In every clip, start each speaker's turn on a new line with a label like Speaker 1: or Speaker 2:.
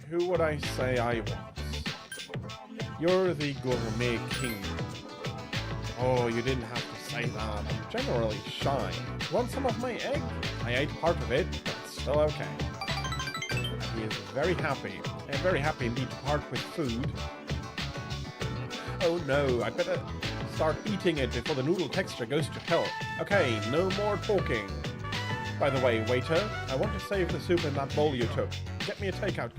Speaker 1: who would I say I was? You're the gourmet king. Oh, you didn't have to say that. I'm generally shy. Want some of my egg? I ate part of it, but it's still okay. He is very happy, and very happy indeed to part with food. Oh no, I better start eating it before the noodle texture goes to hell. Okay, no more talking. By the way, waiter, I want to save the soup in that bowl you took. Get me a takeout.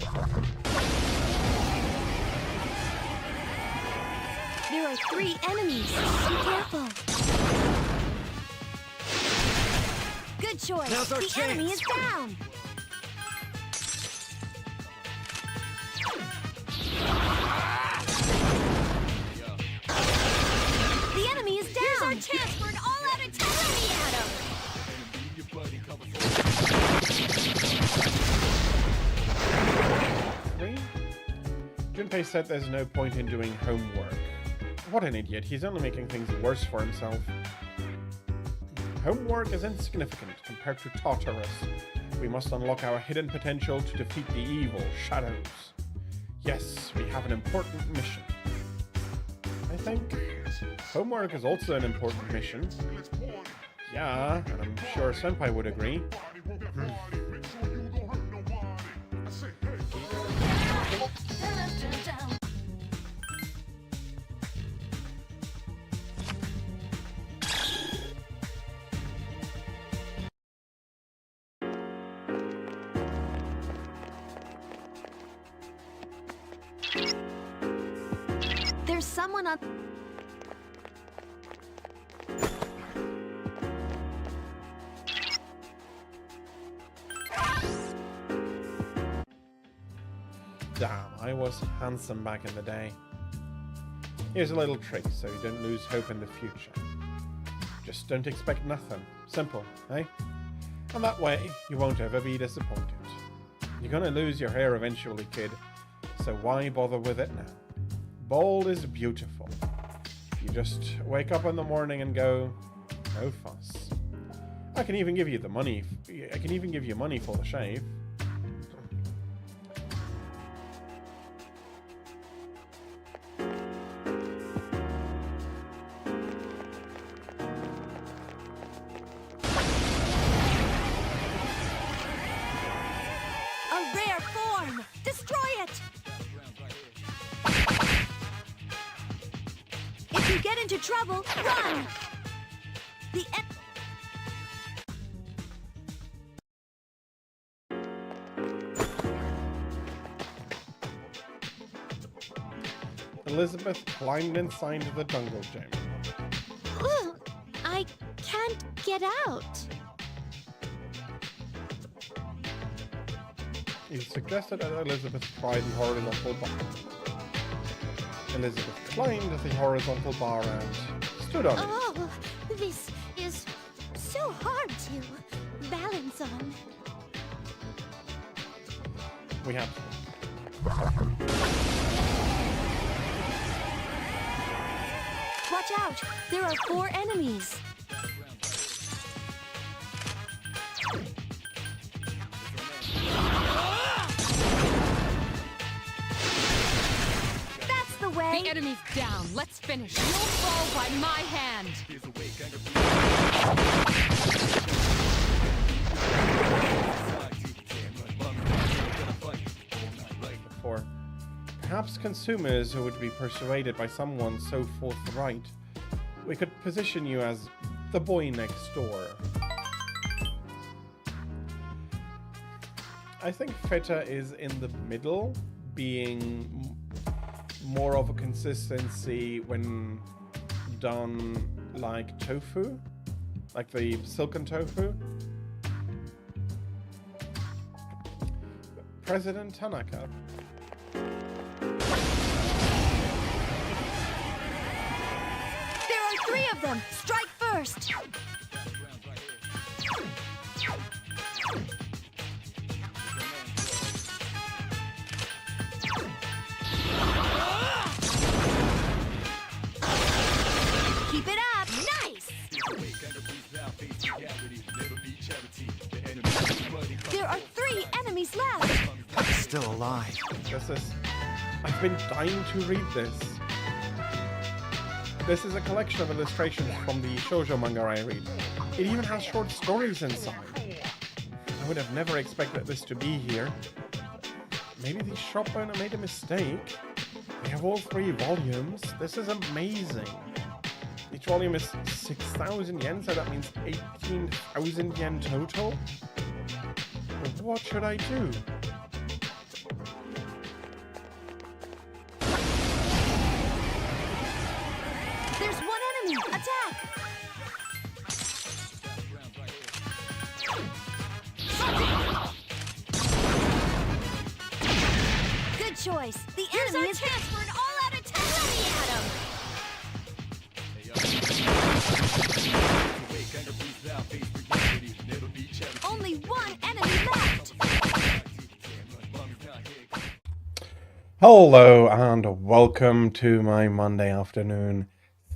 Speaker 2: There are 3 enemies. Be careful. Good choice.
Speaker 3: Now's our
Speaker 2: The
Speaker 3: chance.
Speaker 2: enemy is down. The enemy is down. Here's our chance for an all-out attack. Let me at him.
Speaker 1: Junpei said there's no point in doing homework. What an idiot, he's only making things worse for himself. Homework is insignificant compared to Tartarus. We must unlock our hidden potential to defeat the evil shadows. Yes, we have an important mission. I think homework is also an important mission. Yeah, and I'm sure Senpai would agree.
Speaker 2: There's someone on...
Speaker 1: Damn, I was handsome back in the day. Here's a little trick so you don't lose hope in the future. Just don't expect nothing. Simple, eh? And that way, you won't ever be disappointed. You're gonna lose your hair eventually, kid, so why bother with it now? Bald is beautiful. You just wake up in the morning and go, no fuss. I can even give you the money. I can even give you money for the shave.
Speaker 2: A rare form! Destroy it! If you get into trouble, run! The
Speaker 1: Elizabeth climbed inside the jungle gym.
Speaker 2: I can't get out.
Speaker 1: He suggested that Elizabeth try the horizontal bar. Elizabeth climbed the horizontal bar and stood on it.
Speaker 2: Oh, this is so hard to balance on.
Speaker 1: We have
Speaker 2: Watch out! There are 4 enemies. That's the way.
Speaker 4: The enemy's down. Let's finish. You'll fall by my hand.
Speaker 1: for perhaps consumers who would be persuaded by someone so forthright. We could position you as the boy next door. I think feta is in the middle, being more of a consistency when done like tofu, like the silken tofu. President Tanaka.
Speaker 2: There are 3 of them! Strike first! Keep it up! Nice! There are 3 enemies left!
Speaker 3: still alive.
Speaker 1: I've been dying to read this. This is a collection of illustrations from the shoujo manga I read. It even has short stories inside. I would have never expected this to be here. Maybe the shop owner made a mistake. They have all 3 volumes. This is amazing. Each volume is 6,000 yen, so that means 18,000 yen total. But what should I do?
Speaker 2: There's one enemy! Attack! Good choice. The enemy is chance for an all-out attack. Only one enemy left.
Speaker 1: Hello and welcome to my Monday afternoon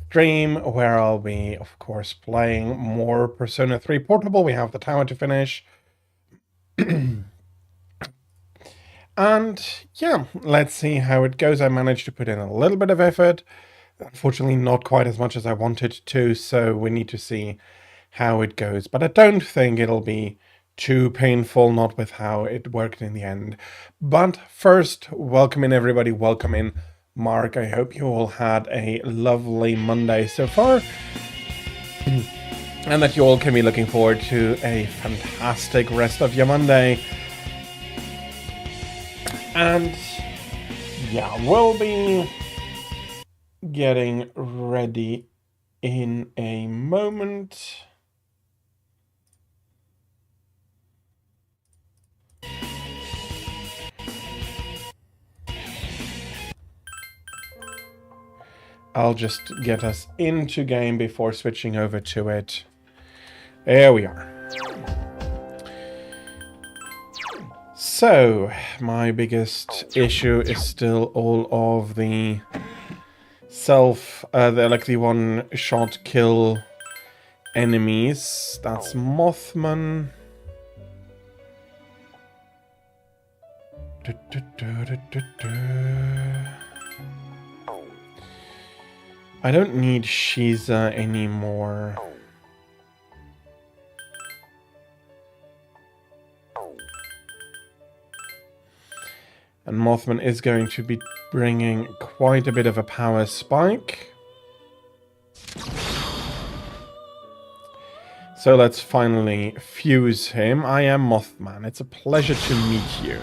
Speaker 1: stream where I'll be, of course, playing more Persona 3 Portable. We have the tower to finish. And yeah, let's see how it goes. I managed to put in a little bit of effort. Unfortunately, not quite as much as I wanted to, so we need to see how it goes. But I don't think it'll be too painful, not with how it worked in the end. But first, welcome in everybody, welcome in Mark. I hope you all had a lovely Monday so far. And that you all can be looking forward to a fantastic rest of your Monday. And yeah, we'll be getting ready in a moment. I'll just get us into game before switching over to it. There we are. So, my biggest issue is still all of the the one-shot kill enemies. That's Mothman. I don't need Shiza anymore. And Mothman is going to be bringing quite a bit of a power spike. So let's finally fuse him. I am Mothman. It's a pleasure to meet you.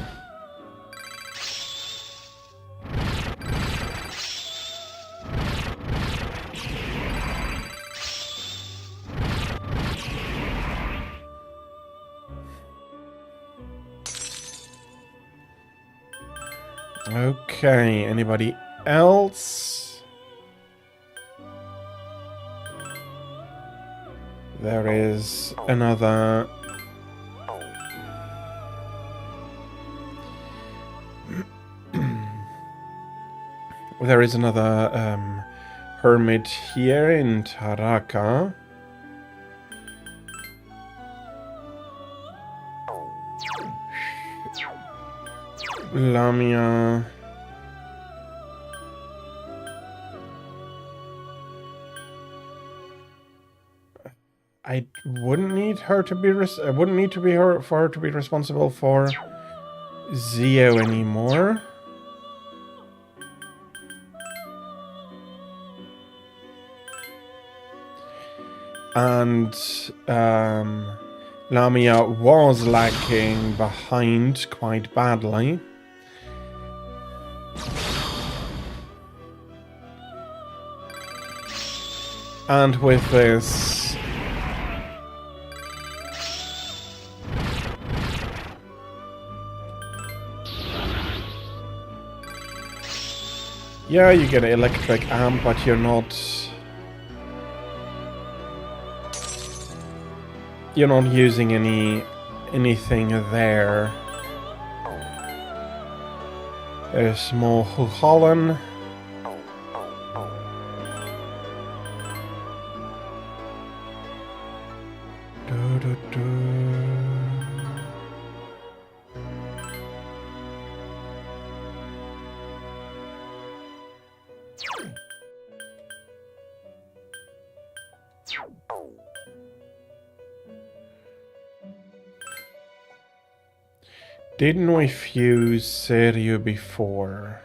Speaker 1: Okay, anybody else? There is another... There is another hermit here in Taraka. Lamia. I wouldn't need her to be for her to be responsible for Zio anymore. And Lamia was lagging behind quite badly. And with this, yeah, you get an electric amp, but you're not using anything there. There's more Huhollen. Didn't we fuse Seryu before?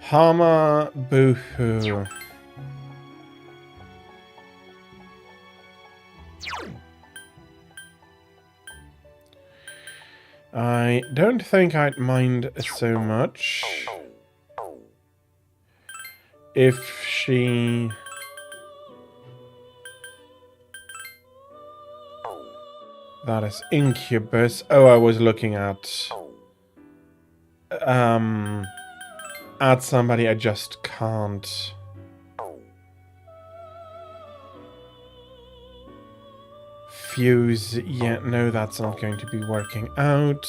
Speaker 1: Hama Boohoo. I don't think I'd mind so much if she... That is Incubus. Oh, I was looking at somebody I just can't. Fuse. Yeah, no, that's not going to be working out.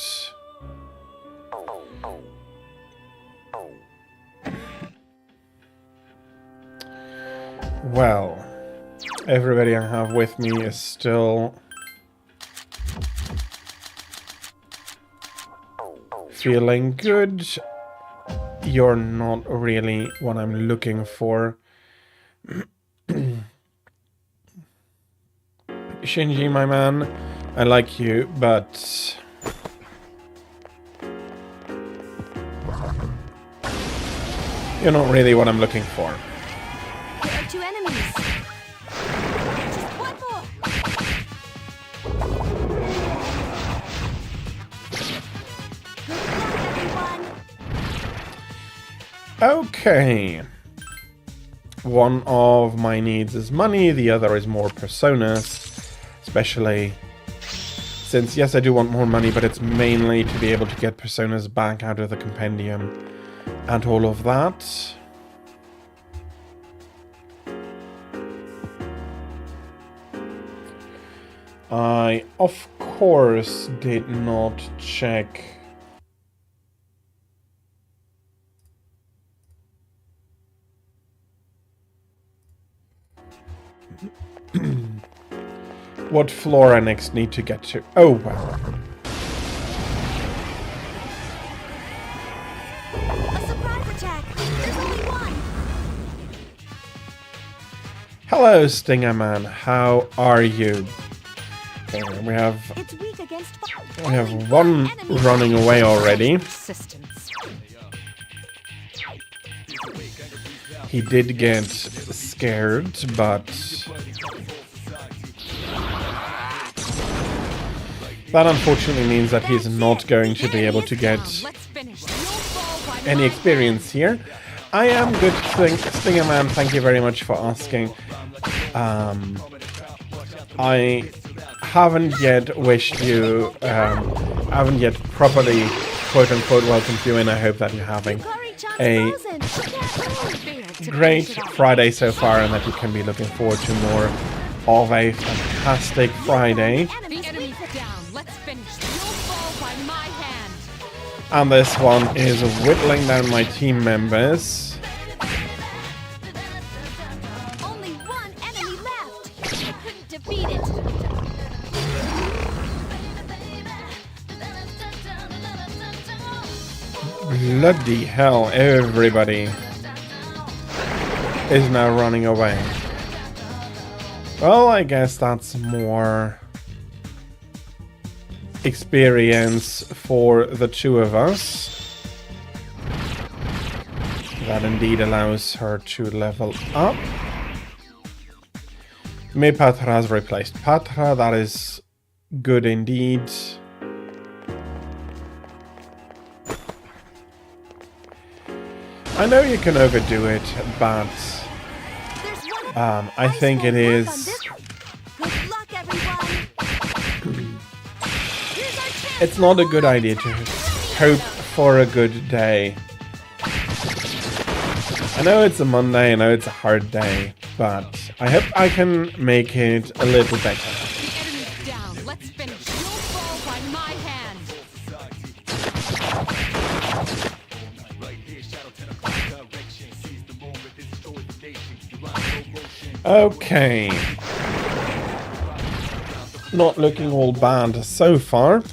Speaker 1: Well, everybody I have with me is still feeling good. You're not really what I'm looking for. Shinji, my man, I like you, but you're not really what I'm looking for.
Speaker 2: There are 2 enemies. Just one more. Good luck, everyone.
Speaker 1: Okay. One of my needs is money, the other is more personas. Especially since, yes, I do want more money, but it's mainly to be able to get personas back out of the compendium and all of that. I, of course, did not check what floor I next need to get to. Oh, well.
Speaker 2: A surprise attack. There's only one.
Speaker 1: Hello, Stinger Man. How are you? Okay, we have
Speaker 2: It's weak against fire.
Speaker 1: We have one running away already.
Speaker 4: Persistence.
Speaker 1: He did get scared, but that unfortunately means that he's not going to be able to get any experience here. I am good, Stinger Man. Thank you very much for asking. I haven't yet wished you, haven't yet properly, quote-unquote, welcomed you, and I hope that you're having a great Friday so far, and that you can be looking forward to more of a fantastic Friday.
Speaker 4: The enemy's down. Let's finish. You'll fall by my hand.
Speaker 1: And this one is whittling down my team members.
Speaker 2: Only one enemy left. I couldn't defeat it.
Speaker 1: Bloody hell, everybody is now running away. Well, I guess that's more experience for the two of us. That indeed allows her to level up. Me Patra has replaced Patra, that is good indeed. I know you can overdo it, but I think it is...
Speaker 2: Good luck, everyone.
Speaker 1: It's not a good idea to hope for a good day. I know it's a Monday, I know it's a hard day, but I hope I can make it a little better.
Speaker 4: The enemy's down. Let's finish. You'll fall by my hand.
Speaker 1: Okay. Not looking all bad so far.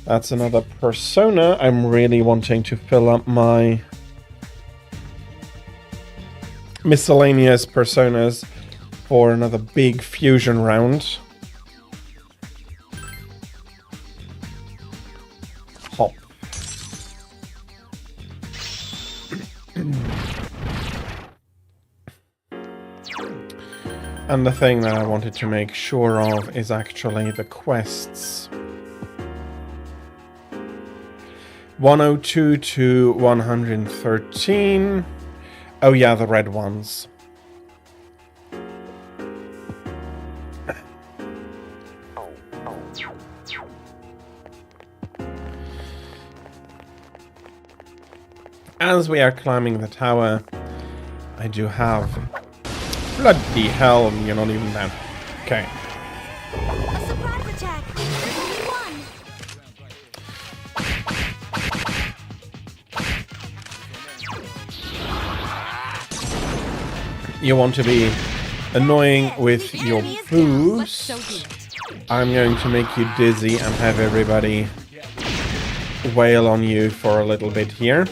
Speaker 1: That's another persona. I'm really wanting to fill up my miscellaneous personas for another big fusion round. Hop. And the thing that I wanted to make sure of is actually the quests. 102 to 113. Oh yeah, the red ones. As we are climbing the tower, I do have... Bloody hell, you're not even down. Okay.
Speaker 2: A surprise attack. There's only one.
Speaker 1: You want to be annoying with your
Speaker 4: Let's
Speaker 1: boost.
Speaker 4: so be it.
Speaker 1: I'm going to make you dizzy and have everybody wail on you for a little bit here.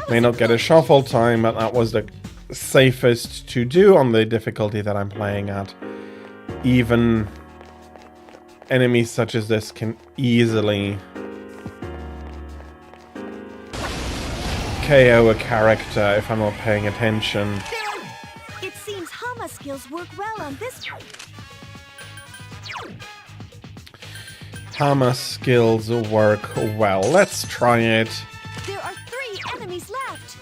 Speaker 1: May not get a shuffle time, but that was the safest to do on the difficulty that I'm playing at. Even enemies such as this can easily KO a character if I'm not paying attention.
Speaker 2: It seems Hama skills work well on this.
Speaker 1: Hama skills work well. Let's try it.
Speaker 2: There are 3 enemies left.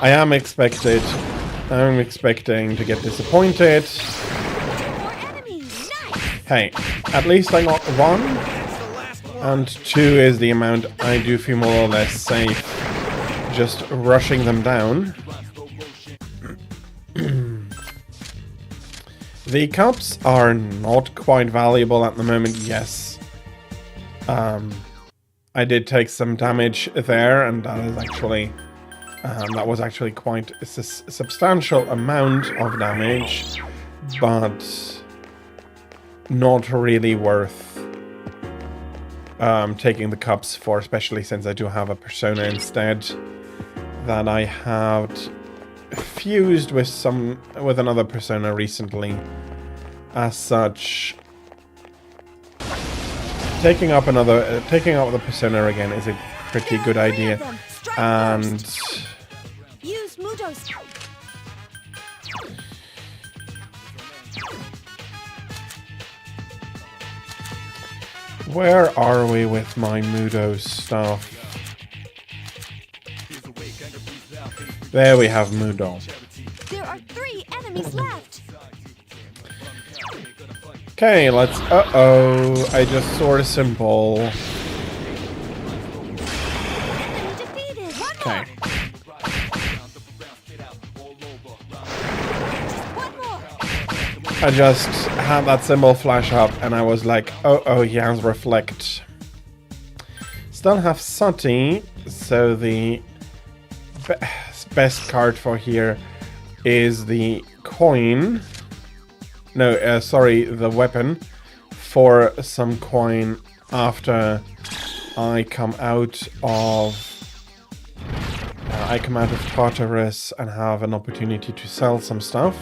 Speaker 1: I'm expecting to get disappointed.
Speaker 2: 2 more enemies. Nice.
Speaker 1: Hey, at least I got 1. And 2 is the amount I do feel more or less safe just rushing them down. The cups are not quite valuable at the moment, yes. I did take some damage there, and that is actually that was actually quite a substantial amount of damage, but not really worth taking the cups for, especially since I do have a persona instead that I had fused with another persona recently. As such, taking up the persona again is a pretty good idea. And
Speaker 2: use Mudo's.
Speaker 1: where are we with my Mudo stuff? There we have Mudo.
Speaker 2: There are 3 enemies left.
Speaker 1: Okay, let's... Uh-oh, I just saw a symbol.
Speaker 2: Enemy defeated. One
Speaker 1: Okay.
Speaker 2: more. One more.
Speaker 1: I just had that symbol flash up and I was like, oh, he has reflect. Still have Sati, so the best card for here is the coin. No, sorry, the weapon for some coin after I come out of Tartarus and have an opportunity to sell some stuff.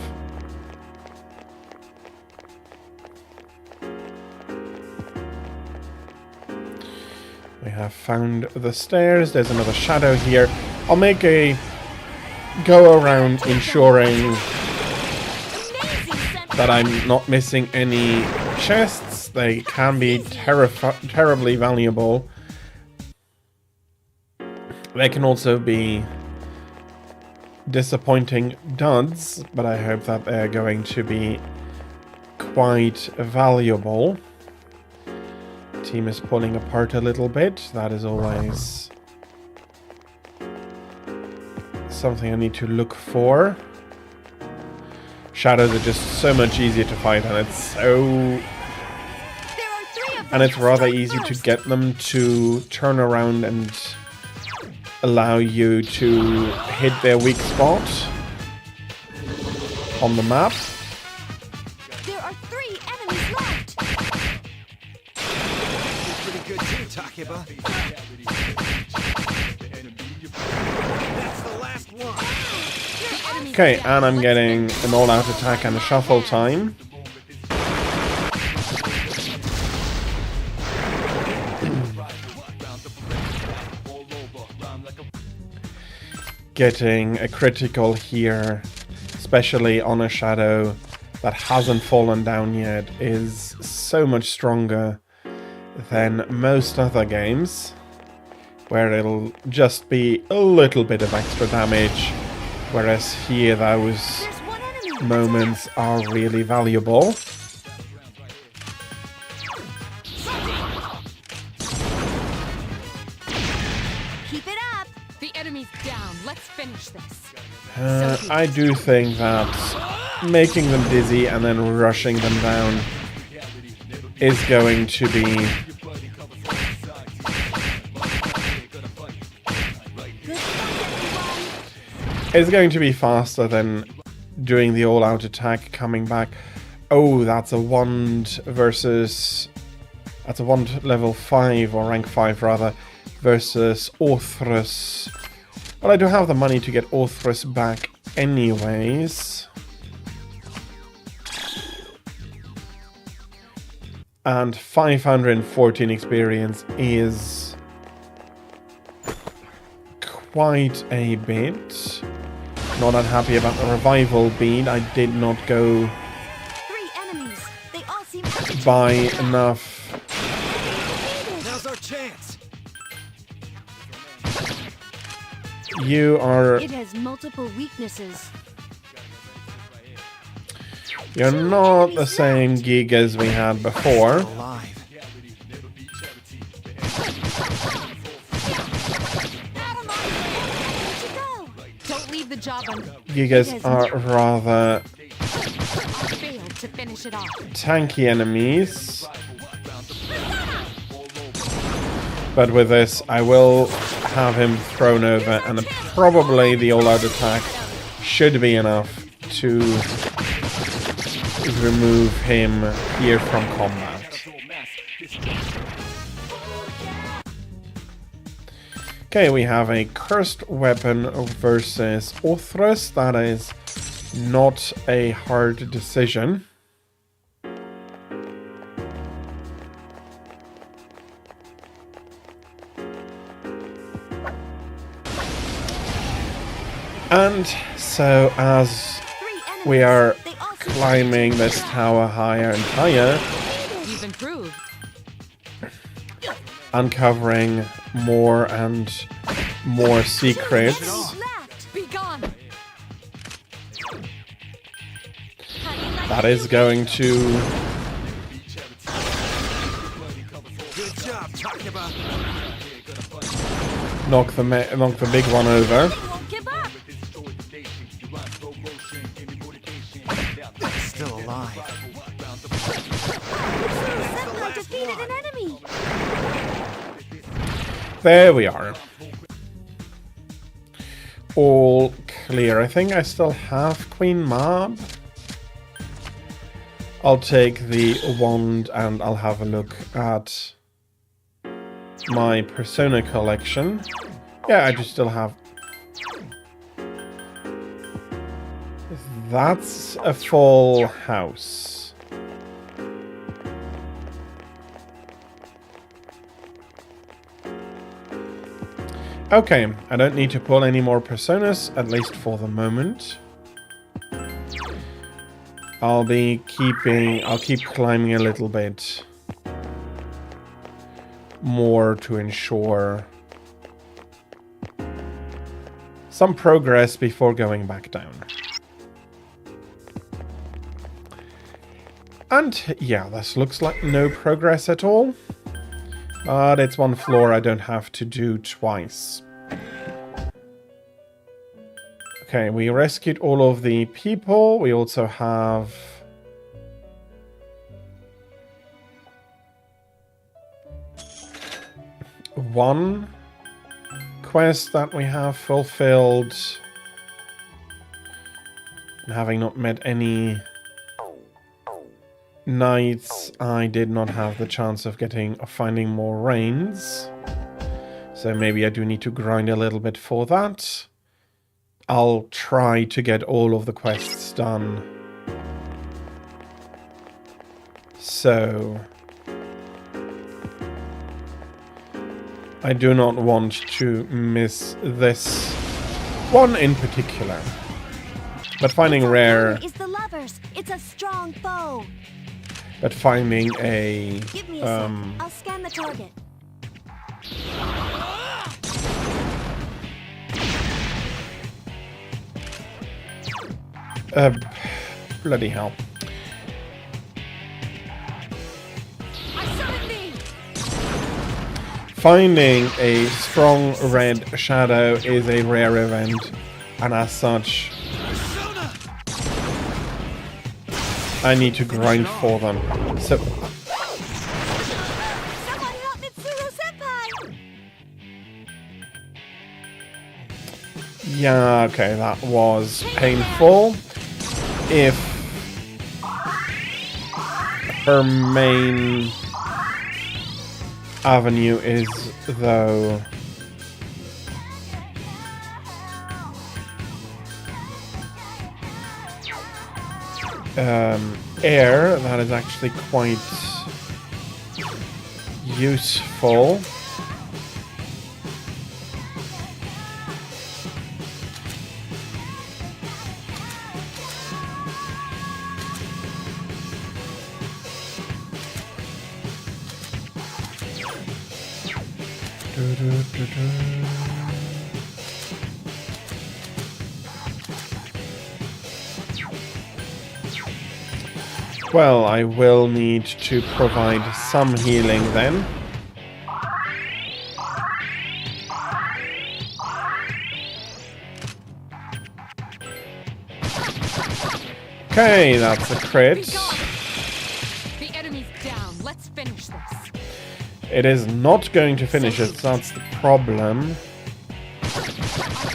Speaker 1: We have found the stairs. There's another shadow here. I'll make a go around ensuring that I'm not missing any chests. They can be terribly valuable. They can also be disappointing duds, but I hope that they're going to be quite valuable. Team is pulling apart a little bit. That is always something I need to look for. Shadows are just so much easier to fight, and it's rather easy to get them to turn around and allow you to hit their weak spot on the map.
Speaker 2: There are 3 enemies left.
Speaker 3: Pretty good too, Takeba.
Speaker 1: Okay, and I'm getting an all-out attack and a shuffle time. Getting a critical here, especially on a shadow that hasn't fallen down yet, is so much stronger than most other games, where it'll just be a little bit of extra damage, whereas here those moments are really valuable.
Speaker 2: Keep it up.
Speaker 4: The enemy's down. Let's finish this.
Speaker 1: I do think that making them dizzy and then rushing them down is going to be faster than doing the all-out attack coming back. Oh, that's a wand versus... That's a wand level 5, or rank 5 rather, versus Orthrus. Well, I do have the money to get Orthrus back anyways. And 514 experience is quite a bit. Not unhappy about the revival bead. I did not go
Speaker 2: 3 enemies. They all seem
Speaker 1: buy enough.
Speaker 3: Now's our chance.
Speaker 1: You are...
Speaker 2: It has multiple weaknesses.
Speaker 1: You're not the same gig as we had before.
Speaker 3: Alive.
Speaker 4: Don't leave the job on.
Speaker 1: Gigas are rather
Speaker 4: I failed to finish it off.
Speaker 1: tanky enemies. But with this, I will have him thrown over, and probably the all-out attack should be enough to remove him here from combat. Okay, we have a cursed weapon versus Orthrus. That is not a hard decision. And so as we are climbing this tower higher and higher,
Speaker 4: You've improved.
Speaker 1: uncovering more and more secrets.
Speaker 2: Left.
Speaker 4: Be gone.
Speaker 1: That is going to
Speaker 3: Good job, Takeba.
Speaker 1: knock the big one over.
Speaker 2: Won't give up.
Speaker 3: Still alive.
Speaker 2: Senpai defeated an enemy.
Speaker 1: There we are. All clear. I think I still have Queen Mab. I'll take the wand and I'll have a look at my Persona collection. Yeah, I do still have... That's a full house. Okay, I don't need to pull any more Personas, at least for the moment. I'll keep climbing a little bit more to ensure some progress before going back down. And yeah, this looks like no progress at all. But it's one floor I don't have to do twice. Okay, we rescued all of the people. We also have... one quest that we have fulfilled. And having not met any knights, I did not have the chance of finding more reins. So maybe I do need to grind a little bit for that. I'll try to get all of the quests done. So I do not want to miss this one in particular. But finding rare,
Speaker 2: Is the lovers. It's a strong foe.
Speaker 1: but finding a
Speaker 2: Give me a sec. I'll scan the target.
Speaker 1: bloody hell.
Speaker 4: I summon thee!
Speaker 1: Finding a strong red shadow is a rare event, and as such, I need to grind for them. So,
Speaker 2: Someone help Mitsuru-senpai!
Speaker 1: yeah, okay, that was painful. If her main avenue is, though, air, that is actually quite useful. Well, I will need to provide some healing then. Okay, that's a crit.
Speaker 4: The enemy's down. Let's finish this.
Speaker 1: It is not going to finish it, that's the problem.
Speaker 4: I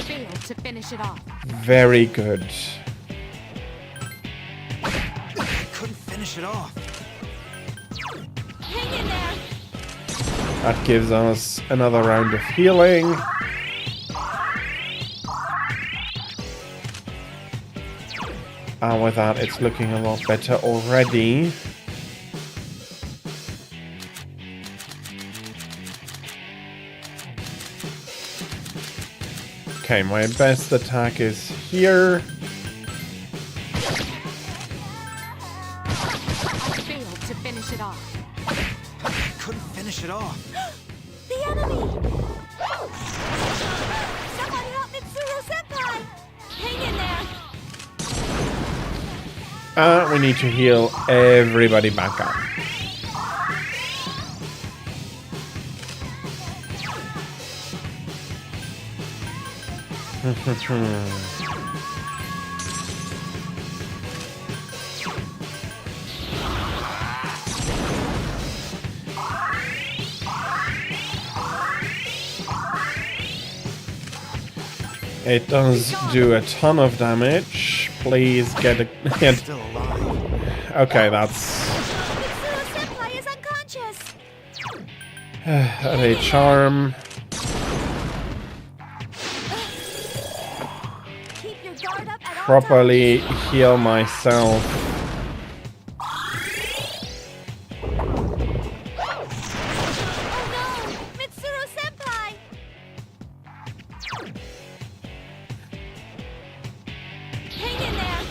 Speaker 4: failed to finish it off.
Speaker 1: Very good.
Speaker 3: Couldn't finish it off.
Speaker 2: Hang in there!
Speaker 1: That gives us another round of healing. And with that, it's looking a lot better already. Okay, my best attack is here.
Speaker 4: I failed to finish it off.
Speaker 3: Couldn't finish it off.
Speaker 2: The enemy! Someone help Mitsuru-senpai! Hang in there!
Speaker 1: We need to heal everybody back up. It does do a ton of damage. Please get a get.
Speaker 3: Still alive.
Speaker 1: Okay, that's
Speaker 2: Mitsuru-senpai is unconscious!
Speaker 1: a charm.
Speaker 2: Keep your guard up at all
Speaker 1: Properly heal myself.
Speaker 2: Oh no! Mitsuru-senpai! Hang in there!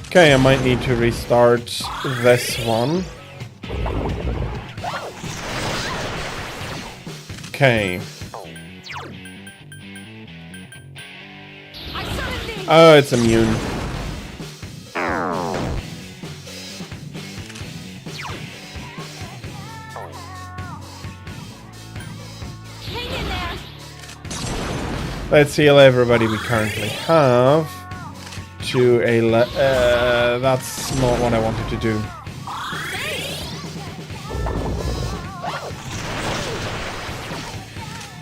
Speaker 1: Okay, I might need to restart this one. Okay.
Speaker 4: I summon thee!
Speaker 1: Oh, it's immune.
Speaker 2: Hang in there!
Speaker 1: Let's heal everybody we currently have to a that's not what I wanted to do.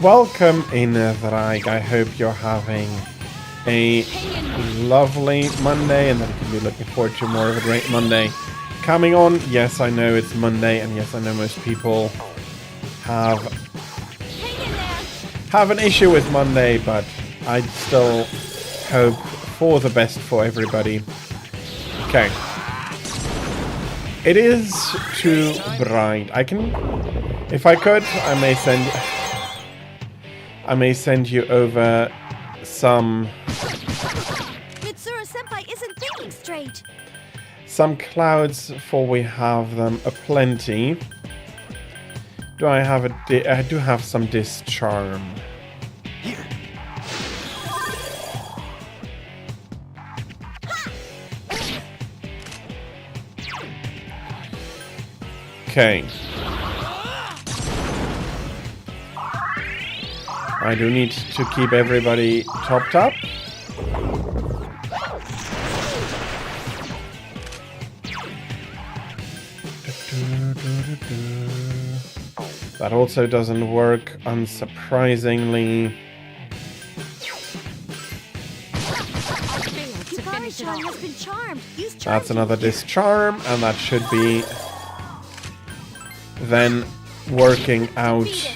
Speaker 1: Welcome in, Vrag. I hope you're having a lovely Monday and that you can be looking forward to more of a great Monday coming on. Yes, I know it's Monday, and yes, I know most people have an issue with Monday, but I still hope for the best for everybody. Okay. It is too bright. I can, if I could, I may send you over some
Speaker 2: Mitsuru-senpai isn't thinking straight.
Speaker 1: some clouds, for we have them aplenty. Do I have I do have some discharm.
Speaker 3: Here.
Speaker 1: Okay. I do need to keep everybody topped up. That also doesn't work, unsurprisingly.
Speaker 2: Yukari-chan has been charmed. Use charm
Speaker 1: That's another discharm, and that should be then working out.
Speaker 2: Beat it.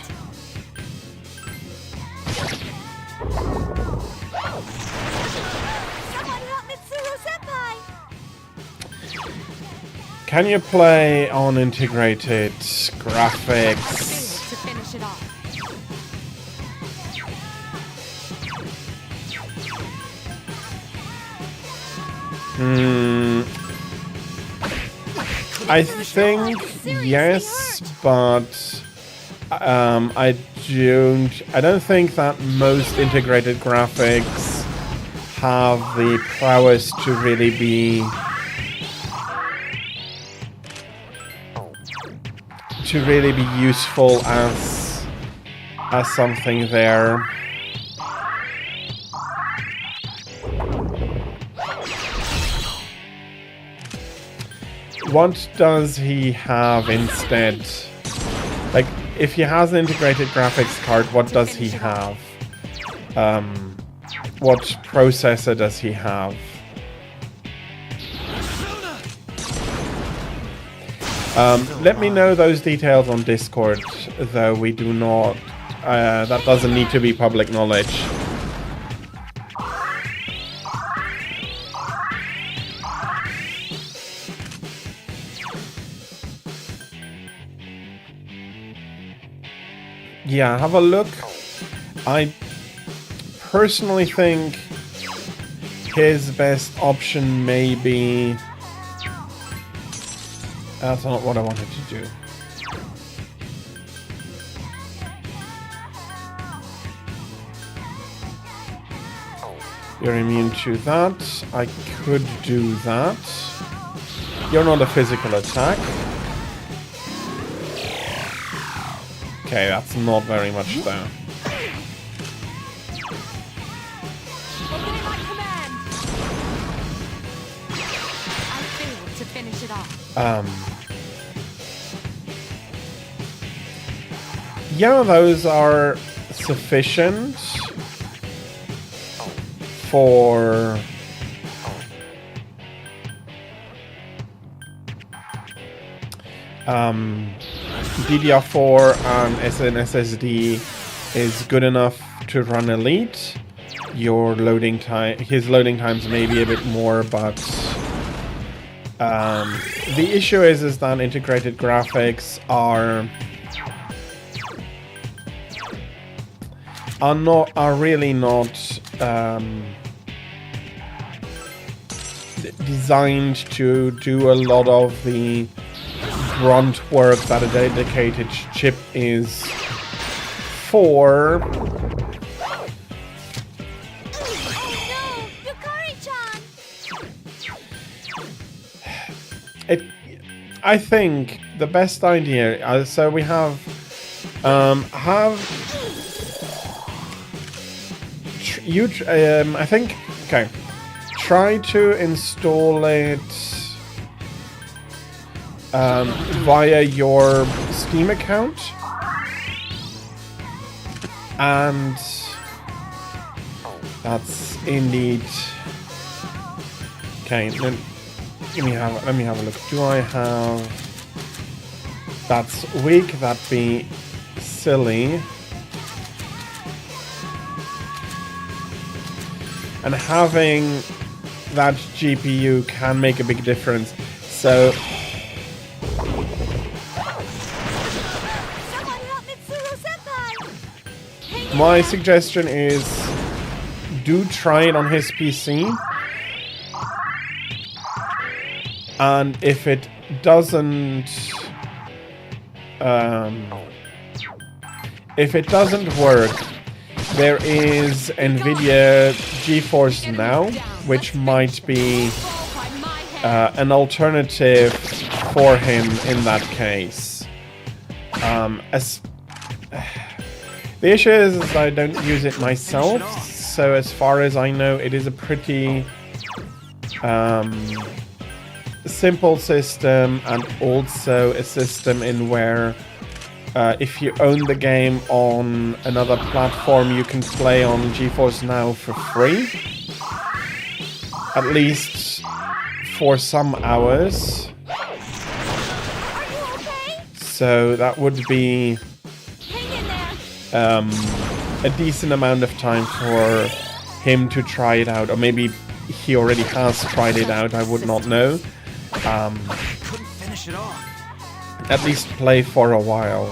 Speaker 2: Someone help Mitsuru-senpai.
Speaker 1: Can you play on integrated graphics?
Speaker 4: To finish it off.
Speaker 1: I think yes, but I don't think that most integrated graphics have the prowess to really be useful as something there. What does he have instead? Like, if he has an integrated graphics card, what does he have? What processor does he have? Let me know those details on Discord, though we do not... that doesn't need to be public knowledge. Yeah, have a look. I personally think his best option may be... That's not what I wanted to do. You're immune to that. I could do that. You're not a physical attack. Okay, that's not very much though.
Speaker 4: Obey my command. I failed to finish it off.
Speaker 1: Yeah, those are sufficient for DDR4 and SSD is good enough to run Elite. Your loading time, his loading times may be a bit more, but the issue is that integrated graphics are really not designed to do a lot of the grunt work that a dedicated chip is for. I think the best idea. So we have I think, okay, try to install it via your Steam account, and that's indeed okay. Then let me have a look. Do I have... That's weak, that'd be silly. And having that GPU can make a big difference. So
Speaker 2: Someone help Mitsuru-senpai!
Speaker 1: my suggestion is do try it on his PC. And if it doesn't work, there is NVIDIA GeForce Now, which might be an alternative for him in that case. The issue is I don't use it myself, so as far as I know, it is a pretty simple system, and also a system in where if you own the game on another platform, you can play on GeForce Now for free. At least for some hours.
Speaker 2: Are you okay?
Speaker 1: So that would be
Speaker 2: Hang in there!
Speaker 1: a decent amount of time for him to try it out. Or maybe he already has tried it out, I would not know.
Speaker 3: Couldn't finish it off.
Speaker 1: At least play for a while.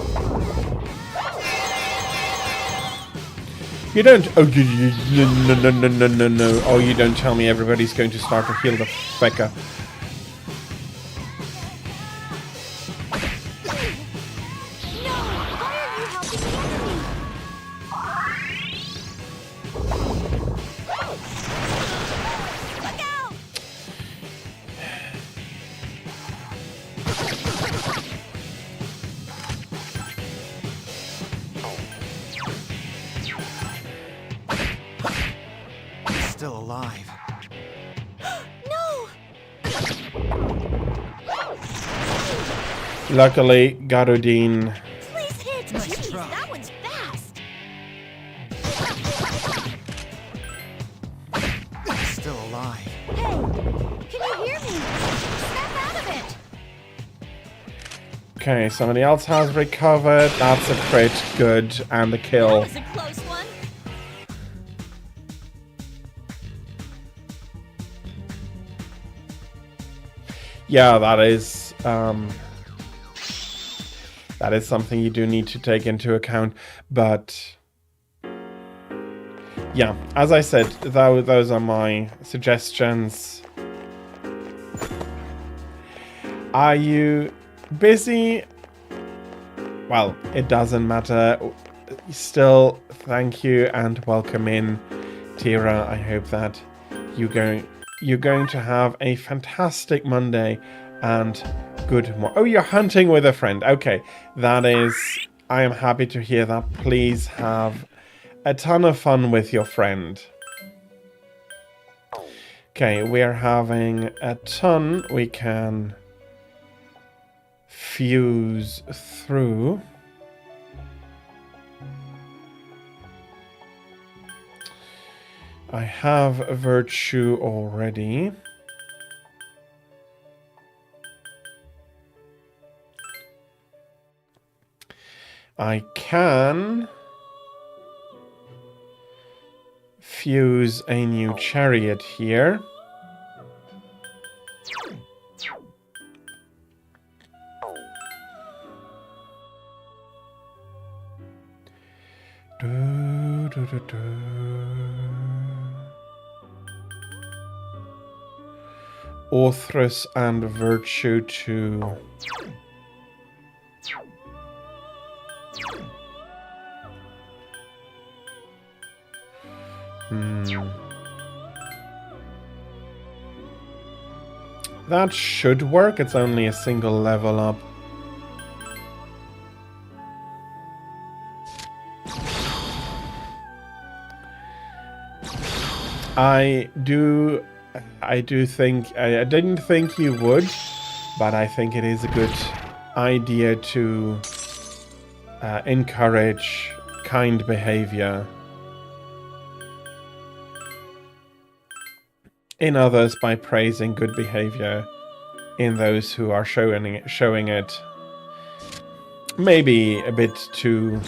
Speaker 1: You don't... Oh, no. Oh, you don't tell me everybody's going to start to heal the fecker.
Speaker 2: No! Why are you helping the enemy? Look out!
Speaker 3: He's still alive.
Speaker 2: No!
Speaker 1: Luckily, Garudin...
Speaker 2: Please hit!
Speaker 3: Nice
Speaker 2: Jeez,
Speaker 3: try.
Speaker 2: that one's fast!
Speaker 3: He's still alive.
Speaker 2: Hey! Can you hear me? Snap out of it!
Speaker 1: Okay, somebody else has recovered. That's a crit. Good. And the kill.
Speaker 2: That was a close one!
Speaker 1: Yeah, that is something you do need to take into account. But yeah, as I said, those are my suggestions. Are you busy? Well, it doesn't matter. Still, thank you and welcome in, Tira. I hope that you're going to have a fantastic Monday and good morning. Oh, you're hunting with a friend. Okay, that is... I am happy to hear that. Please have a ton of fun with your friend. Okay, we're having a ton we can fuse through. I have a virtue already. I can fuse a new chariot here. Authoress and virtue to... That should work. It's only a single level up. I do think... I didn't think you would, but I think it is a good idea to encourage kind behavior in others by praising good behavior in those who are showing it. Maybe a bit too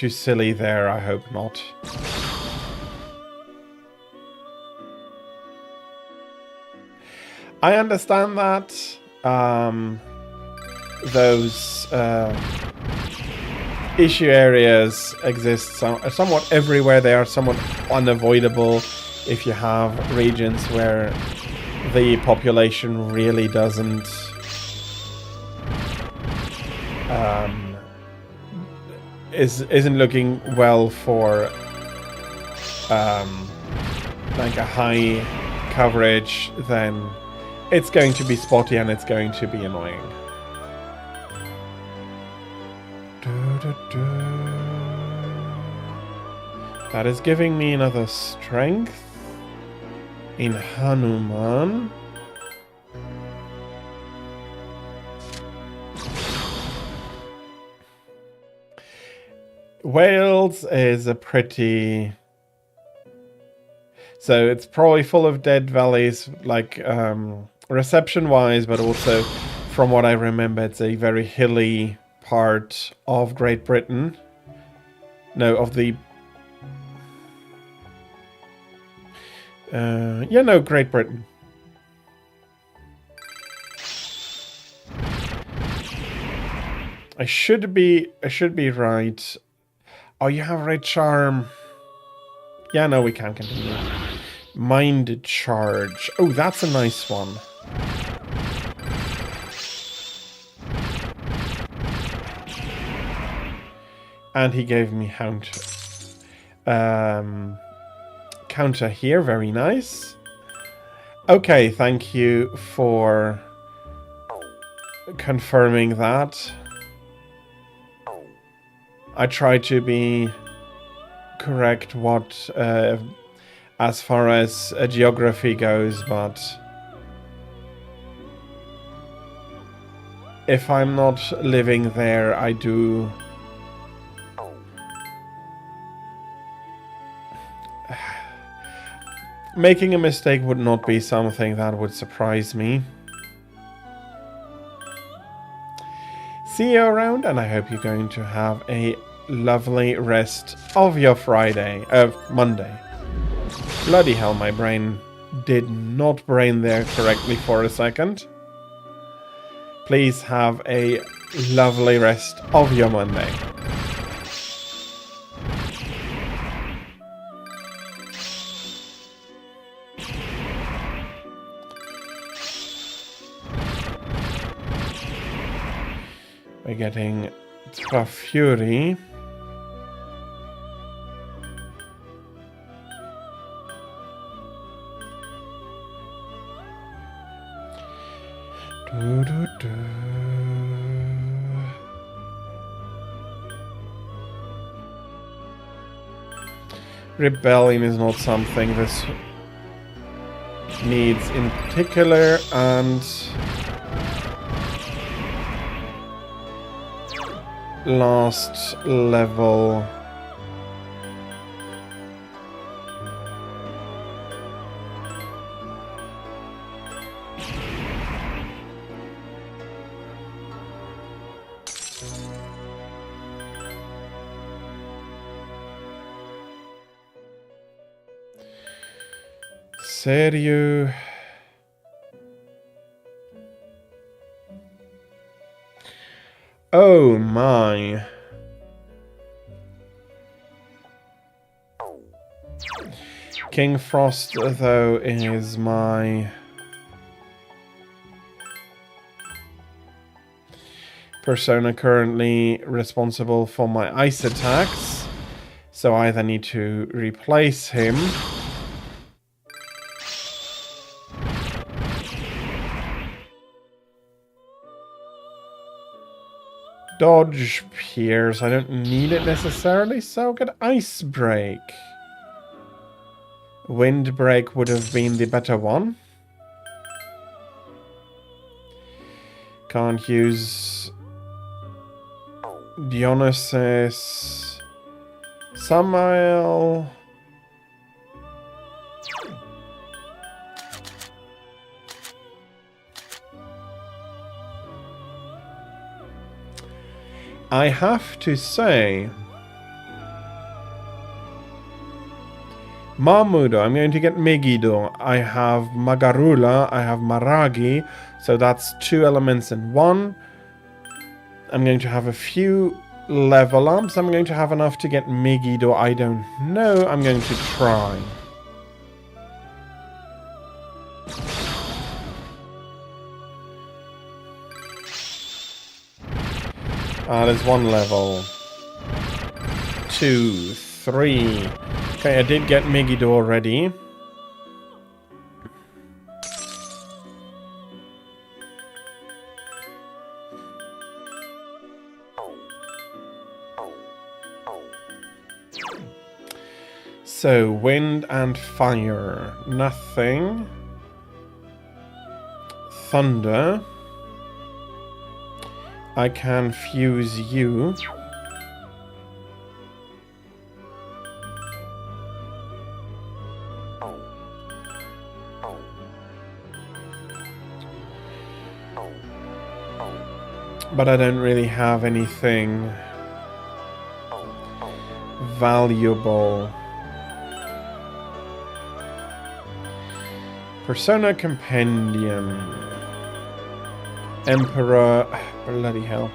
Speaker 1: silly there. I hope not. I understand that those issue areas exist somewhat everywhere. They are somewhat unavoidable if you have regions where the population really doesn't isn't looking well for like a high coverage. Then it's going to be spotty and it's going to be annoying. That is giving me another strength in Hanuman. Wales is a pretty... So it's probably full of dead valleys, like reception-wise, but also, from what I remember, it's a very hilly part of Great Britain. No, of the... Great Britain. I should be right. Oh, you have Red Charm. Yeah, no, we can continue. Mind Charge. Oh, that's a nice one. And he gave me counter here. Very nice. Okay, thank you for confirming that. I try to be correct what as far as geography goes, but if I'm not living there, I do making a mistake would not be something that would surprise me. See you around, and I hope you're going to have a lovely rest of your Monday. Bloody hell, my brain did not brain there correctly for a second. Please have a lovely rest of your Monday. We're getting Fury. Rebellion is not something this needs in particular, and last level Sério? Oh my. King Frost, though, is my persona currently responsible for my ice attacks, so I either need to replace him dodge Pierce. I don't need it necessarily, so I'll get Ice Break. Wind Break would have been the better one. Can't use Dionysus. Samael. I have to say, Mamudo, I'm going to get Megiddo. I have Magarula, I have Maragi, so that's 2 elements in 1. I'm going to have a few level ups. I'm going to have enough to get Megiddo. I don't know. I'm going to try. There's 1 level. 2, 3. Okay, I did get Megiddo already. So, wind and fire. Nothing. Thunder. I can fuse you. But I don't really have anything valuable. Persona Compendium. Emperor. Bloody hell.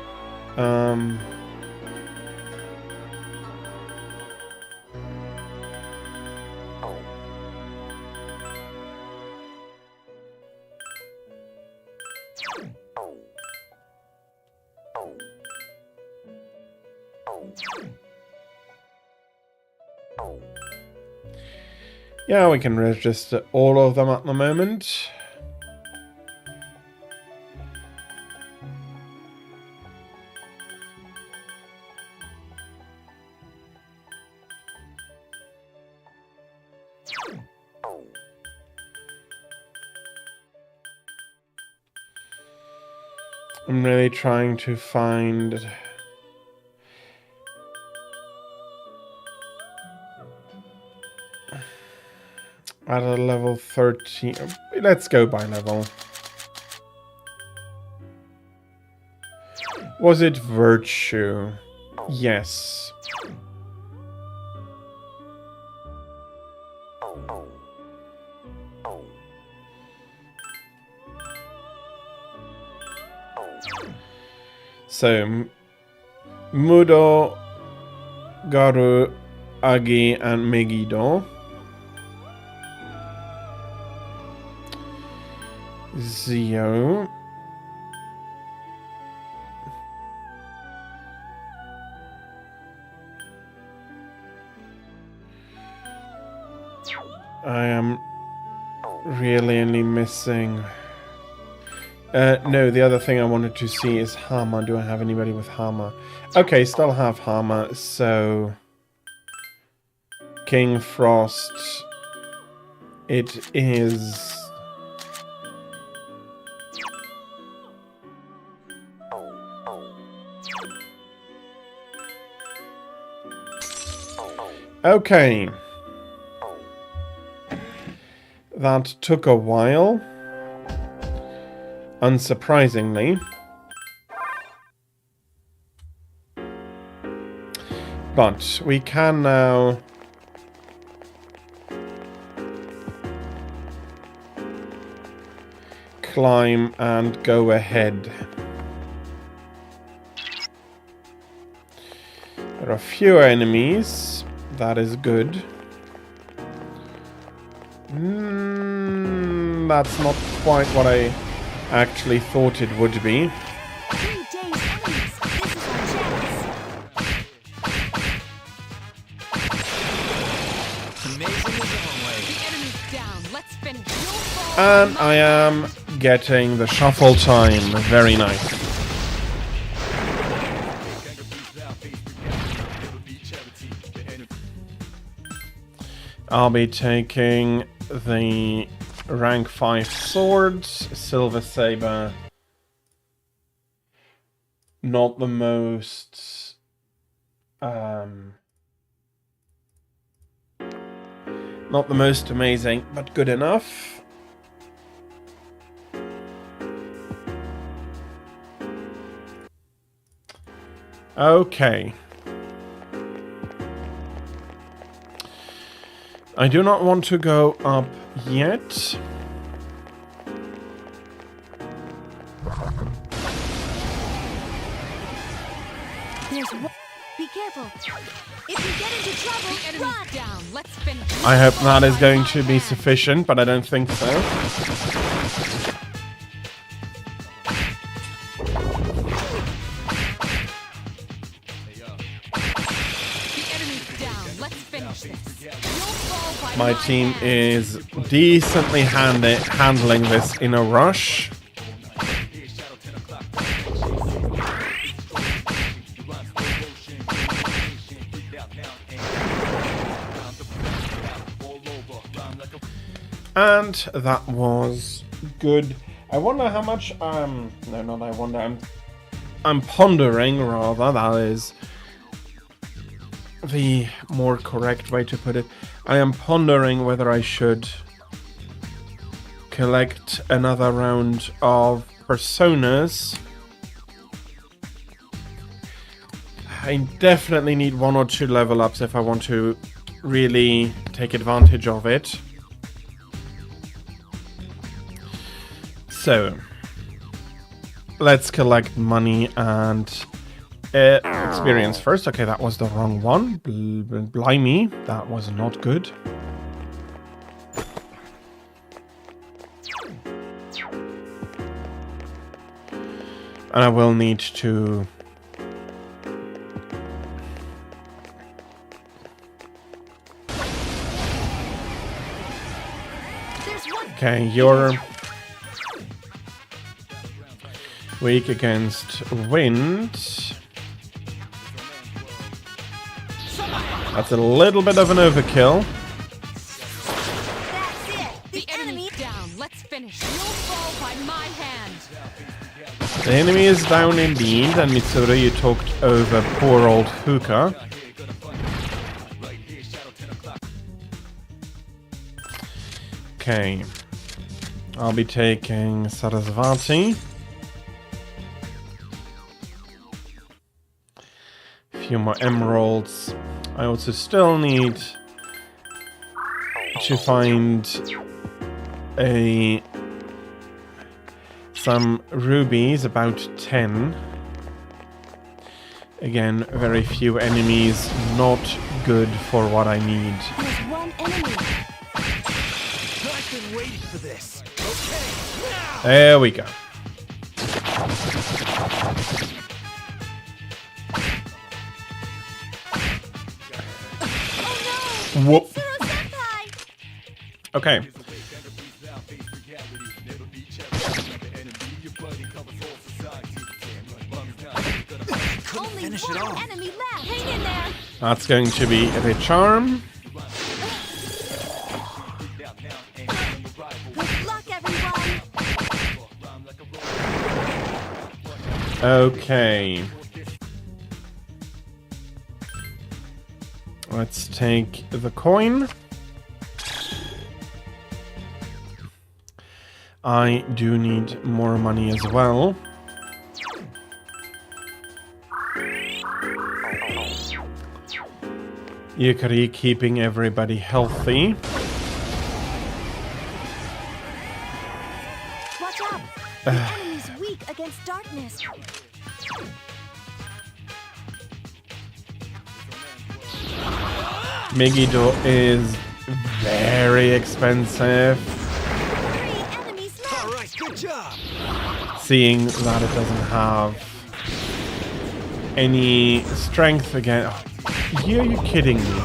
Speaker 1: Yeah, we can register all of them at the moment. I'm really trying to find at a level 13. Let's go by level. Was it virtue? Yes. So, Mudo, Garu, Agi, and Megiddo. Zio. I am really only missing... no, the other thing I wanted to see is Hama. Do I have anybody with Hama? Okay, still have Hama, so... King Frost... It is... Okay. That took a while. Unsurprisingly. But we can now climb and go ahead. There are fewer enemies. That is good. That's not quite what I actually thought it would be.
Speaker 2: 3 days enemies. This is our chance.
Speaker 3: Amazing his own way.
Speaker 4: The enemy's down. Let's finish. You'll fall
Speaker 1: And I am getting the shuffle time. Very nice. I'll be taking the rank 5 swords, silver saber. Not the most not the most amazing, but good enough. Okay. I do not want to go up yet.
Speaker 2: There's one. Be careful. If you get into trouble,
Speaker 4: The
Speaker 2: run.
Speaker 4: enemy's down. Let's finish.
Speaker 1: I hope that is going to be sufficient, but I don't think so.
Speaker 4: The enemy's down. Let's finish this. You'll fall by
Speaker 1: My team
Speaker 4: hand.
Speaker 1: is decently handling this in a rush. And that was good. I wonder how much no, not I wonder. I'm pondering, rather, that is the more correct way to put it. I am pondering whether I should collect another round of personas. I definitely need 1 or 2 level ups if I want to really take advantage of it. So, let's collect money and experience first. Okay, that was the wrong one. Blimey, that was not good. And I will need to... Okay, you're weak against wind. That's a little bit of an overkill.
Speaker 2: That's it.
Speaker 4: The enemy's down. Let's finish. You'll fall by my hand.
Speaker 1: The enemy is down indeed, and Mitsuru, you talked over poor old Hookah. Okay. I'll be taking Sarasvati. A few more emeralds. I also still need to find some rubies, about 10. Again, very few enemies, not good for what I need.
Speaker 2: There's one enemy.
Speaker 3: I've been waiting for this. Okay, now!
Speaker 1: There we go.
Speaker 2: Oh no!
Speaker 1: Whoop.
Speaker 2: Mitsuru-senpai!
Speaker 1: Okay.
Speaker 3: Couldn't
Speaker 2: Only
Speaker 3: finish it
Speaker 2: one
Speaker 3: off.
Speaker 2: enemy left. Hang in there.
Speaker 1: That's going to be the charm.
Speaker 2: Good luck, everyone.
Speaker 1: Okay. Let's take the coin. I do need more money as well. Yukari keeping everybody healthy.
Speaker 2: Watch out. The enemy's weak against darkness.
Speaker 1: Megiddo is very expensive.
Speaker 2: 3 enemies left.
Speaker 3: All right, good job.
Speaker 1: Seeing that it doesn't have any strength again. Oh, are you kidding me?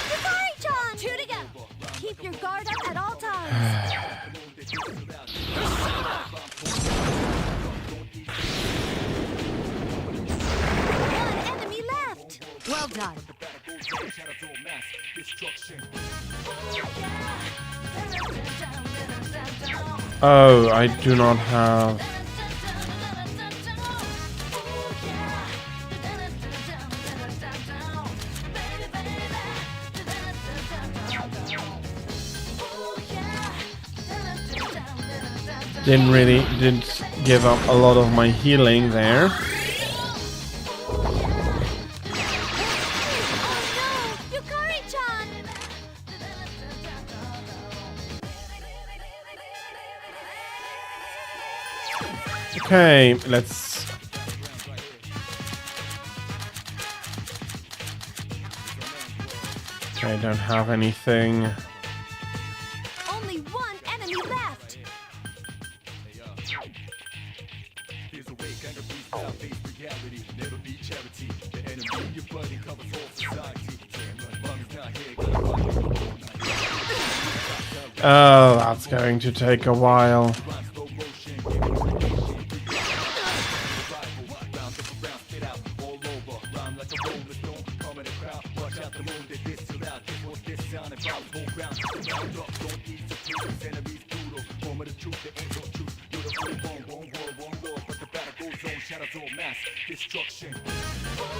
Speaker 2: Yukari-chan! 2 to go. Keep your guard up at all times. One enemy left.
Speaker 4: Well done.
Speaker 1: Oh, I do not have... Didn't give up a lot of my healing there. Okay, let's... Okay, I don't have anything.
Speaker 2: Only one enemy left.
Speaker 1: Oh, that's going to take a while.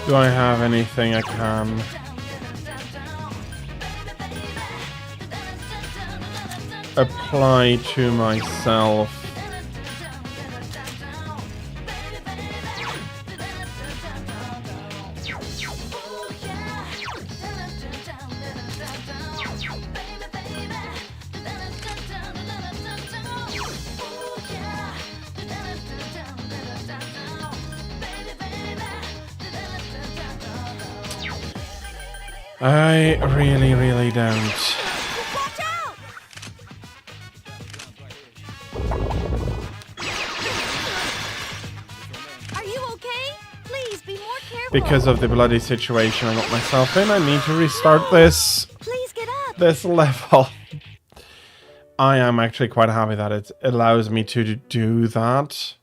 Speaker 1: Do I have anything I can? Apply to myself? I really don't.
Speaker 2: Watch out! Are you okay? Please be more careful.
Speaker 1: Because of the bloody situation I got myself in, I need to restart this
Speaker 2: Please get up.
Speaker 1: level. I am actually quite happy that it allows me to do that.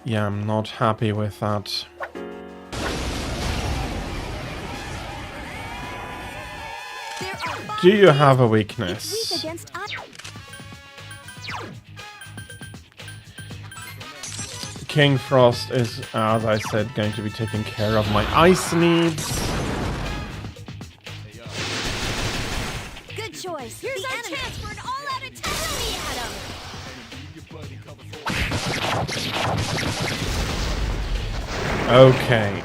Speaker 1: Yeah, I'm not happy with that. Do you have a weakness?
Speaker 2: Against
Speaker 1: King Frost is, as I said, going to be taking care of my ice needs.
Speaker 2: Good choice. Here's our chance for an all-out attack.
Speaker 1: Okay.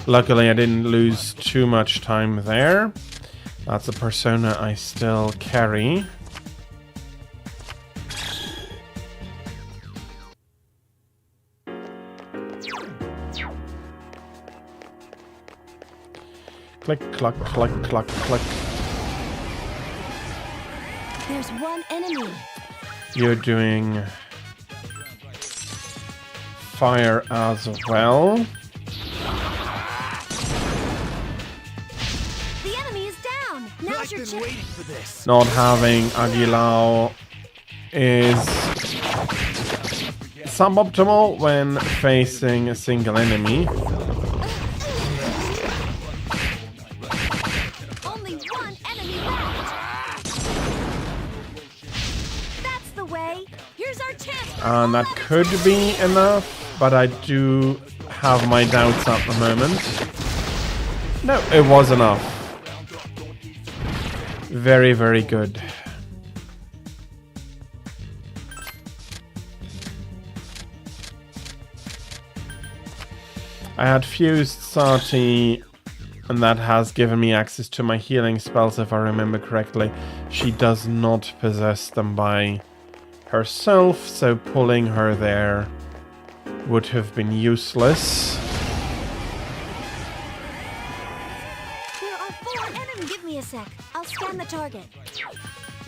Speaker 1: Luckily, I didn't lose too much time there. That's a persona I still carry. Click, cluck, cluck, cluck, cluck.
Speaker 2: There's one enemy.
Speaker 1: You're doing fire as well.
Speaker 2: The enemy is down. Now's
Speaker 3: I've
Speaker 2: your
Speaker 3: been
Speaker 2: chance.
Speaker 3: waiting for this.
Speaker 1: Not having Aguilao is suboptimal when facing a single enemy.
Speaker 2: Only one enemy left. That's the way. Here's our chance.
Speaker 1: And that could be enough, but I do have my doubts at the moment. No, it was enough. Very, very good. I had fused Sati, and that has given me access to my healing spells, if I remember correctly. She does not possess them by herself, so pulling her there would have been useless.
Speaker 2: There are 4 enemies. Give me a sec. I'll scan the target.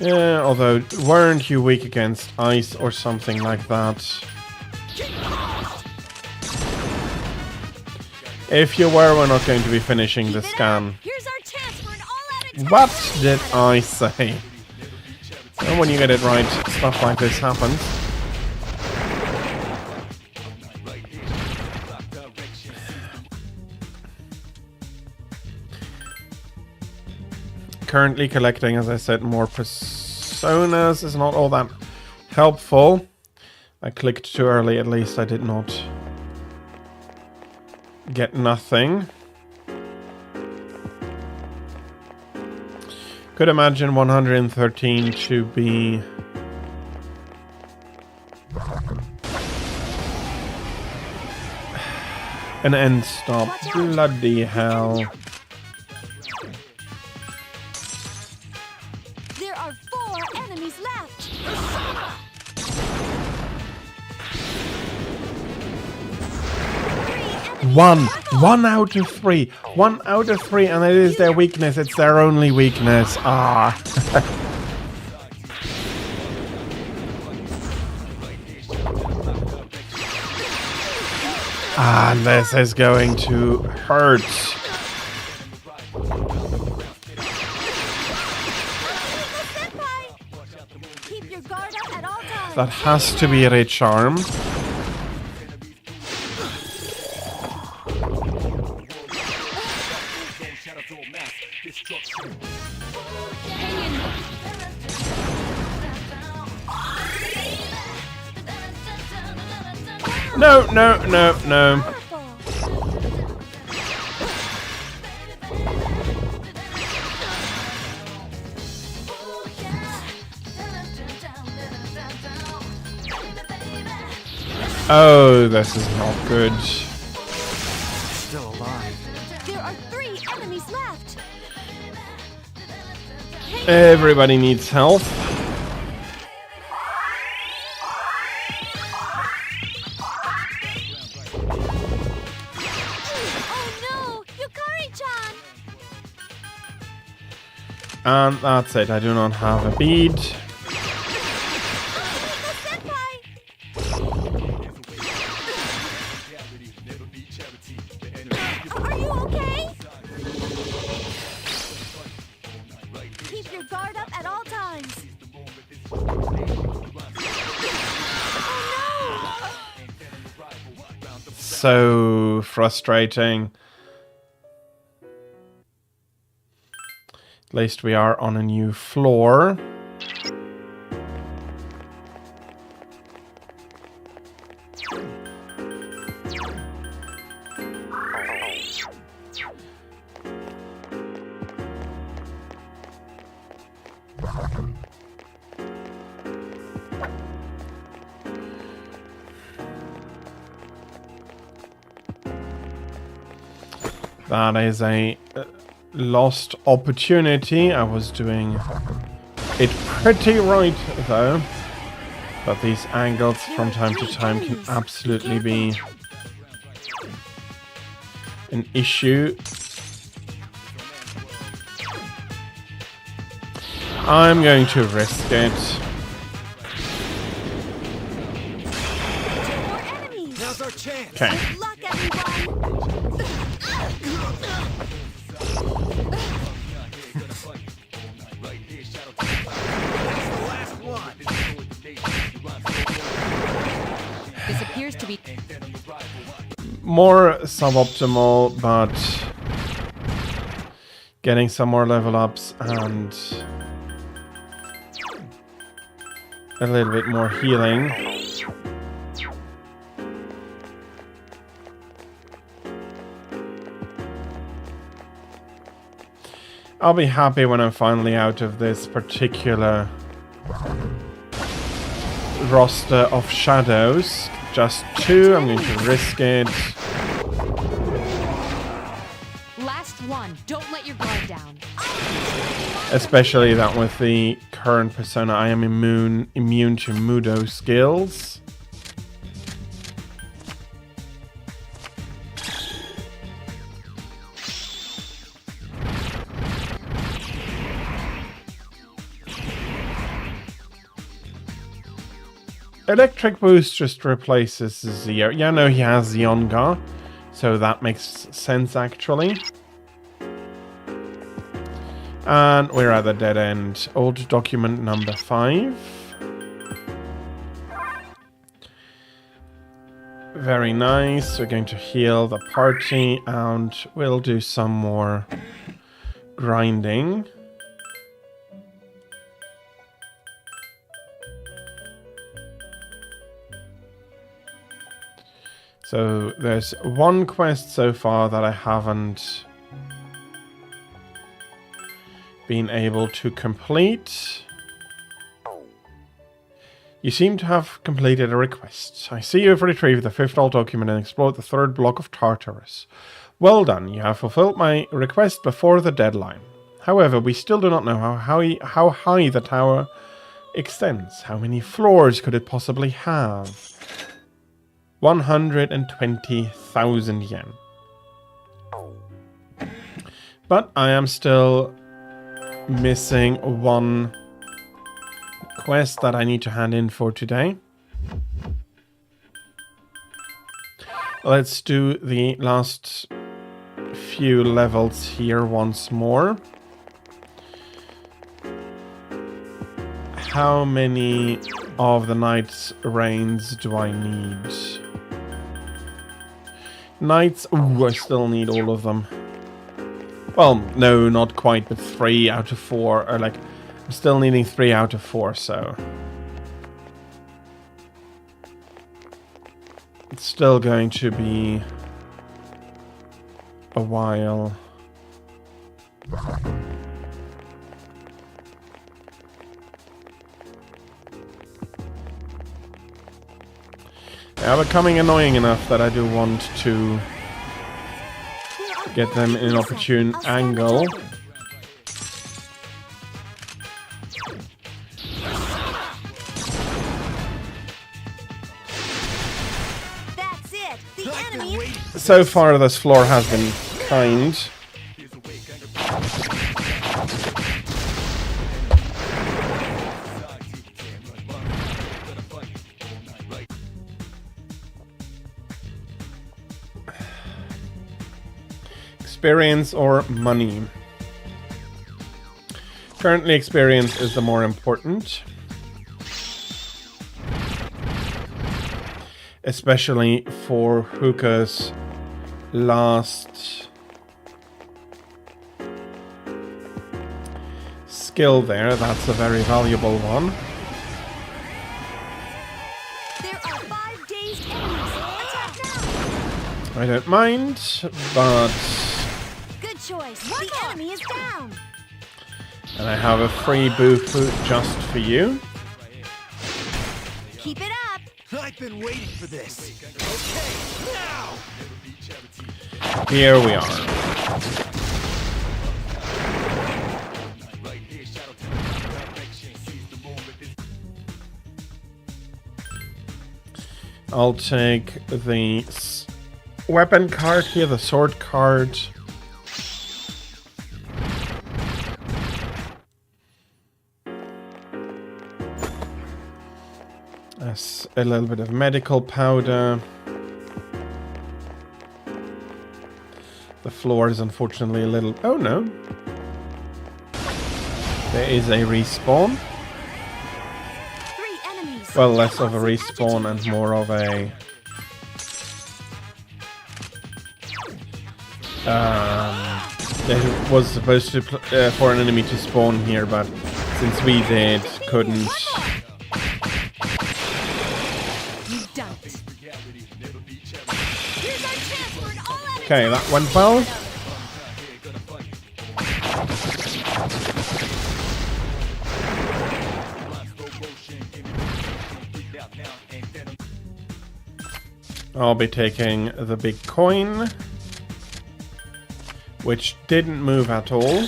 Speaker 1: Yeah, although, weren't you weak against ice or something like that? If you were, we're not going to be finishing the scan.
Speaker 2: Here's our chance for an all-out attack.
Speaker 1: What did I say? And when you get it right, stuff like this happens. Currently collecting, as I said, more personas is not all that helpful. I clicked too early, at least I did not get nothing. Could imagine 113 to be an end stop. Bloody hell.
Speaker 2: There are 4 enemies left.
Speaker 1: One out of 3. 1 out of 3, and it is their weakness. It's their only weakness. Ah. And this is going to hurt.
Speaker 2: Keep your guard up at all times.
Speaker 1: That has to be a charm. No, no, no, no. Oh, this is not good.
Speaker 3: Still alive.
Speaker 2: There are 3 enemies left.
Speaker 1: Everybody needs help.
Speaker 2: Oh no, Yukari-chan.
Speaker 1: And that's it. I do not have a bead.
Speaker 2: Are you okay? Keep your guard up at all times. Oh
Speaker 1: So frustrating. At least we are on a new floor. That is a lost opportunity. I was doing it pretty right though. But these angles from time to time can absolutely be an issue. I'm going to risk it.
Speaker 3: Now's our chance.
Speaker 1: Okay.
Speaker 2: Good luck, everyone.
Speaker 4: This appears to be
Speaker 1: More suboptimal, but getting some more level ups and a little bit more healing. I'll be happy when I'm finally out of this particular roster of shadows. Just 2, I'm going to risk it.
Speaker 4: last one. Don't let your guard down.
Speaker 1: Especially that with the current persona, I am immune to Mudo skills. Electric Boost just replaces Zero. Yeah, no, he has Zionga, so that makes sense actually. And we're at the dead end. Old document number 5. Very nice. We're going to heal the party and we'll do some more grinding. So there's one quest so far that I haven't been able to complete. You seem to have completed a request. I see you have retrieved the 5th alt document and explored the 3rd block of Tartarus. Well done, you have fulfilled my request before the deadline. However, we still do not know how high the tower extends. How many floors could it possibly have? 120,000 yen. But I am still missing one quest that I need to hand in for today. Let's do the last few levels here once more. How many of the Knight's Reigns do I need? Knights, ooh, I still need all of them. Well, no, not quite, but 3 out of 4, or like, I'm still needing 3 out of 4, so. It's still going to be a while. They are becoming annoying enough that I do want to get them in an opportune angle.
Speaker 2: That's it. The enemy.
Speaker 1: So far, this floor has been kind. Experience or money? Currently, experience is the more important. Especially for Hookah's last skill there. That's a very valuable one.
Speaker 2: There are 5 dazed enemies. Attack now.
Speaker 1: I don't mind, but...
Speaker 2: Good choice. The enemy is down.
Speaker 1: And I have a free boo food just for you.
Speaker 2: Keep it up.
Speaker 3: I've been waiting for this. Okay, now!
Speaker 1: Here we are. I'll take the weapon card here, the sword card. As a little bit of medical powder. The floor is unfortunately a little... Oh no. There is a respawn.
Speaker 2: 3 enemies.
Speaker 1: Well, less of a respawn and more of a... It was supposed to for an enemy to spawn here, but since we did, couldn't.
Speaker 4: You don't.
Speaker 2: Here's our chance for an all-out
Speaker 1: Okay, that went well. I'll be taking the big coin, which didn't move at all.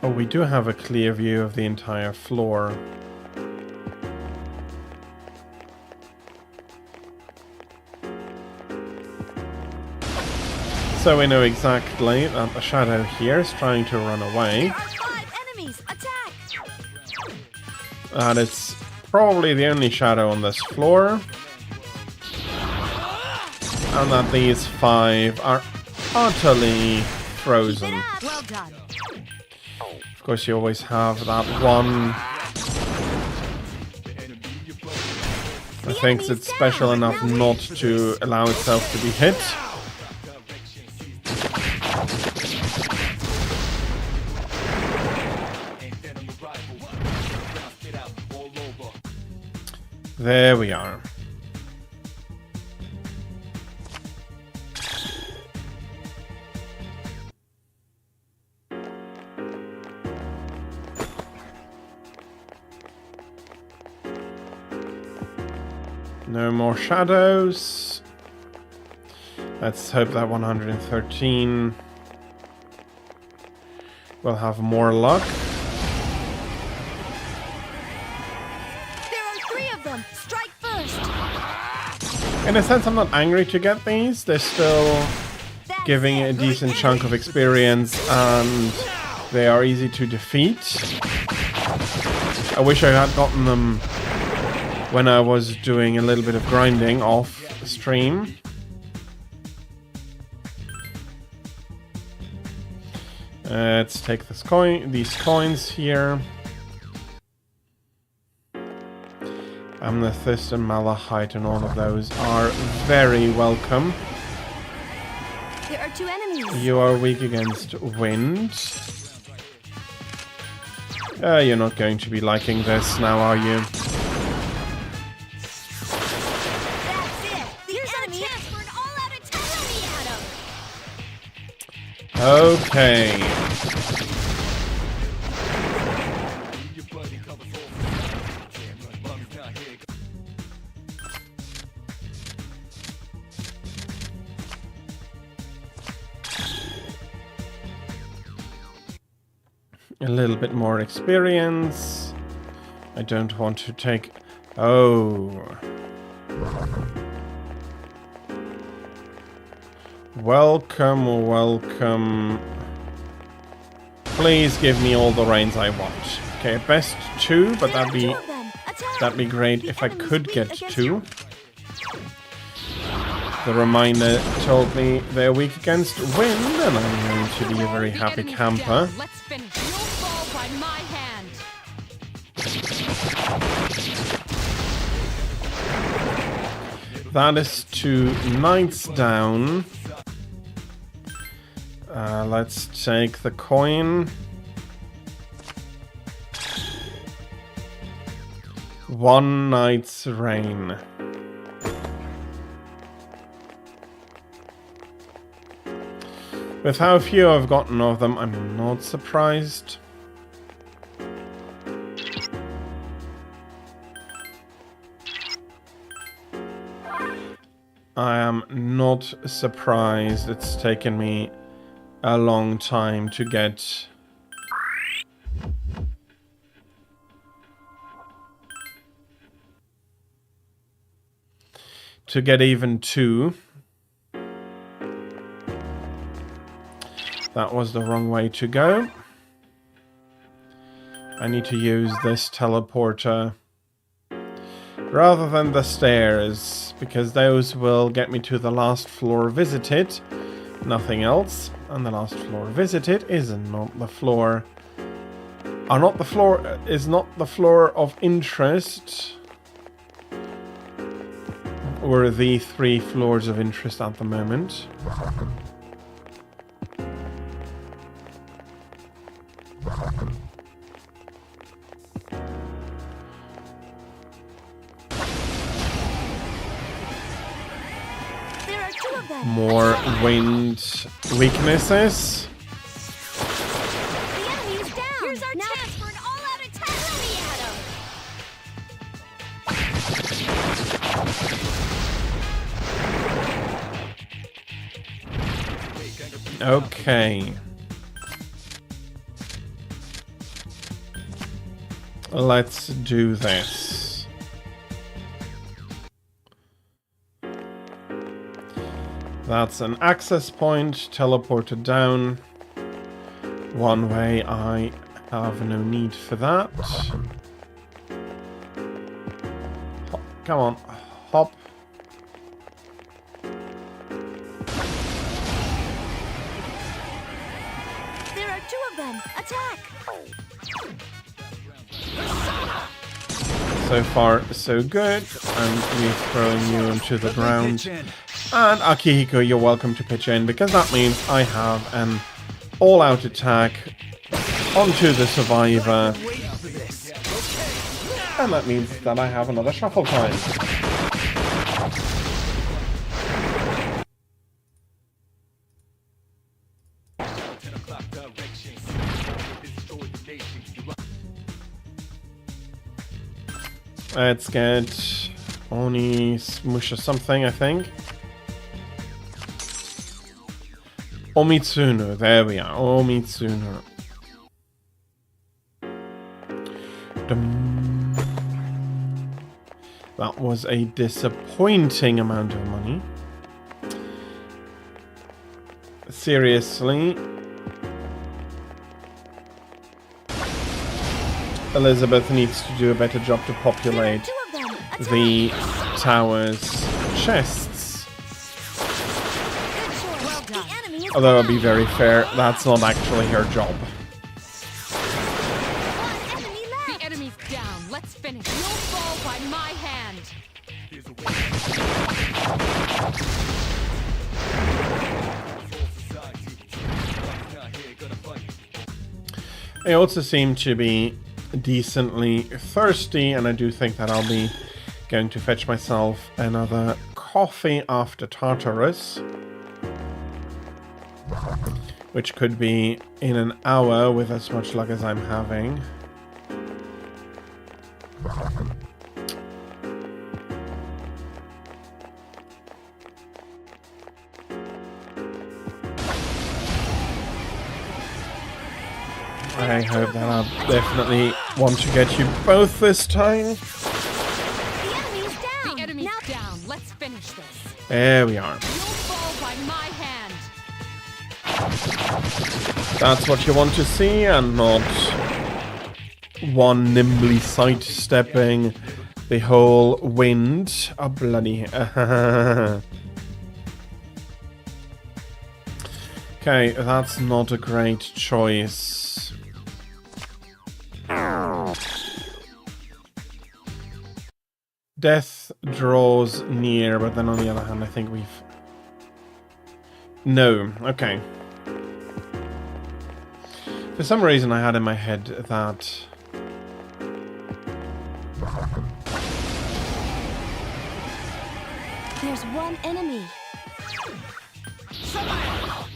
Speaker 1: Oh, we do have a clear view of the entire floor. So we know exactly that the shadow here is trying to run away.
Speaker 2: There are 5 enemies. Attack.
Speaker 1: And it's probably the only shadow on this floor. And that these 5 are utterly frozen.
Speaker 4: Well done.
Speaker 1: Of course, you always have that one that thinks it's special enough not to allow itself to be hit. There we are. No more shadows. Let's hope that 113 will have more luck.
Speaker 2: There are 3 of them. Strike first.
Speaker 1: In a sense, I'm not angry to get these. They're still giving a decent chunk of experience and they are easy to defeat. I wish I had gotten them when I was doing a little bit of grinding off stream. Let's take this these coins here. Amethyst and malachite and all of those are very welcome.
Speaker 2: There are 2 enemies.
Speaker 1: You are weak against wind. You're not going to be liking this now, are you? Okay. A little bit more experience. I don't want to take... Oh. Welcome, welcome. Please give me all the rains I want. Okay, best 2, but that'd be great if I could get 2. The reminder told me they're weak against wind, and I'm going to be a very happy camper.
Speaker 4: Let's finish. You'll fall by my hand.
Speaker 1: That is 2 knights down. Let's take the coin. 1 knight's reign. With how few I've gotten of them, I'm not surprised. I am not surprised it's taken me a long time to get even 2. That was the wrong way to go. I need to use this teleporter rather than the stairs, because those will get me to the last floor visited. Nothing else. And the last floor visited is not the floor. Is not the floor of interest. Or the 3 floors of interest at the moment. More wind weaknesses.
Speaker 2: The enemy is down. Here's our chance for an all-out attack.
Speaker 1: Okay. Let's do this. That's an access point, teleported down. One way, I have no need for that. Come on, hop.
Speaker 2: There are 2 of them. Attack!
Speaker 1: So far, so good. And we're throwing you into the ground. And Akihiko, you're welcome to pitch in, because that means I have an all-out attack onto the survivor. And that means that I have another shuffle time. Let's get Oni Smush or something, I think. Omitsunu, there we are. Omitsunu. That was a disappointing amount of money. Seriously. Elizabeth needs to do a better job to populate the tower's chests. Although, I'll be very fair, that's not actually her job.
Speaker 4: The enemy's down. Let's finish. You'll fall by my hand.
Speaker 1: I also seem to be decently thirsty, and I do think that I'll be going to fetch myself another coffee after Tartarus, which could be in an hour with as much luck as I'm having. I hope that I'll definitely want to get you both this time.
Speaker 4: The enemy's down. Let's finish this.
Speaker 1: There we are.
Speaker 4: You'll fall by my hand.
Speaker 1: That's what you want to see, and not one nimbly sidestepping the whole wind. Oh, bloody. Okay, that's not a great choice. Death draws near, but then on the other hand, I think we've... No, okay. For some reason I had in my head that...
Speaker 2: There's one enemy.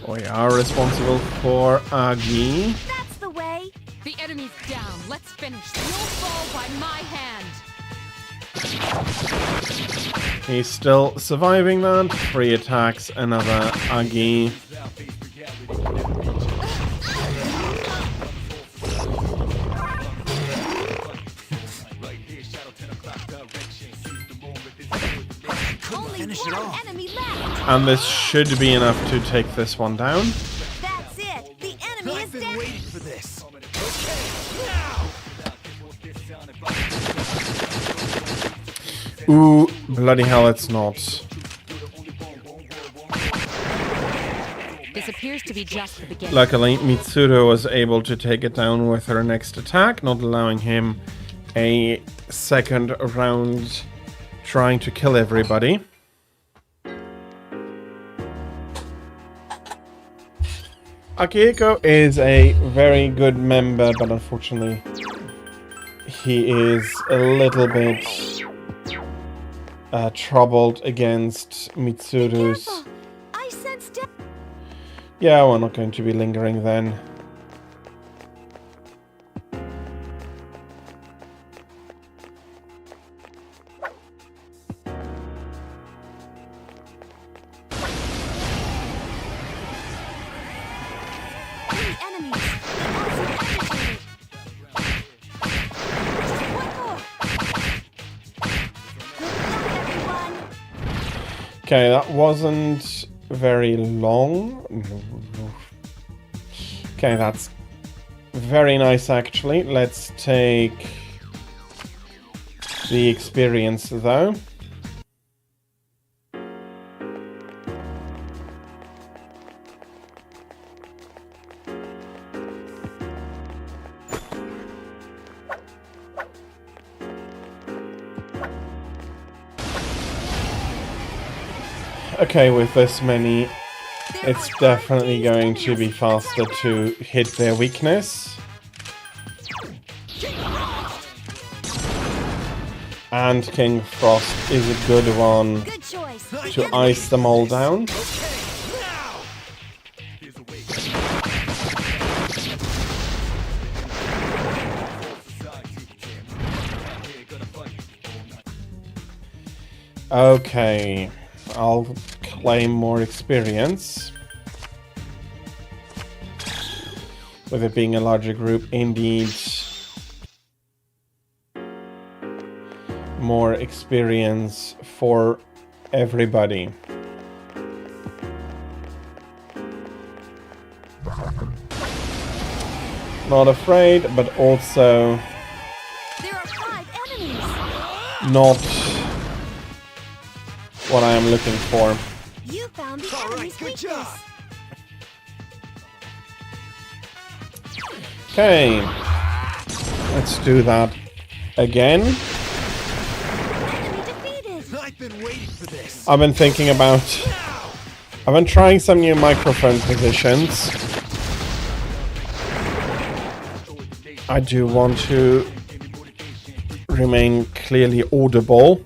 Speaker 1: We are responsible for Agi.
Speaker 2: That's the way.
Speaker 4: The enemy's down. Let's finish. You'll fall by my hand.
Speaker 1: He's still surviving that. 3 attacks, another Agi.
Speaker 3: Finish it off.
Speaker 2: Enemy left.
Speaker 1: And this should be enough to take this one down.
Speaker 2: That's it. The enemy is
Speaker 3: I've been
Speaker 2: down.
Speaker 3: waiting for this.
Speaker 1: Ooh, bloody hell, it's not.
Speaker 4: This appears to be just the beginning.
Speaker 1: Luckily, Mitsuru was able to take it down with her next attack, not allowing him a second round trying to kill everybody. Akihiko is a very good member, but unfortunately he is a little bit troubled against Mitsuru's...
Speaker 2: Careful. I sense death.
Speaker 1: Yeah, we're not going to be lingering then.
Speaker 2: Three enemies. Also agitated. Just one more. Good luck, everyone.
Speaker 1: Okay, that wasn't very long. Okay, that's very nice actually. Let's take the experience though. Okay, with this many, it's definitely going to be faster to hit their weakness. and King Frost is a good one
Speaker 2: Good choice.
Speaker 1: to ice them all down. Okay, I'll claim more experience. With it being a larger group, indeed. More experience for everybody. Not afraid, but also
Speaker 2: There are 5 enemies.
Speaker 1: not what I am looking for.
Speaker 2: You found the
Speaker 3: All right,
Speaker 2: enemy's
Speaker 3: good
Speaker 2: weakness.
Speaker 3: job.
Speaker 1: Okay, let's do that again.
Speaker 2: Enemy defeated.
Speaker 3: I've been waiting for this.
Speaker 1: I've been thinking about... I've been trying some new microphone positions. I do want to remain clearly audible.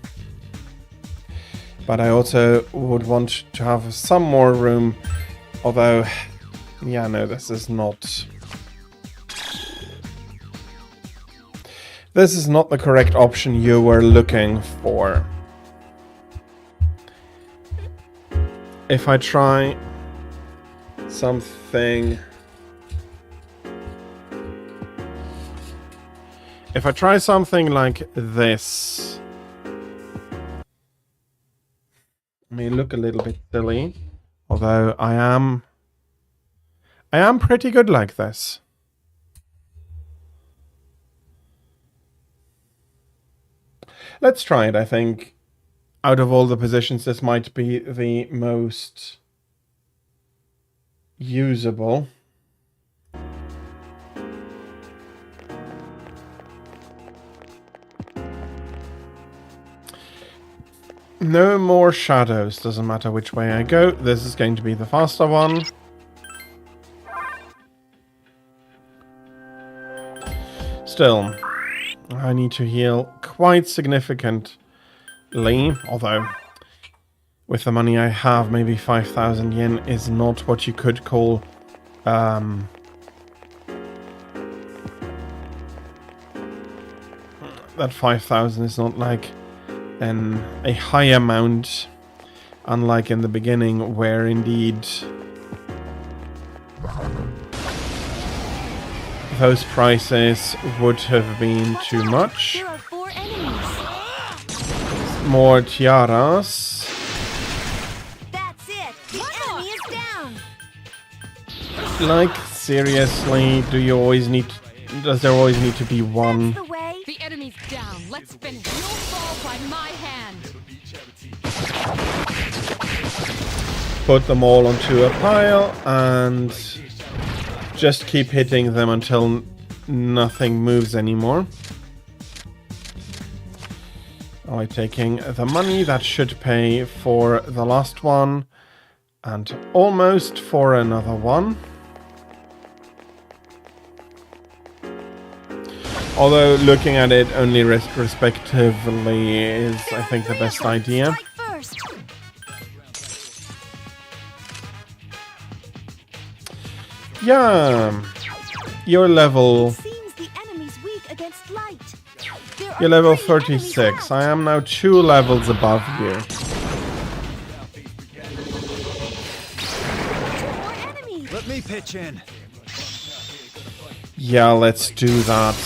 Speaker 1: But I also would want to have some more room. Although, yeah, no, this is not... This is not the correct option you were looking for. If I try something... If I try something like this... It may look a little bit silly, although I am pretty good like this. Let's try it. I think out of all the positions, this might be the most usable. No more shadows, doesn't matter which way I go. This is going to be the faster one. Still, I need to heal quite significantly, although with the money I have, maybe 5,000 yen is not what you could call that 5,000 is not like a high amount, unlike in the beginning where indeed those prices would have been
Speaker 2: Watch
Speaker 1: too
Speaker 2: out.
Speaker 1: much.
Speaker 2: There are 4 enemies.
Speaker 1: More tiaras.
Speaker 2: That's it. The enemy is down.
Speaker 1: Like, seriously, does there always need to be one?
Speaker 2: That's the way.
Speaker 4: The enemy's down. Let's finish. You'll fall by my hand.
Speaker 1: Put them all onto a pile and just keep hitting them until nothing moves anymore. Alright, taking the money that should pay for the last one and almost for another one. Although looking at it only respectively is, I think, the best idea.
Speaker 2: Strike first.
Speaker 1: Yeah, your level,
Speaker 2: Seems the enemy's weak against light. There are
Speaker 1: you're level
Speaker 2: 3 enemies
Speaker 1: 36. I
Speaker 2: left.
Speaker 1: am now 2 levels above you.
Speaker 2: 2 more enemies.
Speaker 3: Let me pitch in.
Speaker 1: Yeah, let's do that.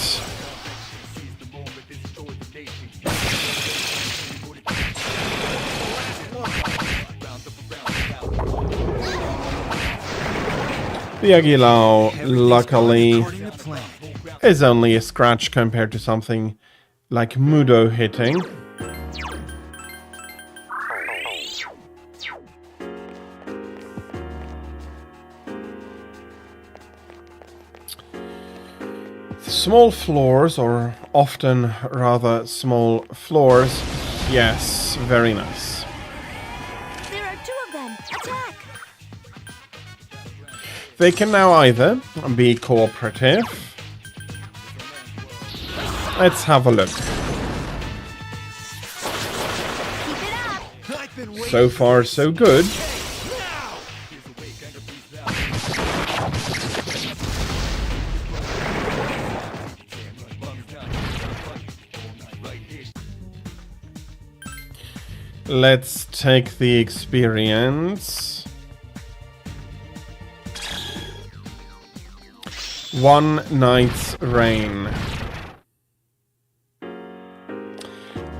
Speaker 1: The Agilao, luckily,
Speaker 3: According to plan.
Speaker 1: is only a scratch compared to something like Mudo hitting. Small floors, or often rather small floors, yes, very nice.
Speaker 2: There are 2 of them. Attack.
Speaker 1: They can now either be cooperative. Let's have a look.
Speaker 3: been waiting
Speaker 1: So
Speaker 3: for
Speaker 1: far,
Speaker 3: this.
Speaker 1: so good.
Speaker 3: Now!
Speaker 1: Let's take the experience. 1 night's reign.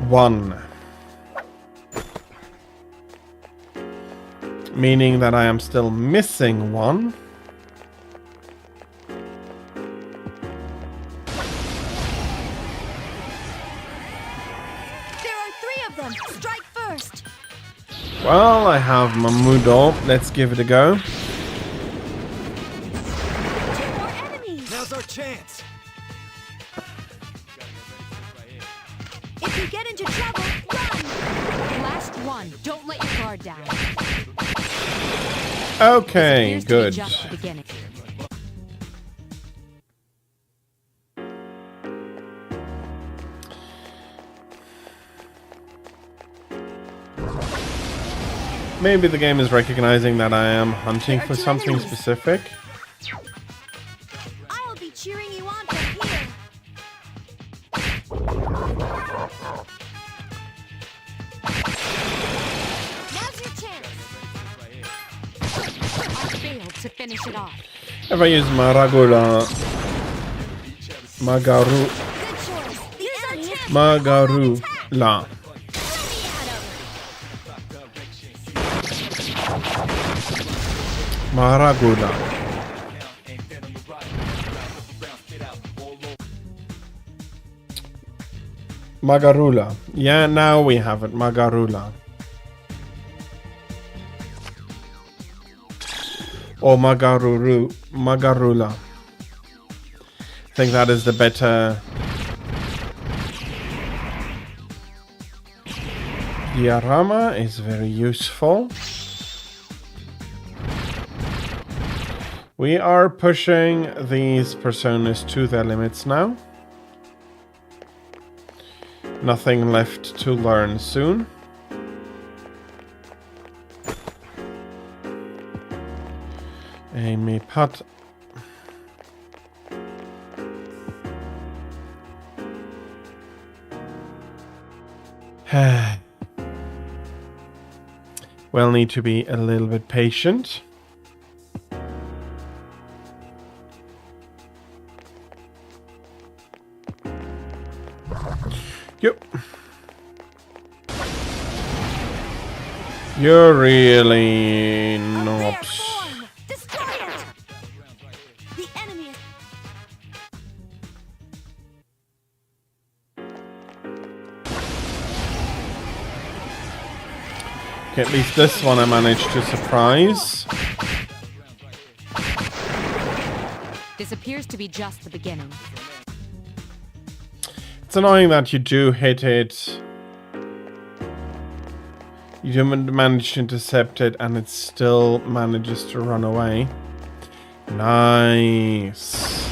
Speaker 1: 1. Meaning that I am still missing 1.
Speaker 2: There are 3 of them. Strike first.
Speaker 1: Well, I have Mamudo. Let's give it a go.
Speaker 2: 2 more enemies.
Speaker 3: Now's our chance.
Speaker 2: If you get into trouble, run.
Speaker 4: Last one. Don't let your guard down.
Speaker 1: Okay,
Speaker 4: Appears to be
Speaker 1: good.
Speaker 4: just the beginning.
Speaker 1: Maybe the game is recognizing that I am hunting
Speaker 2: There are
Speaker 1: for
Speaker 2: 2
Speaker 1: something
Speaker 2: enemies.
Speaker 1: specific.
Speaker 2: I'll be cheering you on from here. Now's your chance.
Speaker 4: I failed to finish it off.
Speaker 1: If I use Maragula, Magaru,
Speaker 2: Good choice. Here's our chance.
Speaker 1: Magaru, La.
Speaker 2: Let me at 'em.
Speaker 1: Maragula. Magarula. Yeah, now we have it. Magarula. Or Magaruru. Magarula. I think that is the better. Diorama is very useful. We are pushing these personas to their limits now. Nothing left to learn soon. Amy Pat. We'll need to be a little bit patient. Yep. You're really not.
Speaker 2: Form. Destroy it. The enemy is...
Speaker 1: Okay, at least this one I managed to surprise.
Speaker 4: This appears to be just the beginning.
Speaker 1: It's annoying that you do hit it. You do manage to intercept it and it still manages to run away. Nice.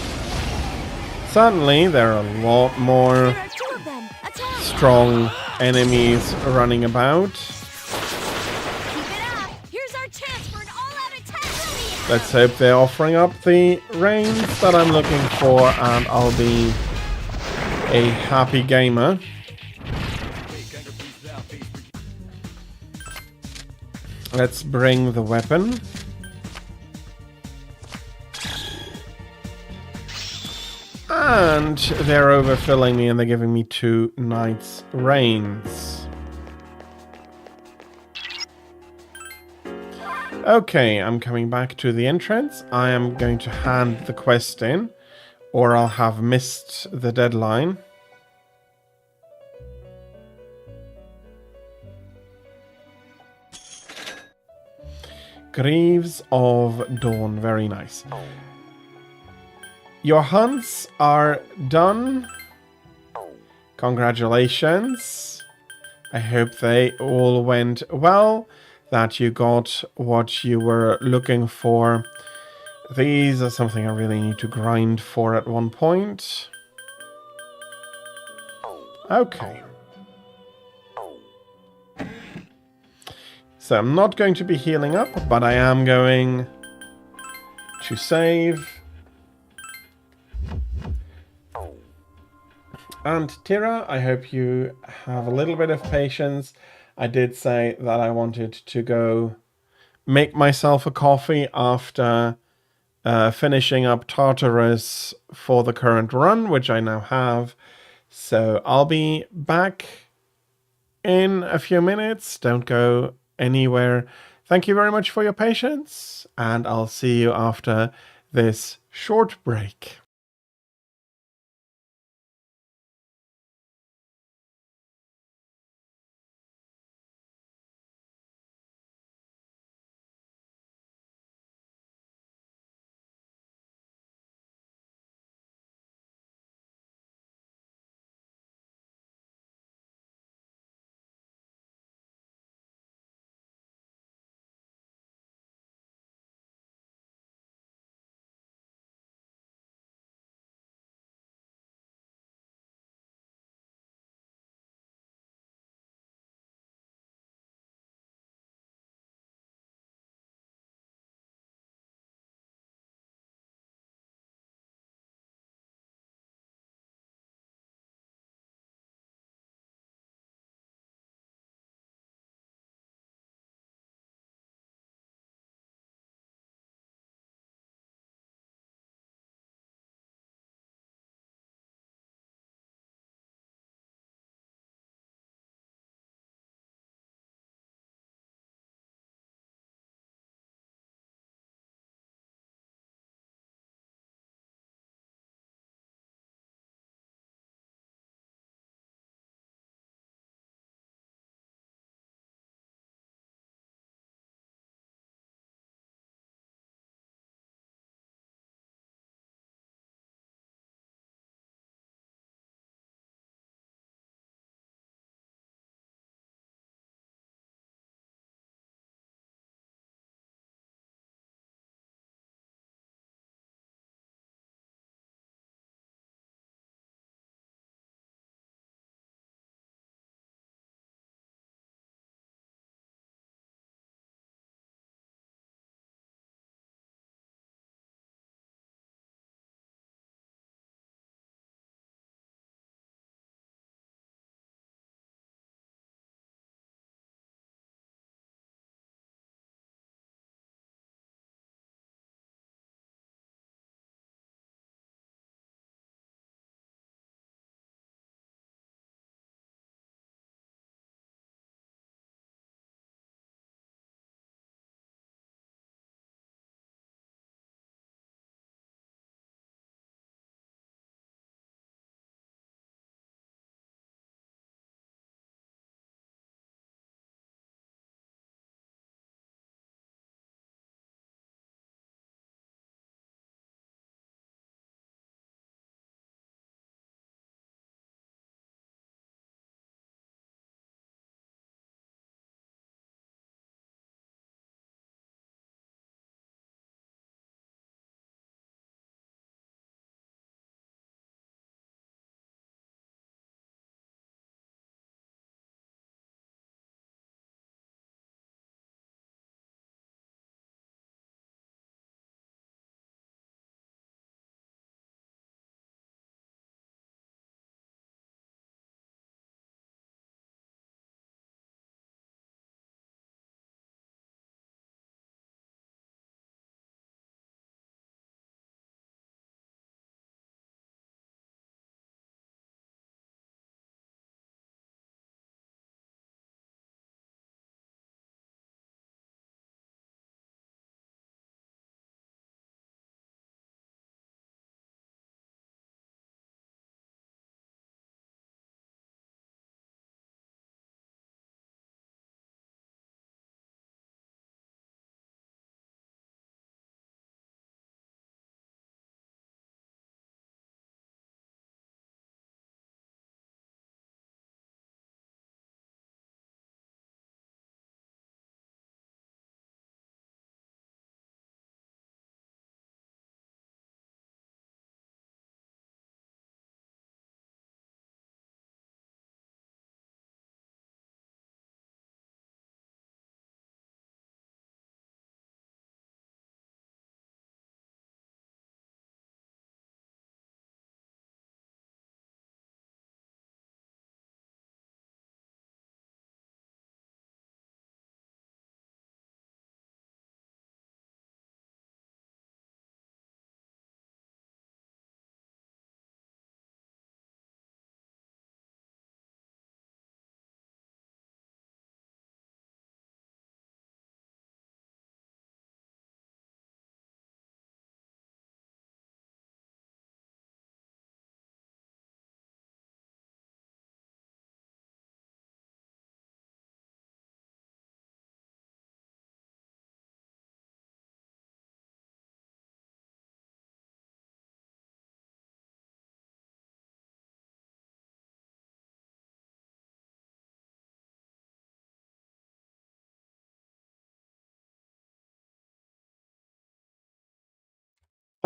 Speaker 1: Suddenly there are a lot more
Speaker 2: There are 2 of them. Attack.
Speaker 1: strong enemies running about.
Speaker 2: Keep it up. Here's our chance for an all-out attack. Let me at 'em.
Speaker 1: Let's hope they're offering up the range that I'm looking for and I'll be a happy gamer. Let's bring the weapon. And they're overfilling me and they're giving me 2 knights reigns. Okay, I'm coming back to the entrance. I am going to hand the quest in, or I'll have missed the deadline. Greaves of Dawn, very nice. Your hunts are done. Congratulations. I hope they all went well, that you got what you were looking for. These are something I really need to grind for at one point. Okay. So I'm not going to be healing up, but I am going to save. And Tira, I hope you have a little bit of patience. I did say that I wanted to go make myself a coffee after finishing up Tartarus for the current run, which I now have. So I'll be back in a few minutes. Don't go anywhere. Thank you very much for your patience, and I'll see you after this short break.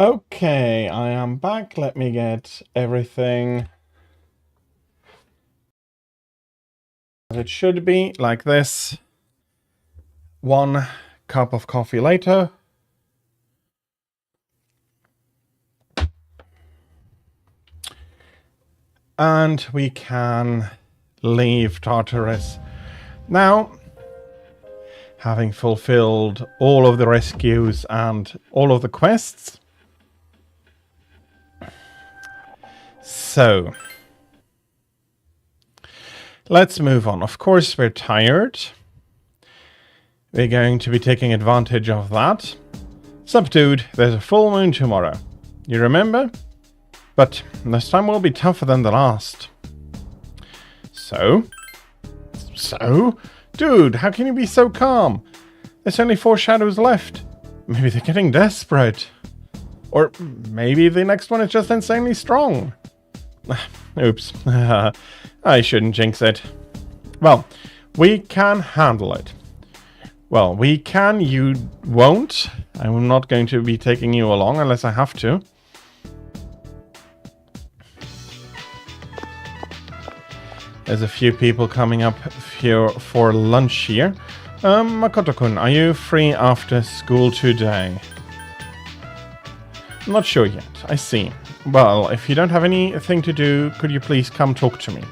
Speaker 1: Okay, I am back. Let me get everything as it should be, like this. 1 cup of coffee later. And we can leave Tartarus. Now, having fulfilled all of the rescues and all of the quests. So, let's move on. Of course, we're tired. We're going to be taking advantage of that. Subdued, there's a full moon tomorrow. You remember? But this time will be tougher than the last. So? Dude, how can you be so calm? There's only 4 shadows left. Maybe they're getting desperate. Or maybe the next one is just insanely strong. Oops. I shouldn't jinx it. Well, we can handle it. Well, we can, you won't. I'm not going to be taking you along unless I have to. There's a few people coming up here for lunch here. Makoto-kun, are you free after school today? Not sure yet. I see. Well, if you don't have anything to do, could you please come talk to me?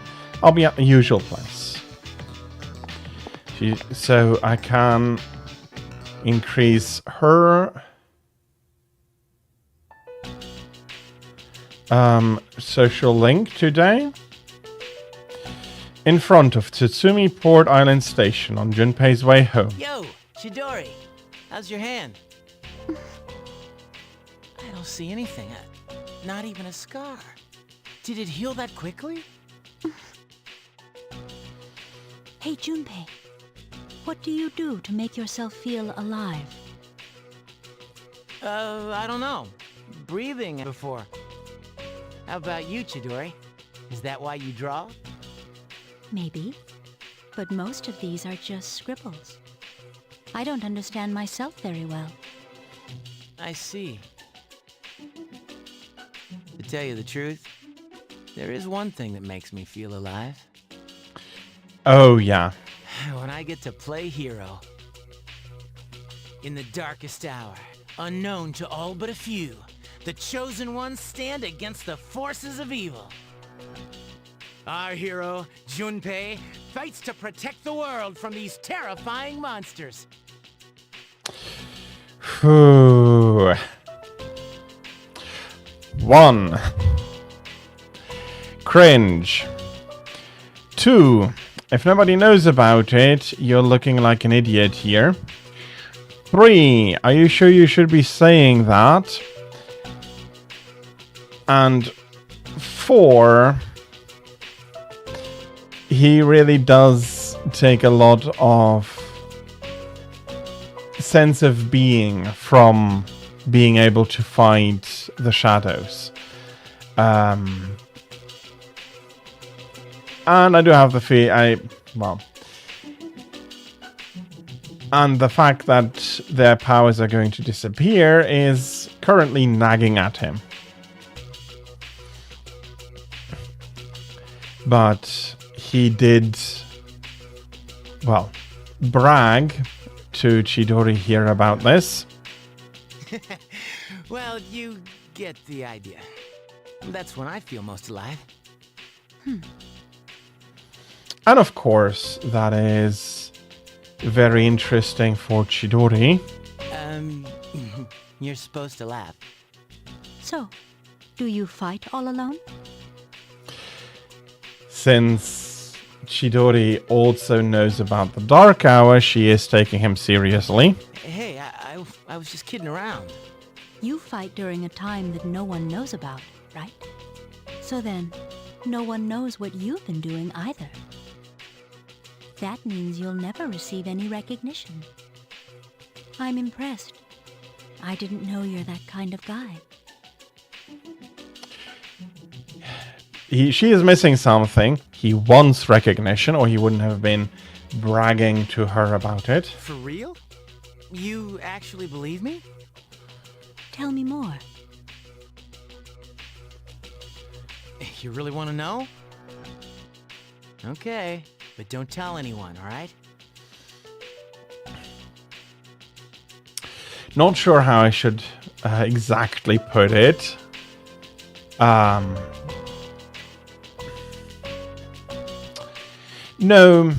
Speaker 1: I'll be at the usual place. So I can increase her social link today. In front of Tsutsumi Port Island Station on Junpei's way home.
Speaker 3: Yo, Chidori, how's your hand? I don't see anything. Not even a scar. Did it heal that quickly?
Speaker 5: Hey, Junpei. What do you do to make yourself feel alive?
Speaker 3: I don't know. Breathing before. How about you, Chidori? Is that why you draw?
Speaker 5: Maybe. But most of these are just scribbles. I don't understand myself very well.
Speaker 3: I see. To tell you the truth, there is one thing that makes me feel alive.
Speaker 1: Oh, yeah.
Speaker 3: When I get to play hero. In the darkest hour, unknown to all but a few, the chosen ones stand against the forces of evil. Our hero, Junpei, fights to protect the world from these terrifying monsters.
Speaker 1: Whew. 1. Cringe. 2. If nobody knows about it, you're looking like an idiot here. 3. Are you sure you should be saying that? And 4. He really does take a lot of sense of being from being able to fight the shadows. And I do have the and the fact that their powers are going to disappear is currently nagging at him. But he did, well, brag to Chidori here about this.
Speaker 3: Well, you get the idea. That's when I feel most alive.
Speaker 1: And of course, that is very interesting for Chidori.
Speaker 3: You're supposed to laugh.
Speaker 5: So, do you fight all alone?
Speaker 1: Since Chidori also knows about the Dark Hour, she is taking him seriously.
Speaker 3: Hey, I was just kidding around.
Speaker 5: You fight during a time that no one knows about, right? So then, no one knows what you've been doing either. That means you'll never receive any recognition. I'm impressed. I didn't know you're that kind of guy.
Speaker 1: She is missing something. He wants recognition, or he wouldn't have been bragging to her about it.
Speaker 3: For real? You actually believe me?
Speaker 5: Tell me more.
Speaker 3: You really want to know? Okay, but don't tell anyone, all right?
Speaker 1: Not sure how I should exactly put it. No,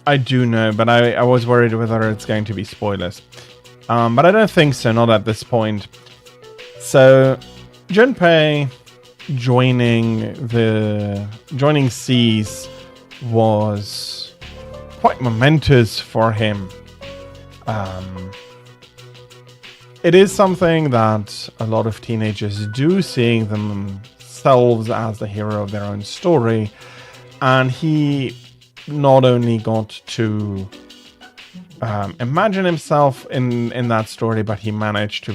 Speaker 1: I do know, but I was worried whether it's going to be spoilers. But I don't think so, not at this point. So, Junpei joining Seas was quite momentous for him. It is something that a lot of teenagers do, seeing themselves as the hero of their own story. And he not only got to imagine himself in that story, but he managed to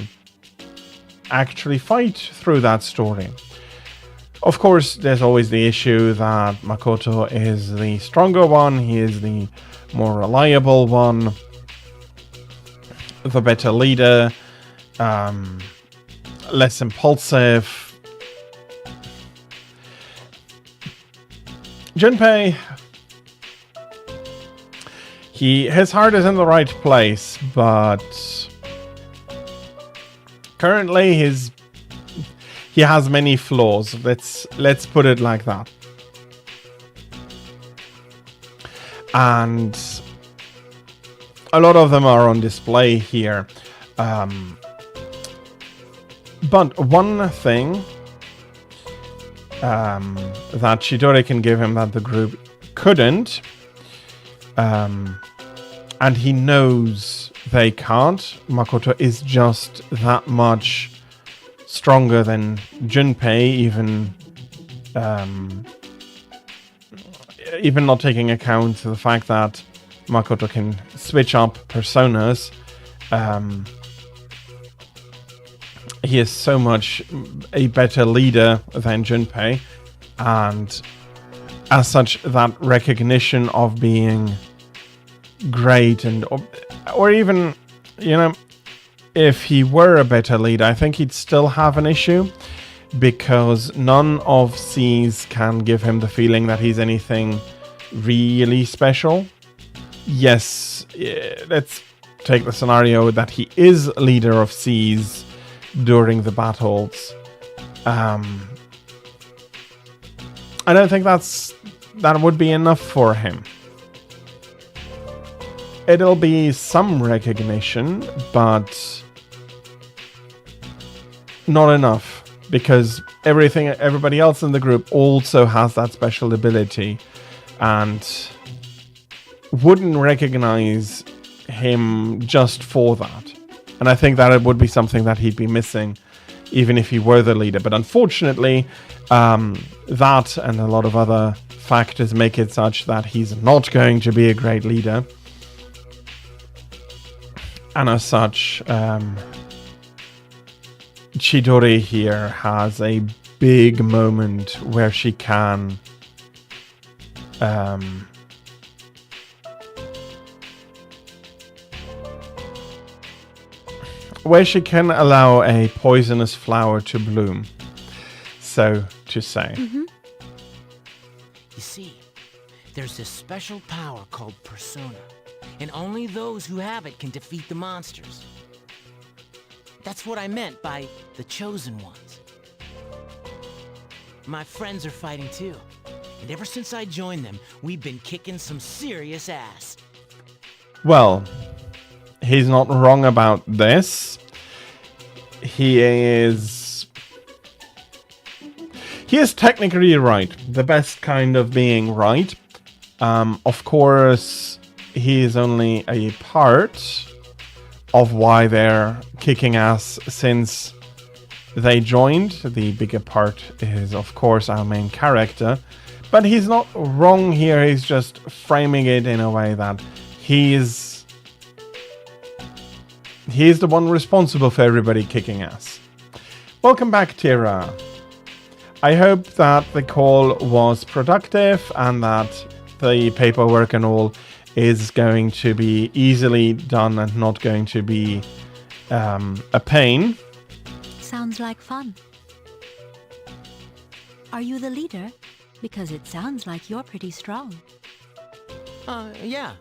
Speaker 1: actually fight through that story. Of course, there's always the issue that Makoto is the stronger one, he is the more reliable one, the better leader, less impulsive. Junpei, his heart is in the right place, but currently he has many flaws. Let's put it like that. And a lot of them are on display here. But one thing that Chidori can give him that the group couldn't, and he knows they can't, Makoto is just that much stronger than Junpei, even not taking account the fact that Makoto can switch up personas. He is so much a better leader than Junpei, and as such, that recognition of being great, and or even, if he were a better leader, I think he'd still have an issue, because none of C's can give him the feeling that he's anything really special. Yes, let's take the scenario that he is leader of C's during the battles. I don't think that would be enough for him. It'll be some recognition, but not enough, because everybody else in the group also has that special ability and wouldn't recognize him just for that. And I think that it would be something that he'd be missing even if he were the leader. But unfortunately, that and a lot of other factors make it such that he's not going to be a great leader. And as such, Chidori here has a big moment where she can allow a poisonous flower to bloom, so to say.
Speaker 3: You see, there's this special power called persona, and only those who have it can defeat the monsters. That's what I meant by the chosen ones. My friends are fighting too, and ever since I joined them, we've been kicking some serious ass.
Speaker 1: Well, he's not wrong about this. He is technically right. The best kind of being right. Of course, he is only a part of why they're kicking ass since they joined. The bigger part is, of course, our main character. But he's not wrong here. He's just framing it in a way that he's the one responsible for everybody kicking ass. Welcome back, Tira. I hope that the call was productive and that the paperwork and all is going to be easily done and not going to be a pain.
Speaker 5: Sounds like fun. Are you the leader? Because it sounds like you're pretty strong.
Speaker 3: Yeah.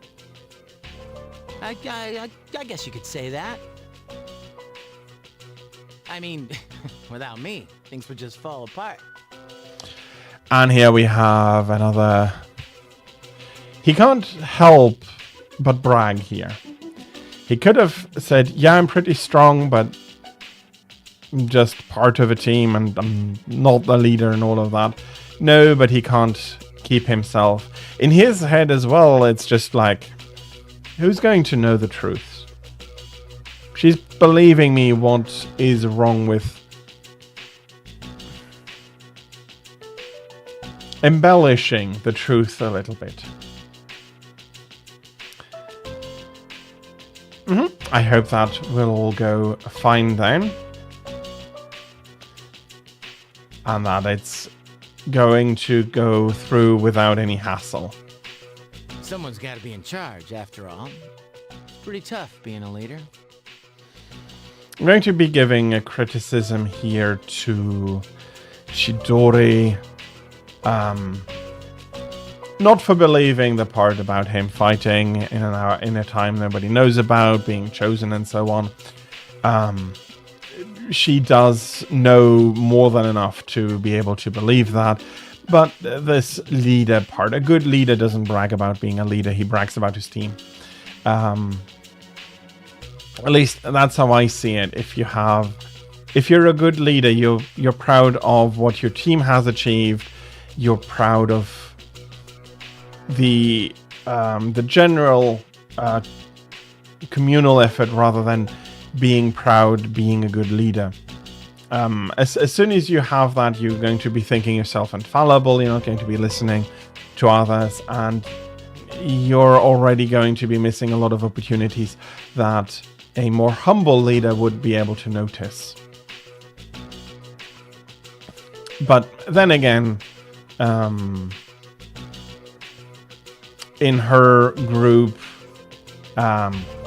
Speaker 3: I guess you could say that. I mean, without me, things would just fall apart.
Speaker 1: And here we have another... He can't help but brag here. He could have said, yeah, I'm pretty strong, but I'm just part of a team and I'm not the leader and all of that. No, but he can't keep himself. In his head as well, it's just like, who's going to know the truth? She's believing me what is wrong with... embellishing the truth a little bit. I hope that will all go fine then. And that it's going to go through without any hassle.
Speaker 3: Someone's got to be in charge, after all. It's pretty tough being a leader.
Speaker 1: I'm going to be giving a criticism here to Chidori. Not for believing the part about him fighting in a time nobody knows about, being chosen and so on. She does know more than enough to be able to believe that. But this leader part, a good leader doesn't brag about being a leader, he brags about his team. At least that's how I see it. If you're a good leader, you're proud of what your team has achieved. You're proud of the general communal effort rather than being proud, being a good leader. As soon as you have that, you're going to be thinking yourself infallible. You're not going to be listening to others, and you're already going to be missing a lot of opportunities that a more humble leader would be able to notice. But then again, in her group,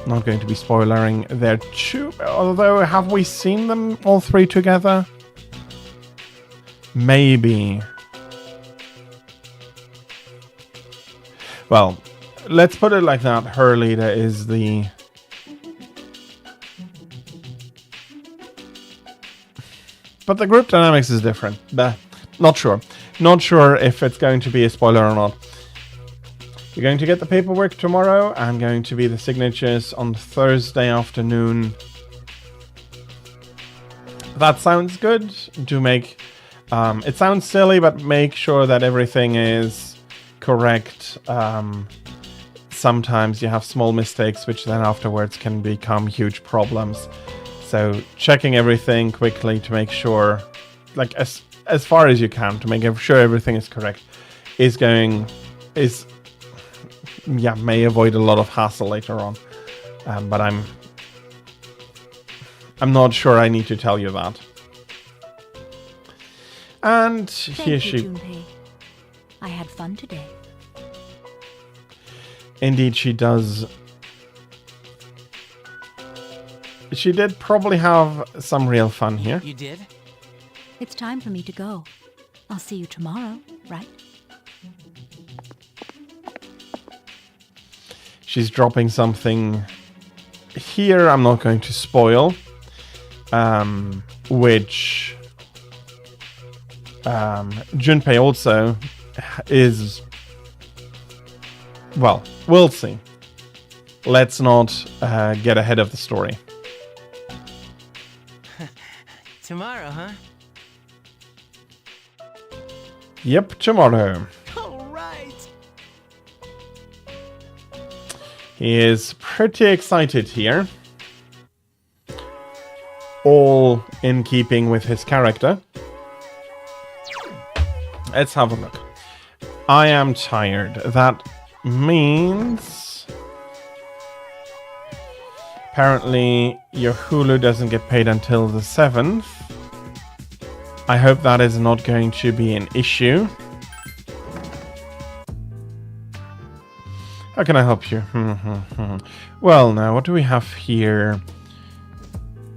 Speaker 1: not going to be spoilering their two, although have we seen them all three together? Maybe. Well, let's put it like that. Her leader is the... But the group dynamics is different. Not sure. Not sure if it's going to be a spoiler or not. You're going to get the paperwork tomorrow. I'm going to be the signatures on Thursday afternoon. That sounds good. To make it sounds silly, but make sure that everything is correct. Sometimes you have small mistakes, which then afterwards can become huge problems. So checking everything quickly to make sure, like as far as you can, to make sure everything is correct, may avoid a lot of hassle later on. But I'm not sure I need to tell you that. And here she...
Speaker 5: Junpei. I had fun today.
Speaker 1: Indeed, she does. She did probably have some real fun here.
Speaker 3: You did?
Speaker 5: It's time for me to go. I'll see you tomorrow, right?
Speaker 1: She's dropping something here I'm not going to spoil, which Junpei also is... Well, we'll see. Let's not get ahead of the story.
Speaker 3: Tomorrow, huh?
Speaker 1: Yep, tomorrow.
Speaker 3: All right.
Speaker 1: He is pretty excited here. All in keeping with his character. Let's have a look. I am tired. That means... Apparently, your Hulu doesn't get paid until the 7th. I hope that is not going to be an issue. How can I help you? Well, now, what do we have here?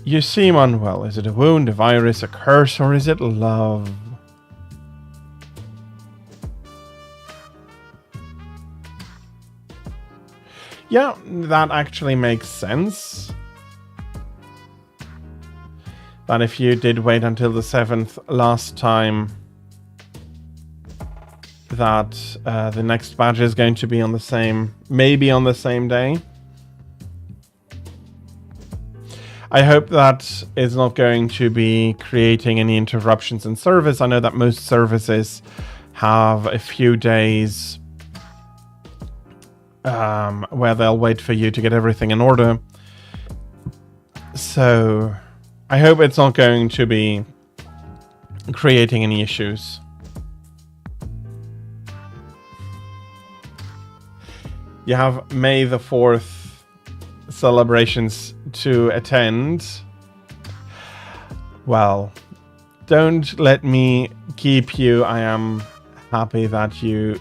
Speaker 1: You seem unwell. Is it a wound, a virus, a curse, or is it love? Yeah, that actually makes sense. That if you did wait until the 7th last time, that the next badge is going to be on the same, maybe on the same day. I hope that is not going to be creating any interruptions in service. I know that most services have a few days where they'll wait for you to get everything in order. So I hope it's not going to be creating any issues. You have May the 4th celebrations to attend. Well, don't let me keep you. I am happy that you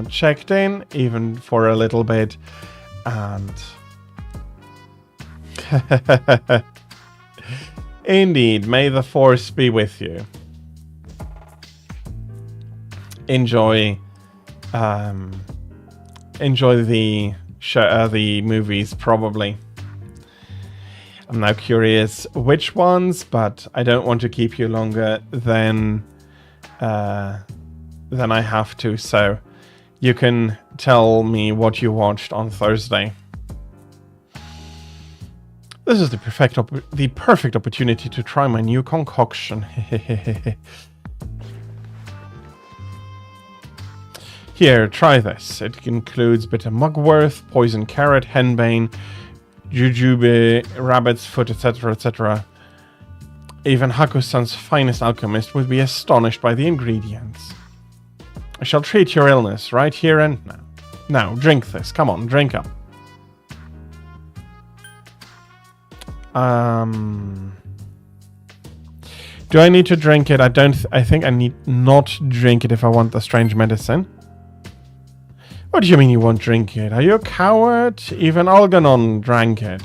Speaker 1: checked in, even for a little bit. And indeed, may the force be with you. Enjoy the show, the movies, probably. I'm now curious which ones, but I don't want to keep you longer than I have to. So you can tell me what you watched on Thursday. This is the perfect opportunity to try my new concoction. Here, try this. It includes bitter mugwort, poison carrot, henbane, jujube, rabbit's foot, etc., etc. Even Hakusan's finest alchemist would be astonished by the ingredients. I shall treat your illness right here and now. Now, drink this. Come on, drink up. Do I need to drink it? I think I need not drink it if I want the strange medicine. What do you mean you won't drink it? Are you a coward? Even Algernon drank it.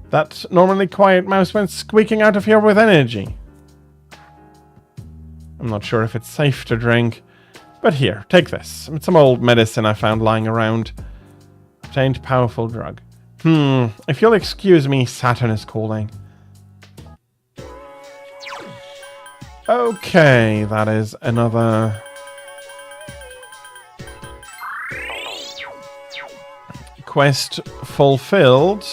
Speaker 1: That normally quiet mouse went squeaking out of here with energy. I'm not sure if it's safe to drink. But here, take this. It's some old medicine I found lying around. Obtained powerful drug. If you'll excuse me, Saturn is calling. Okay, that is another... quest fulfilled.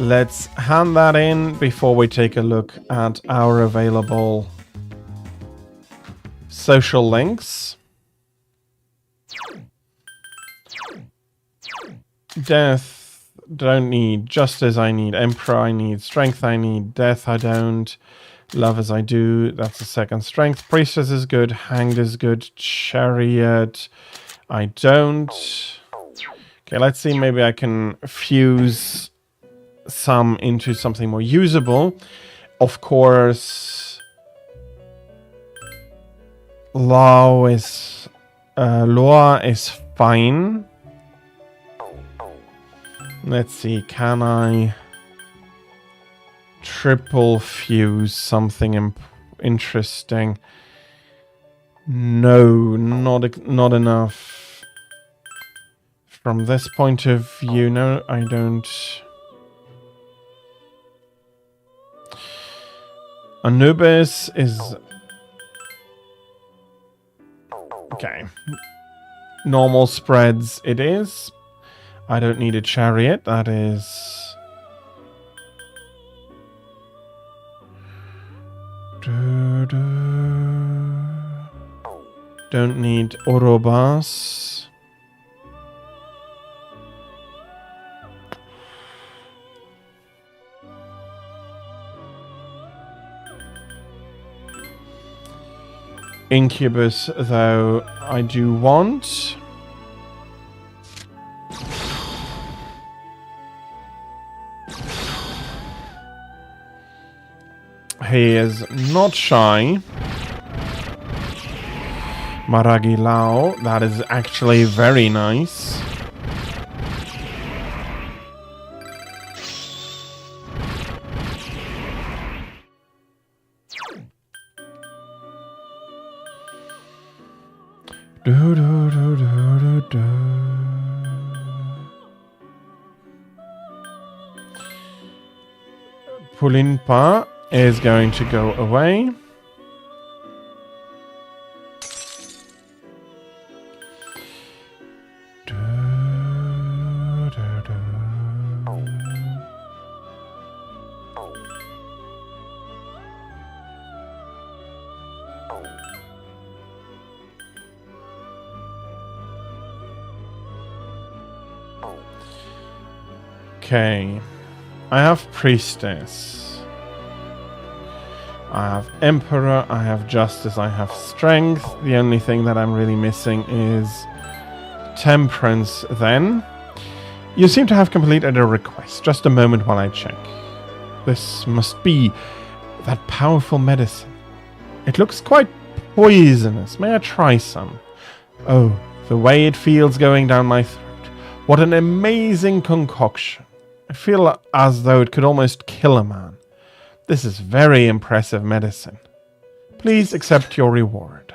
Speaker 1: Let's hand that in before we take a look at our available social links. Death, don't need. Justice, I need. Emperor, I need. Strength, I need. Death, I don't. Love as I do. That's the second strength. Priestess is good. Hanged is good. Chariot, I don't. Okay, let's see. Maybe I can fuse some into something more usable. Of course, law is fine. Let's see. Can I triple fuse something interesting? No, not enough. From this point of view, no, I don't. Anubis is... okay. Normal spreads it is. I don't need a chariot, that is... Don't need Orobas. Incubus, though, I do want. He is not shy. Maragi Lao, that is actually very nice. Do, do, do, do, do, do. Pulinpa is going to go away. Do, do, do. Okay, I have Priestess, I have Emperor, I have Justice, I have Strength. The only thing that I'm really missing is Temperance then. You seem to have completed a request. Just a moment while I check. This must be that powerful medicine. It looks quite poisonous. May I try some? Oh, the way it feels going down my throat. What an amazing concoction. I feel as though it could almost kill a man. This is very impressive medicine. Please accept your reward.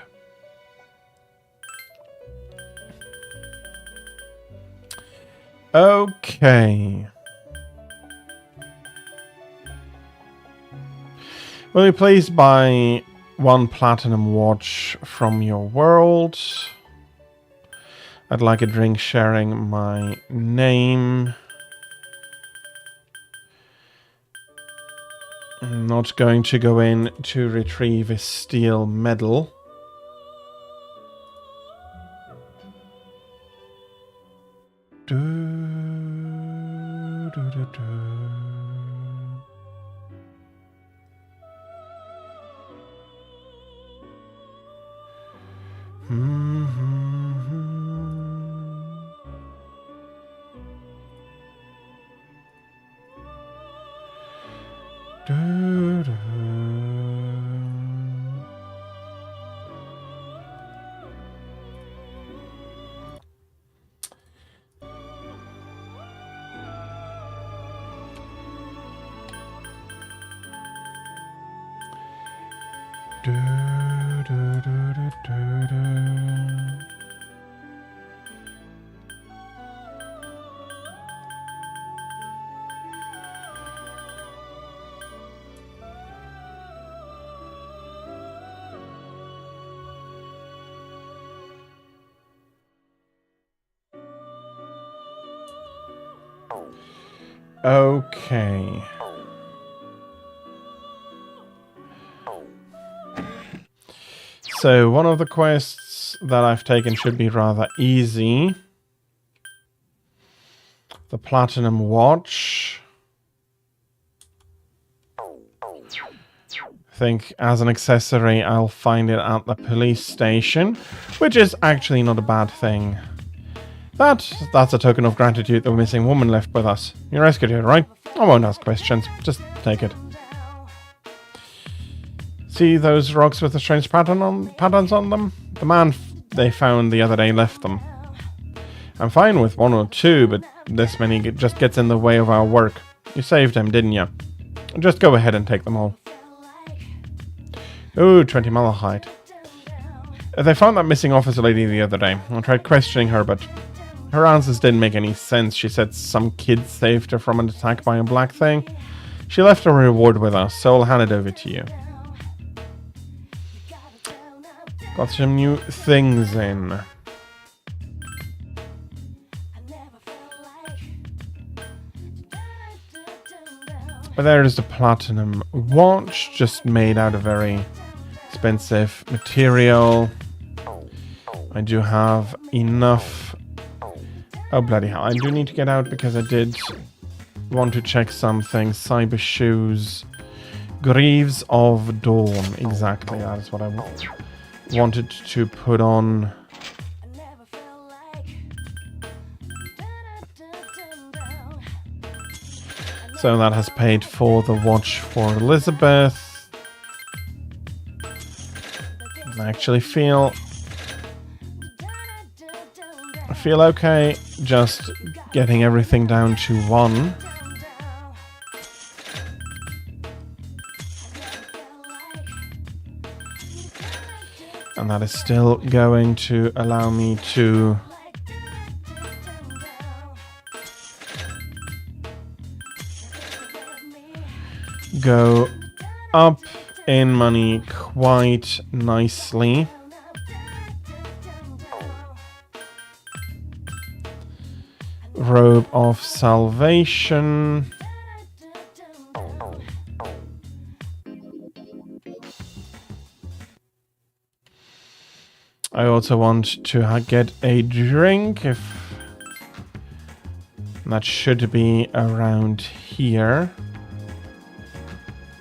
Speaker 1: Okay. Will you please buy 1 platinum watch from your world? I'd like a drink sharing my name. I'm not going to go in to retrieve a steel medal. Do, do, do, do. Do, do. Do, do, do, do, do, do. Okay. So one of the quests that I've taken should be rather easy. The Platinum Watch. I think as an accessory I'll find it at the police station, which is actually not a bad thing. That's a token of gratitude the missing woman left with us. You rescued her, right? I won't ask questions. Just take it. See those rocks with the strange patterns on them? The man they found the other day left them. I'm fine with 1 or 2, but this many just gets in the way of our work. You saved him, didn't you? Just go ahead and take them all. Ooh, 20 malachite. They found that missing officer lady the other day. I tried questioning her, but her answers didn't make any sense. She said some kid saved her from an attack by a black thing. She left a reward with us, so I'll hand it over to you. Got some new things in. There is the Platinum Watch, just made out of very expensive material. I do have enough. Oh, bloody hell. I do need to get out because I did want to check something. Cyber shoes. Greaves of Dawn. Exactly, that is what I wanted to put on. So that has paid for the watch for Elizabeth. I actually feel okay just getting everything down to 1. And that is still going to allow me to go up in money quite nicely. Robe of Salvation. I also want to get a drink, if that should be around here.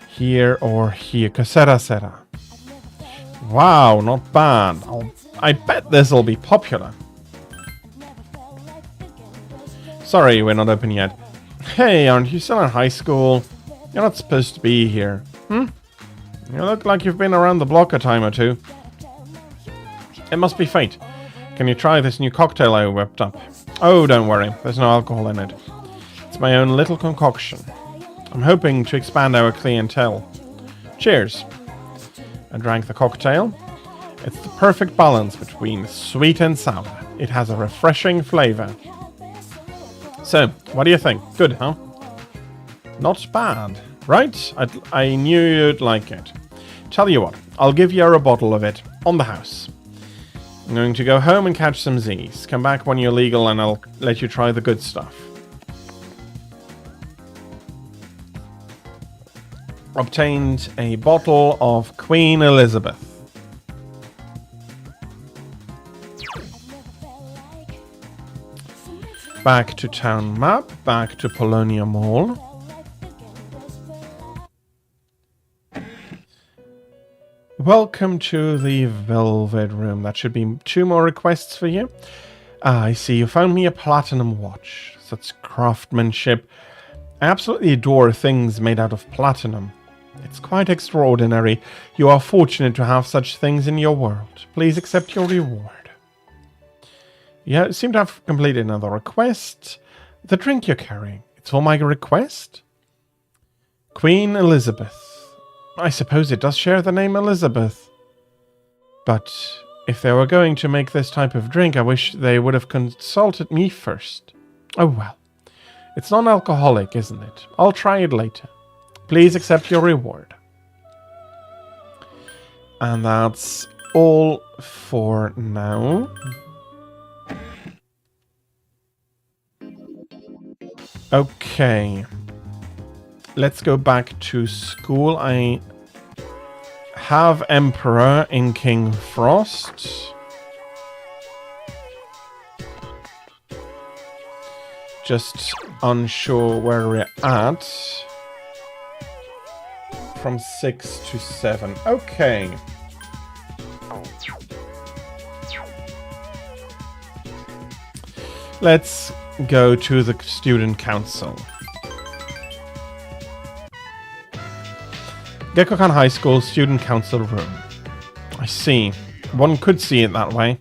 Speaker 1: Here or here. Casera Sera. Wow, not bad. I bet this will be popular. Sorry, we're not open yet. Hey, aren't you still in high school? You're not supposed to be here. You look like you've been around the block a time or two. It must be fate. Can you try this new cocktail I whipped up? Oh, don't worry. There's no alcohol in it. It's my own little concoction. I'm hoping to expand our clientele. Cheers. I drank the cocktail. It's the perfect balance between sweet and sour. It has a refreshing flavor. So, what do you think? Good, huh? Not bad, right? I knew you'd like it. Tell you what, I'll give you a bottle of it on the house. I'm going to go home and catch some Z's. Come back when you're legal and I'll let you try the good stuff. Obtained a bottle of Queen Elizabeth. Back to town map, back to Polonia Mall. Welcome to the Velvet Room. That should be 2 more requests for you. I see you found me a platinum watch. Such craftsmanship. I absolutely adore things made out of platinum. It's quite extraordinary. You are fortunate to have such things in your world. Please accept your reward. You seem to have completed another request. The drink you're carrying. It's for my request? Queen Elizabeth. I suppose it does share the name Elizabeth. But if they were going to make this type of drink, I wish they would have consulted me first. Oh well. It's non-alcoholic, isn't it? I'll try it later. Please accept your reward. And that's all for now. Okay. Let's go back to school. I have Emperor in King Frost. Just unsure where we're at. From 6 to 7. Okay. Let's go to the student council. Gekkokan High School Student Council Room. I see. One could see it that way.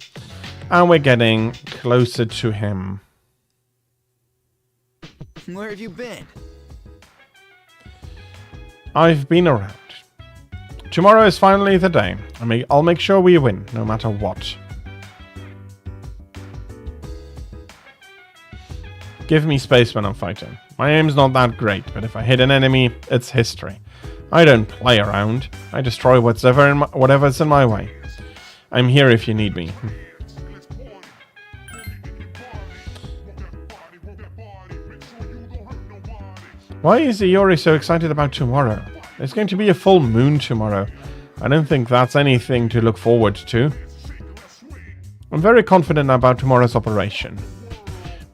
Speaker 1: And we're getting closer to him.
Speaker 6: Where have you been?
Speaker 1: I've been around. Tomorrow is finally the day. I'll make sure we win, no matter what. Give me space when I'm fighting. My aim's not that great, but if I hit an enemy, it's history. I don't play around. I destroy whatever's in my way. I'm here if you need me. Why is Iori so excited about tomorrow? There's going to be a full moon tomorrow. I don't think that's anything to look forward to. I'm very confident about tomorrow's operation.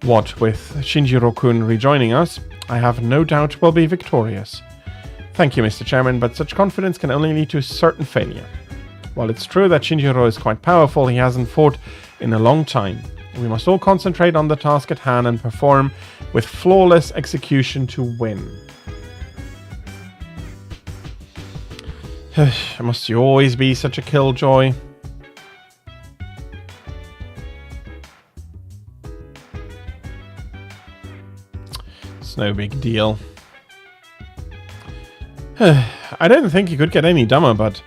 Speaker 1: What with Shinjiro-kun rejoining us, I have no doubt we'll be victorious. Thank you, Mr. Chairman, but such confidence can only lead to certain failure. While it's true that Shinjiro is quite powerful, he hasn't fought in a long time. We must all concentrate on the task at hand and perform with flawless execution to win. Must you always be such a killjoy? It's no big deal. I don't think he could get any dumber, but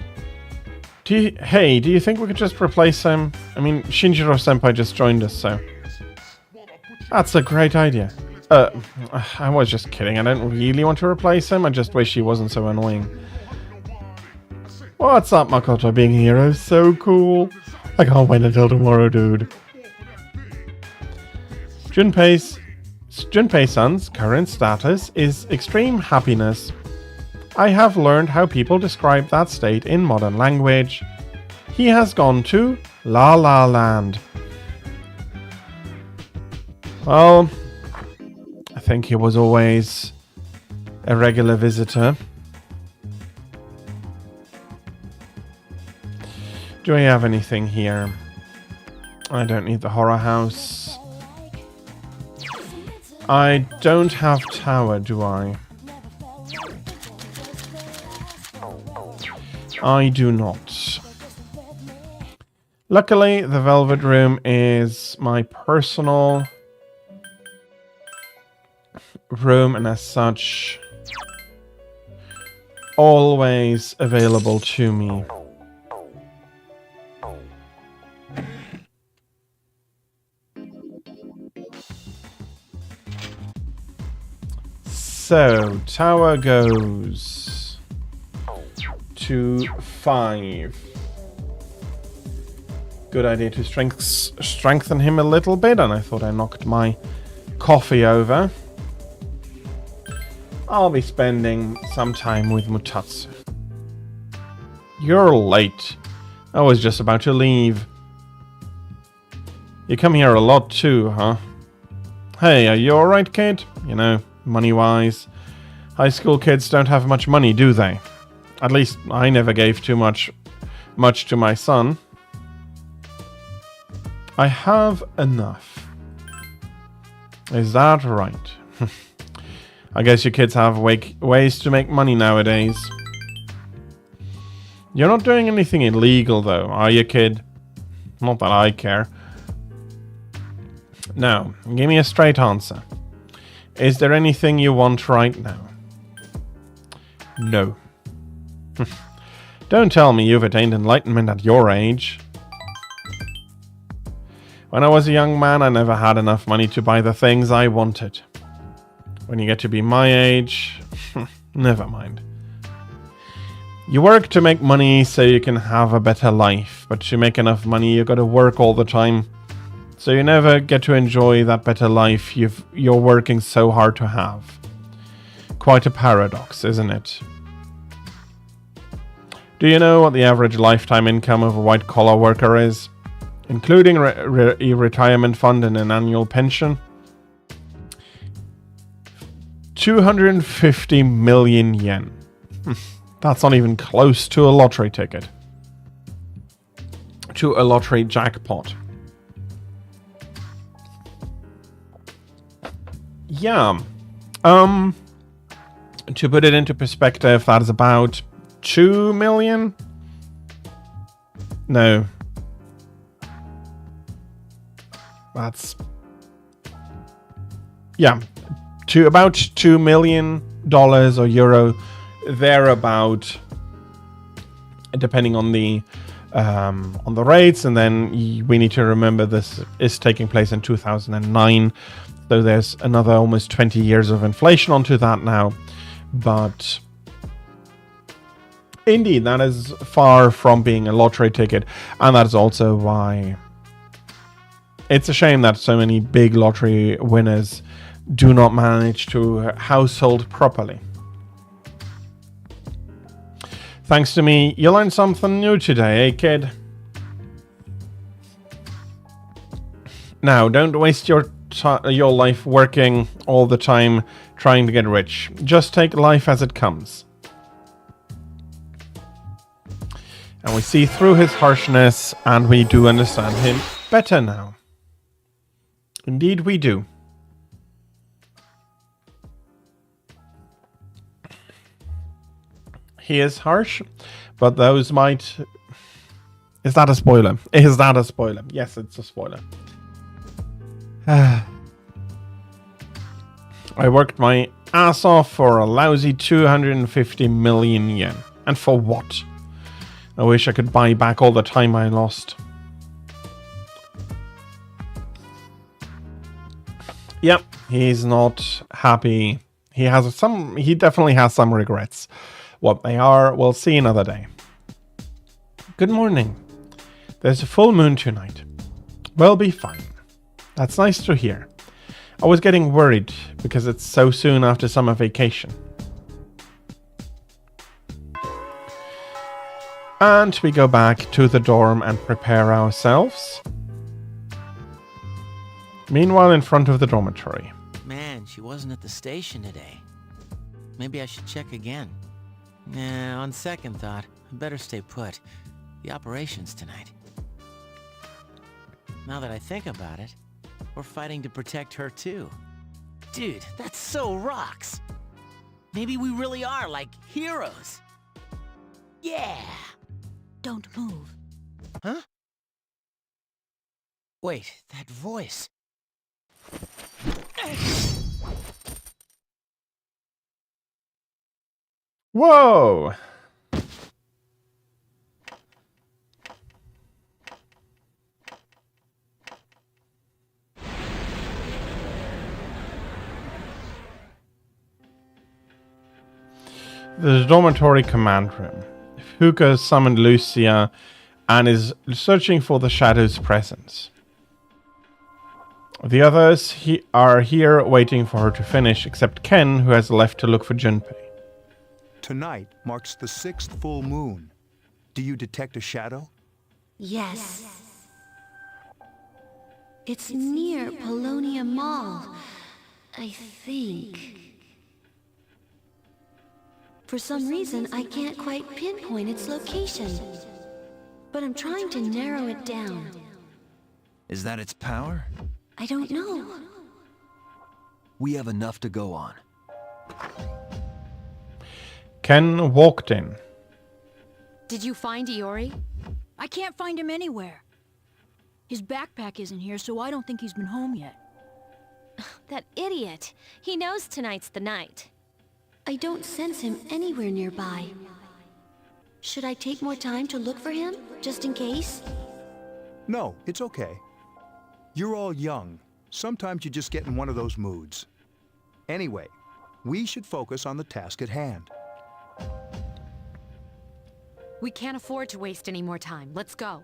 Speaker 1: Hey, do you think we could just replace him? I mean, Shinjiro-senpai just joined us, so... That's a great idea. I was just kidding. I don't really want to replace him. I just wish he wasn't so annoying. What's up, Makoto? Being a hero is so cool. I can't wait until tomorrow, dude. Junpei-san's current status is extreme happiness. I have learned how people describe that state in modern language. He has gone to La La Land. Well, I think he was always a regular visitor. Do we have anything here? I don't need the horror house. I don't have tower, do I? I do not. Luckily, the Velvet Room is my personal room, and as such, always available to me. So, tower goes to 5. Good idea to strengthen him a little bit, and I thought I knocked my coffee over. I'll be spending some time with Mutatsu. You're late. I was just about to leave. You come here a lot too, huh? Hey, are you alright, kid? You know, money-wise. High school kids don't have much money, do they? At least I never gave too much to my son. I have enough. Is that right? I guess you kids have ways to make money nowadays. You're not doing anything illegal, though, are you, kid? Not that I care. Now, give me a straight answer. Is there anything you want right now? No. Don't tell me you've attained enlightenment at your age. When I was a young man, I never had enough money to buy the things I wanted. When you get to be my age, never mind. You work to make money so you can have a better life, but to make enough money, you gotta work all the time. So you never get to enjoy that better life you're working so hard to have. Quite a paradox, isn't it? Do you know what the average lifetime income of a white-collar worker is? Including a retirement fund and an annual pension? 250 million yen. That's not even close to a lottery ticket. To a lottery jackpot. Yeah. To put it into perspective, that is about 2 million? No. That's... yeah. To about $2 million or euro, thereabout, depending on the rates. And then we need to remember this is taking place in 2009. So there's another almost 20 years of inflation onto that now. But indeed, that is far from being a lottery ticket. And that is also why it's a shame that so many big lottery winners do not manage to household properly. Thanks to me, you learned something new today, eh, kid? Now, don't waste your life working all the time trying to get rich. Just take life as it comes. And we see through his harshness, and we do understand him better now. Indeed we do. He is harsh, but those might... Is that a spoiler? Is that a spoiler? Yes, it's a spoiler. I worked my ass off for a lousy 250 million yen. And for what? I wish I could buy back all the time I lost. Yep, he's not happy. He definitely has some regrets. What they are, we'll see another day. Good morning. There's a full moon tonight. We'll be fine. That's nice to hear. I was getting worried because it's so soon after summer vacation. And we go back to the dorm and prepare ourselves. Meanwhile, in front of the dormitory.
Speaker 3: Man, she wasn't at the station today. Maybe I should check again. Nah, on second thought, I better stay put. The operation's tonight. Now that I think about it, we're fighting to protect her too. Dude, that's so rocks! Maybe we really are like heroes. Yeah!
Speaker 5: Don't move.
Speaker 3: Huh? Wait, that voice.
Speaker 1: Whoa! The dormitory command room. Fuka summoned Lucia and is searching for the Shadow's presence. The others are here waiting for her to finish, except Ken, who has left to look for Junpei.
Speaker 6: Tonight marks the 6th full moon. Do you detect a shadow?
Speaker 5: Yes. It's near Polonia Mall, I think. For some reason, I can't quite pinpoint its location. But I'm trying to narrow it down.
Speaker 7: Is that its power?
Speaker 5: I don't know.
Speaker 7: We have enough to go on.
Speaker 1: Ken walked in.
Speaker 4: Did you find Iori?
Speaker 8: I can't find him anywhere. His backpack isn't here, so I don't think he's been home yet.
Speaker 2: That idiot. He knows tonight's the night.
Speaker 5: I don't sense him anywhere nearby. Should I take more time to look for him, just in case?
Speaker 6: No, it's okay. You're all young. Sometimes you just get in one of those moods. Anyway, we should focus on the task at hand.
Speaker 4: We can't afford to waste any more time. Let's go.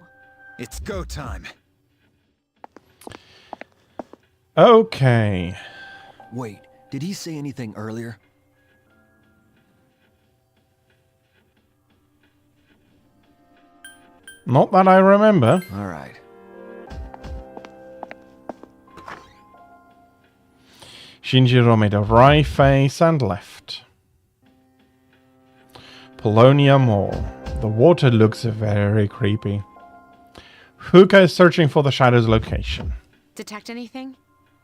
Speaker 7: It's go time.
Speaker 1: Okay.
Speaker 7: Wait, did he say anything earlier?
Speaker 1: Not that I remember.
Speaker 7: All right.
Speaker 1: Shinjiro made a wry face and left. Polonia Mall. The water looks very creepy. Fuka is searching for the Shadow's location.
Speaker 4: Detect anything?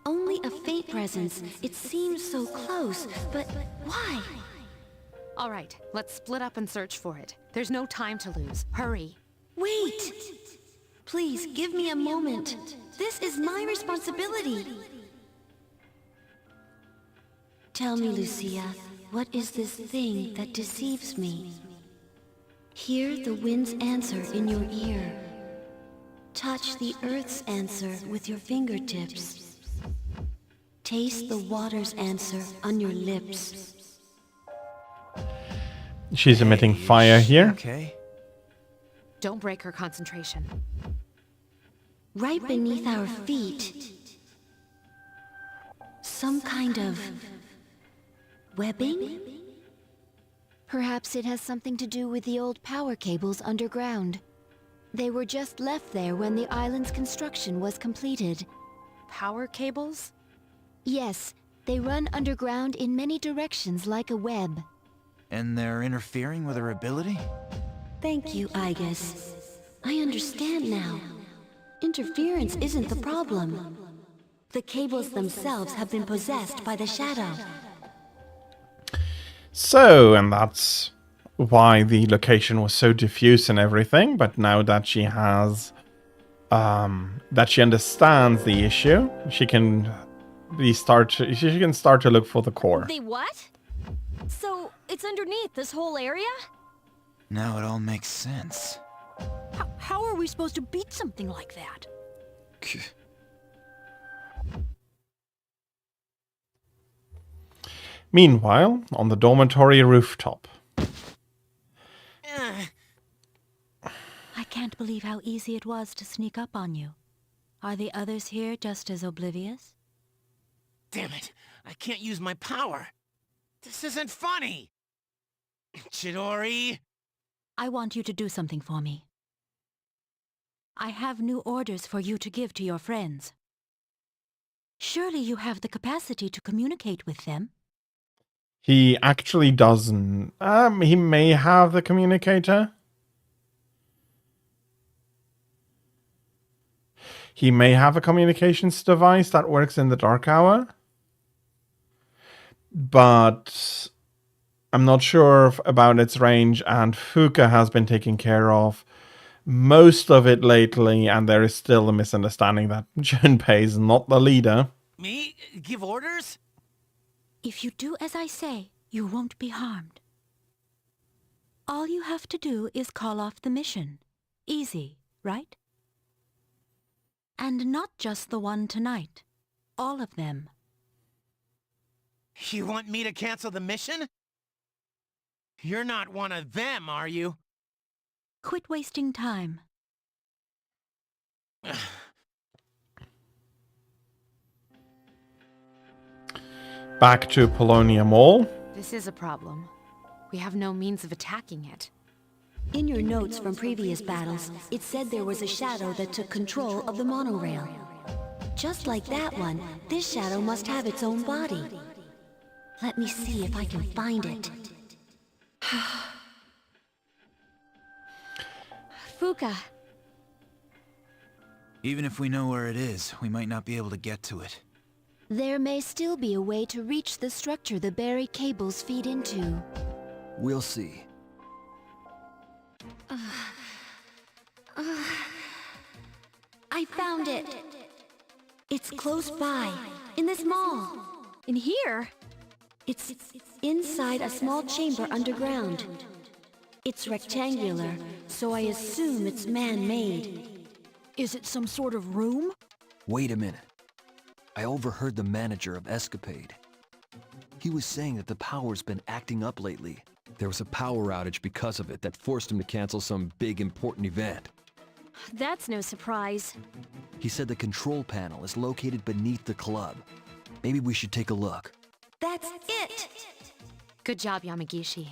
Speaker 5: Only a faint presence. It seems so close, but why?
Speaker 4: All right, let's split up and search for it. There's no time to lose. Hurry.
Speaker 5: Wait! Please, give me a moment. This is my responsibility. Tell me, Lucia, what is this thing that deceives me? Hear the wind's answer in your ear. Touch the earth's answer with your fingertips. Taste the water's answer on your lips.
Speaker 1: She's emitting fire here.
Speaker 7: Okay.
Speaker 4: Don't break her concentration.
Speaker 5: Right beneath our feet. Some kind of webbing?
Speaker 2: Perhaps it has something to do with the old power cables underground. They were just left there when the island's construction was completed.
Speaker 4: Power cables?
Speaker 2: Yes, they run underground in many directions like a web.
Speaker 7: And they're interfering with her ability?
Speaker 5: Thank you, Igus. I understand now. Interference isn't the problem. The cables themselves have been possessed by the Shadow.
Speaker 1: So, and that's why the location was so diffuse and everything, but now that she has, that she understands the issue, she can start to look for the core.
Speaker 2: They what? So, it's underneath this whole area?
Speaker 3: Now it all makes sense.
Speaker 8: How are we supposed to beat something like that?
Speaker 1: Meanwhile, on the dormitory rooftop.
Speaker 5: I can't believe how easy it was to sneak up on you. Are the others here just as oblivious?
Speaker 3: Damn it! I can't use my power! This isn't funny! Chidori!
Speaker 5: I want you to do something for me. I have new orders for you to give to your friends. Surely you have the capacity to communicate with them?
Speaker 1: He actually doesn't. He may have the communicator. He may have a communications device that works in the dark hour. But I'm not sure about its range, and Fuka has been taking care of most of it lately, and there is still a misunderstanding that Junpei is not the leader.
Speaker 3: Me? Give orders?
Speaker 5: If you do as I say, you won't be harmed. All you have to do is call off the mission. Easy, right? And not just the one tonight. All of them.
Speaker 3: You want me to cancel the mission? You're not one of them, are you?
Speaker 5: Quit wasting time.
Speaker 1: Back to Polonia Mall.
Speaker 4: This is a problem. We have no means of attacking it.
Speaker 2: In your notes from previous battles, it said there was a shadow that took control of the monorail. Just like that one, this shadow must have its own body. Let me see if I can find it.
Speaker 4: Fuka,
Speaker 7: Even if we know where it is, we might not be able to get to it.
Speaker 2: There may still be a way to reach the structure the buried cables feed into.
Speaker 7: We'll see.
Speaker 2: I found it! It's close by, in this mall.
Speaker 4: in here?
Speaker 2: It's inside a small chamber underground. It's rectangular, so I assume it's man-made.
Speaker 8: Is it some sort of room?
Speaker 7: Wait a minute. I overheard the manager of Escapade. He was saying that the power's been acting up lately. There was a power outage because of it that forced him to cancel some big important event.
Speaker 4: That's no surprise.
Speaker 7: He said the control panel is located beneath the club. Maybe we should take a look.
Speaker 2: That's it!
Speaker 4: Good job, Yamagishi.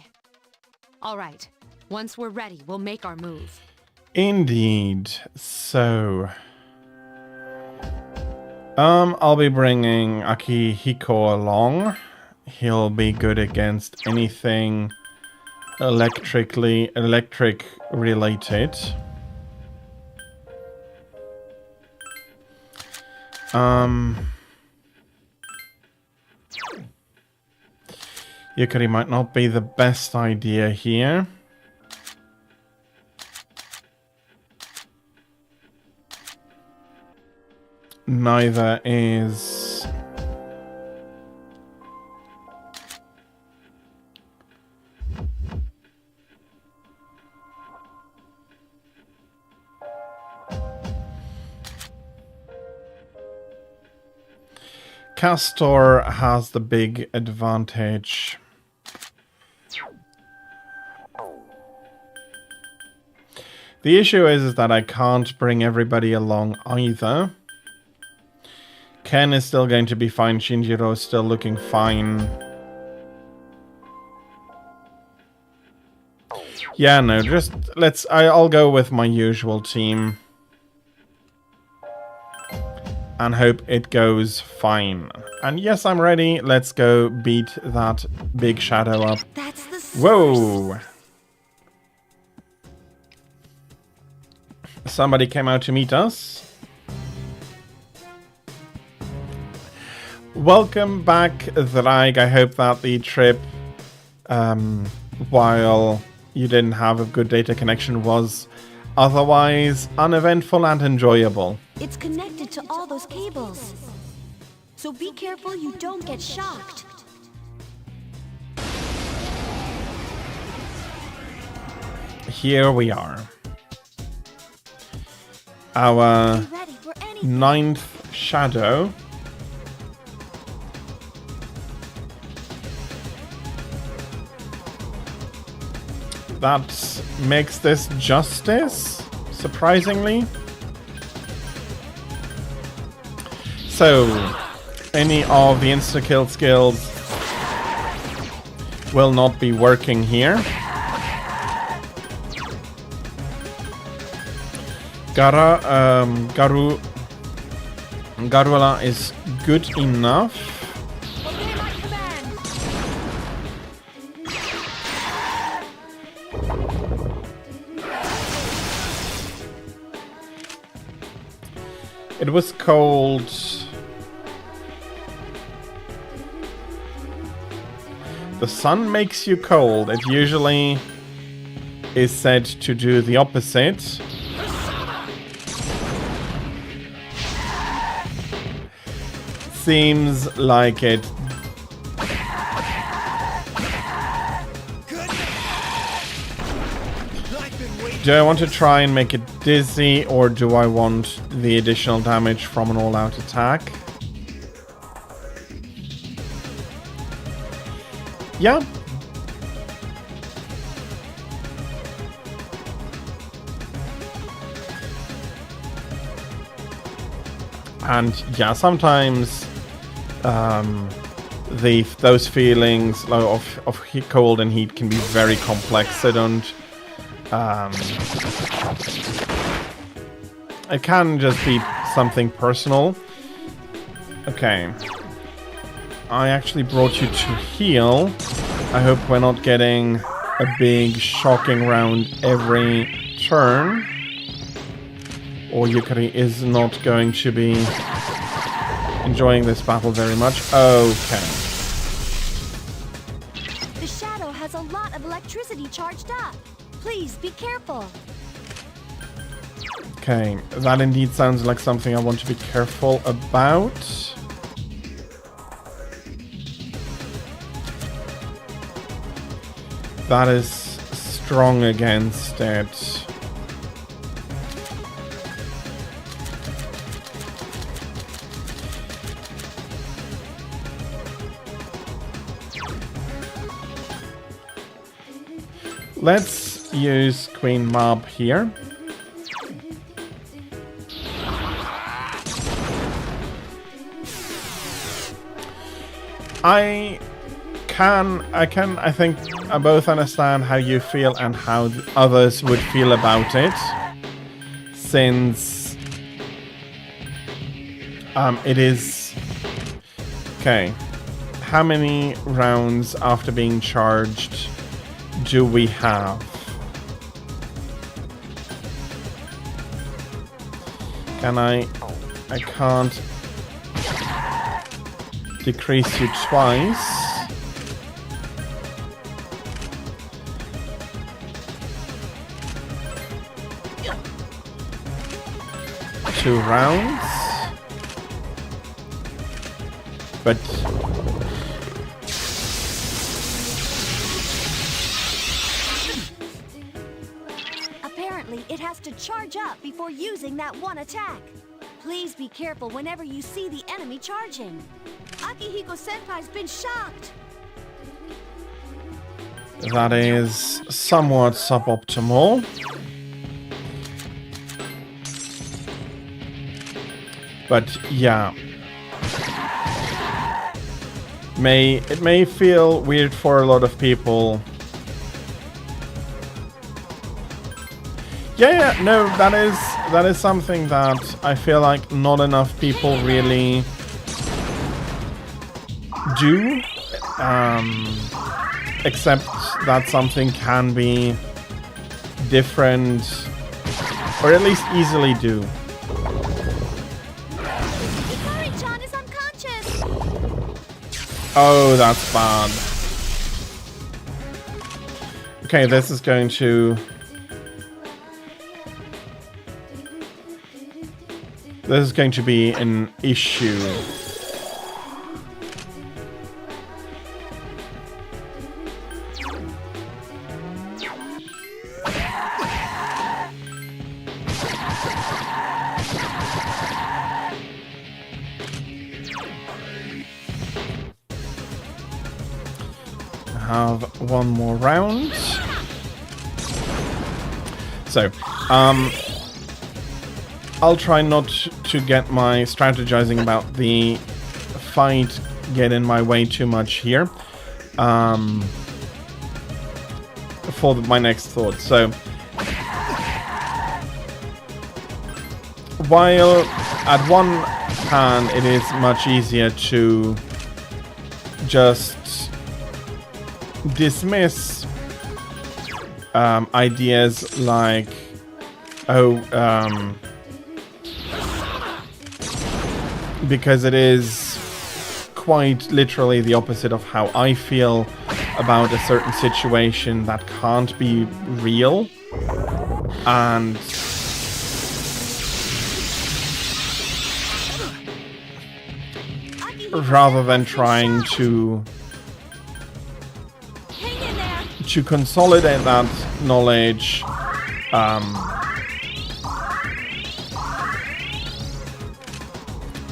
Speaker 4: All right. Once we're ready, we'll make our move.
Speaker 1: Indeed. So, I'll be bringing Akihiko along. He'll be good against anything electric related. Yukari might not be the best idea here. Neither is Castor has the big advantage. The issue is that I can't bring everybody along either. Ken is still going to be fine. Shinjiro is still looking fine. Yeah, no, just I'll go with my usual team. And hope it goes fine. And yes, I'm ready. Let's go beat that big shadow up.
Speaker 2: That's the source.
Speaker 1: Whoa! Somebody came out to meet us. Welcome back, Drag. I hope that the trip, while you didn't have a good data connection, was otherwise uneventful and enjoyable.
Speaker 2: It's connected to all those cables. So be careful you don't get shocked.
Speaker 1: here we are. Our
Speaker 2: Be ready for any.
Speaker 1: 9th shadow. That makes this justice, surprisingly. So, any of the insta-kill skills will not be working here. Garuela is good enough.
Speaker 8: Obey my command.
Speaker 1: It was cold. The sun makes you cold. It usually is said to do the opposite. Seems like it. Do I want to try and make it dizzy, or do I want the additional damage from an all-out attack? Yeah. And yeah, sometimes those feelings of cold and heat can be very complex. So don't. It can just be something personal. Okay. I actually brought you to heal. I hope we're not getting a big shocking round every turn. Or Yukari is not going to be enjoying this battle very much. Okay.
Speaker 2: The shadow has a lot of electricity charged up. Please be careful.
Speaker 1: Okay, that indeed sounds like something I want to be careful about. That is strong against it. Let's use Queen Mob here. I think I both understand how you feel and how others would feel about it, since it is okay. How many rounds after being charged do we have? Can I can't decrease you twice. 2 rounds. But
Speaker 2: apparently it has to charge up before using that one attack. Please be careful whenever you see the enemy charging. Akihiko-senpai's been shocked.
Speaker 1: that is somewhat suboptimal. But yeah. It may feel weird for a lot of people. Yeah, no, that is something that I feel like not enough people really do. Except that something can be different, or at least easily do.
Speaker 2: Hikari-chan is unconscious.
Speaker 1: Oh, that's bad. Okay, this is going to... This is going to be an issue. have one more round. So, I'll try not to get my strategizing about the fight get in my way too much here. For my next thought. So, while at one hand it is much easier to just dismiss ideas like, because it is quite literally the opposite of how I feel about a certain situation that can't be real, and rather than trying to consolidate that knowledge,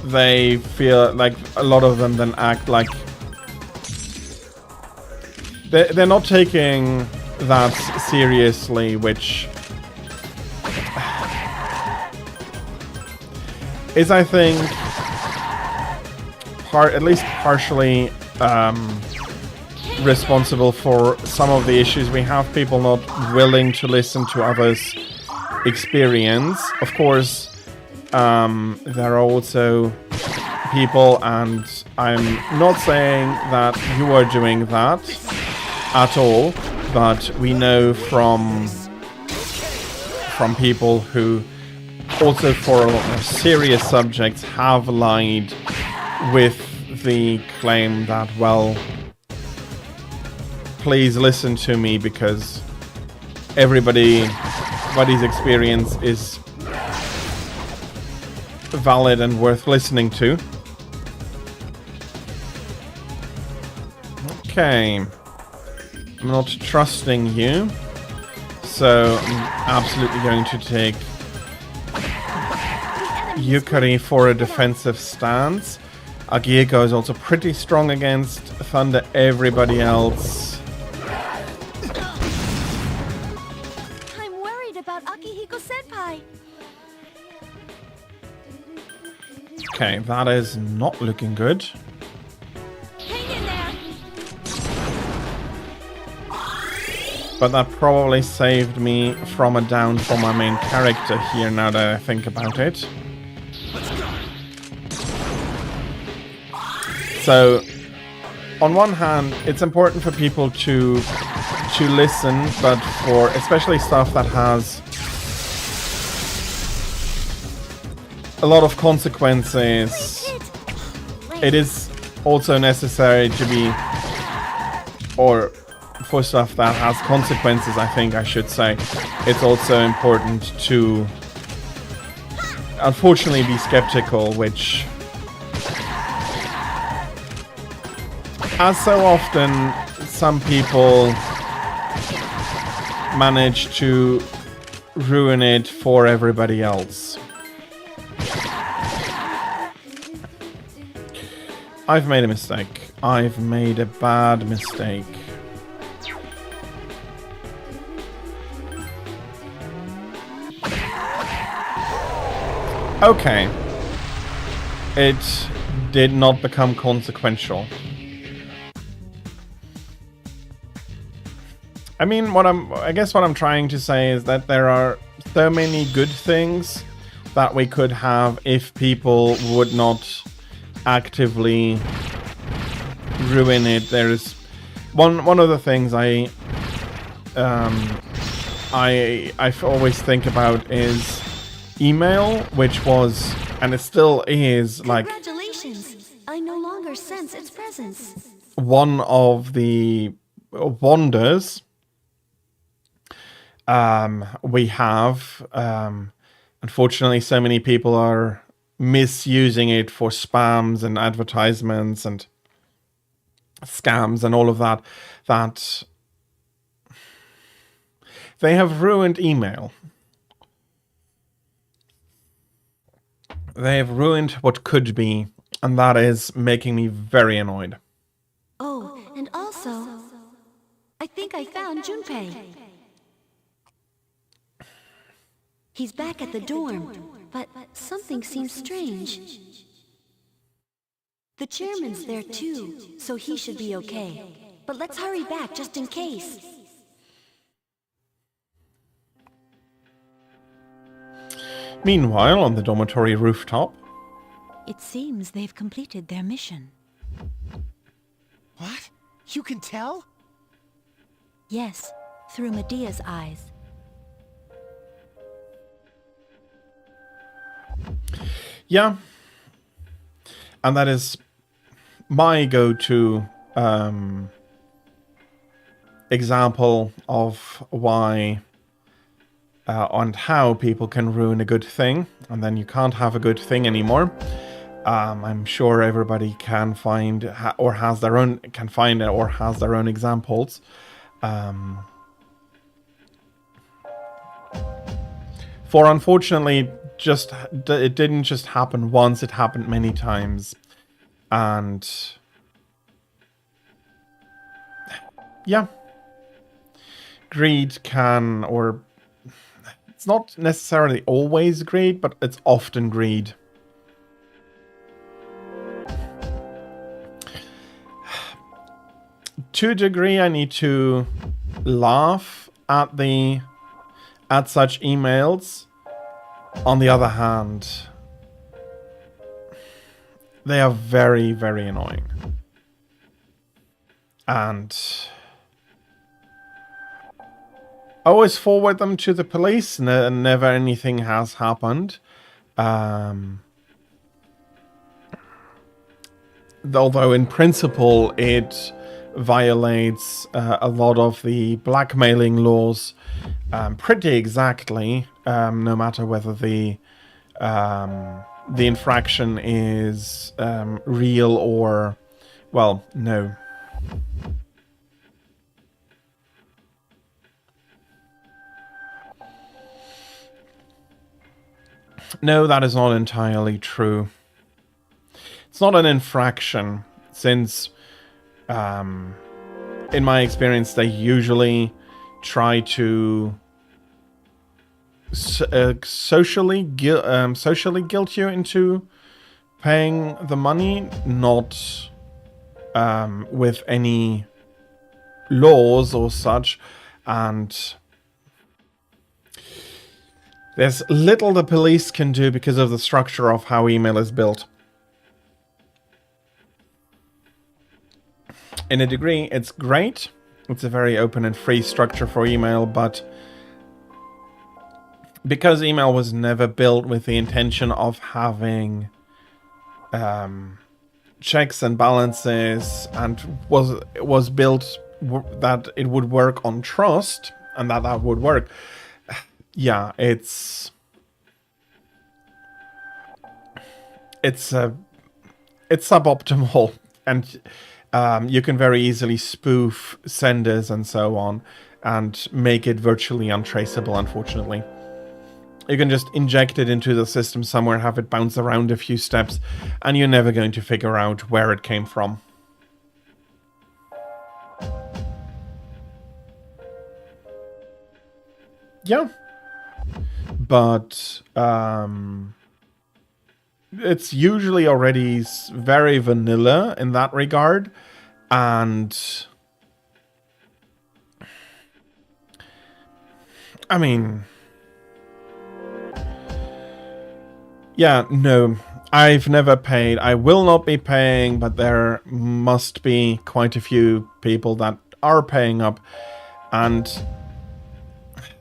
Speaker 1: they feel like a lot of them then act like they're not taking that seriously, which is, I think, at least partially responsible for some of the issues we have. People not willing to listen to others' experience. Of course, there are also people, and I'm not saying that you are doing that at all, but we know from people who also for a lot of serious subjects have lied with the claim that, well, please listen to me because everybody's experience is valid and worth listening to. Okay. I'm not trusting you, so I'm absolutely going to take Yukari for a defensive stance. Akihiko is also pretty strong against Thunder. Everybody else,
Speaker 2: I'm worried about Akihiko-senpai.
Speaker 1: okay, that is not looking good.
Speaker 2: Hang in there.
Speaker 1: But that probably saved me from a down for my main character here, now that I think about it. So, on one hand, it's important for people to listen, but for especially stuff that has a lot of consequences, it is also necessary to be, or for stuff that has consequences, I think I should say, it's also important to unfortunately be skeptical, which, as so often, some people manage to ruin it for everybody else. I've made a mistake. I've made a bad mistake. Okay. It did not become consequential. I mean, I guess what I'm trying to say is that there are so many good things that we could have if people would not actively ruin it. There's one of the things I always think about is email, which was, and it still is, like,
Speaker 2: Congratulations. I no longer sense its presence.
Speaker 1: one of the wonders we have. Unfortunately, so many people are misusing it for spams and advertisements and scams and all of that, that they have ruined email. They have ruined what could be, and that is making me very annoyed.
Speaker 2: Oh, and also, found Junpei. He's back at the dorm, but something seems strange. The chairman's there too, so he should be okay. But let's hurry back just in case.
Speaker 1: Meanwhile, on the dormitory rooftop...
Speaker 5: It seems they've completed their mission.
Speaker 3: What? You can tell?
Speaker 5: Yes, through Medea's eyes.
Speaker 1: Yeah. And that is my go-to example of why and how people can ruin a good thing, and then you can't have a good thing anymore. I'm sure everybody can find or has their own examples. For unfortunately, it didn't just happen once; it happened many times, and yeah, greed can, or it's not necessarily always greed, but it's often greed. To a degree, I need to laugh at such emails. On the other hand, they are very, very annoying. And I always forward them to the police, and never anything has happened. Although in principle it violates a lot of the blackmailing laws pretty exactly, no matter whether the infraction is real or, well, no. No, that is not entirely true. It's not an infraction, since in my experience, they usually try to socially guilt you into paying the money, not with any laws or such, and there's little the police can do because of the structure of how email is built. In a degree, it's great. It's a very open and free structure for email, but because email was never built with the intention of having checks and balances, and was built that it would work on trust, and that would work. Yeah, it's suboptimal, and you can very easily spoof senders and so on and make it virtually untraceable, unfortunately. You can just inject it into the system somewhere, have it bounce around a few steps, and you're never going to figure out where it came from. Yeah. But it's usually already very vanilla in that regard, and I mean, yeah, no, I've never paid. I will not be paying, but there must be quite a few people that are paying up, and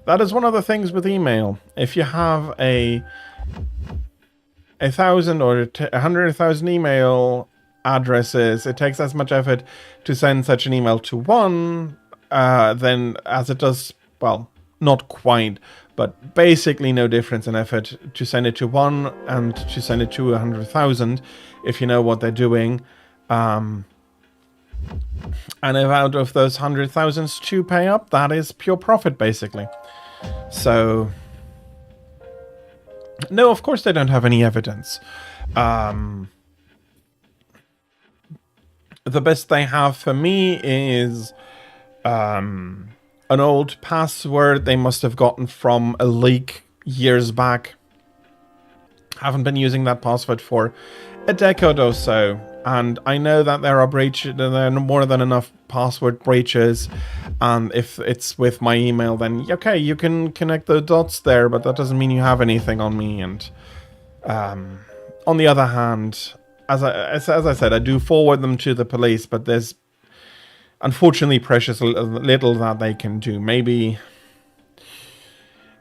Speaker 1: that is one of the things with email. If you have a 1,000 or 100,000 email addresses, it takes as much effort to send such an email to one than as it does, well, not quite, but basically no difference in effort to send it to one and to send it to 100,000 if you know what they're doing. And if out of those 100,000s to pay up, that is pure profit, basically. So, no, of course they don't have any evidence. The best they have for me is an old password they must have gotten from a leak years back. Haven't been using that password for a decade or so, and I know that there are more than enough password breaches, and if it's with my email, then okay, you can connect the dots there, but that doesn't mean you have anything on me. And on the other hand, as I said, I do forward them to the police, but there's unfortunately precious little that they can do. Maybe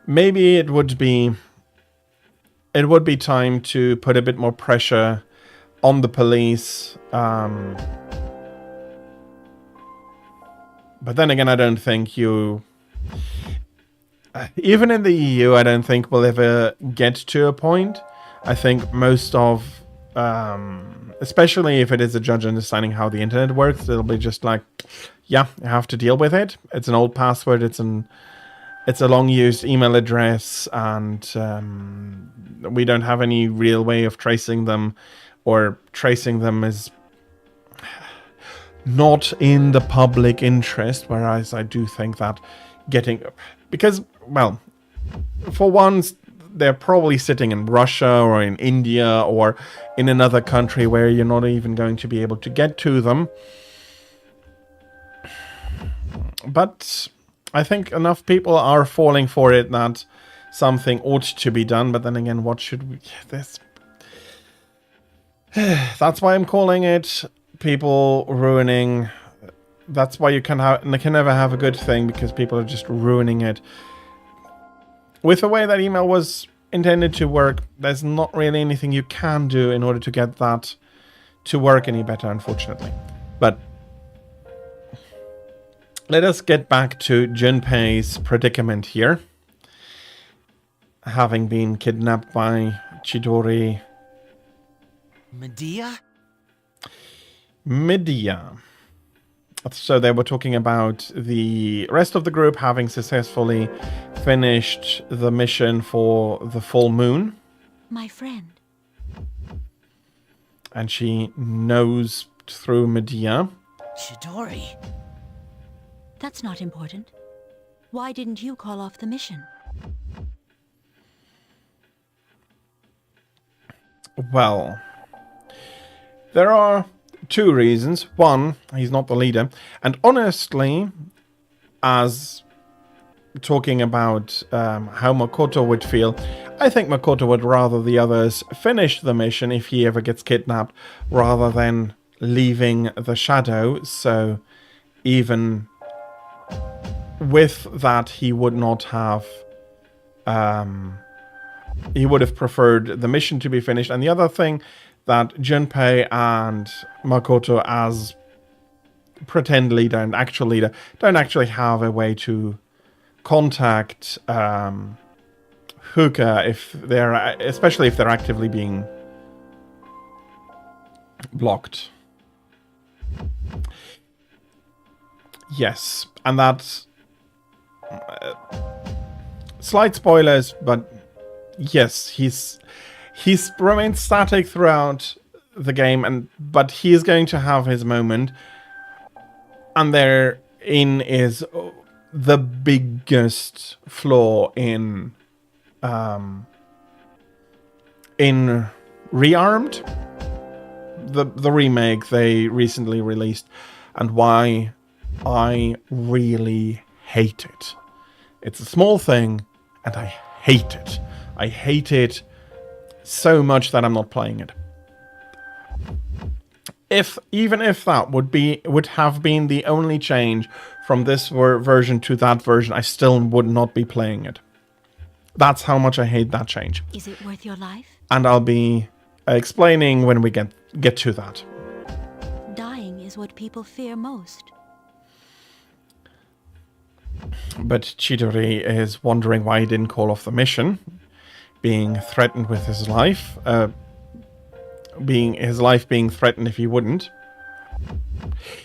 Speaker 1: it would be time to put a bit more pressure on the police. But then again, I don't think even in the EU, I don't think we'll ever get to a point. I think most of, especially if it is a judge understanding how the internet works, it'll be just like, yeah, you have to deal with it. It's an old password. It's a long-used email address, and we don't have any real way of tracing them, or tracing them is not in the public interest. Whereas I do think that because, well, for once, they're probably sitting in Russia or in India or in another country where you're not even going to be able to get to them. But I think enough people are falling for it that something ought to be done. But then again, what should we... That's why I'm calling it people ruining... That's why you can never have a good thing, because people are just ruining it. With the way that email was intended to work, there's not really anything you can do in order to get that to work any better, unfortunately. But let us get back to Junpei's predicament here. Having been kidnapped by Chidori. Medea. So they were talking about the rest of the group having successfully finished the mission for the full moon.
Speaker 5: My friend.
Speaker 1: And she nosed through Medea.
Speaker 3: Chidori.
Speaker 5: That's not important. Why didn't you call off the mission?
Speaker 1: Well, there are two reasons. One, he's not the leader. And honestly, as talking about how Makoto would feel, I think Makoto would rather the others finish the mission if he ever gets kidnapped, rather than leaving the shadow. So even with that, he would not have... he would have preferred the mission to be finished. And the other thing, that Junpei and Makoto, as pretend leader and actual leader, don't actually have a way to contact Huka especially if they're actively being blocked. Yes, and that's slight spoilers, but yes, he's remained static throughout the game, but he is going to have his moment, and therein is the biggest flaw in Rearmed, the remake they recently released, and why I really hate it. It's a small thing, and I hate it. I hate it so much that I'm not playing it. Even if that would have been the only change from this version to that version, I still would not be playing it. That's how much I hate that change.
Speaker 5: Is it worth your life?
Speaker 1: And I'll be explaining when we get to that.
Speaker 5: Dying is what people fear most.
Speaker 1: But Chidori is wondering why he didn't call off the mission, being threatened with his life, being threatened if he wouldn't.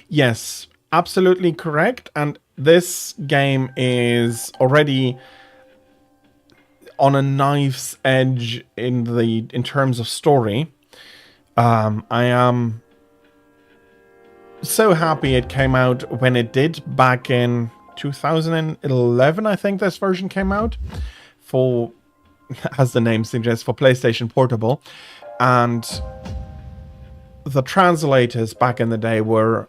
Speaker 1: Yes, absolutely correct. And this game is already on a knife's edge in terms of story. I am so happy it came out when it did back in 2011, I think this version came out for, as the name suggests, for PlayStation Portable. And the translators back in the day were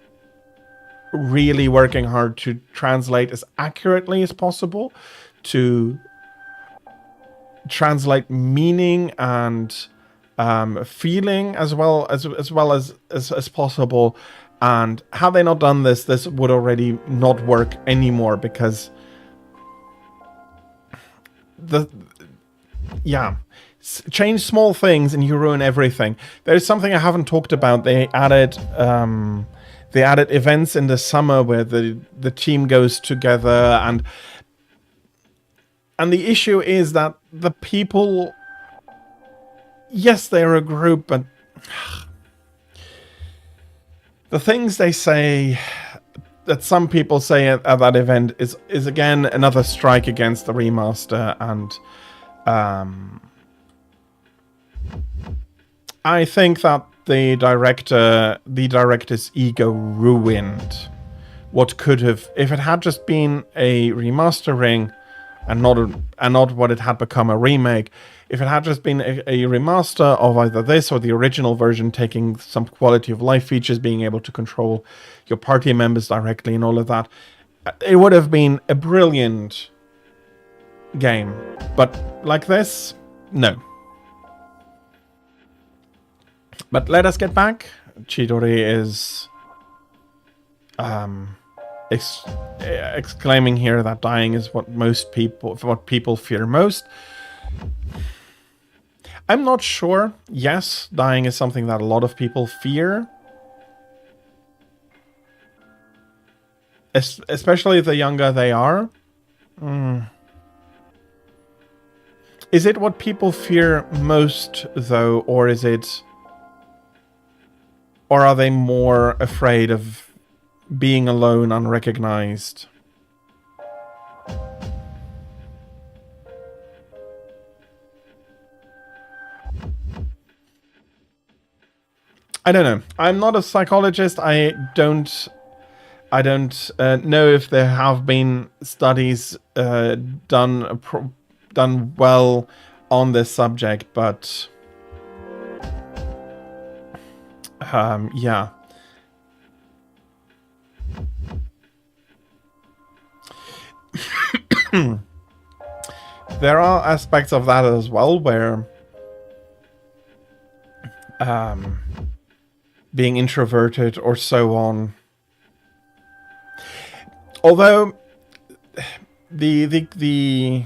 Speaker 1: really working hard to translate as accurately as possible, to translate meaning and feeling as well as possible. And had they not done this, this would already not work anymore, because change small things and you ruin everything. There's something I haven't talked about. They added events in the summer where the team goes together, and the issue is that the people, yes, they're a group, but the things they say, that some people say at that event, is again another strike against the remaster. And I think that the director's ego ruined what could have, if it had just been a remastering and not what it had become, a remake. If it had just been a remaster of either this or the original version, taking some quality of life features, being able to control your party members directly and all of that, it would have been a brilliant game. But like this, no. But let us get back. Chidori is exclaiming here that dying is what people fear most. I'm not sure. Yes, dying is something that a lot of people fear. Especially the younger they are. Is it what people fear most, though, or is it... Or are they more afraid of being alone, unrecognized? I don't know. I'm not a psychologist. I don't know if there have been studies done well on this subject, but yeah. There are aspects of that as well where being introverted or so on. Although the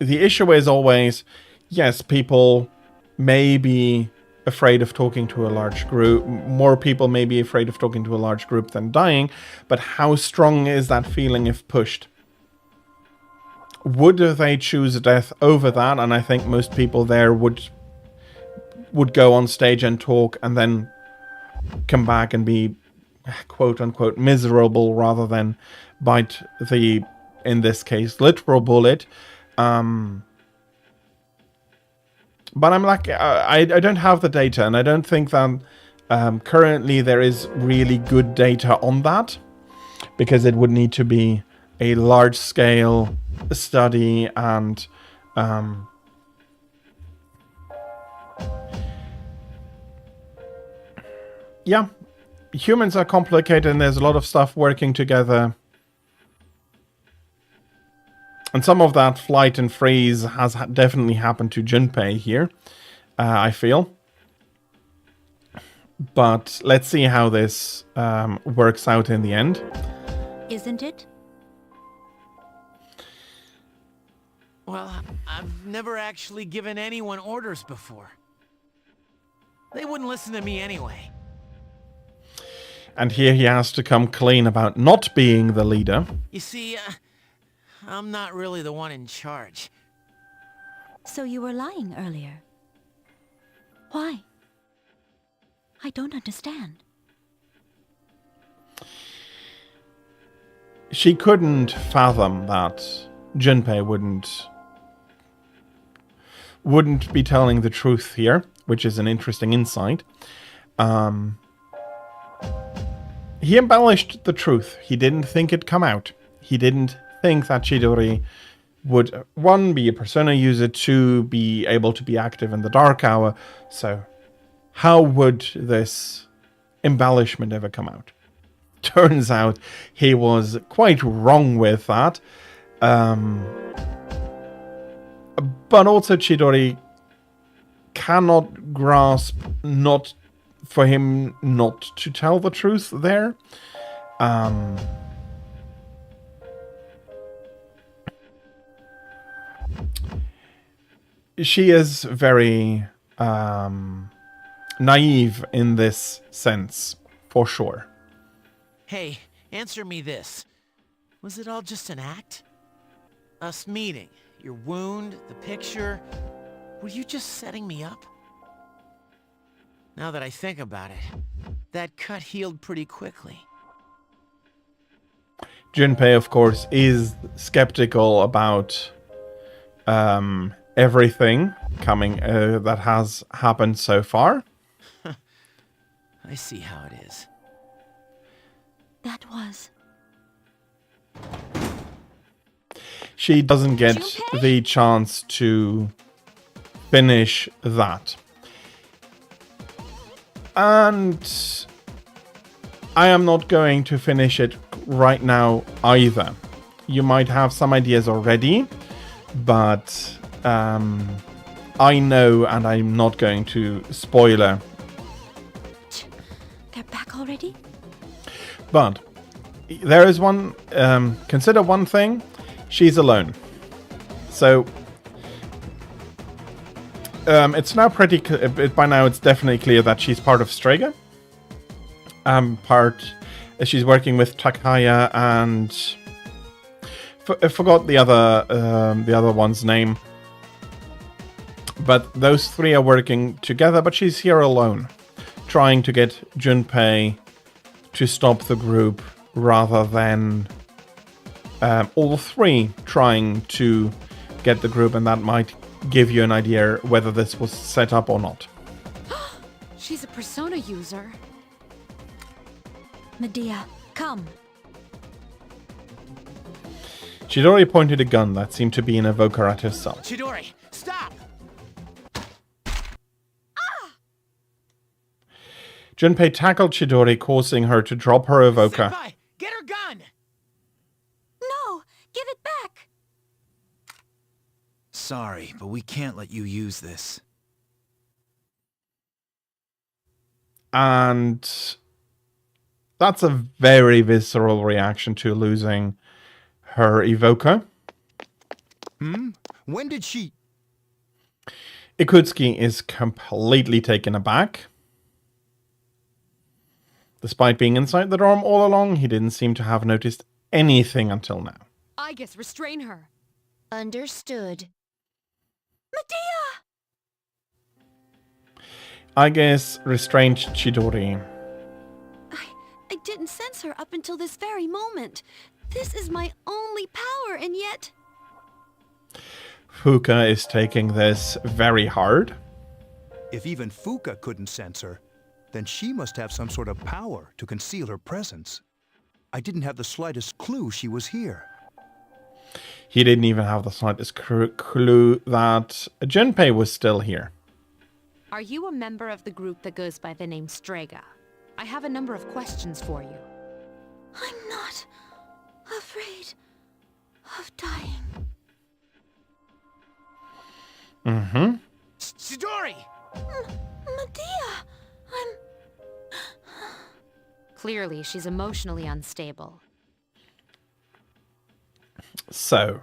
Speaker 1: issue is always, yes, people may be afraid of talking to a large group. More people may be afraid of talking to a large group than dying, but how strong is that feeling if pushed? Would they choose death over that? And I think most people there would go on stage and talk and then come back and be quote unquote miserable rather than bite the, in this case, literal bullet. But I'm like, I don't have the data, and I don't think that currently there is really good data on that, because it would need to be a large-scale study, and yeah, humans are complicated, and there's a lot of stuff working together. And some of that flight and freeze has definitely happened to Junpei here, I feel. But let's see how this works out in the end.
Speaker 5: Isn't it?
Speaker 3: Well, I've never actually given anyone orders before. They wouldn't listen to me anyway.
Speaker 1: And here he has to come clean about not being the leader.
Speaker 3: You see, I'm not really the one in charge.
Speaker 5: So you were lying earlier. Why? I don't understand.
Speaker 1: She couldn't fathom that Junpei wouldn't be telling the truth here, which is an interesting insight. he embellished the truth. He didn't think it'd come out. He didn't think that Chidori would, one, be a persona user, two, be able to be active in the dark hour. So how would this embellishment ever come out? Turns out he was quite wrong with that. But also Chidori cannot grasp not for him not to tell the truth there. She is very naive in this sense, for sure.
Speaker 3: Hey, answer me this. Was it all just an act? Us meeting, your wound, the picture, were you just setting me up? Now that I think about it, that cut healed pretty quickly.
Speaker 1: Junpei, of course, is skeptical about everything coming that has happened so far.
Speaker 3: I see how it is.
Speaker 5: That was...
Speaker 1: She doesn't get the chance to finish that. And I am not going to finish it right now either. You might have some ideas already, but I know, and I'm not going to spoiler.
Speaker 5: They're back already?
Speaker 1: But there is one, consider one thing, she's alone. So it's now by now it's definitely clear that she's part of Strega. She's working with Takaya and I forgot the other one's name. But those three are working together, but she's here alone, trying to get Junpei to stop the group rather than all three trying to get the group, and that might give you an idea whether this was set up or not.
Speaker 4: She's a persona user.
Speaker 5: Medea, come.
Speaker 1: Chidori pointed a gun that seemed to be an evoker at her cell.
Speaker 3: Chidori, stop!
Speaker 1: Junpei tackled Chidori, causing her to drop her evoker.
Speaker 3: Senpai, get her gun!
Speaker 8: No! Give it back!
Speaker 9: Sorry, but we can't let you use this.
Speaker 1: And that's a very visceral reaction to losing her evoker.
Speaker 6: When did she...
Speaker 1: Ikutsuki is completely taken aback. Despite being inside the dorm all along, he didn't seem to have noticed anything until now.
Speaker 4: I guess restrain her.
Speaker 2: Understood.
Speaker 8: Medea!
Speaker 1: I guess restrained Chidori.
Speaker 2: I didn't sense her up until this very moment. This is my only power, and yet...
Speaker 1: Fuka is taking this very hard.
Speaker 6: If even Fuka couldn't sense her, then she must have some sort of power to conceal her presence. I didn't have the slightest clue she was here.
Speaker 1: He didn't even have the slightest clue that Junpei was still here.
Speaker 4: Are you a member of the group that goes by the name Strega? I have a number of questions for you.
Speaker 8: I'm not afraid of dying.
Speaker 1: Mm-hmm.
Speaker 3: Chidori!
Speaker 8: Medea! I'm...
Speaker 4: Clearly, she's emotionally unstable.
Speaker 1: So,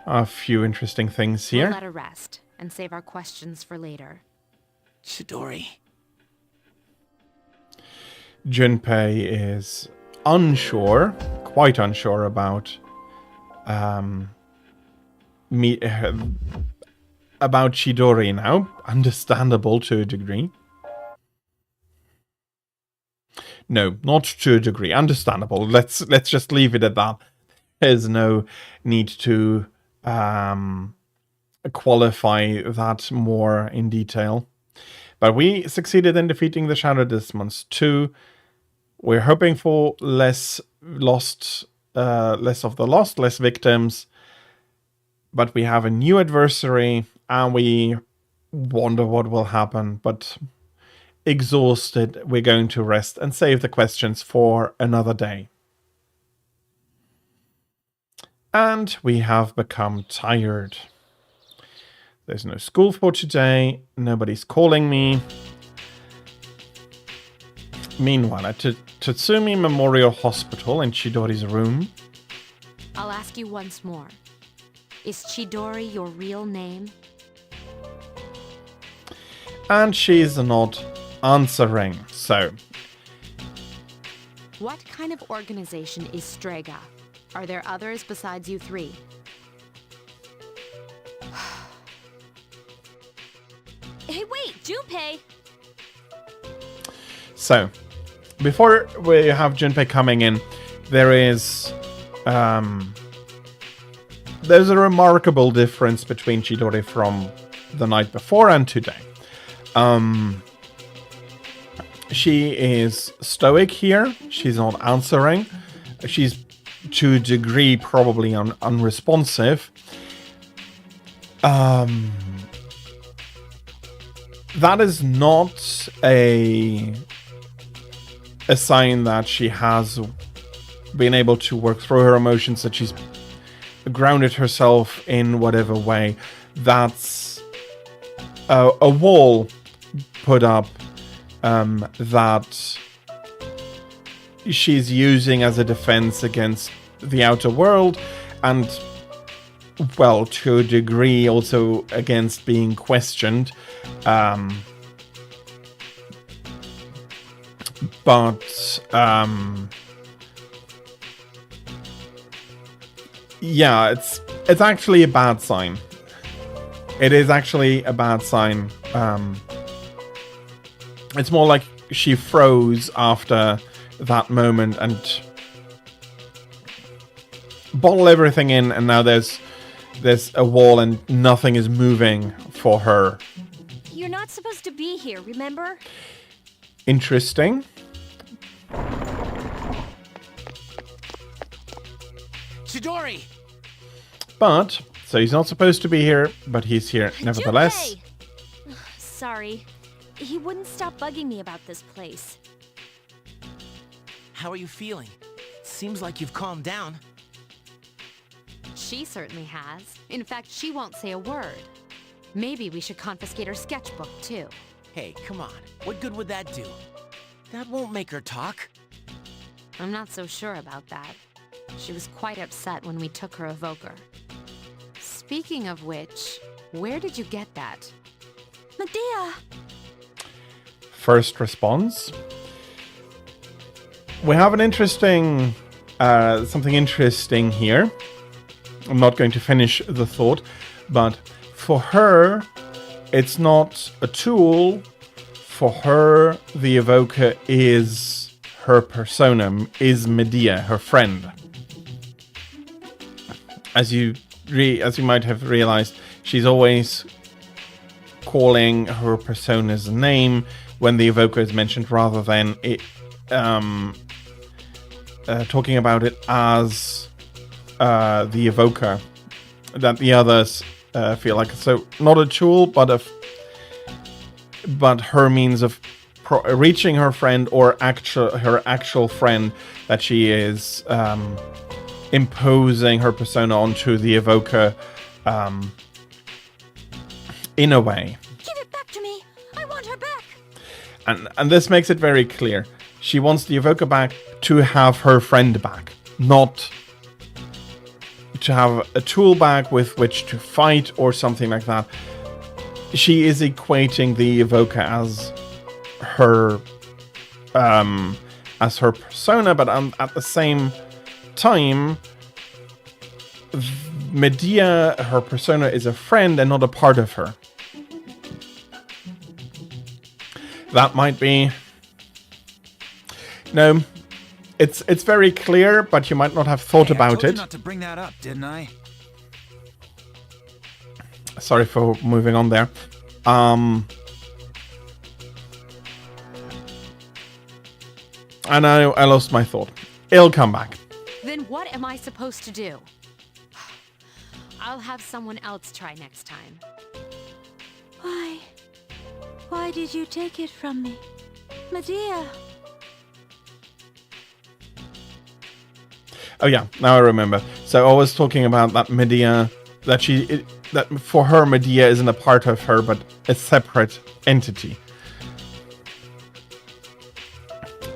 Speaker 1: a few interesting things
Speaker 4: We'll
Speaker 1: here.
Speaker 4: let her rest and save our questions for later.
Speaker 3: Chidori.
Speaker 1: Junpei is unsure, quite unsure about about Chidori now. Understandable to a degree. No, not to a degree. Understandable. Let's just leave it at that. There's no need to qualify that more in detail. But we succeeded in defeating the Shadow Demons 2. We're hoping for less of the lost, less victims. But we have a new adversary, and we wonder what will happen. But exhausted, we're going to rest and save the questions for another day. And we have become tired. There's no school for today. Nobody's calling me. Meanwhile, at Tatsumi Memorial Hospital in Chidori's room.
Speaker 4: I'll ask you once more. Is Chidori your real name?
Speaker 1: And she's not answering, so...
Speaker 4: What kind of organization is Strega? Are there others besides you three?
Speaker 8: Hey, wait, Junpei!
Speaker 1: So, before we have Junpei coming in, there's a remarkable difference between Chidori from the night before and today. She is stoic here. She's not answering. She's, to a degree, probably unresponsive. That is not a sign that she has been able to work through her emotions, that she's grounded herself in whatever way. That's a wall put up that she's using as a defense against the outer world, and, well, to a degree also against being questioned. Yeah, it's actually a bad sign. It is actually a bad sign. It's more like she froze after that moment and bottled everything in, and now there's a wall and nothing is moving for her.
Speaker 8: You're not supposed to be here, remember?
Speaker 1: Interesting.
Speaker 3: Chidori!
Speaker 1: But, so he's not supposed to be here, but he's here nevertheless.
Speaker 8: Junpei! Sorry. He wouldn't stop bugging me about this place.
Speaker 3: How are you feeling? Seems like you've calmed down.
Speaker 4: She certainly has. In fact, she won't say a word. Maybe we should confiscate her sketchbook, too.
Speaker 3: Hey, come on. What good would that do? That won't make her talk.
Speaker 4: I'm not so sure about that. She was quite upset when we took her evoker. Speaking of which, where did you get that?
Speaker 8: Medea!
Speaker 1: First response. We have an interesting, something interesting here. I'm not going to finish the thought, but for her, it's not a tool. For her, the evoker is her persona, is Medea, her friend. As you might have realized, she's always calling her persona's name when the evoker is mentioned, rather than talking about it as the evoker, that the others feel like. So not a tool, but her means of reaching her friend, or her actual friend, that she is imposing her persona onto the evoker in a way.
Speaker 8: Give it back to me! I want her back!
Speaker 1: And this makes it very clear. She wants the evoker back to have her friend back, not to have a tool back with which to fight or something like that. She is equating the evoker as her persona, but at the same time, Medea, her persona, is a friend and not a part of her. That might be... No, it's very clear, but you might not have thought about
Speaker 9: I told
Speaker 1: it.
Speaker 9: you not to bring that up, didn't I?
Speaker 1: Sorry for moving on there. And I lost my thought. It'll come back.
Speaker 4: Then what am I supposed to do? I'll have someone else try next time.
Speaker 8: Why? Why did you take it from me? Medea.
Speaker 1: Oh yeah, now I remember. So I was talking about that Medea, that for her Medea isn't a part of her, but a separate entity.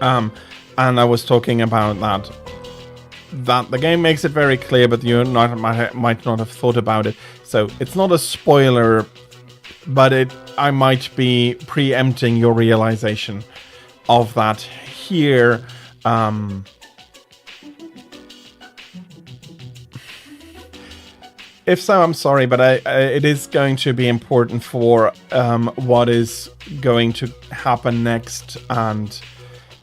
Speaker 1: And I was talking about that the game makes it very clear, but you might not have thought about it. So it's not a spoiler, but I might be preempting your realization of that here. If so, I'm sorry, but it is going to be important for what is going to happen next, and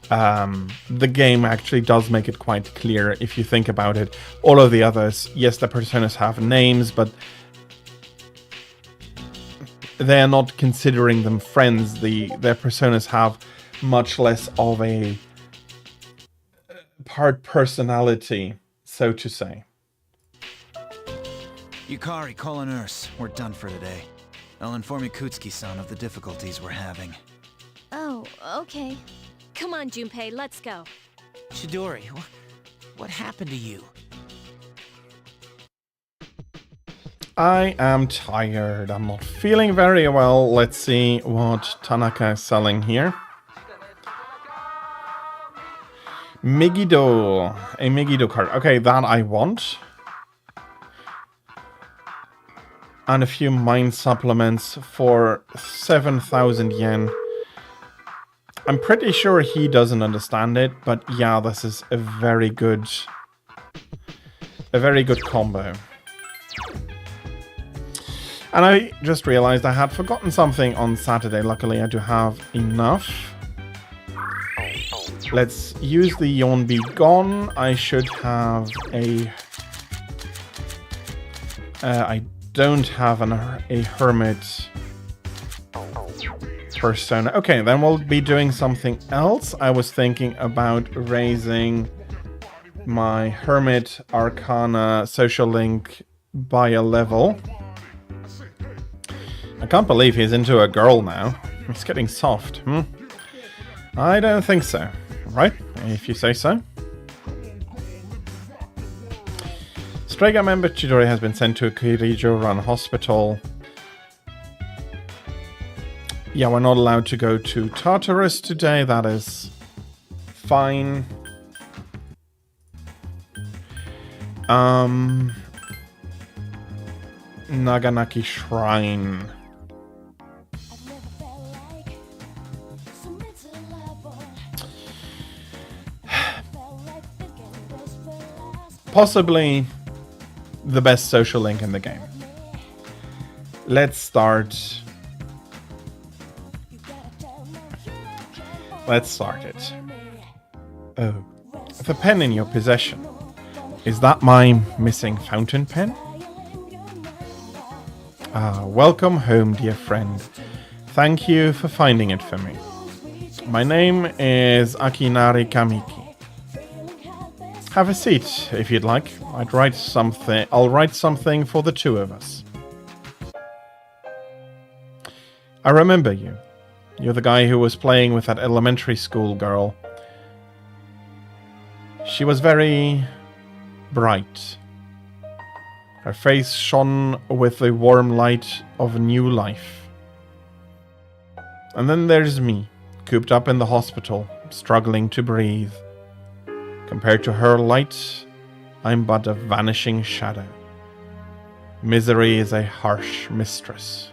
Speaker 1: the game actually does make it quite clear if you think about it. All of the others, yes, the personas have names, but they're not considering them friends. Their personas have much less of a part personality, so to say.
Speaker 9: Yukari, call a nurse. We're done for today. I'll inform Yakutsuki-san of the difficulties we're having.
Speaker 2: Oh, okay. Come on, Junpei, let's go.
Speaker 3: Chidori, what happened to you?
Speaker 1: I am tired. I'm not feeling very well. Let's see what Tanaka is selling here. Megiddo. A Megiddo card. Okay, that I want. And a few mind supplements for 7,000 yen. I'm pretty sure he doesn't understand it, but yeah, this is a very good combo. And I just realized I had forgotten something on Saturday. Luckily, I do have enough. Let's use the Yawn Be Gone. I should have a... I don't have a Hermit persona. Okay, then we'll be doing something else. I was thinking about raising my Hermit Arcana social link by a level. I can't believe he's into a girl now. It's getting soft, I don't think so. Right? If you say so. Strega member Chidori has been sent to a Kirijo-run hospital. Yeah, we're not allowed to go to Tartarus today. That is fine. Naganaki Shrine. Possibly the best social link in the game. Let's start. Let's start it. Oh, the pen in your possession. Is that my missing fountain pen? Ah, welcome home, dear friend. Thank you for finding it for me. My name is Akinari Kamiki. Have a seat, if you'd like. I'll write something for the two of us. I remember you. You're the guy who was playing with that elementary school girl. She was very bright. Her face shone with the warm light of a new life. And then there's me, cooped up in the hospital, struggling to breathe. Compared to her light, I'm but a vanishing shadow. Misery is a harsh mistress.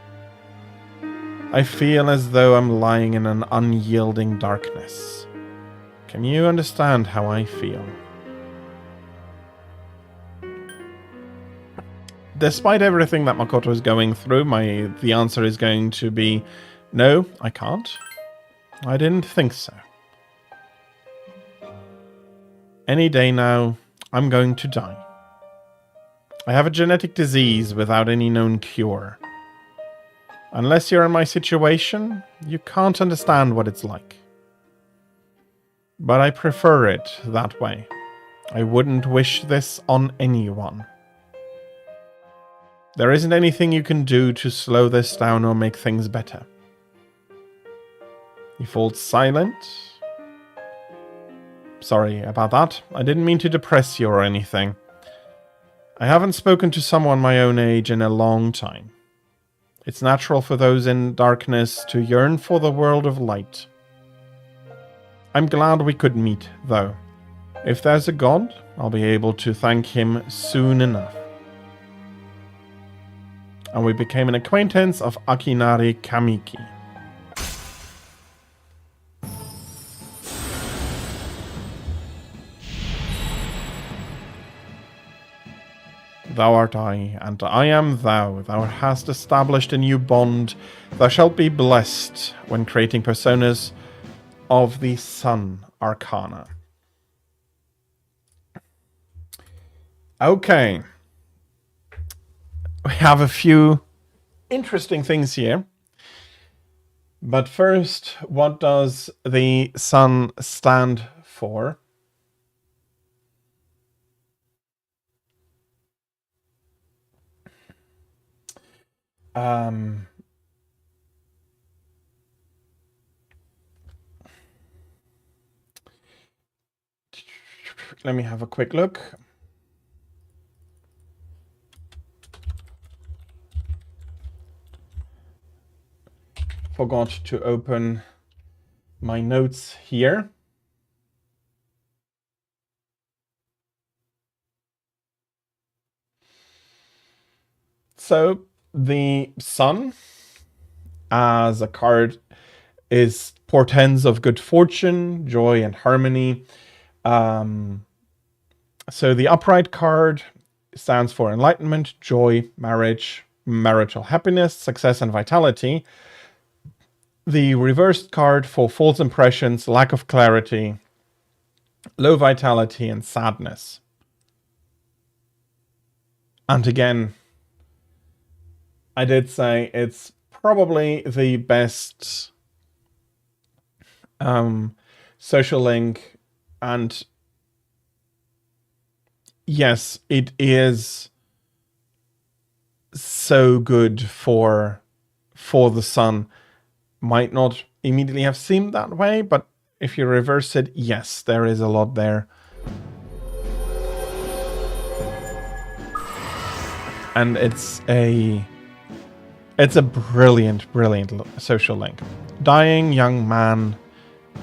Speaker 1: I feel as though I'm lying in an unyielding darkness. Can you understand how I feel? Despite everything that Makoto is going through, the answer is going to be no, I can't. I didn't think so. Any day now, I'm going to die. I have a genetic disease without any known cure. Unless you're in my situation, you can't understand what it's like. But I prefer it that way. I wouldn't wish this on anyone. There isn't anything you can do to slow this down or make things better. He falls silent. Sorry about that. I didn't mean to depress you or anything. I haven't spoken to someone my own age in a long time. It's natural for those in darkness to yearn for the world of light. I'm glad we could meet, though. If there's a God, I'll be able to thank him soon enough. And we became an acquaintance of Akinari Kamiki. Thou art I, and I am thou. Thou hast established a new bond. Thou shalt be blessed when creating personas of the Sun Arcana. Okay. We have a few interesting things here. But first, what does the Sun stand for? Let me have a quick look. Forgot to open my notes here. So the Sun as a card is portends of good fortune, joy, and harmony. So the upright card stands for enlightenment, joy, marriage, marital happiness, success, and vitality. The reversed card for false impressions, lack of clarity, low vitality, and sadness. And again, I did say it's probably the best social link, and yes, it is so good for the Sun. Might not immediately have seemed that way, but if you reverse it, yes, there is a lot there. And it's a brilliant, brilliant social link. Dying young man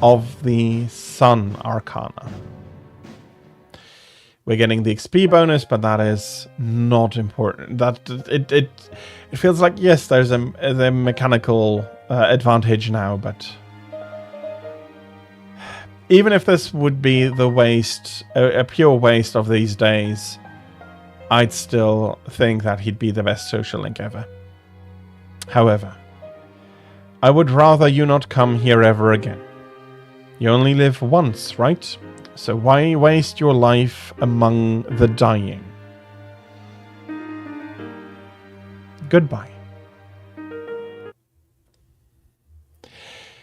Speaker 1: of the Sun Arcana. We're getting the XP bonus, but that is not important. That it feels like, yes, there's a mechanical advantage now, but even if this would be the waste, a pure waste of these days, I'd still think that he'd be the best social link ever. However, I would rather you not come here ever again. You only live once, right? So why waste your life among the dying? Goodbye.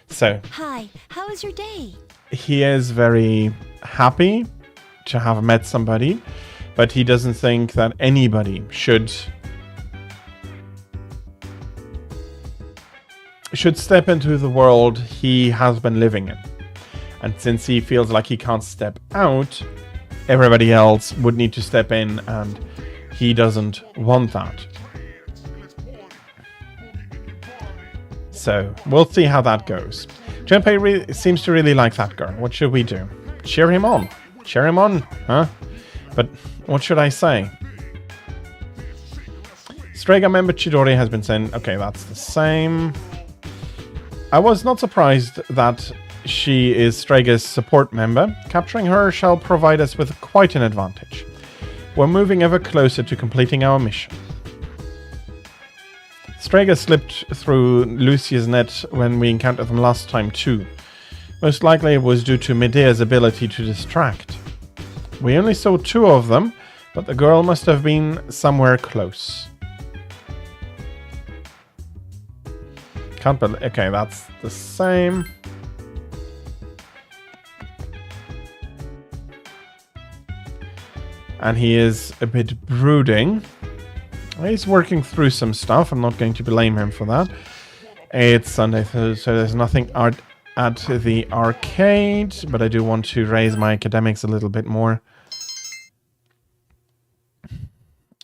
Speaker 1: So,
Speaker 2: Hi, how was your day?
Speaker 1: he is very happy to have met somebody, but he doesn't think that anybody should step into the world he has been living in. And since he feels like he can't step out, everybody else would need to step in, and he doesn't want that. So, we'll see how that goes. Junpei seems to really like that girl. What should we do? Cheer him on. Cheer him on, huh? But what should I say? Strega member Chidori has been sent. Okay, that's the same. I was not surprised that she is Strega's support member. Capturing her shall provide us with quite an advantage. We're moving ever closer to completing our mission. Strega slipped through Lucia's net when we encountered them last time too. Most likely it was due to Medea's ability to distract. We only saw 2 of them, but the girl must have been somewhere close. Can't believe... Okay, that's the same. and he is a bit brooding. He's working through some stuff. I'm not going to blame him for that. It's Sunday, so there's nothing at the arcade, but I do want to raise my academics a little bit more.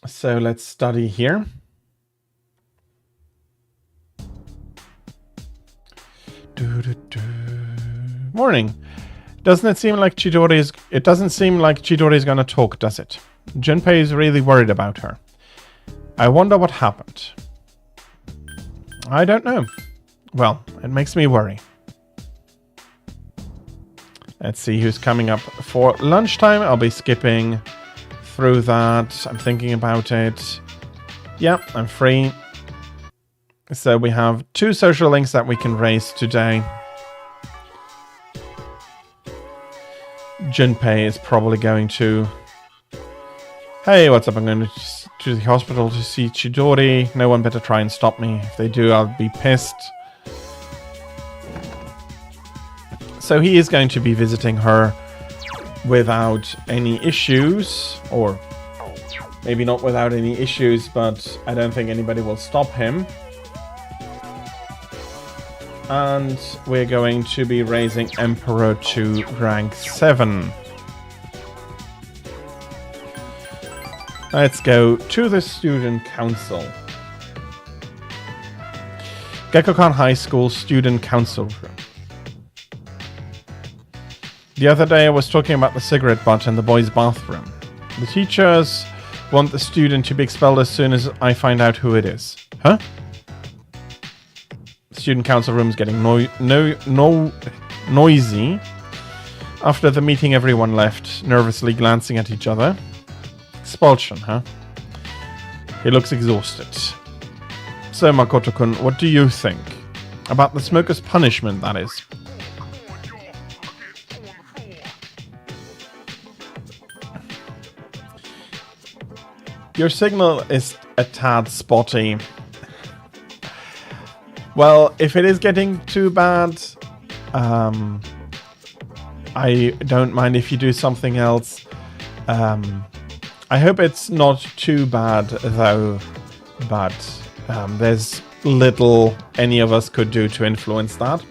Speaker 1: So let's study here. Morning. Doesn't seem like Chidori is gonna talk, does it? Junpei is really worried about her. I wonder what happened. I don't know. Well, it makes me worry. Let's see who's coming up for lunchtime. I'll be skipping through that. I'm thinking about it. Yeah, I'm free. So we have 2 social links that we can raise today. Junpei is probably going to... Hey, what's up? I'm going to the hospital to see Chidori. No one better try and stop me. If they do, I'll be pissed. So he is going to be visiting her without any issues. Or maybe not without any issues, but I don't think anybody will stop him. And we're going to be raising Emperor to rank 7. Let's go to the student council. Gekkokan High School student council room. The other day I was talking about the cigarette butt in the boys' bathroom. The teachers want the student to be expelled as soon as I find out who it is. Huh? The student council room is getting noisy. After the meeting, everyone left, nervously glancing at each other. Expulsion, huh? He looks exhausted. So, Makoto-kun, what do you think? About the smoker's punishment, that is. Your signal is a tad spotty. Well, if it is getting too bad, I don't mind if you do something else. I hope it's not too bad, though, but there's little any of us could do to influence that.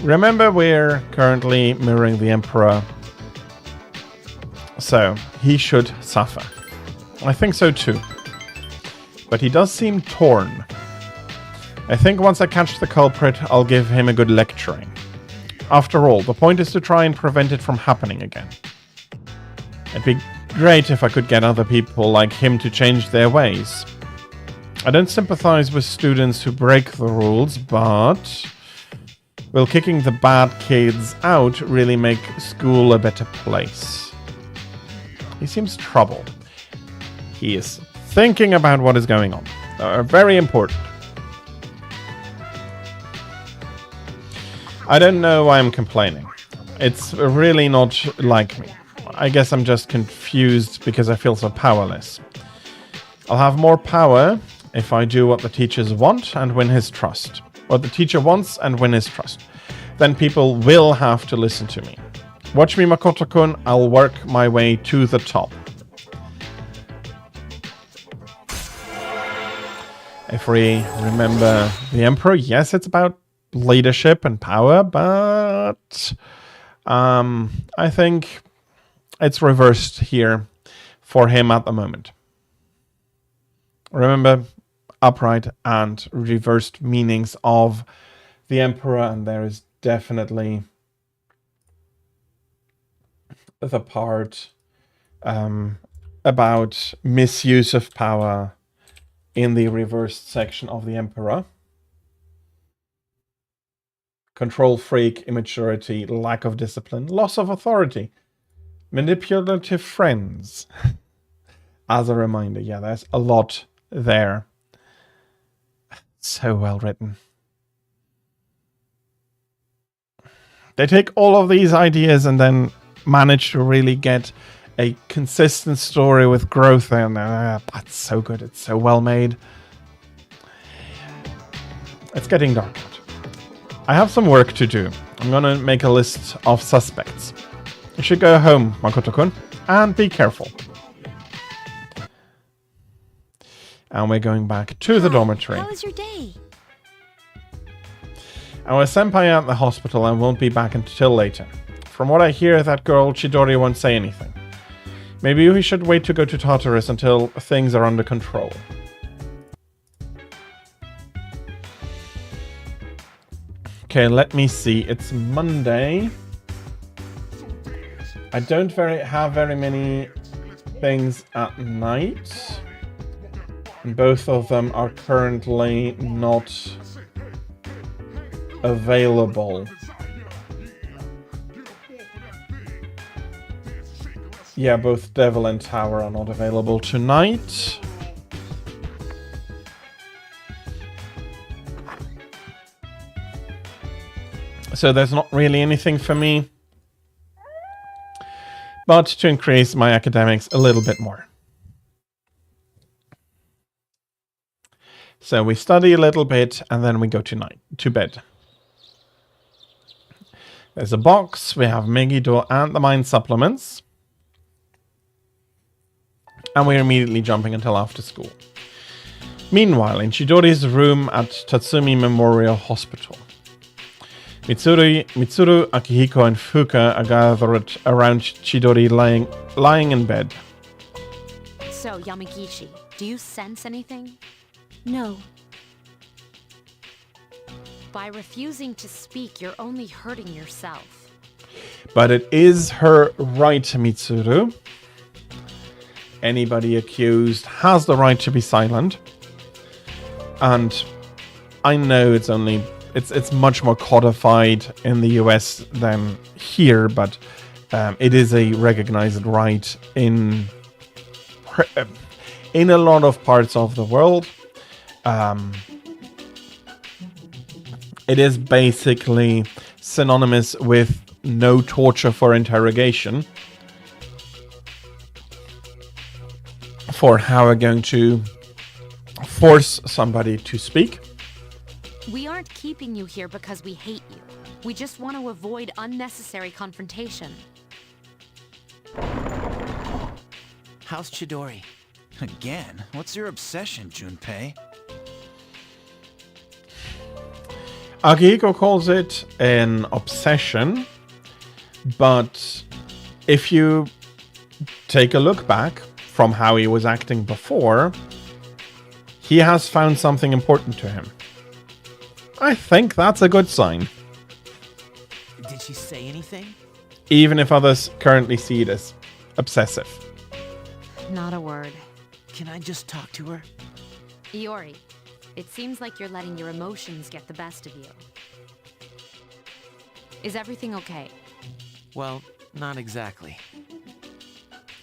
Speaker 1: Remember, we're currently mirroring the Emperor, so he should suffer. I think so too. But he does seem torn. I think once I catch the culprit, I'll give him a good lecturing. After all, the point is to try and prevent it from happening again. It'd be great if I could get other people like him to change their ways. I don't sympathize with students who break the rules, but... will kicking the bad kids out really make school a better place? He seems troubled. He is thinking about what is going on. Very important. I don't know why I'm complaining. It's really not like me. I guess I'm just confused because I feel so powerless. I'll have more power if I do what the teachers want and win his trust. What the teacher wants and win his trust. Then people will have to listen to me. Watch me, Makoto-kun. I'll work my way to the top. If we remember the Emperor, yes, it's about leadership and power, but I think it's reversed here for him at the moment. Remember, upright and reversed meanings of the Emperor, and there is definitely the part about misuse of power in the reversed section of the Emperor. Control freak, immaturity, lack of discipline, loss of authority, manipulative friends. As a reminder, yeah, there's a lot there. So well written. They take all of these ideas and then manage to really get a consistent story with growth, and that's so good. It's so well made. It's getting dark out. I have some work to do. I'm gonna make a list of suspects. You should go home, Makoto-kun, and be careful. And we're going back to the dormitory.
Speaker 2: How was your day?
Speaker 1: Our senpai at the hospital and won't be back until later. From what I hear, that girl Chidori won't say anything. Maybe we should wait to go to Tartarus until things are under control. Okay, let me see. It's Monday. I don't have very many things at night. And both of them are currently not available. Yeah, both Devil and Tower are not available tonight. So there's not really anything for me. But to increase my academics a little bit more. So we study a little bit and then we go to bed. There's a box. We have Megiddo and the mind supplements. And we're immediately jumping until after school. Meanwhile, in Chidori's room at Tatsumi Memorial Hospital, Mitsuru, Akihiko, and Fuka are gathered around Chidori lying in bed.
Speaker 4: So, Yamagishi, do you sense anything?
Speaker 2: No.
Speaker 4: By refusing to speak, you're only hurting yourself.
Speaker 1: But it is her right, Mitsuru. Anybody accused has the right to be silent. And I know it's much more codified in the US than here, but it is a recognized right in a lot of parts of the world. It is basically synonymous with no torture for interrogation. For how we're going to force somebody to speak.
Speaker 4: We aren't keeping you here because we hate you. We just want to avoid unnecessary confrontation.
Speaker 3: How's Chidori?
Speaker 9: Again? What's your obsession, Junpei?
Speaker 1: Akihiko calls it an obsession, but if you take a look back from how he was acting before, he has found something important to him. I think that's a good sign.
Speaker 3: Did she say anything?
Speaker 1: Even if others currently see it as obsessive.
Speaker 4: Not a word.
Speaker 3: Can I just talk to her?
Speaker 4: Iori, it seems like you're letting your emotions get the best of you. Is everything okay?
Speaker 3: Well, not exactly.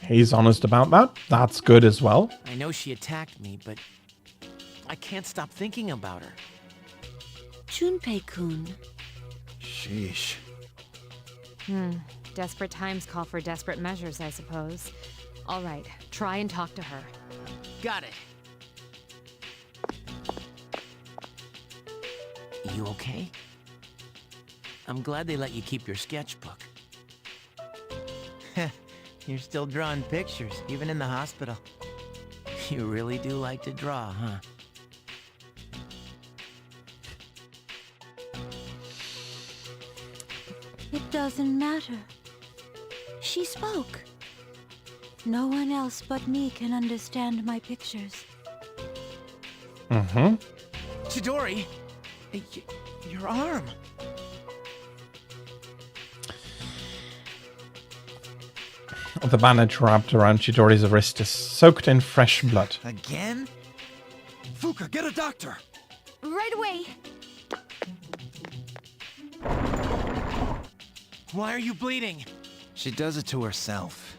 Speaker 1: He's honest about that. That's good as well.
Speaker 3: I know she attacked me, but I can't stop thinking about her.
Speaker 2: Junpei-kun.
Speaker 9: Sheesh.
Speaker 4: Desperate times call for desperate measures, I suppose. All right, try and talk to her.
Speaker 3: Got it. You okay? I'm glad they let you keep your sketchbook. You're still drawing pictures, even in the hospital. You really do like to draw, huh?
Speaker 5: It doesn't matter. She spoke. No one else but me can understand my pictures.
Speaker 1: Mm-hmm.
Speaker 3: Chidori! Your arm!
Speaker 1: The bandage wrapped around Chidori's wrist is soaked in fresh blood.
Speaker 9: Again? Fuka, get a doctor!
Speaker 2: Right away.
Speaker 3: Why are you bleeding?
Speaker 9: She does it to herself.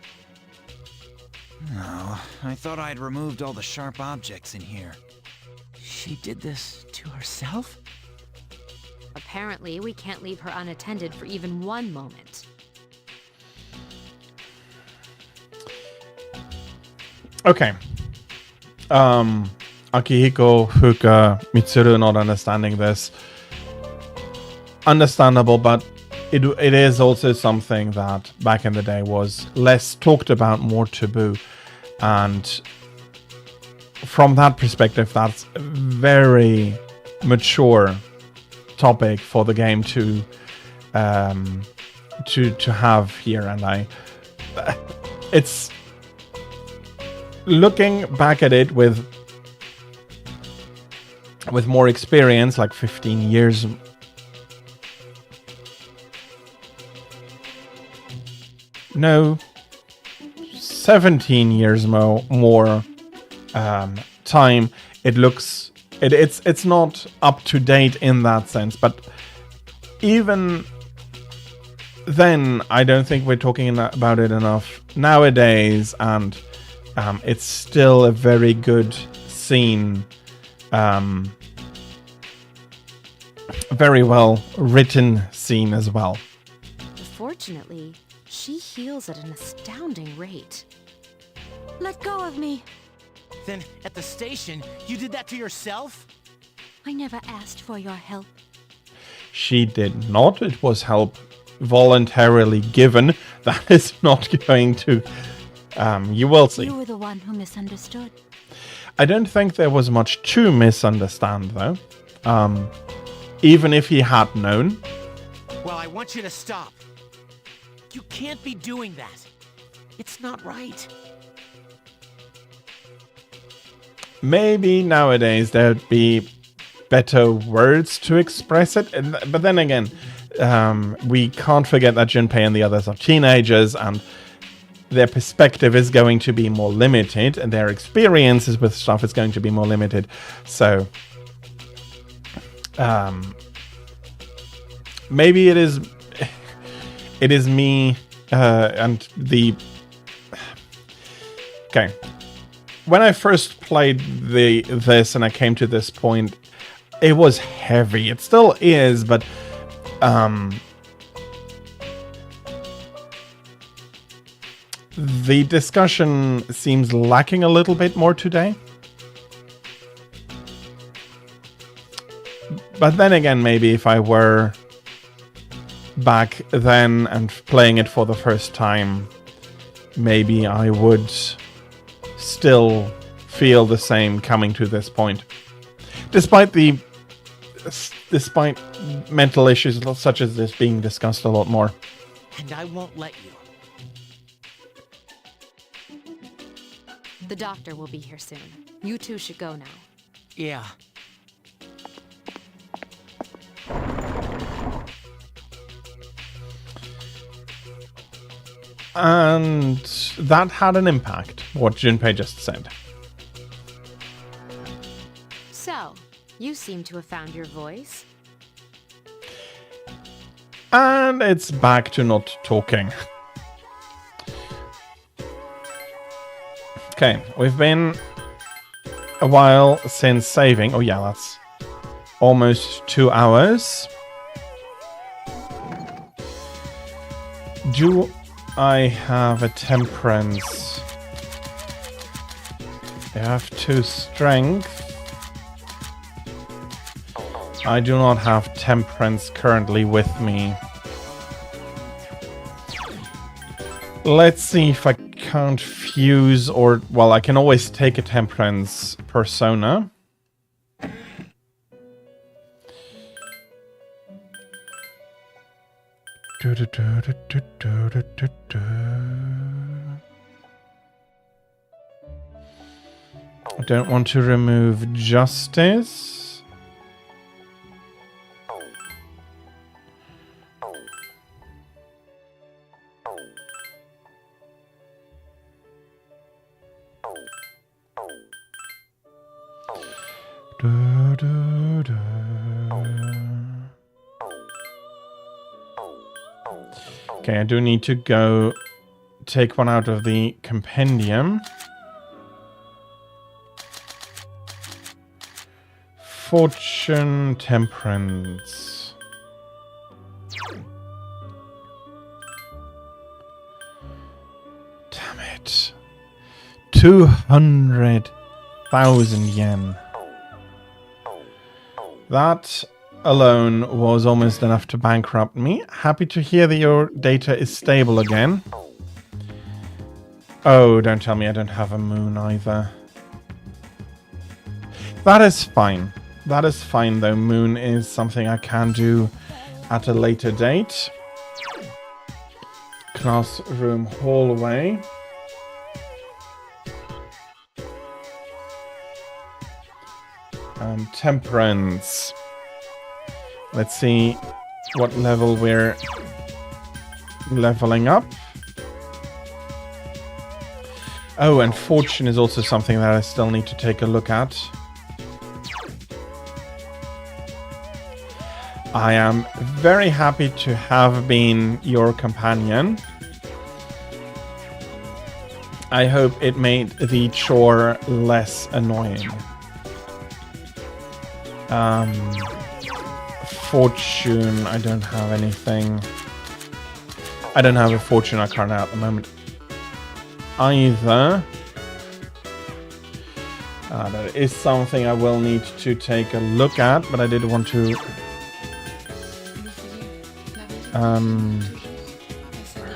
Speaker 9: No, I thought I'd removed all the sharp objects in here.
Speaker 3: She did this to herself?
Speaker 4: Apparently, we can't leave her unattended for even one moment.
Speaker 1: Okay. Akihiko, Fuka, Mitsuru not understanding this. Understandable, but it is also something that back in the day was less talked about, more taboo, and from that perspective, that's a very mature topic for the game to have here. And it's looking back at it with more experience, like 15 years. No, 17 years more time. It's not up to date in that sense, but even then, I don't think we're talking about it enough nowadays, and it's still a very good scene, very well written scene as well.
Speaker 4: Fortunately, she heals at an astounding rate.
Speaker 8: Let go of me.
Speaker 3: Then, at the station, you did that to yourself?
Speaker 8: I never asked for your help.
Speaker 1: She did not. It was help voluntarily given. That is not going to... you will see.
Speaker 8: You were the one who misunderstood.
Speaker 1: I don't think there was much to misunderstand, though. Even if he had known.
Speaker 3: Well, I want you to stop. You can't be doing that. It's not right.
Speaker 1: Maybe nowadays there'd be better words to express it. But then again, we can't forget that Junpei and the others are teenagers, and their perspective is going to be more limited, and their experiences with stuff is going to be more limited. So, maybe it is me and the... Okay. When I first played this and I came to this point, it was heavy. It still is, but the discussion seems lacking a little bit more today. But then again, maybe if I were back then and playing it for the first time, maybe I would still feel the same coming to this point. Despite mental issues such as this being discussed a lot more.
Speaker 3: And I won't let you.
Speaker 4: The doctor will be here soon. You two should go now.
Speaker 3: Yeah.
Speaker 1: And that had an impact, what Junpei just said.
Speaker 4: So, you seem to have found your voice.
Speaker 1: And it's back to not talking. Okay, we've been a while since saving. Oh yeah, that's almost 2 hours. Do I have a temperance? I have 2 strength. I do not have temperance currently with me. Let's see if I can't fuse or... Well, I can always take a temperance persona. I don't want to remove justice. Okay, I do need to go take one out of the compendium. Fortune, temperance. Damn it. 200,000 yen. That alone was almost enough to bankrupt me. Happy to hear that your data is stable again. Oh, don't tell me I don't have a moon either. That is fine. That is fine though. Moon is something I can do at a later date. Classroom hallway. Temperance. Let's see what level we're leveling up. Oh, and fortune is also something that I still need to take a look at. I am very happy to have been your companion. I hope it made the chore less annoying. Fortune, I don't have anything. I don't have a fortune arcana at the moment either. That is something I will need to take a look at, but I did want to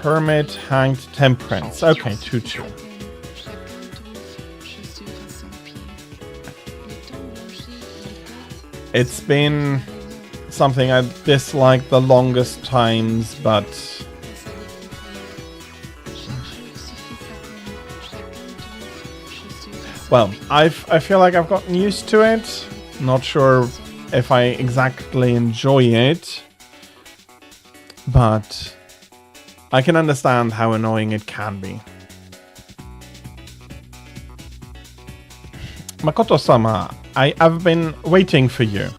Speaker 1: Hermit, Hanged, Temperance. Okay, 2-2. It's been something I disliked the longest times, but well, I feel like I've gotten used to it. Not sure if I exactly enjoy it, but I can understand how annoying it can be. Makoto-sama, I have been waiting for you.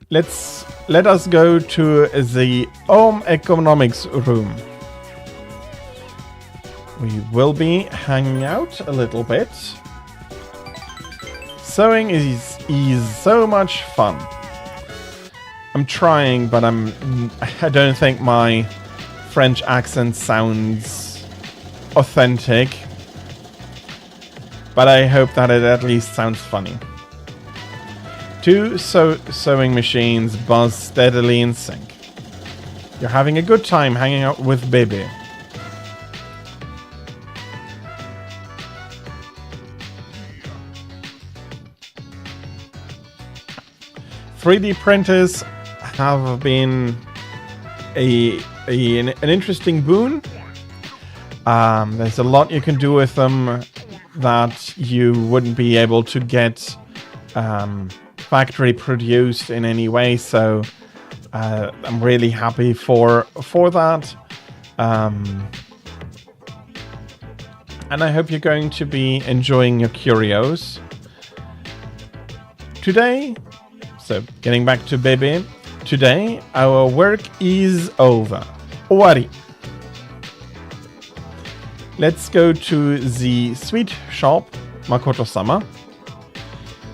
Speaker 1: Let us go to the home economics room. We will be hanging out a little bit. Sewing is so much fun. I'm trying, but I don't think my French accent sounds authentic. But I hope that it at least sounds funny. Two sewing machines buzz steadily in sync. You're having a good time hanging out with Baby. "3D printers have been an interesting boon. There's a lot you can do with them that you wouldn't be able to get factory produced in any way, so I'm really happy for that. And I hope you're going to be enjoying your curios. Today, so getting back to Baby, today our work is over. Owari. Let's go to the sweet shop, Makoto-sama.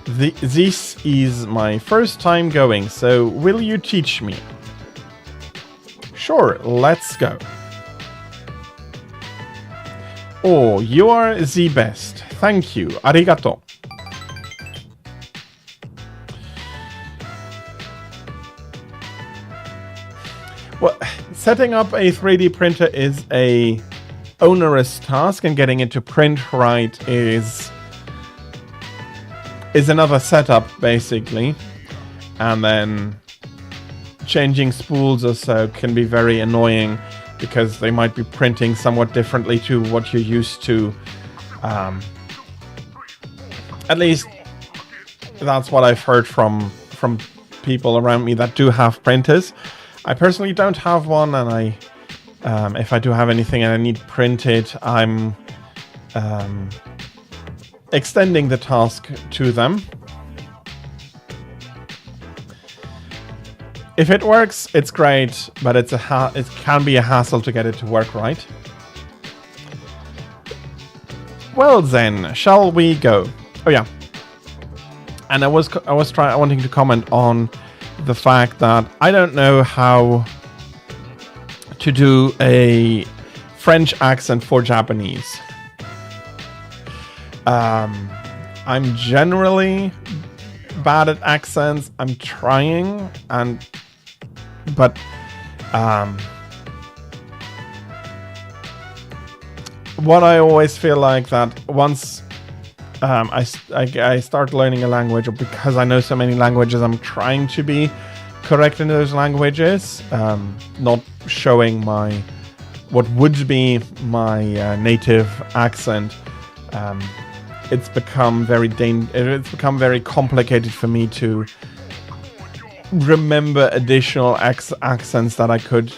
Speaker 1: This is my first time going, so will you teach me? Sure, let's go. Oh, you are the best. Thank you. Arigato. Well, setting up a 3D printer is a onerous task, and getting it to print right is another setup, basically. And then changing spools or so can be very annoying because they might be printing somewhat differently to what you're used to. At least that's what I've heard from people around me that do have printers. I personally don't have one, and if I do have anything and I need printed, I'm extending the task to them. If it works, it's great, but it can be a hassle to get it to work right. Well then, shall we go? Oh yeah, and I was wanting to comment on the fact that I don't know how to do a French accent for Japanese. I'm generally bad at accents. I'm trying, but what I always feel like that once I start learning a language, or because I know so many languages, I'm trying to be correct in those languages, not showing what would be my native accent. It's become very complicated for me to remember additional accents that I could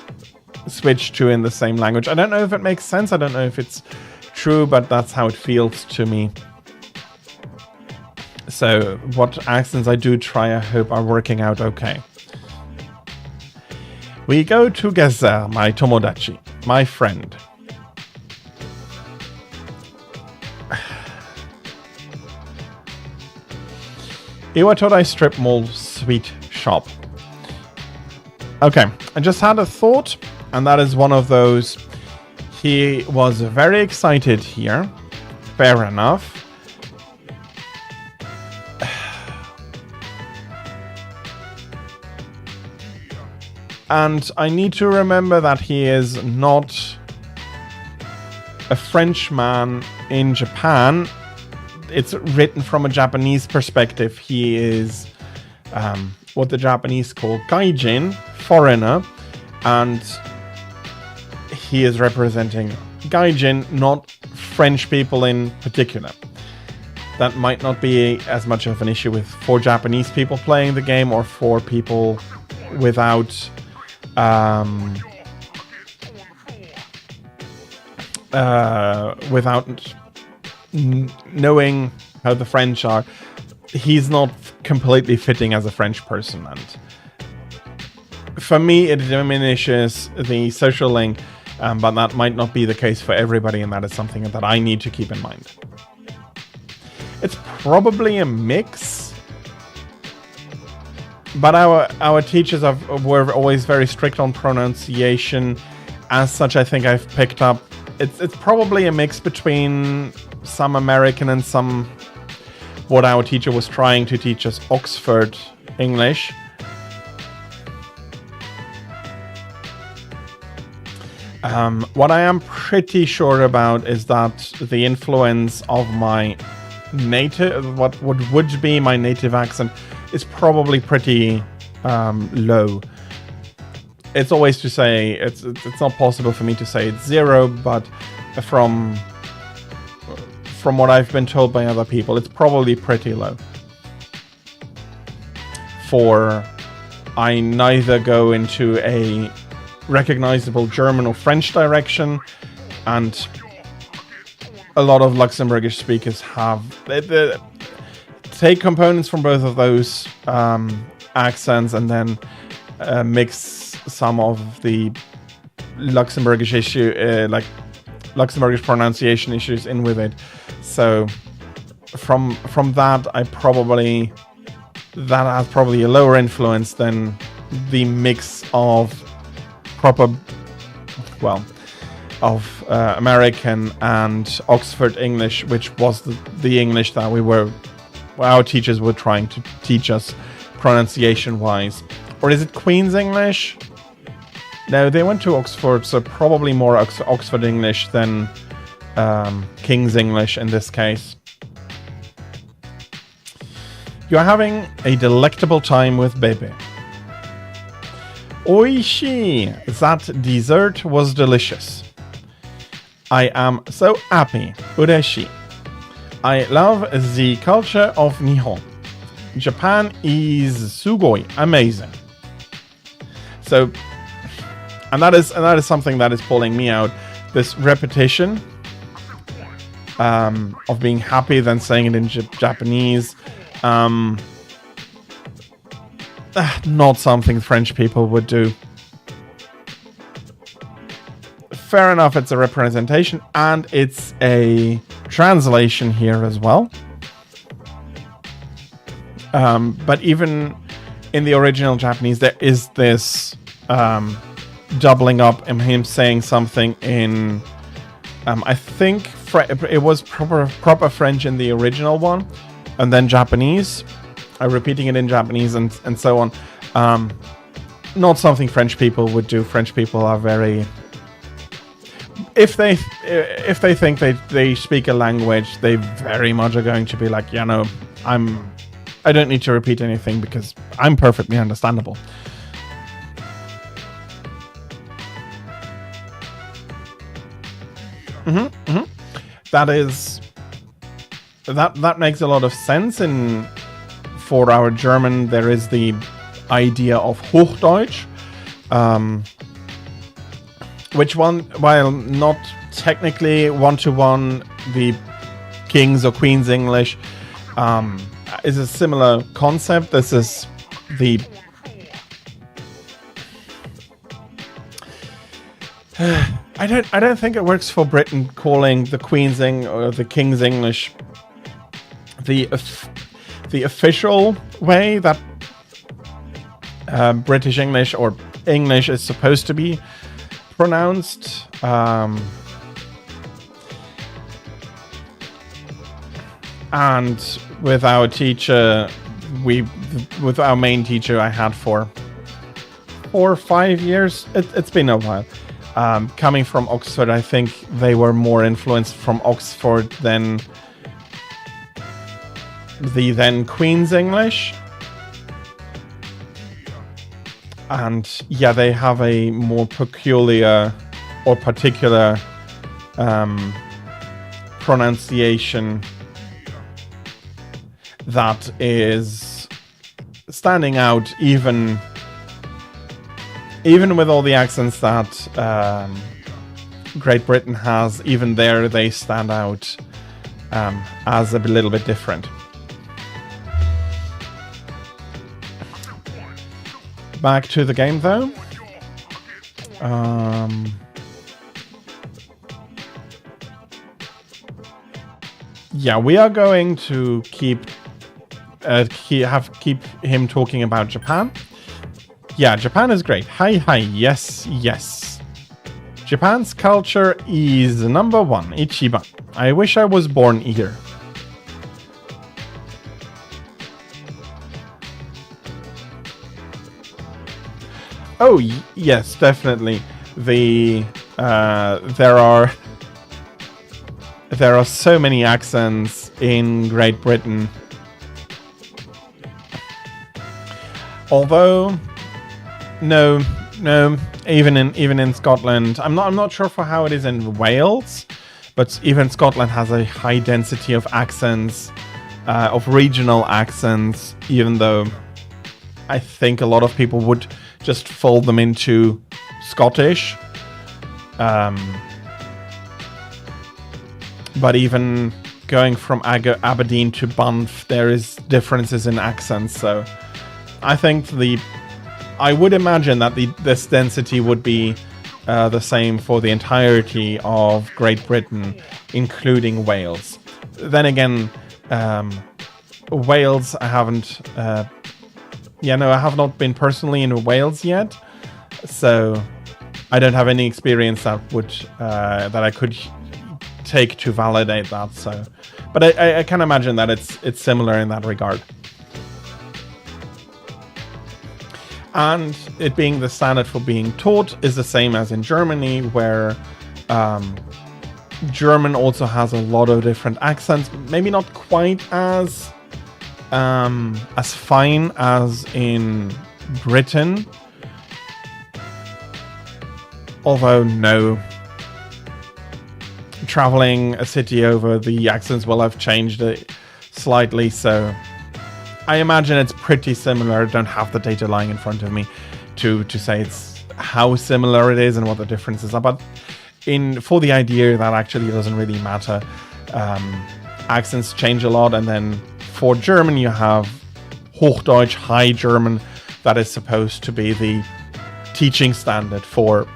Speaker 1: switch to in the same language. I don't know if it makes sense. I don't know if it's true, but that's how it feels to me. So what accents I do try, I hope are working out okay. We go together, my tomodachi, my friend. Iwatodai Strip Mall Sweet Shop. Okay, I just had a thought, and that is one of those. He was very excited here. Fair enough. And I need to remember that he is not a Frenchman in Japan. It's written from a Japanese perspective. He is what the Japanese call gaijin, foreigner, and he is representing gaijin, not French people in particular. That might not be as much of an issue for Japanese people playing the game, or for people without knowing how the French are. He's not completely fitting as a French person, and for me it diminishes the social link, but that might not be the case for everybody, and that is something that I need to keep in mind. It's probably a mix, but our teachers were always very strict on pronunciation. As such, I think I've picked up it's probably a mix between some American and some what our teacher was trying to teach us, Oxford English. What I am pretty sure about is that the influence of my native, what would be my native accent, is probably pretty low. It's always to say, it's not possible for me to say it's zero, but from what I've been told by other people, it's probably pretty low. For I neither go into a recognizable German or French direction, and a lot of Luxembourgish speakers have they take components from both of those accents and then mix some of the Luxembourgish like Luxembourgish pronunciation issues in with it. So from that, that has probably a lower influence than the mix of American and Oxford English, which was the English that our teachers were trying to teach us pronunciation wise. Or is it Queen's English? No, they went to Oxford, so probably more Oxford English than King's English in this case. You are having a delectable time with Bebe. Oishi! That dessert was delicious. I am so happy. Ureshi. I love the culture of Nihon. Japan is sugoi, amazing. So, and that is something that is pulling me out. This repetition of being happy, then saying it in Japanese. Not something French people would do. Fair enough, it's a representation and it's a translation here as well. But even in the original Japanese, there is this doubling up and him saying something in, I think it was proper French in the original one, and then Japanese. repeating it in Japanese and so on. Not something French people would do. French people are very... If they think they speak a language, they very much are going to be like, no, I don't need to repeat anything because I'm perfectly understandable. That makes a lot of sense. For our German, there is the idea of Hochdeutsch, which while not technically one-to-one the King's or Queen's English, is a similar concept. This is the I don't think it works for Britain calling the Queen's or the King's English the official way that British English or English is supposed to be pronounced. And with our teacher, with our main teacher I had for 4 or 5 years, it's been a while. Coming from Oxford, I think they were more influenced from Oxford than the then Queen's English. And yeah, they have a more peculiar or particular pronunciation that is standing out even with all the accents that Great Britain has. Even there they stand out as a little bit different. Back to the game though. Yeah, we are going to keep him talking about Japan. Yeah, Japan is great. Hi, yes. Japan's culture is number 1, Ichiban. I wish I was born here. Oh, yes, definitely. There are so many accents in Great Britain. Although, no, even in Scotland, I'm not sure for how it is in Wales, but even Scotland has a high density of accents, of regional accents, even though I think a lot of people would just fold them into Scottish. But even going from Aberdeen to Banff, there is differences in accents. So I think I would imagine that this density would be the same for the entirety of Great Britain, including Wales. Then again, Wales, I haven't... I have not been personally in Wales yet, so I don't have any experience that I could take to validate that. So, but I can imagine that it's similar in that regard. And it being the standard for being taught is the same as in Germany, where German also has a lot of different accents, maybe not quite as fine as in Britain. Although, no. Traveling a city over, the accents will have changed slightly, so I imagine it's pretty similar. I don't have the data lying in front of me to say it's how similar it is and what the differences are, but for the idea that actually doesn't really matter. Accents change a lot, and then for German, you have Hochdeutsch, High German, that is supposed to be the teaching standard for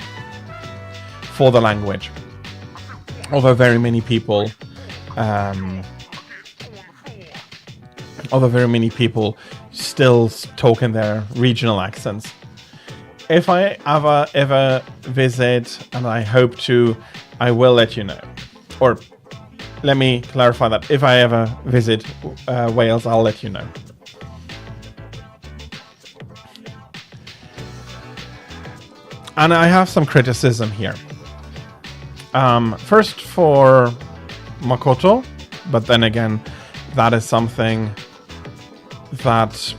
Speaker 1: the language. Although very many people still talk in their regional accents. If I ever visit, and I hope to, I will let you know. Or let me clarify that if I ever visit Wales, I'll let you know. And I have some criticism here. First for Makoto, but then again, that is something that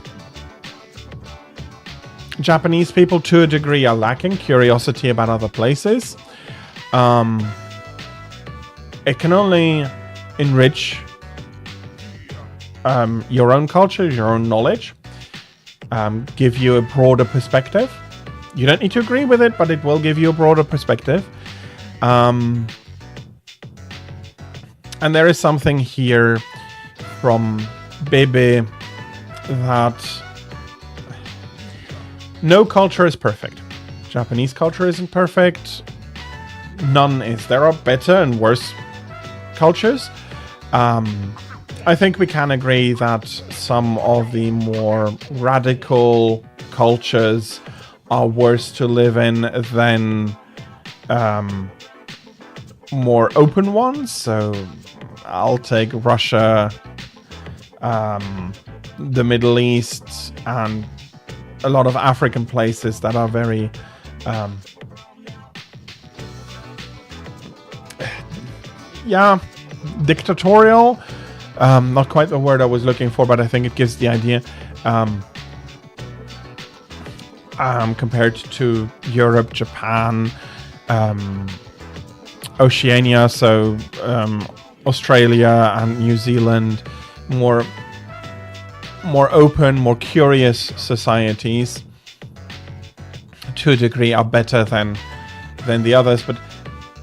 Speaker 1: Japanese people to a degree are lacking, curiosity about other places. It can only enrich your own culture, your own knowledge, give you a broader perspective. You don't need to agree with it, but it will give you a broader perspective. And there is something here from Bebe that no culture is perfect. Japanese culture isn't perfect. None is. There are better and worse cultures. I think we can agree that some of the more radical cultures are worse to live in than more open ones. So I'll take Russia, the Middle East, and a lot of African places that are very dictatorial. Not quite the word I was looking for, but I think it gives the idea. Compared to Europe, Japan, Oceania, so Australia and New Zealand, more open, more curious societies, to a degree, are better than the others. But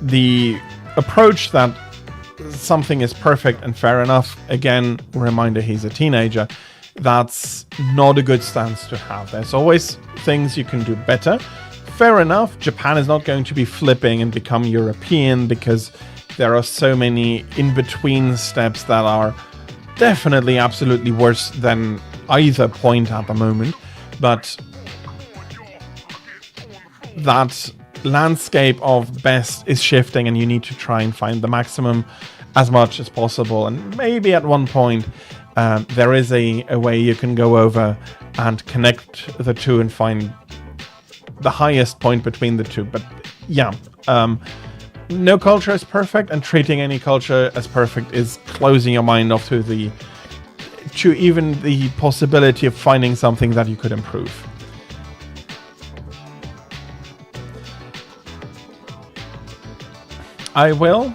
Speaker 1: the approach that something is perfect and fair enough, again, reminder, he's a teenager, that's not a good stance to have. There's always things you can do better. Fair enough, Japan is not going to be flipping and become European, because there are so many in-between steps that are definitely absolutely worse than either point at the moment. But that landscape of best is shifting, and you need to try and find the maximum as much as possible. And maybe at one point there is a way you can go over and connect the two and find the highest point between the two. But yeah, no culture is perfect, and treating any culture as perfect is closing your mind off to even the possibility of finding something that you could improve. I will,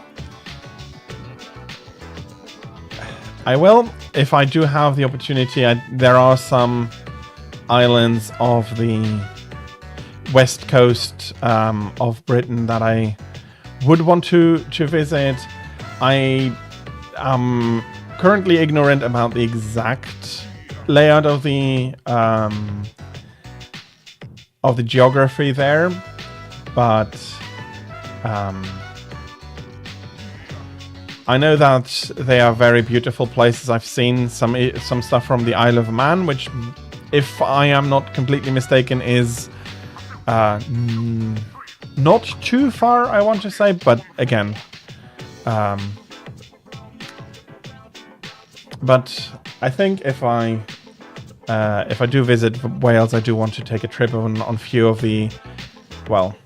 Speaker 1: if I do have the opportunity. There are some islands of the west coast of Britain that I would want to visit. I am currently ignorant about the exact layout of the geography there, but I know that they are very beautiful places. I've seen some stuff from the Isle of Man, which, if I am not completely mistaken, is not too far, I want to say. But again, but I think if I do visit Wales, I do want to take a trip on a few of the, well,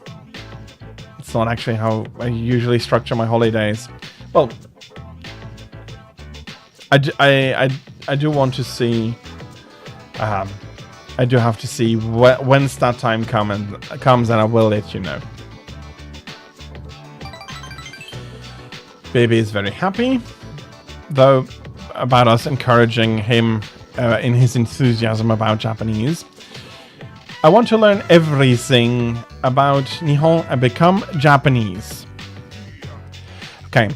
Speaker 1: it's not actually how I usually structure my holidays. Well, I do want to see. I do have to see when's that time comes, and I will let you know. Baby is very happy, though, about us encouraging him in his enthusiasm about Japanese. I want to learn everything about Nihon and become Japanese. Okay,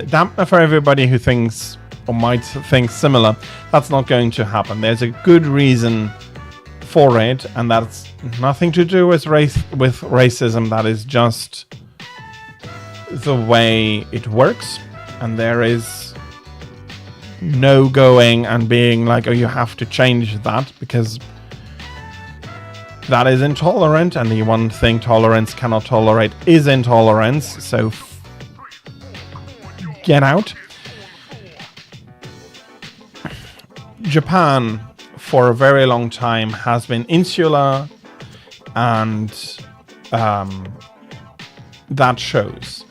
Speaker 1: damn, for everybody who thinks or might think similar, that's not going to happen. There's a good reason for it, and that's nothing to do with racism. That is just the way it works, and there is no going and being like, oh, you have to change that, because that is intolerant, and the one thing tolerance cannot tolerate is intolerance. So get out. Japan, for a very long time, has been insular and that shows.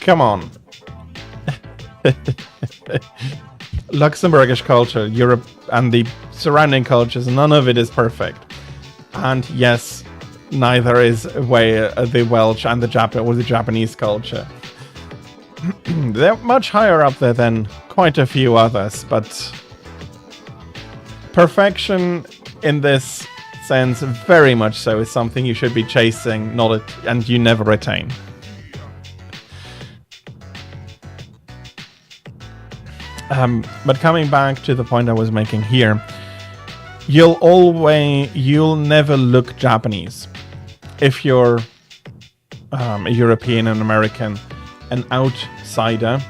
Speaker 1: Come on. Luxembourgish culture, Europe, and the surrounding cultures, none of it is perfect. And yes, neither is the Welsh and the Japanese culture. They're much higher up there than quite a few others, but perfection in this sense, very much so, is something you should be chasing, and you never attain. But coming back to the point I was making here, you'll never look Japanese. If you're a European and American, an outsider.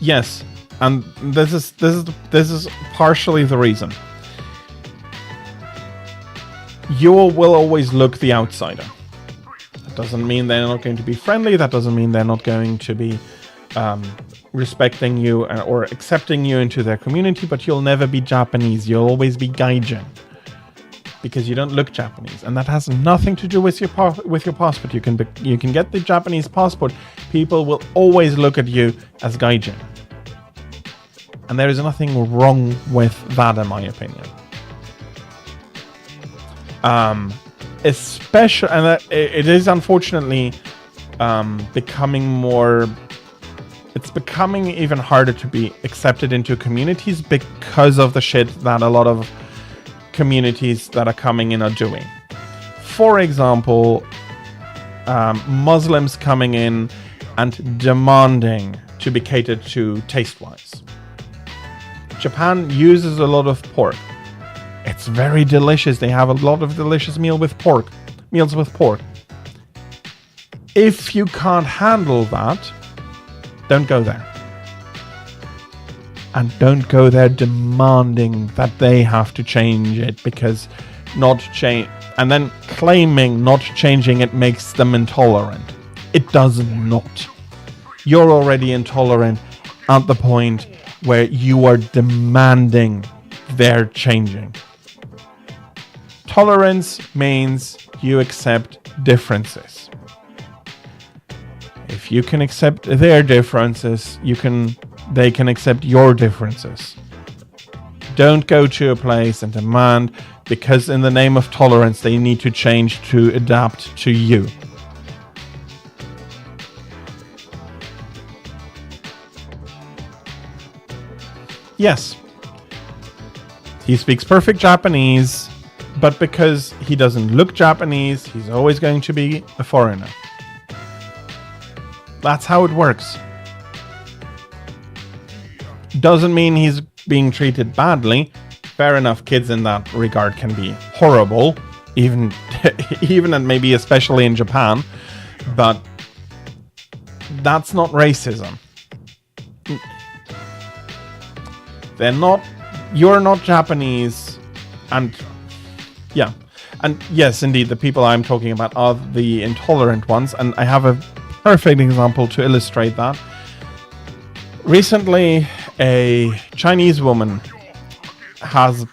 Speaker 1: Yes, and this is partially the reason. You will always look the outsider. That doesn't mean they're not going to be friendly. That doesn't mean they're not going to be respecting you or accepting you into their community. But you'll never be Japanese. You'll always be Gaijin, because you don't look Japanese, and that has nothing to do with your passport. You can get the Japanese passport. People will always look at you as Gaijin, and there is nothing wrong with that, in my opinion. Especially, and it is unfortunately becoming more. It's becoming even harder to be accepted into communities because of the shit that a lot of communities that are coming in are doing. For example, Muslims coming in and demanding to be catered to taste-wise. Japan uses a lot of pork. It's very delicious. They have a lot of delicious meals with pork. If you can't handle that, don't go there. And don't go there demanding that they have to change it, because and then claiming not changing it makes them intolerant. It does not. You're already intolerant at the point where you are demanding their changing. Tolerance means you accept differences. If you can accept their differences, they can accept your differences. Don't go to a place and demand, because in the name of tolerance they need to change to adapt to you. Yes, he speaks perfect Japanese, but because he doesn't look Japanese, he's always going to be a foreigner. That's how it works. Doesn't mean he's being treated badly. Fair enough, kids in that regard can be horrible, even and maybe especially in Japan, but that's not racism. You're not Japanese, and yeah. And yes, indeed, the people I'm talking about are the intolerant ones, and I have a perfect example to illustrate that. Recently, a Chinese woman has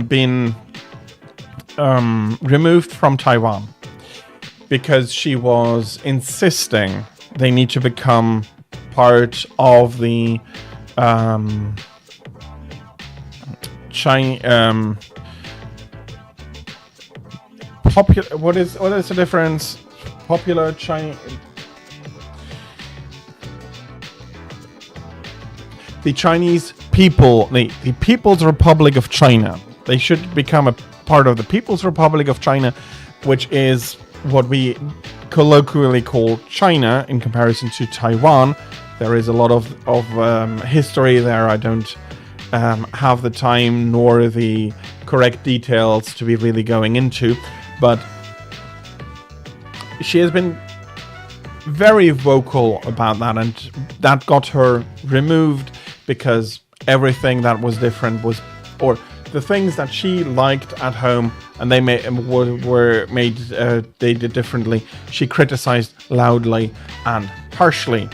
Speaker 1: been removed from Taiwan because she was insisting they need to become part of the what is the difference? Popular China. The Chinese people, the People's Republic of China. They should become a part of the People's Republic of China, which is what we colloquially call China in comparison to Taiwan. There is a lot of history there. I don't have the time nor the correct details to be really going into, but she has been very vocal about that, and that got her removed because everything that was different was, or the things that she liked at home and they they did differently, she criticized loudly and harshly.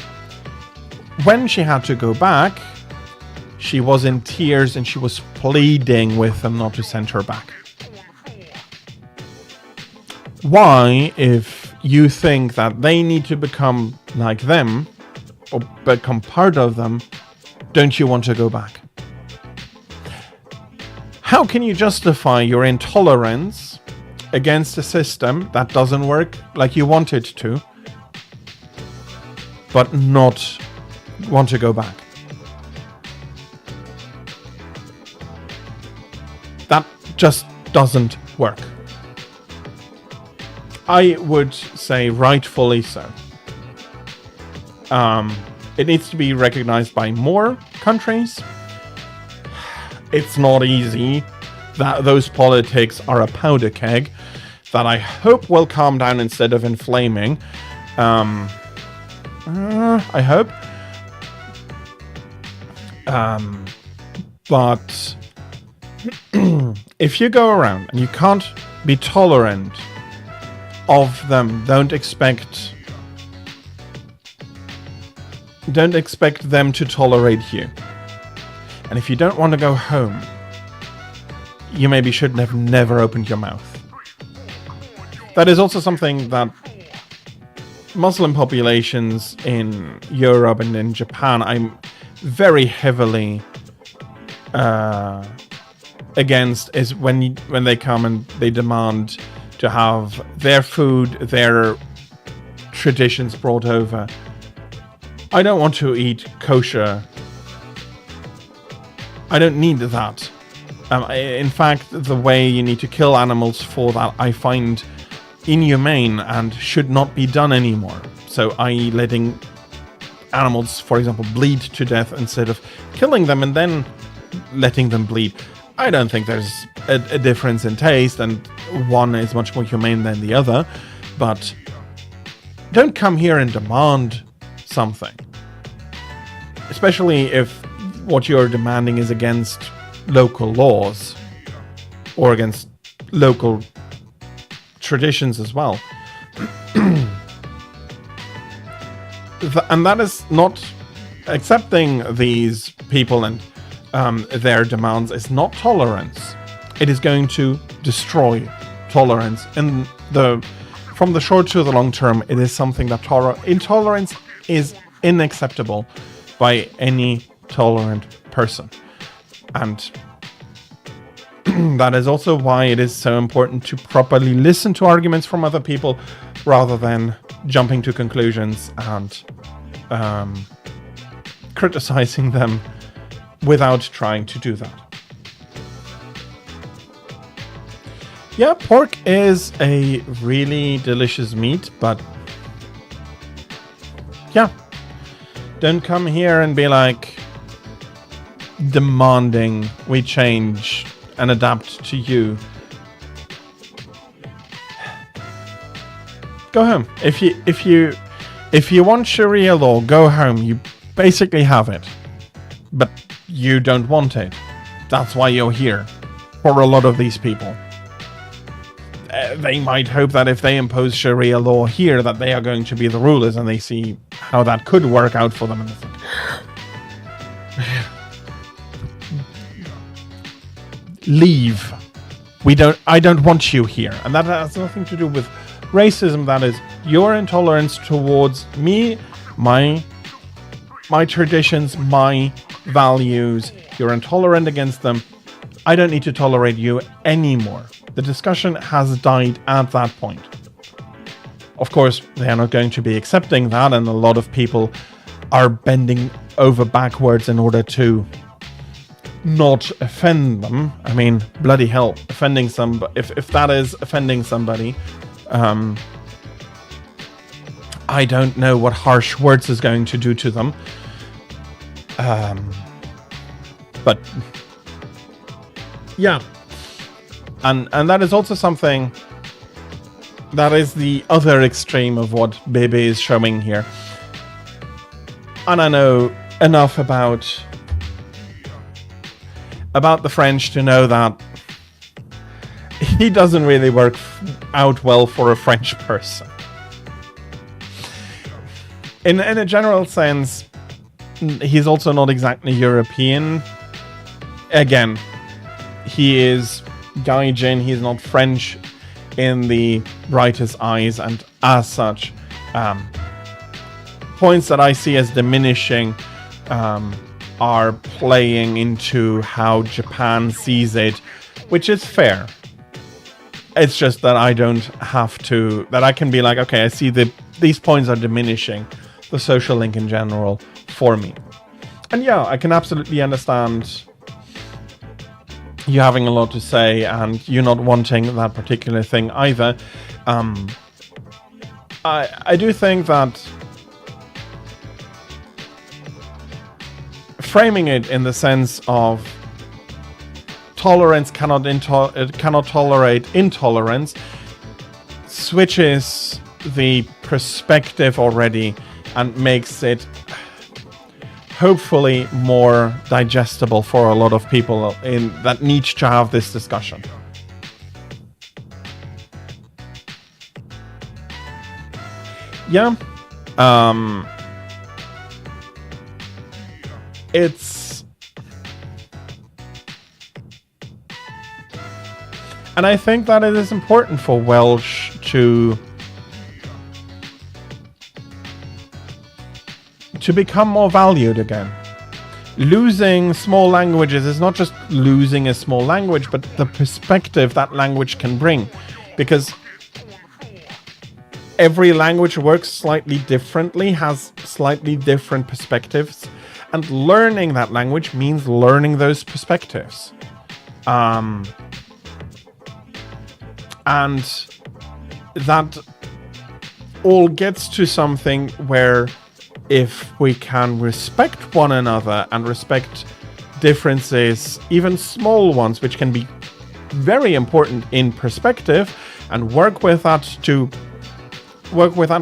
Speaker 1: When she had to go back, She was in tears and she was pleading with them not to send her back. Why, if you think that they need to become like them or become part of them, don't you want to go back? How can you justify your intolerance against a system that doesn't work like you want it to, but not want to go back? That just doesn't work. I would say rightfully so. It needs to be recognized by more countries. It's not easy. That those politics are a powder keg that I hope will calm down instead of inflaming. I hope. But if you go around and you can't be tolerant of them, don't expect them to tolerate you. And if you don't want to go home, you maybe should have never opened your mouth. That is also something that Muslim populations in Europe and in Japan, I'm very heavily against, is when they come and they demand to have their food, their traditions brought over. I don't want to eat kosher. I don't need that. In fact, the way you need to kill animals for that, I find inhumane and should not be done anymore. So, i.e. letting animals, for example, bleed to death instead of killing them and then letting them bleed. I don't think there's a difference in taste, and one is much more humane than the other, but don't come here and demand something. Especially if what you're demanding is against local laws or against local traditions as well. And that is not accepting these people and their demands is not tolerance. It is going to destroy tolerance. And from the short to the long term, it is something that intolerance is unacceptable by any tolerant person. And that is also why it is so important to properly listen to arguments from other people rather than jumping to conclusions and criticizing them without trying to do that. Yeah, pork is a really delicious meat, but yeah, don't come here and be like demanding we change and adapt to you. Go home. If you want Sharia law, go home. You basically have it, but you don't want it. That's why you're here. For a lot of these people, they might hope that if they impose Sharia law here, that they are going to be the rulers, and they see how that could work out for them. And it's like, leave. I don't want you here. And that has nothing to do with racism. That is your intolerance towards me, my traditions, my values. You're intolerant against them. I don't need to tolerate you anymore. The discussion has died at that point. Of course, they are not going to be accepting that, and a lot of people are bending over backwards in order to not offend them. I mean, bloody hell, offending somebody, if that is offending somebody, I don't know what harsh words is going to do to them. But yeah, and that is also something that is the other extreme of what Bebe is showing here. And I know enough about the French to know that he doesn't really work out well for a French person. In a general sense, he's also not exactly European. Again, he is Gaijin, he's not French in the writer's eyes, and as such, points that I see as diminishing are playing into how Japan sees it, which is fair. It's just that I don't have to, that I can be like, okay, I see these points are diminishing the social link in general for me. And yeah, I can absolutely understand you having a lot to say and you not wanting that particular thing either. I do think that framing it in the sense of tolerance cannot tolerate intolerance switches the perspective already and makes it hopefully more digestible for a lot of people that need to have this discussion. Yeah. It's... And I think that it is important for Welsh to become more valued again. Losing small languages is not just losing a small language, but the perspective that language can bring. Because every language works slightly differently, has slightly different perspectives, and learning that language means learning those perspectives. And that all gets to something where if we can respect one another and respect differences, even small ones, which can be very important in perspective, and work with that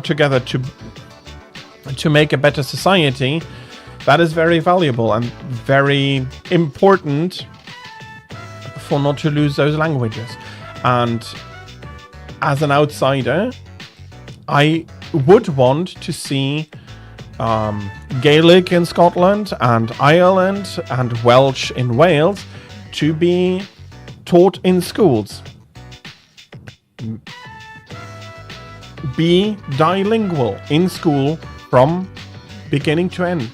Speaker 1: together to make a better society, that is very valuable and very important for not to lose those languages. And as an outsider, I would want to see Gaelic in Scotland and Ireland and Welsh in Wales to be taught in schools. Be bilingual in school from beginning to end.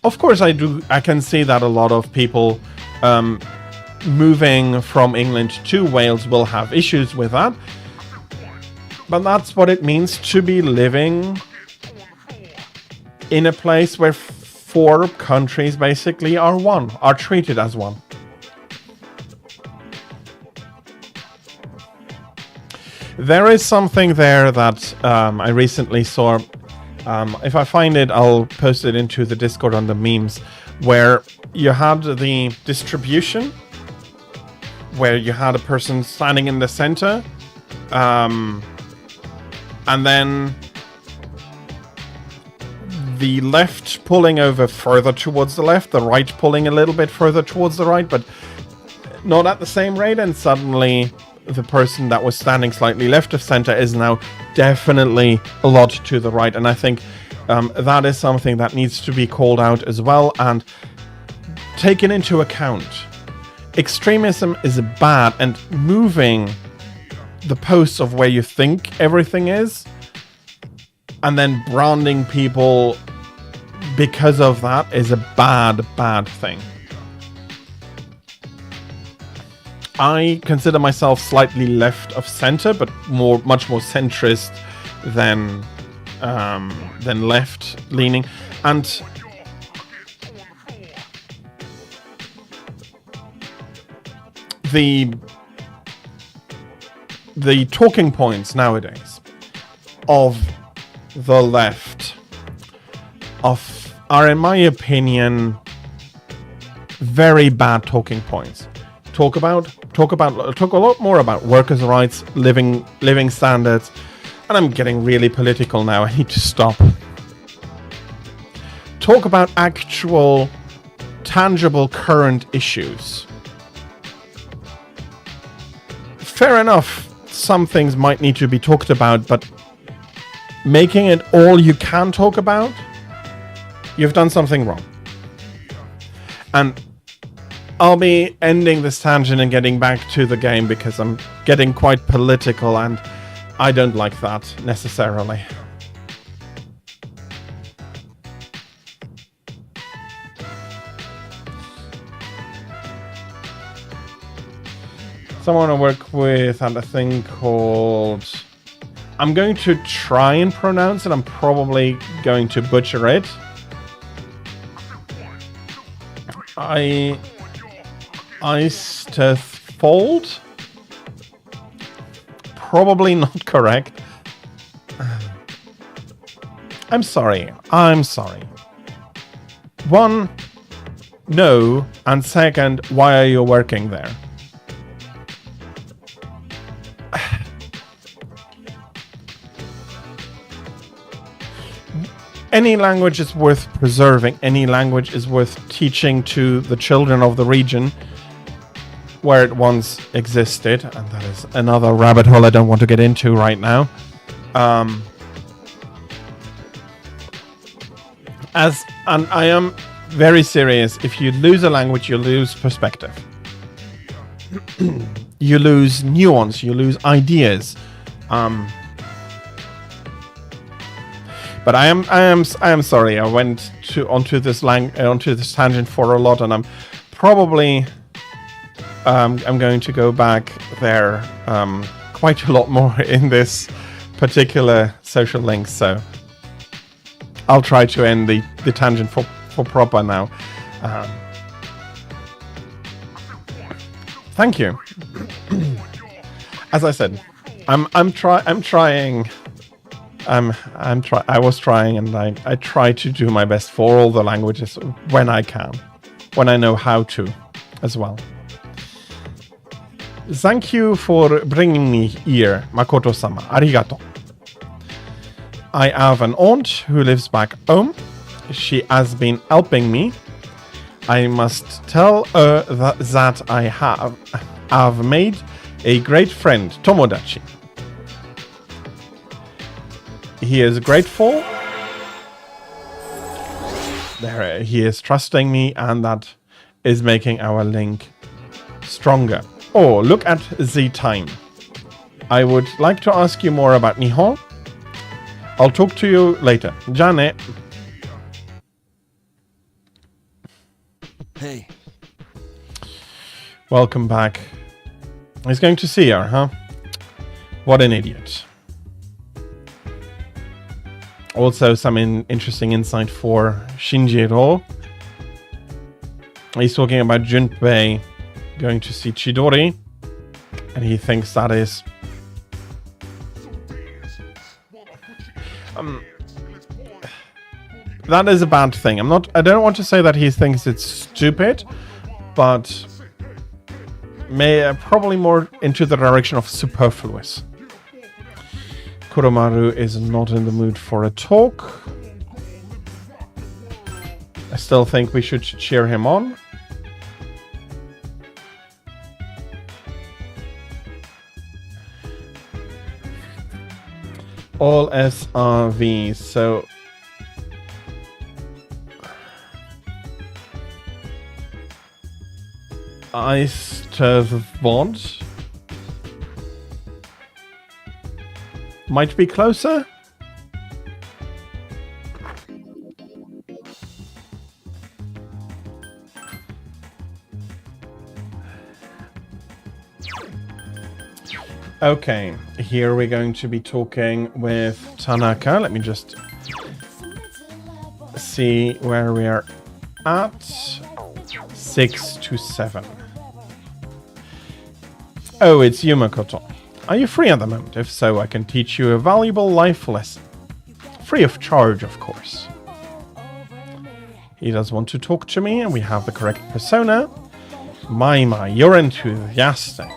Speaker 1: Of course, I can see that a lot of people moving from England to Wales will have issues with that. But that's what it means to be living in a place where four countries basically are treated as one. There is something there that I recently saw. If I find it, I'll post it into the Discord on the memes, where you had the distribution, where you had a person standing in the center, and then the left pulling over further towards the left, the right pulling a little bit further towards the right, but not at the same rate, and suddenly the person that was standing slightly left of center is now definitely a lot to the right. And I think that is something that needs to be called out as well and taken into account. Extremism is bad, and moving the posts of where you think everything is and then branding people because of that is a bad thing. I consider myself slightly left of center, but much more centrist than left leaning. And the talking points nowadays of the left are, in my opinion, very bad talking points. Talk a lot more about workers' rights, living standards, and I'm getting really political now. I need to stop. Talk about actual, tangible, current issues. Fair enough, some things might need to be talked about, but making it all you can talk about You've done something wrong. And I'll be ending this tangent and getting back to the game because I'm getting quite political and I don't like that necessarily. So I want to work with a thing called... I'm going to try and pronounce it. I'm probably going to butcher it. Eisterfold? Probably not correct. I'm sorry. I'm sorry. One, no. And second, why are you working there? Any language is worth preserving. Any language is worth teaching to the children of the region where it once existed. And that is another rabbit hole I don't want to get into right now. And I am very serious. If you lose a language, you lose perspective. You lose nuance. You lose ideas. But I am sorry. I went onto this tangent for a lot, and I'm probably I'm going to go back there quite a lot more in this particular social link. So I'll try to end the tangent for proper now. Thank you. As I said, I'm trying. I was trying, and I try to do my best for all the languages when I can, when I know how to, as well. Thank you for bringing me here, Makoto-sama. Arigato. I have an aunt who lives back home. She has been helping me. I must tell her that I have made a great friend, Tomodachi. He is grateful. There, he is trusting me, and that is making our link stronger. Oh, look at the time. I would like to ask you more about Nihon. I'll talk to you later. Jane.
Speaker 7: Hey.
Speaker 1: Welcome back. He's going to see her, huh? What an idiot. Also, some interesting insight for Shinjiro. He's talking about Junpei going to see Chidori, and he thinks that is... that is a bad thing. I don't want to say that he thinks it's stupid, but probably more into the direction of superfluous. Kuromaru is not in the mood for a talk. I still think we should cheer him on. All SRVs, so... Eistervod might be closer. Okay, here we're going to be talking with Tanaka. Let me just see where we are at. 6 to 7. Oh, it's you, Makoto. Are you free at the moment? If so, I can teach you a valuable life lesson. Free of charge, of course. He does want to talk to me, and we have the correct persona. My, you're enthusiastic.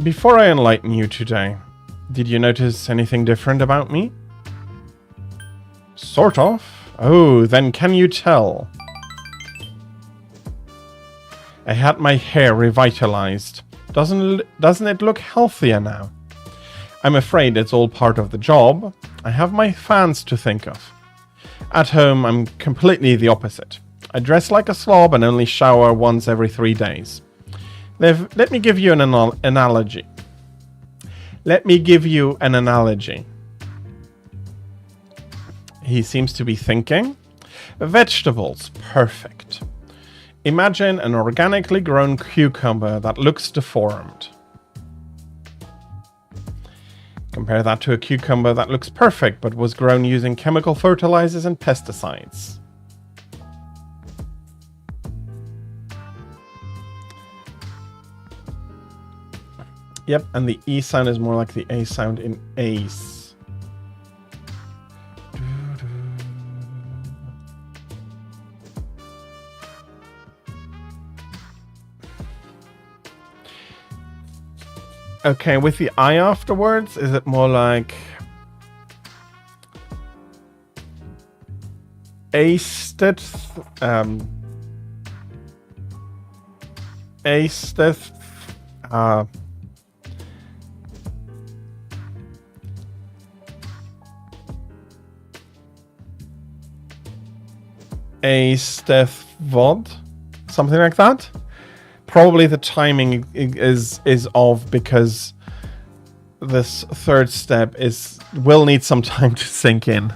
Speaker 1: Before I enlighten you today, did you notice anything different about me? Sort of. Oh, then can you tell? I had my hair revitalized. Doesn't it look healthier now? I'm afraid it's all part of the job. I have my fans to think of. At home, I'm completely the opposite. I dress like a slob and only shower once every 3 days. Let me give you an analogy. Let me give you an analogy. He seems to be thinking. Vegetables, perfect. Imagine an organically grown cucumber that looks deformed. Compare that to a cucumber that looks perfect but was grown using chemical fertilizers and pesticides. Yep, and the E sound is more like the A sound in ace. Okay, with the I afterwards, is it more like Asteth, Asteth, Astethvod, something like that? Probably the timing is off because this third step will need some time to sink in.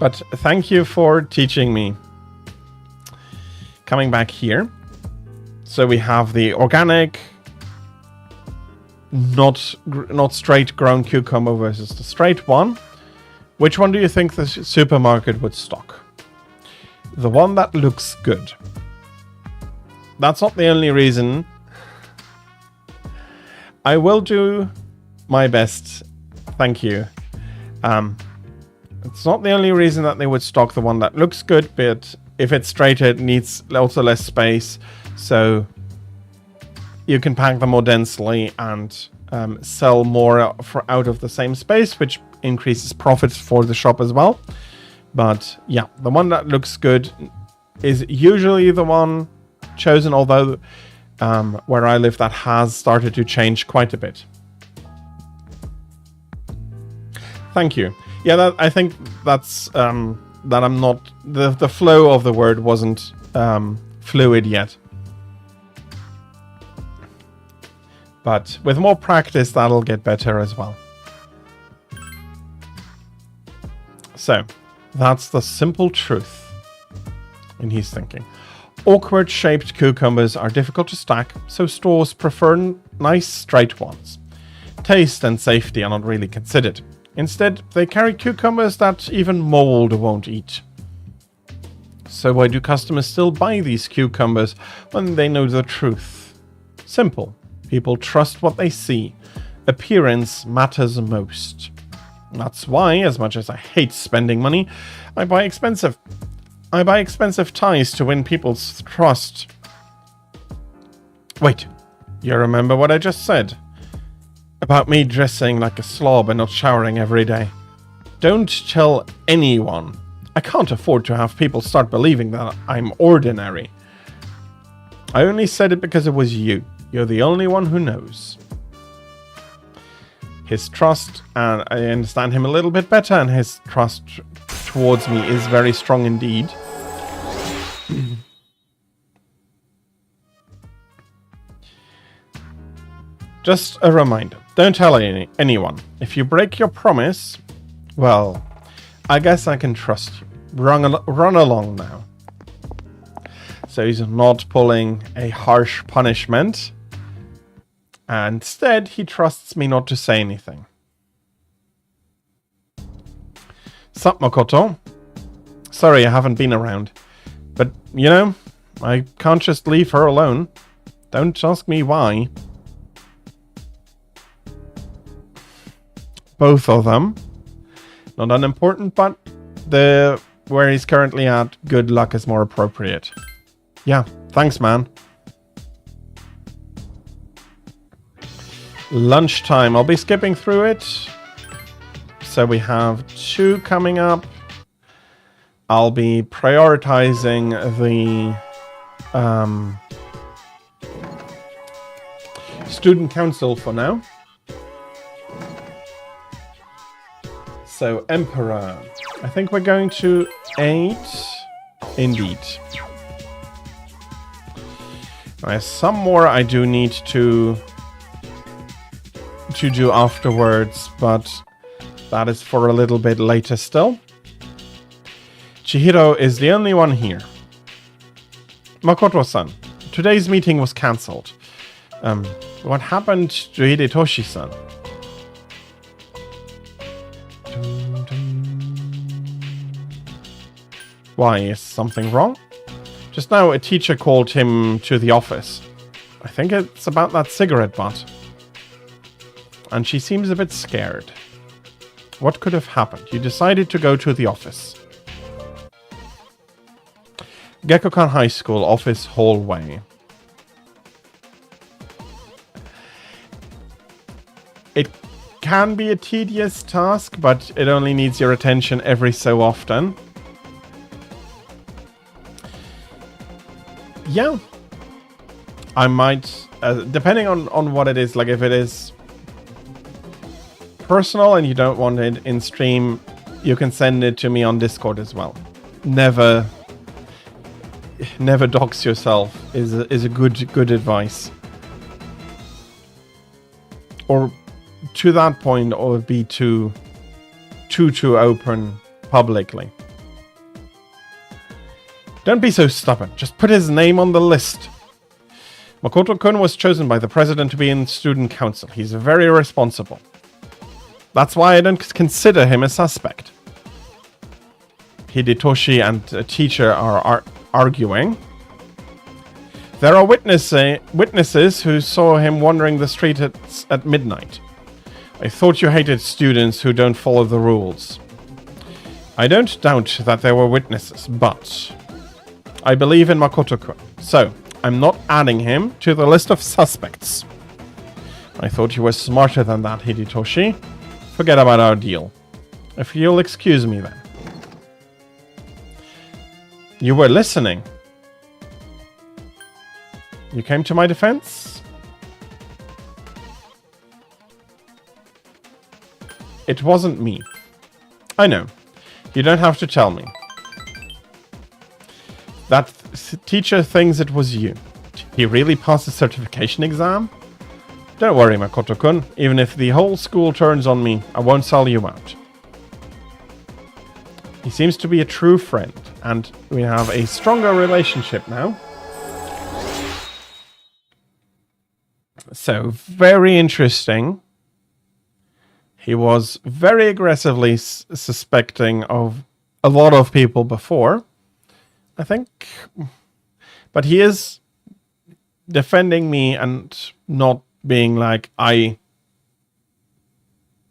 Speaker 1: But thank you for teaching me. Coming back here. So we have the organic, not straight grown cucumber versus the straight one. Which one do you think the supermarket would stock? The one that looks good. That's not the only reason. I will do my best. Thank you. It's not the only reason that they would stock the one that looks good, but if it's straighter, it needs also less space. So you can pack them more densely and sell more out of the same space, which increases profits for the shop as well. But yeah, the one that looks good is usually the one chosen, although where I live that has started to change quite a bit. Thank you. Yeah, I think that's that I'm not... The flow of the word wasn't fluid yet. But with more practice, that'll get better as well. So, that's the simple truth in his thinking. Awkward shaped cucumbers are difficult to stack, so stores prefer nice straight ones. Taste and safety are not really considered. Instead, they carry cucumbers that even mold won't eat. So why do customers still buy these cucumbers when they know the truth? Simple. People trust what they see. Appearance matters most. That's why, as much as I hate spending money, I buy expensive ties to win people's trust. Wait, you remember what I just said? About me dressing like a slob and not showering every day. Don't tell anyone. I can't afford to have people start believing that I'm ordinary. I only said it because it was you. You're the only one who knows. His trust, and I understand him a little bit better, and his trust towards me is very strong indeed. Just a reminder, don't tell anyone. If you break your promise, well, I guess I can trust you. Run along now. So he's not pulling a harsh punishment. And instead, he trusts me not to say anything. Sup, Makoto? Sorry, I haven't been around. But, you know, I can't just leave her alone. Don't ask me why. Both of them. Not unimportant, but where he's currently at, good luck is more appropriate. Yeah, thanks, man. Lunchtime. I'll be skipping through it. So we have 2 coming up. I'll be prioritizing student council for now. So, Emperor. I think we're going to 8. Indeed. There's some more I do need to do afterwards, but that is for a little bit later still. Chihiro is the only one here. Makoto-san, today's meeting was cancelled. What happened to Hidetoshi-san? Why, is something wrong? Just now a teacher called him to the office. I think it's about that cigarette butt. And she seems a bit scared. What could have happened? You decided to go to the office. Gekkokan High School office hallway. It can be a tedious task, but it only needs your attention every so often. Yeah. I might, depending on what it is, like if it is personal and you don't want it in stream, you can send it to me on Discord as well. Never dox yourself is a good advice. Or to that point, or be too open publicly. Don't be so stubborn. Just put his name on the list. Makoto-kun was chosen by the president to be in student council. He's very responsible. That's why I don't consider him a suspect. Hidetoshi and a teacher are arguing. There are witnesses who saw him wandering the street at midnight. I thought you hated students who don't follow the rules. I don't doubt that there were witnesses, but I believe in Makoto-kun, so I'm not adding him to the list of suspects. I thought you were smarter than that, Hidetoshi. Forget about our deal. If you'll excuse me then. You were listening. You came to my defense? It wasn't me. I know. You don't have to tell me. That teacher thinks it was you. He really passed the certification exam? Don't worry, Makoto-kun. Even if the whole school turns on me, I won't sell you out. He seems to be a true friend, and we have a stronger relationship now. So, very interesting. He was very aggressively suspecting of a lot of people before, I think. But he is defending me and not being like,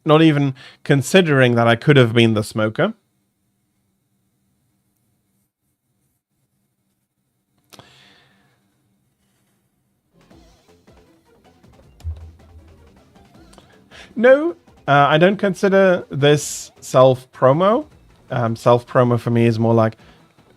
Speaker 1: not even considering that I could have been the smoker. No, I don't consider this self-promo. Self-promo for me is more like,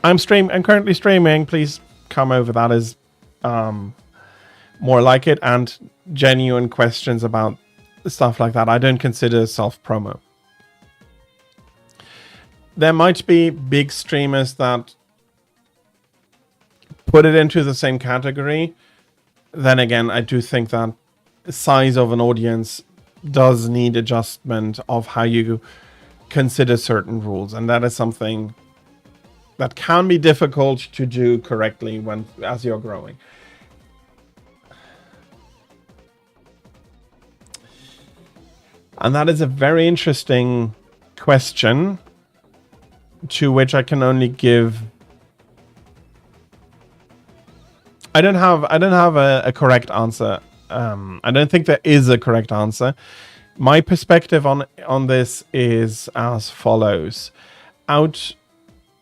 Speaker 1: I'm currently streaming, please come over. That is more like it, and genuine questions about stuff like that. I don't consider self-promo. There might be big streamers that put it into the same category. Then again, I do think that the size of an audience does need adjustment of how you consider certain rules, and that is something that can be difficult to do correctly as you're growing. And that is a very interesting question to which I can only give. I don't have a correct answer. I don't think there is a correct answer. My perspective on this is as follows. Out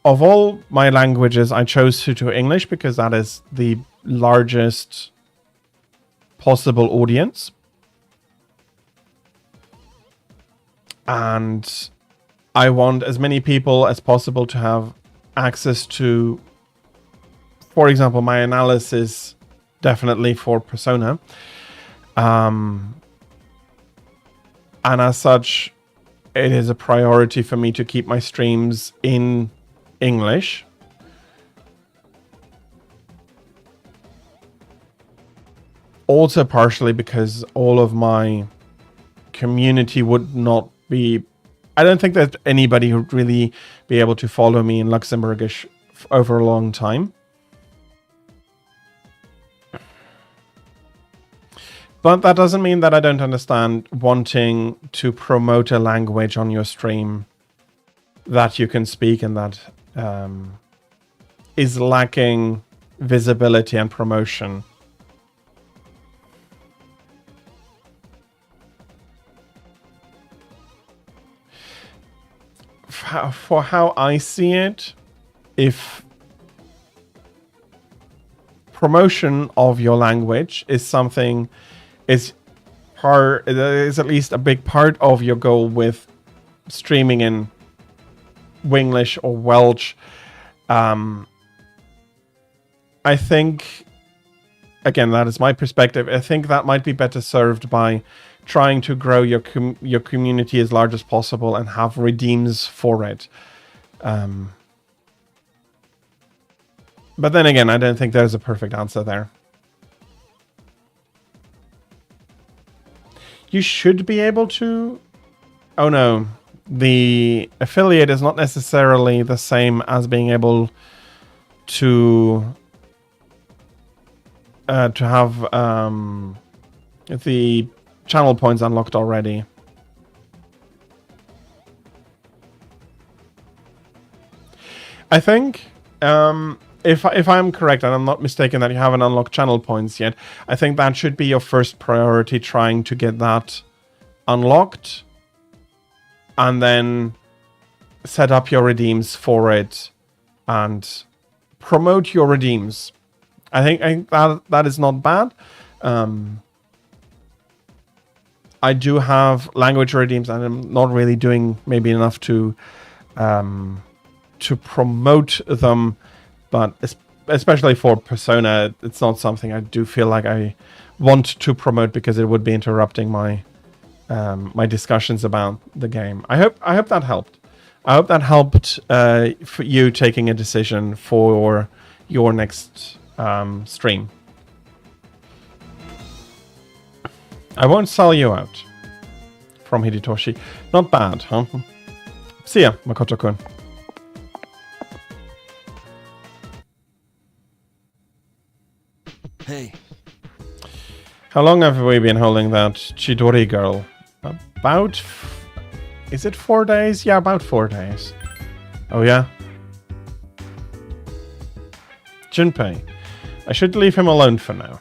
Speaker 1: of all my languages, I chose to do English because that is the largest possible audience. And I want as many people as possible to have access to, for example, my analysis, definitely for Persona. And as such, it is a priority for me to keep my streams in English. Also partially because all of my community would not be... I don't think that anybody would really be able to follow me in Luxembourgish over a long time. But that doesn't mean that I don't understand wanting to promote a language on your stream that you can speak and that is lacking visibility and promotion. For how I see it, if promotion of your language is something, is at least a big part of your goal with streaming in Winglish or Welsh, I think, again, that is my perspective, I think that might be better served by trying to grow your community as large as possible and have redeems for it. But then again, I don't think there's a perfect answer there. You should be able to... Oh no, the affiliate is not necessarily the same as being able to have the channel points unlocked already. I think if I'm correct and I'm not mistaken that you haven't unlocked channel points yet, I think that should be your first priority, trying to get that unlocked and then set up your redeems for it and promote your redeems. I think that is not bad. I do have language redeems and I'm not really doing maybe enough to promote them, but especially for Persona, it's not something I do feel like I want to promote because it would be interrupting my my discussions about the game. I hope that helped. I hope that helped for you taking a decision for your next stream. I won't sell you out. From Hidetoshi. Not bad, huh? See ya, Makoto-kun.
Speaker 7: Hey.
Speaker 1: How long have we been holding that Chidori girl? About... Is it 4 days? Yeah, about 4 days. Oh, yeah? Junpei. I should leave him alone for now.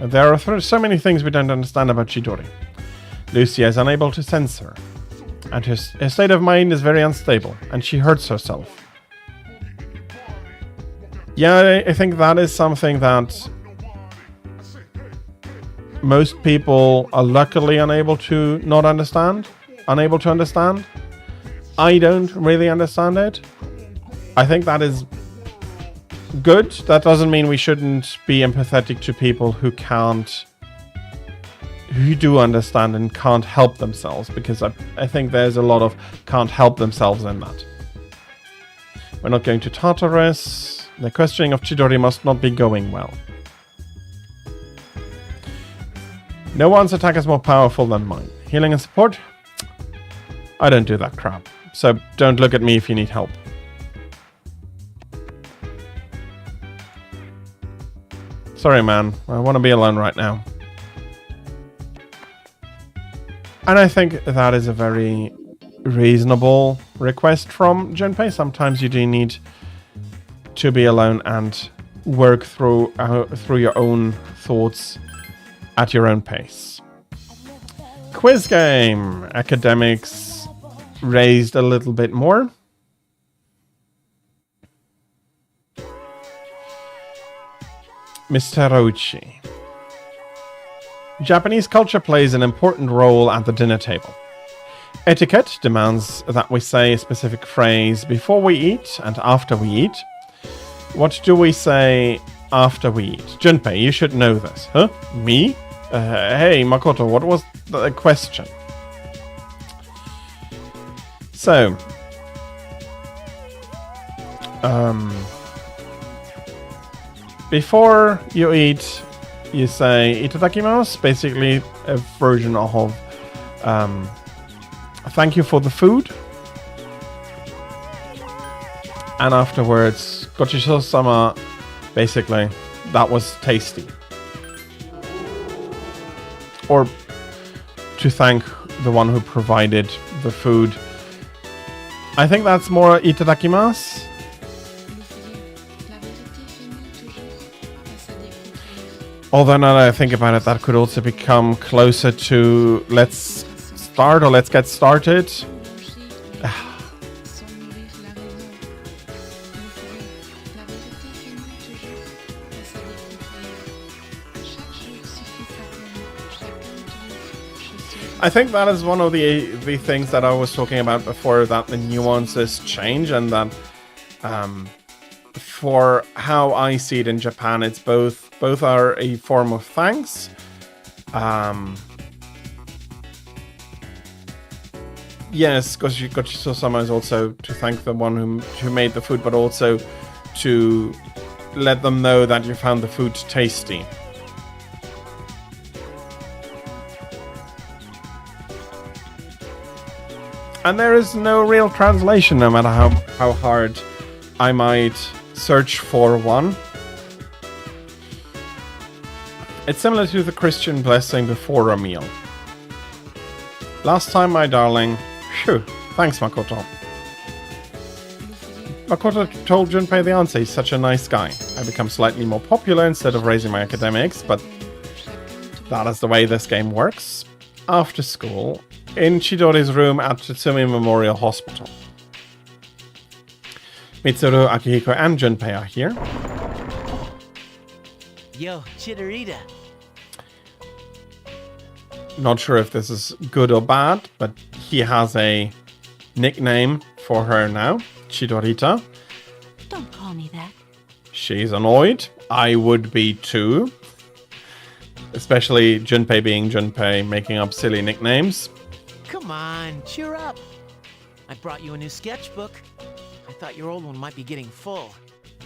Speaker 1: There are so many things we don't understand about Chidori. Lucia is unable to sense her, and her state of mind is very unstable, and she hurts herself. Yeah, I think that is something that most people are luckily unable to understand. I don't really understand it. I think that is good. That doesn't mean we shouldn't be empathetic to people who do understand and can't help themselves, because I think there's a lot of can't help themselves in that. We're not going to Tartarus. The questioning of Chidori must not be going well. No one's attack is more powerful than mine. Healing and support? I don't do that crap. So don't look at me if you need help. Sorry, man. I want to be alone right now. And I think that is a very reasonable request from Junpei. Sometimes you do need to be alone and work through your own thoughts at your own pace. Quiz game. Academics raised a little bit more. Mr. Rochi. Japanese culture plays an important role at the dinner table. Etiquette demands that we say a specific phrase before we eat and after we eat. What do we say after we eat? Junpei, you should know this. Huh? Me? Hey, Makoto, what was the question? So, before you eat, you say itadakimasu, basically a version of thank you for the food. And afterwards, gochiso-sama, basically, that was tasty. Or to thank the one who provided the food. I think that's more itadakimasu. Although now that I think about it, that could also become closer to let's start or let's get started. I think that is one of the things that I was talking about before, that the nuances change, and that for how I see it in Japan, it's both are a form of thanks. Yes, gochiso-sama is also to thank the one who made the food, but also to let them know that you found the food tasty. And there is no real translation, no matter how hard I might search for one. It's similar to the Christian blessing before a meal. Last time, my darling. Phew, thanks, Makoto. Makoto told Junpei the answer. He's such a nice guy. I become slightly more popular instead of raising my academics, but that is the way this game works. After school, in Chidori's room at Tsutsumi Memorial Hospital. Mitsuru, Akihiko, and Junpei are here.
Speaker 3: Yo, Chidorita.
Speaker 1: Not sure if this is good or bad, but he has a nickname for her now, Chidorita.
Speaker 5: Don't call me that.
Speaker 1: She's annoyed. I would be too. Especially Junpei being Junpei, making up silly nicknames.
Speaker 3: Come on, cheer up. I brought you a new sketchbook. I thought your old one might be getting full.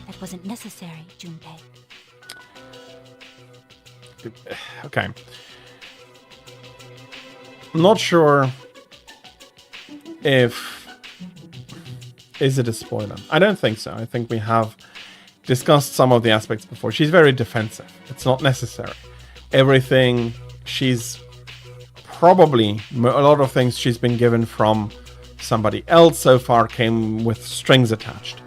Speaker 5: That wasn't necessary, Junpei.
Speaker 1: Okay. I'm not sure if... Is it a spoiler? I don't think so. I think we have discussed some of the aspects before. She's very defensive. It's not necessary. Everything she's... Probably a lot of things she's been given from somebody else so far came with strings attached.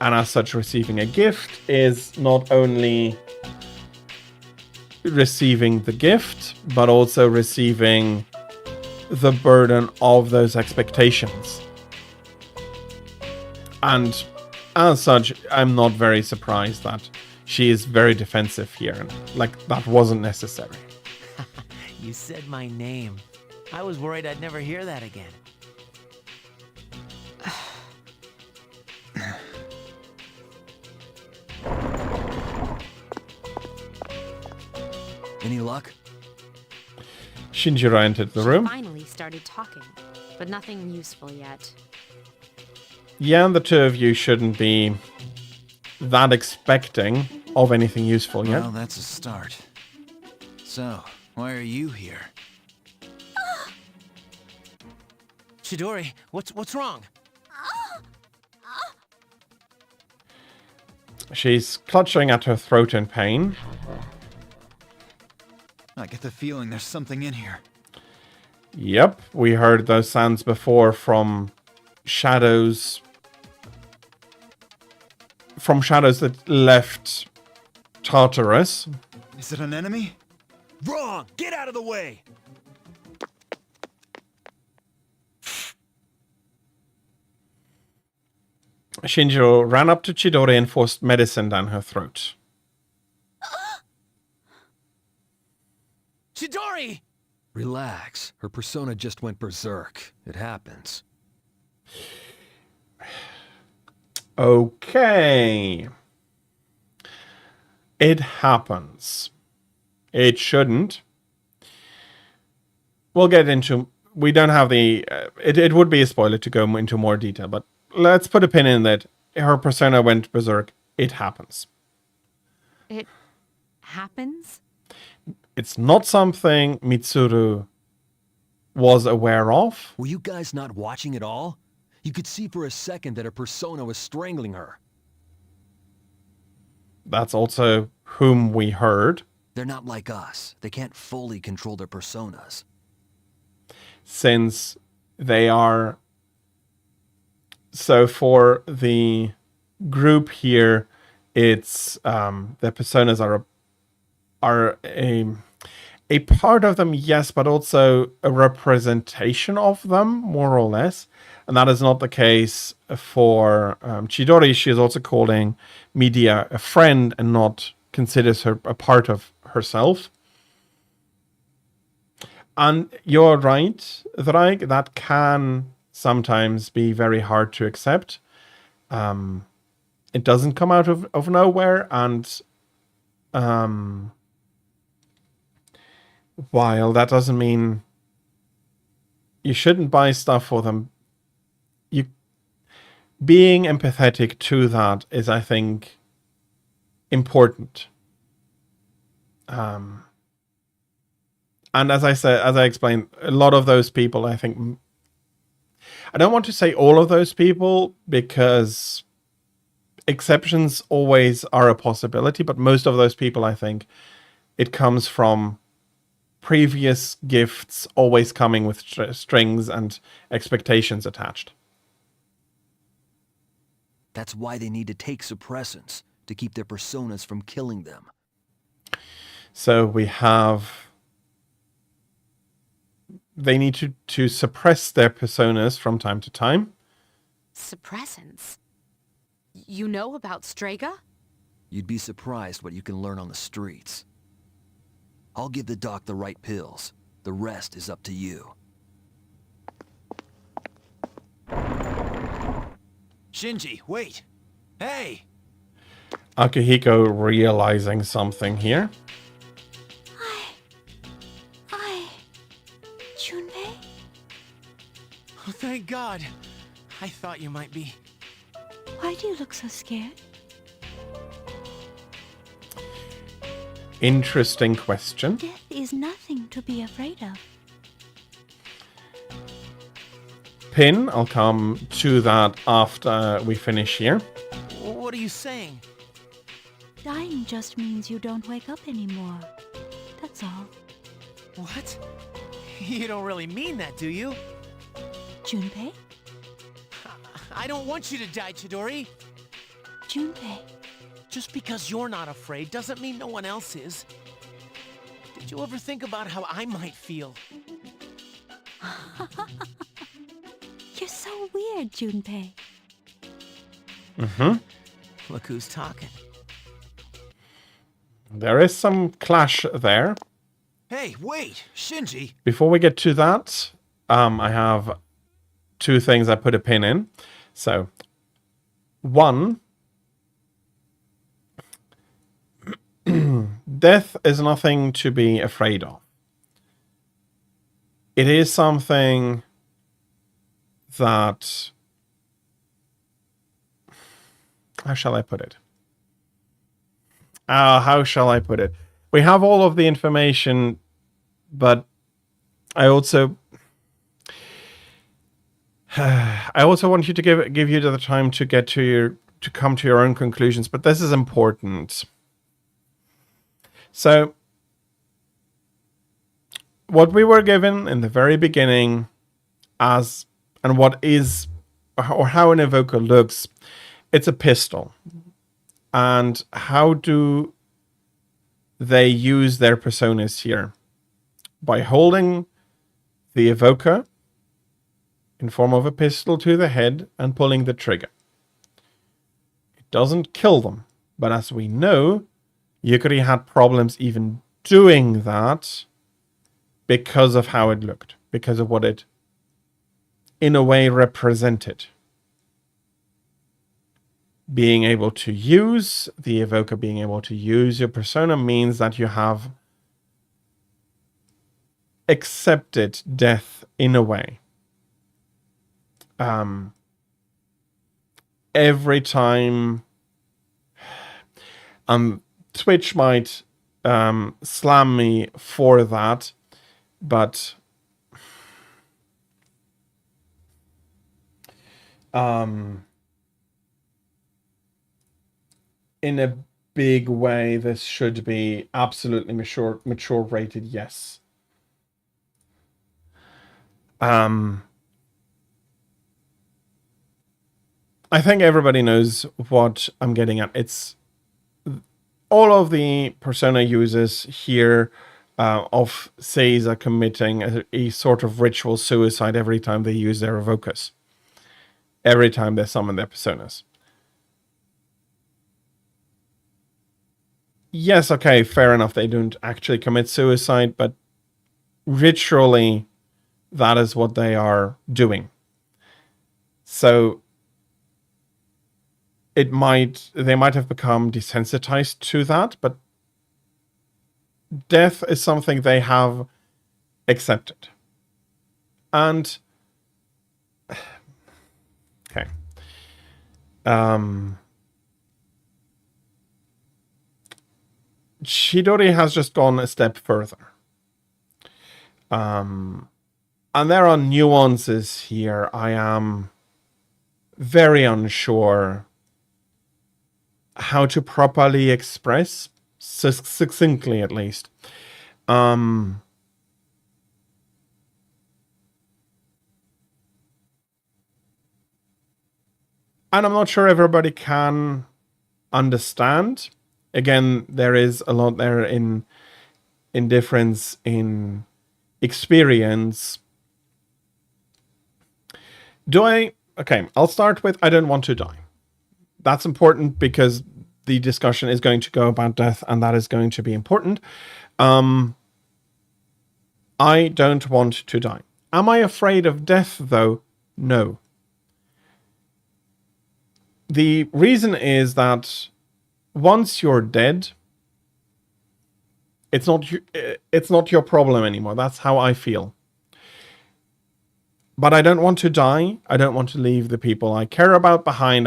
Speaker 1: And as such, receiving a gift is not only receiving the gift, but also receiving the burden of those expectations. And as such, I'm not very surprised that she is very defensive here. Like, that wasn't necessary.
Speaker 3: You said my name. I was worried I'd never hear that again.
Speaker 7: Any luck?
Speaker 1: Shinjiro entered the room.
Speaker 4: Finally started talking, but nothing useful yet.
Speaker 1: Yeah, and the two of you shouldn't be that expecting of anything useful yet.
Speaker 9: Well, that's a start. So, why are you here?
Speaker 3: Chidori, what's wrong?
Speaker 1: She's clutching at her throat in pain.
Speaker 9: I get the feeling there's something in here.
Speaker 1: Yep, we heard those sounds before from shadows. From shadows that left Tartarus.
Speaker 9: Is it an enemy?
Speaker 7: Wrong! Get out of the way!
Speaker 1: Shinjiro ran up to Chidori and forced medicine down her throat.
Speaker 3: Chidori!
Speaker 7: Relax. Her persona just went berserk. It happens.
Speaker 1: Okay. It happens. It shouldn't. We'll get into... We don't have the... it would be a spoiler to go into more detail, but let's put a pin in that. Her persona went berserk. It happens.
Speaker 4: It happens?
Speaker 1: It's not something Mitsuru was aware of.
Speaker 7: Were you guys not watching at all? You could see for a second that her persona was strangling her.
Speaker 1: That's also whom we heard.
Speaker 7: They're not like us. They can't fully control their personas.
Speaker 1: Since they are... So for the group here, it's the personas are a part of them, yes, but also a representation of them, more or less. And that is not the case for Chidori. She is also calling Media a friend and not considers her a part of herself. And you're right, Dreig, that can sometimes be very hard to accept. It doesn't come out of nowhere, and while that doesn't mean you shouldn't buy stuff for them, being empathetic to that is, I think, important. And as I explained, a lot of those people, I think, I don't want to say all of those people, because exceptions always are a possibility, but most of those people, I think, it comes from previous gifts always coming with strings and expectations attached.
Speaker 7: That's why they need to take suppressants, to keep their personas from killing them.
Speaker 1: So we have... They need to suppress their personas from time to time.
Speaker 4: Suppressants? You know about Strega?
Speaker 7: You'd be surprised what you can learn on the streets. I'll give the doc the right pills. The rest is up to you.
Speaker 9: Shinji, wait! Hey!
Speaker 1: Akihiko realizing something here.
Speaker 8: Junpei?
Speaker 3: Oh, thank God. I thought you might be.
Speaker 8: Why do you look so scared?
Speaker 1: Interesting question.
Speaker 8: Death is nothing to be afraid of.
Speaker 1: Pin, I'll come to that after we finish here.
Speaker 3: What are you saying?
Speaker 8: Dying just means you don't wake up anymore. That's all.
Speaker 3: What? You don't really mean that, do you?
Speaker 8: Junpei?
Speaker 3: I don't want you to die, Chidori.
Speaker 8: Junpei.
Speaker 3: Just because you're not afraid doesn't mean no one else is. Did you ever think about how I might feel?
Speaker 8: You're so weird, Junpei.
Speaker 1: Mm-hmm.
Speaker 3: Look who's talking.
Speaker 1: There is some clash there.
Speaker 9: Hey, wait! Shinji!
Speaker 1: Before we get to that, I have two things I put a pin in. So, one, death is nothing to be afraid of. It is something that... How shall I put it? How shall I put it? We have all of the information, but I also want you to give you the time to get to come to your own conclusions, but this is important. So what we were given in the very beginning as, and what is, or how an evoker looks, it's a pistol. And how do they use their personas here? By holding the evoker in form of a pistol to the head and pulling the trigger. It doesn't kill them, but as we know, Yukari had problems even doing that because of how it looked, because of what it, in a way, represented. Being able to use the evoker, being able to use your persona means that you have accepted death in a way. Every time Twitch might slam me for that, but in a big way, this should be absolutely mature rated yes. I think everybody knows what I'm getting at. It's all of the Persona users here of Seis are committing a sort of ritual suicide every time they use their evokers. Every time they summon their personas. Yes, okay, fair enough. They don't actually commit suicide, but ritually, that is what they are doing. So they might have become desensitized to that, but death is something they have accepted. And okay. Chidori has just gone a step further. And there are nuances here. I am very unsure how to properly express, succinctly at least. And I'm not sure everybody can understand. Again, there is a lot there in difference in experience. Okay, I'll start with I don't want to die. That's important because the discussion is going to go about death, and that is going to be important. I don't want to die. Am I afraid of death, though? No. The reason is that once you're dead, it's not your problem anymore. That's how I feel. But I don't want to die. I don't want to leave the people I care about behind.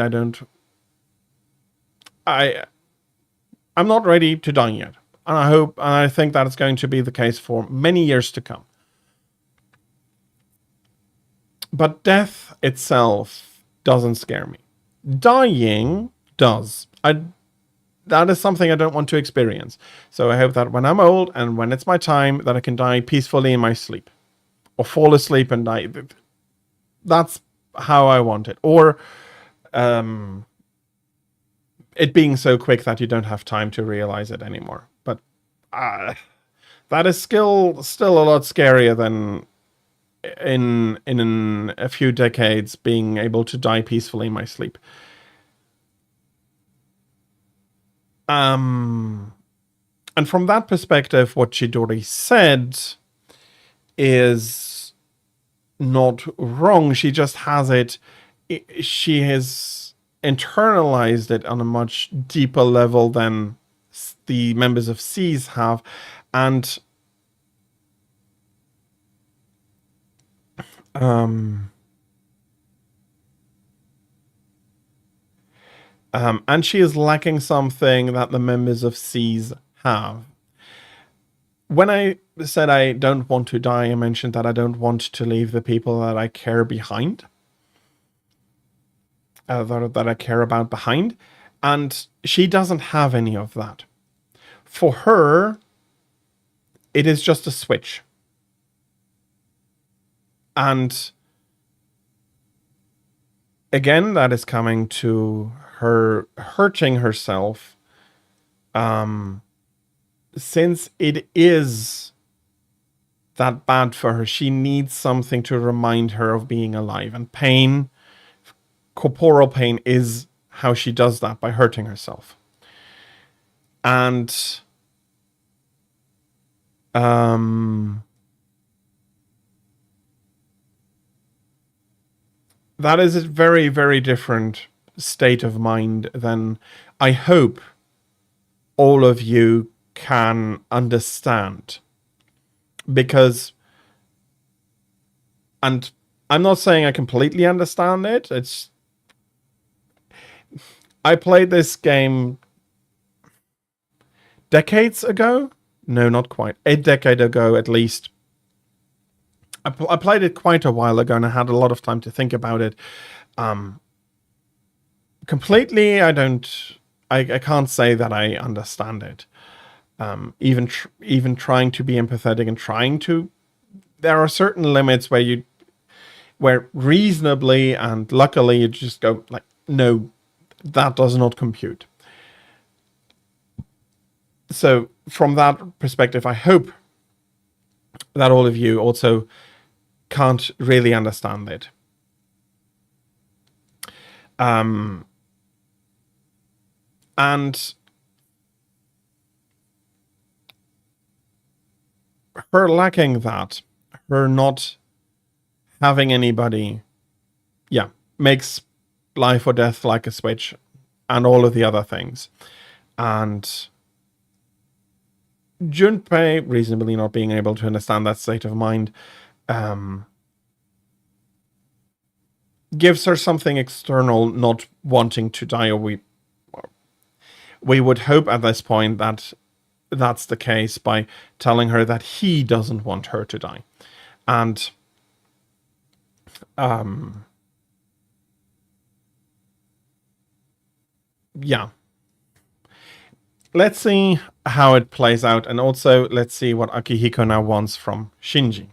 Speaker 1: I'm not ready to die yet. And I think that it's going to be the case for many years to come. But death itself doesn't scare me. Dying does. That is something I don't want to experience. So I hope that when I'm old and when it's my time, that I can die peacefully in my sleep. Or fall asleep and die. That's how I want it. Or it being so quick that you don't have time to realize it anymore. But that is still a lot scarier than in a few decades being able to die peacefully in my sleep. And from that perspective, what Chidori said is not wrong. She just has it. She has internalized it on a much deeper level than the members of Seas have, and and she is lacking something that the members of Seas have. When I said I don't want to die, I mentioned that I don't want to leave the people that I care behind. That I care about behind. And she doesn't have any of that. For her, it is just a switch. And again, that is coming to her hurting herself. Since it is that bad for her, she needs something to remind her of being alive. And pain, corporal pain, is how she does that, by hurting herself. And that is a very, very different state of mind than I hope all of you can understand. Because And I'm not saying I completely understand it. I played this game decades ago. No, not quite. A decade ago, at least. I played it quite a while ago, and I had a lot of time to think about it. Completely, I can't say that I understand it. Even trying to be empathetic and trying to, there are certain limits where reasonably and luckily you just go like, no, that does not compute. So from that perspective, I hope that all of you also can't really understand it. And her lacking that, her not having anybody, makes life or death like a switch and all of the other things. And Junpei reasonably not being able to understand that state of mind gives her something external, not wanting to die, or we would hope at this point that that's the case by telling her that he doesn't want her to die. And let's see how it plays out, and also let's see what Akihiko now wants from Shinji.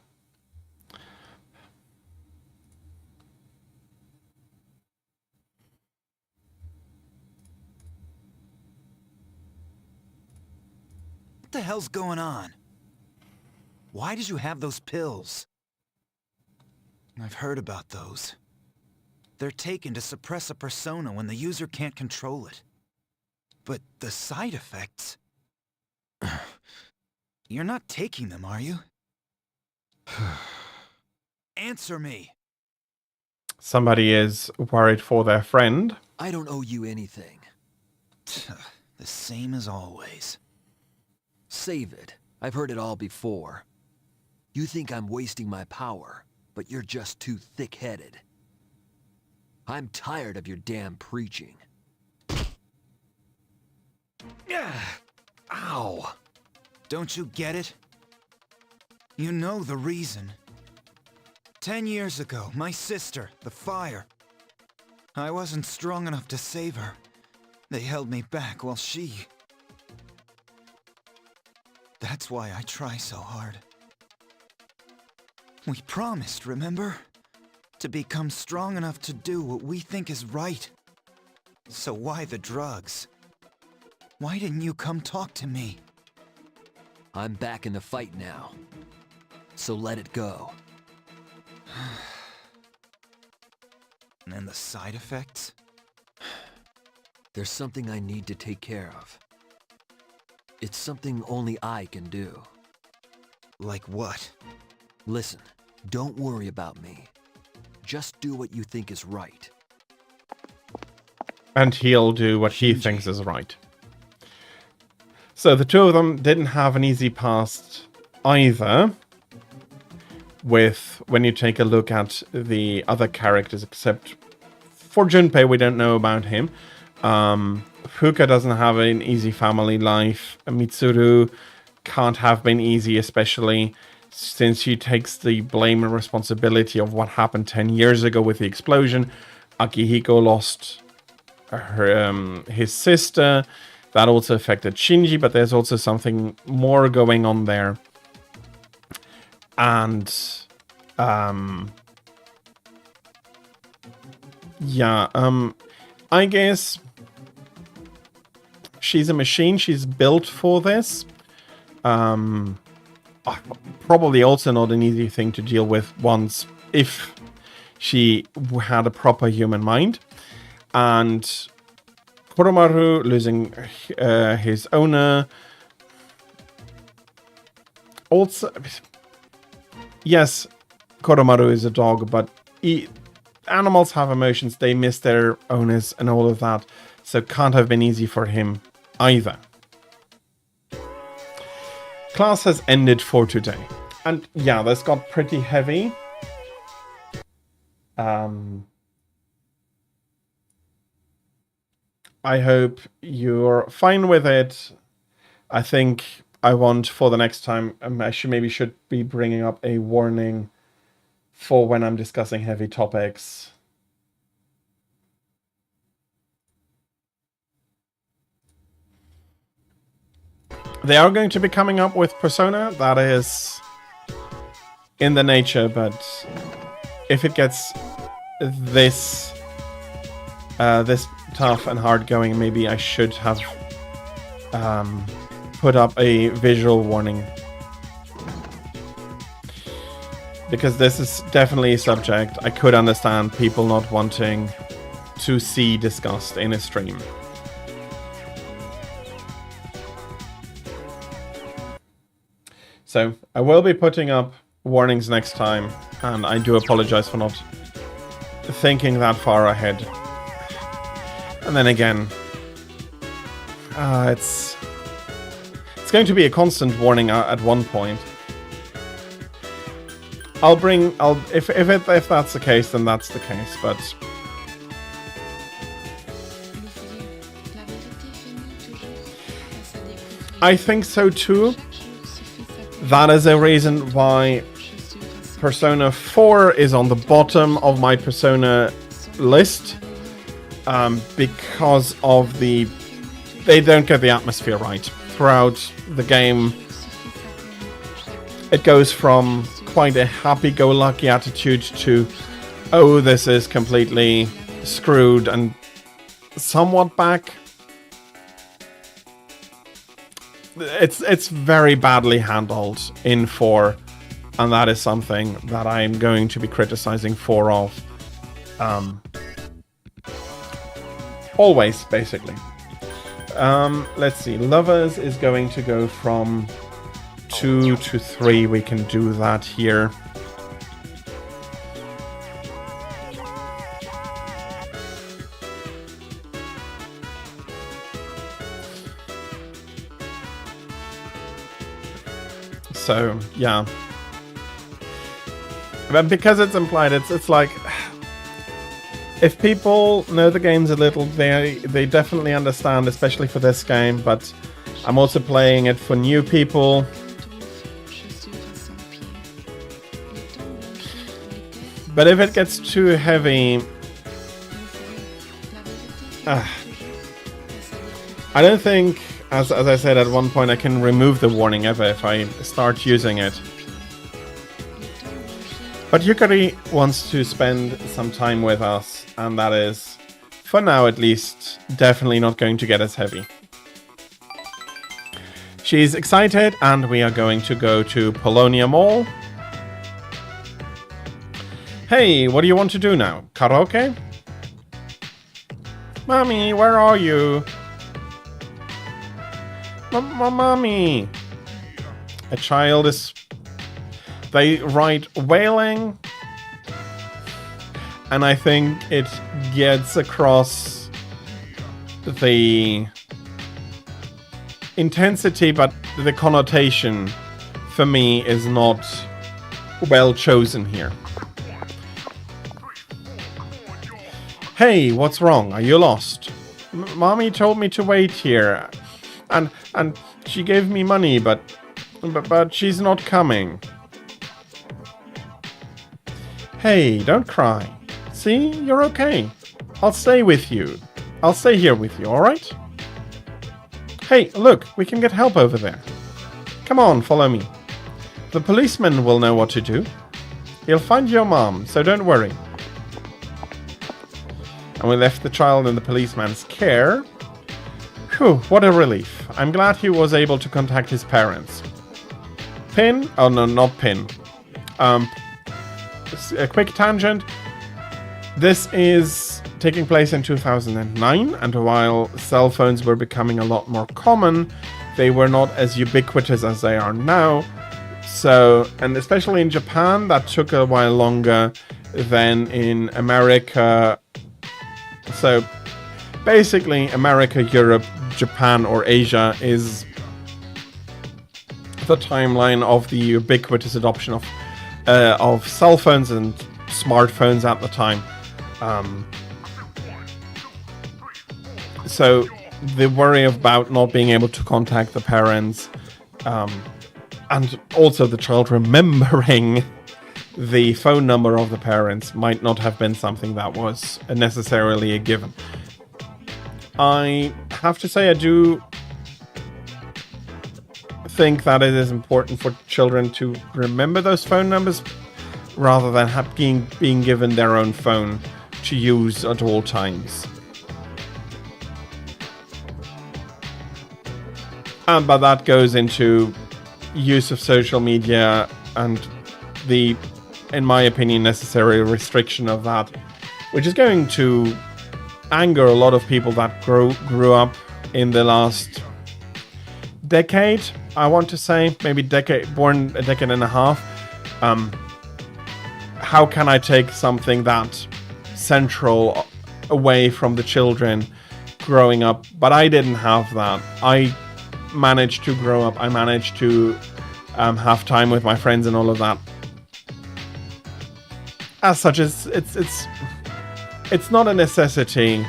Speaker 9: What the hell's going on? Why did you have those pills? I've heard about those. They're taken to suppress a persona when the user can't control it. But the side effects... You're not taking them, are you? Answer me!
Speaker 1: Somebody is worried for their friend.
Speaker 7: I don't owe you anything.
Speaker 9: The same as always.
Speaker 7: Save it. I've heard it all before. You think I'm wasting my power, but you're just too thick-headed. I'm tired of your damn preaching. Ow!
Speaker 9: Don't you get it? You know the reason. 10 years ago, my sister, the Fire. I wasn't strong enough to save her. They held me back while she... That's why I try so hard. We promised, remember? To become strong enough to do what we think is right. So why the drugs? Why didn't you come talk to me?
Speaker 7: I'm back in the fight now. So let it go.
Speaker 9: And the side effects?
Speaker 7: There's something I need to take care of. It's something only I can do.
Speaker 9: Like what?
Speaker 7: Listen, don't worry about me. Just do what you think is right.
Speaker 1: And he'll do what he thinks is right. So the two of them didn't have an easy past either. With when you take a look at the other characters, except for Junpei, we don't know about him. Fuka doesn't have an easy family life. Mitsuru can't have been easy, especially since she takes the blame and responsibility of what happened 10 years ago with the explosion. Akihiko lost his sister. That also affected Shinji, but there's also something more going on there. And I guess she's a machine. She's built for this. Probably also not an easy thing to deal with once if she had a proper human mind. And Koromaru losing his owner. Also, yes, Koromaru is a dog, but animals have emotions. They miss their owners and all of that. So it can't have been easy for him either. Class has ended for today. And yeah, this got pretty heavy. I hope you're fine with it. I think I want for the next time, I should be bringing up a warning for when I'm discussing heavy topics. They are going to be coming up with Persona. That is in the nature, but if it gets this this tough and hard going, maybe I should have put up a visual warning, because this is definitely a subject I could understand people not wanting to see discussed in a stream. So I will be putting up warnings next time, and I do apologize for not thinking that far ahead. And then again, it's going to be a constant warning at one point. If that's the case, then that's the case. But I think so too. That is a reason why Persona 4 is on the bottom of my Persona list. Because of they don't get the atmosphere right. Throughout the game, it goes from quite a happy-go-lucky attitude to, oh, this is completely screwed, and somewhat back. It's very badly handled in 4, and that is something that I'm going to be criticizing 4 of. Always, basically. Let's see. Lovers is going to go from 2 to 3. We can do that here. So, yeah. But because it's implied, it's like, if people know the games a little, they definitely understand, especially for this game, but I'm also playing it for new people. But if it gets too heavy, I don't think, as I said at one point, I can remove the warning ever if I start using it. But Yukari wants to spend some time with us, and that is, for now at least, definitely not going to get as heavy. She's excited, and we are going to go to Polonia Mall. Hey, what do you want to do now? Karaoke? Mommy, where are you? Mommy! A child is... They write wailing, and I think it gets across the intensity, but the connotation for me is not well chosen here. Hey, what's wrong? Are you lost? Mommy told me to wait here, and she gave me money, but she's not coming. Hey, don't cry. See, you're okay. I'll stay with you. I'll stay here with you, alright? Hey, look, we can get help over there. Come on, follow me. The policeman will know what to do. He'll find your mom, so don't worry. And we left the child in the policeman's care. Whew, what a relief. I'm glad he was able to contact his parents. Pin? Oh no, not Pin. A quick tangent. This is taking place in 2009, and while cell phones were becoming a lot more common, they were not as ubiquitous as they are now. So, and especially in Japan, that took a while longer than in America. So, basically, America, Europe, Japan, or Asia is the timeline of the ubiquitous adoption of cell phones and smartphones at the time. So the worry about not being able to contact the parents, and also the child remembering the phone number of the parents might not have been something that was necessarily a given. I have to say, I do think that it is important for children to remember those phone numbers rather than being given their own phone to use at all times. But that goes into use of social media and the, in my opinion, necessary restriction of that, which is going to anger a lot of people that grew up in the last decade, I want to say, maybe born a decade and a half. How can I take something that central away from the children growing up? But I didn't have that. I managed to grow up. I managed to have time with my friends and all of that. As such, it's not a necessity.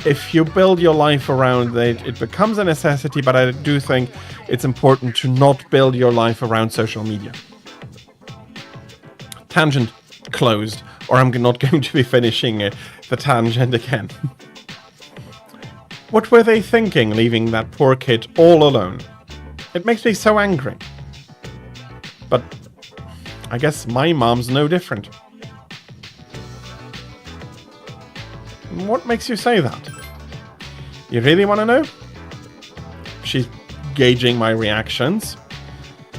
Speaker 1: If you build your life around it, it becomes a necessity, but I do think it's important to not build your life around social media. Tangent closed, or I'm not going to be finishing the tangent again. What were they thinking, leaving that poor kid all alone? It makes me so angry. But I guess my mom's no different. What makes you say that? You really want to know? She's gauging my reactions.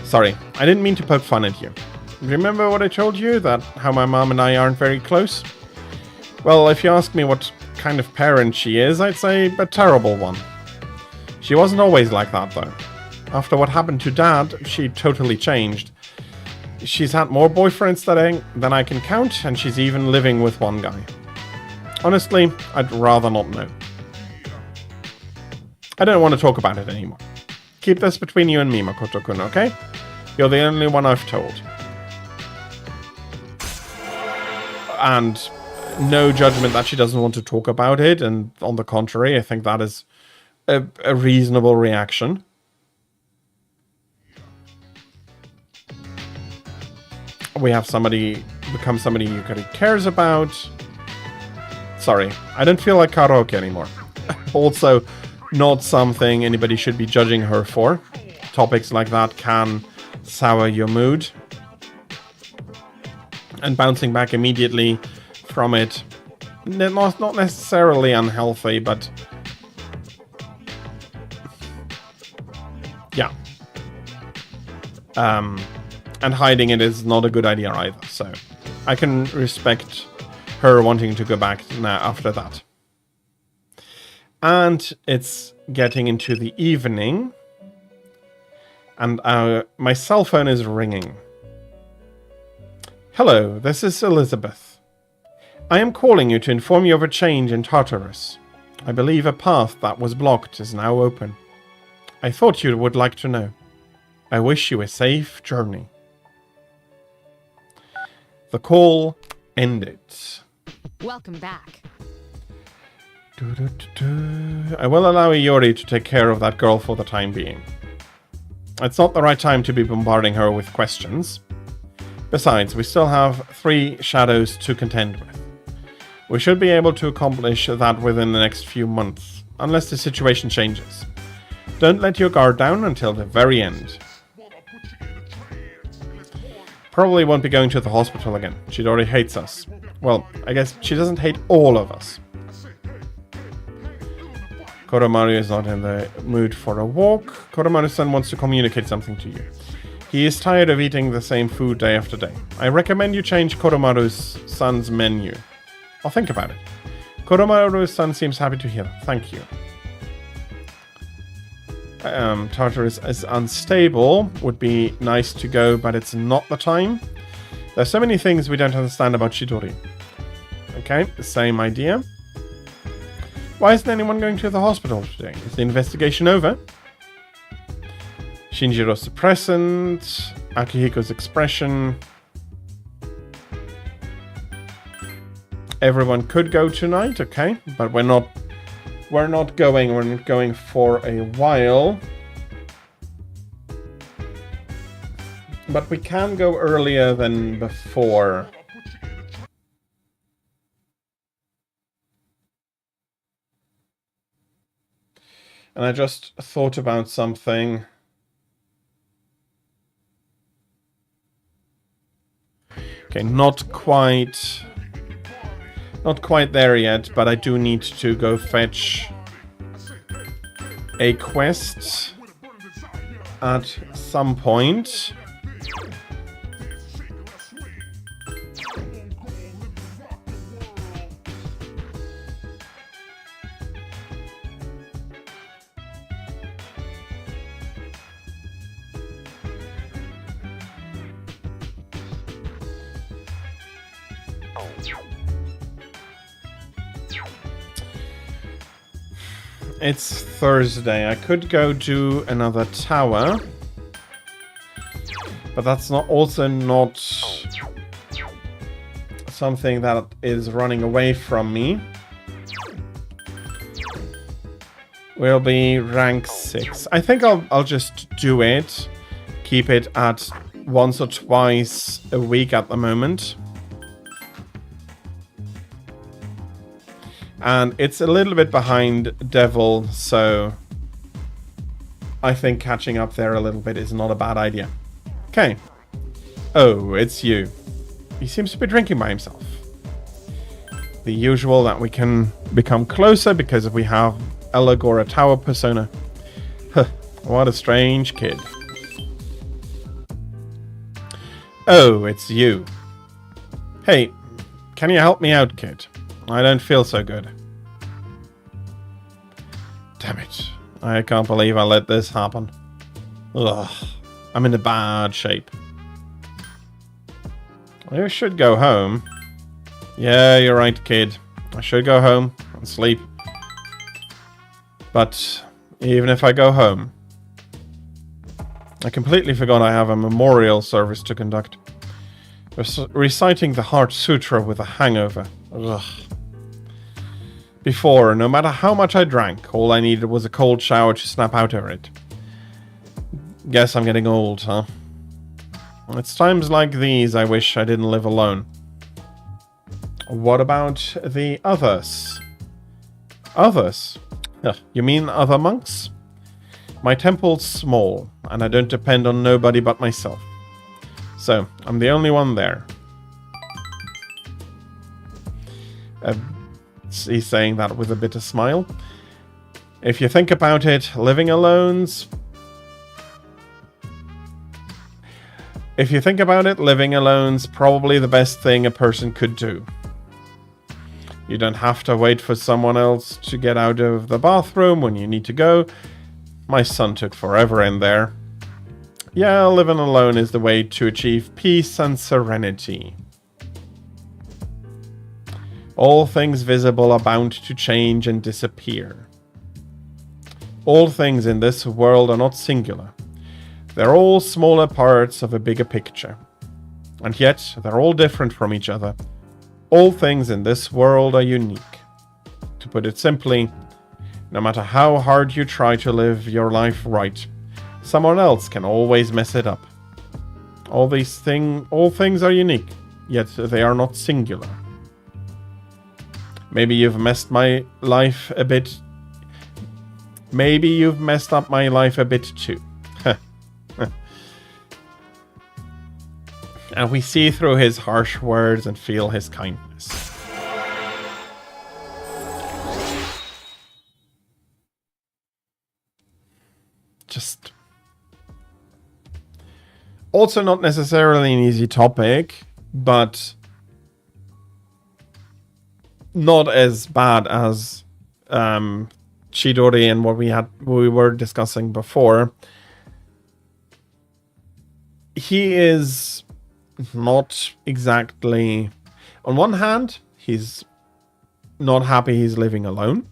Speaker 1: Sorry, I didn't mean to poke fun at you. Remember what I told you, that how my mom and I aren't very close? Well, if you ask me what kind of parent she is, I'd say a terrible one. She wasn't always like that, though. After what happened to Dad, she totally changed. She's had more boyfriends than I can count, and she's even living with one guy. Honestly, I'd rather not know. I don't want to talk about it anymore. Keep this between you and me, Makoto-kun, okay? You're the only one I've told. And no judgment that she doesn't want to talk about it, and on the contrary, I think that is a reasonable reaction. We have become somebody you cares about. Sorry, I don't feel like karaoke anymore. Also, not something anybody should be judging her for. Topics like that can sour your mood. And bouncing back immediately from it, not necessarily unhealthy, but yeah. And hiding it is not a good idea either, so I can respect her wanting to go back now after that. And it's getting into the evening, and my cell phone is ringing. Hello, this is Elizabeth. I am calling you to inform you of a change in Tartarus. I believe a path that was blocked is now open. I thought you would like to know. I wish you a safe journey. The call ended.
Speaker 4: Welcome back.
Speaker 1: I will allow Iori to take care of that girl for the time being. It's not the right time to be bombarding her with questions. Besides, we still have 3 shadows to contend with. We should be able to accomplish that within the next few months, unless the situation changes. Don't let your guard down until the very end. Probably won't be going to the hospital again. She already hates us. Well, I guess she doesn't hate all of us. Koromaru is not in the mood for a walk. Koromaru-san wants to communicate something to you. He is tired of eating the same food day after day. I recommend you change Koromaru-san's menu. I'll think about it. Koromaru-san seems happy to hear that. Thank you. Tartarus is unstable. Would be nice to go, but it's not the time. There's so many things we don't understand about Chidori. Okay, the same idea. Why isn't anyone going to the hospital today? Is the investigation over? Shinjiro's present. Akihiko's expression. everyone could go tonight, okay? But we're not going. We're not going for a while. But we can go earlier than before. And I just thought about something. Okay, not quite there yet, but I do need to go fetch a quest at some point. It's Thursday. I could go do another tower, but that's not something that is running away from me. We'll be rank 6. I think I'll just do it. Keep it at once or twice a week at the moment. And it's a little bit behind Devil, so I think catching up there a little bit is not a bad idea. Okay. Oh, it's you. He seems to be drinking by himself. The usual that we can become closer because we have Elagora Tower persona. Huh, what a strange kid. Oh, it's you. Hey, can you help me out, kid? I don't feel so good. Damn it. I can't believe I let this happen. Ugh. I'm in a bad shape. I should go home. Yeah, you're right, kid. I should go home and sleep. But even if I go home, I completely forgot I have a memorial service to conduct. Reciting the Heart Sutra with a hangover. Ugh. Before, no matter how much I drank, all I needed was a cold shower to snap out of it. Guess I'm getting old, huh? It's times like these I wish I didn't live alone. What about the others? Others? Ugh, you mean other monks? My temple's small, and I don't depend on nobody but myself. So, I'm the only one there. He's saying that with a bitter smile. If you think about it, living alone's probably the best thing a person could do. You don't have to wait for someone else to get out of the bathroom when you need to go. My son took forever in there. Yeah, living alone is the way to achieve peace and serenity. All things visible are bound to change and disappear. All things in this world are not singular. They're all smaller parts of a bigger picture. And yet, they're all different from each other. All things in this world are unique. To put it simply, no matter how hard you try to live your life right, someone else can always mess it up. All things are unique, yet they are not singular. Maybe you've messed my life a bit. Maybe you've messed up my life a bit too. And we see through his harsh words and feel his kindness. Just also not necessarily an easy topic, but not as bad as Chidori and what we were discussing before. He is not exactly... On one hand, he's not happy he's living alone.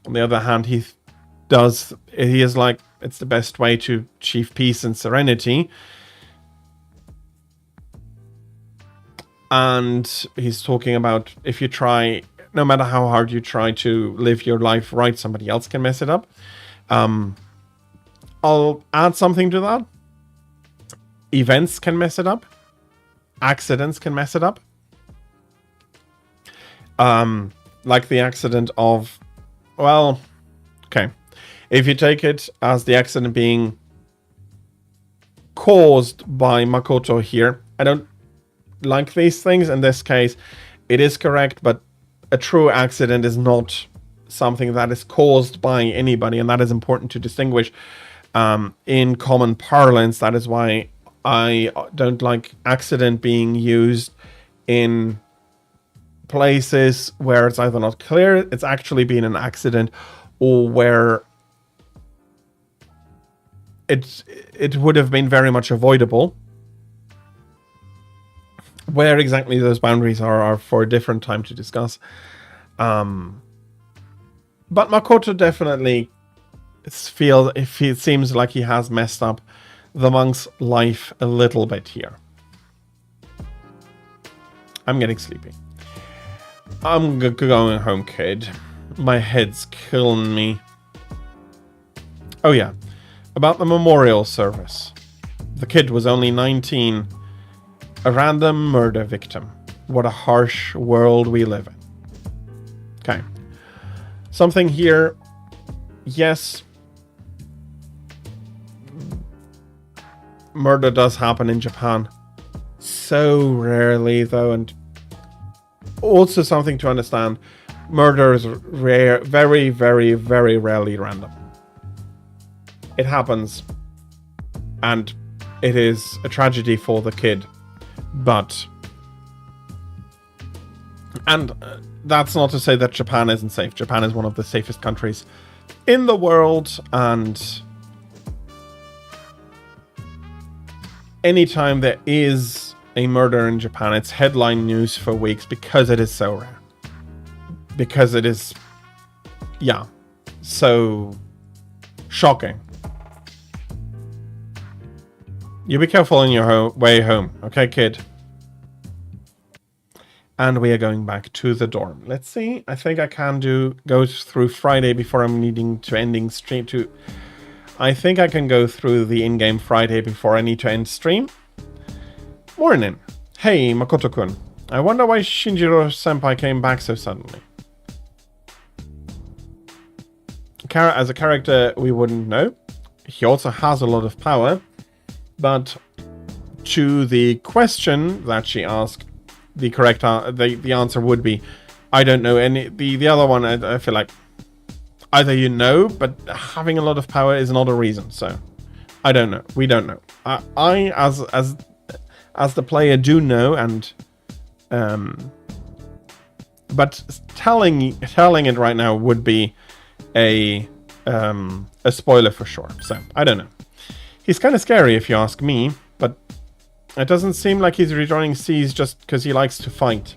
Speaker 1: On the other hand, he is like, it's the best way to achieve peace and serenity. And he's talking about if you try, no matter how hard you try to live your life right, somebody else can mess it up. I'll add something to that. Events can mess it up. Accidents can mess it up. Like the accident of, well, okay. If you take it as the accident being caused by Makoto here, I don't like these things. In this case, it is correct, but a true accident is not something that is caused by anybody, and that is important to distinguish in common parlance. That is why I don't like accident being used in places where it's either not clear it's actually been an accident, or where it would have been very much avoidable. Where exactly those boundaries are for a different time to discuss. But Makoto definitely it seems like he has messed up the monk's life a little bit here. I'm getting sleepy. I'm going home, kid. My head's killing me. Oh yeah, about the memorial service. The kid was only 19. A random murder victim. What a harsh world we live in. Okay. Something here. Yes. Murder does happen in Japan. So rarely, though, and also something to understand. Murder is rare, very, very, very rarely random. It happens, and it is a tragedy for the kid. But, and that's not to say that Japan isn't safe. Japan is one of the safest countries in the world, and anytime there is a murder in Japan, it's headline news for weeks because it is so rare. Because it is, yeah, so shocking. You be careful on your way home, okay, kid? And we are going back to the dorm. Let's see. I think I can go through Friday before I'm needing to ending stream to. I think I can go through the in-game Friday before I need to end stream. Morning. Hey, Makoto-kun. I wonder why Shinjiro-senpai came back so suddenly. As a character, we wouldn't know. He also has a lot of power. But to the question that she asked, the correct the answer would be, I don't know any. The other one, I feel like either you know, but having a lot of power is not a reason. So I don't know. We don't know. I as the player do know, and but telling it right now would be a spoiler for sure. So I don't know. He's kind of scary if you ask me, but it doesn't seem like he's rejoining Seas just because he likes to fight.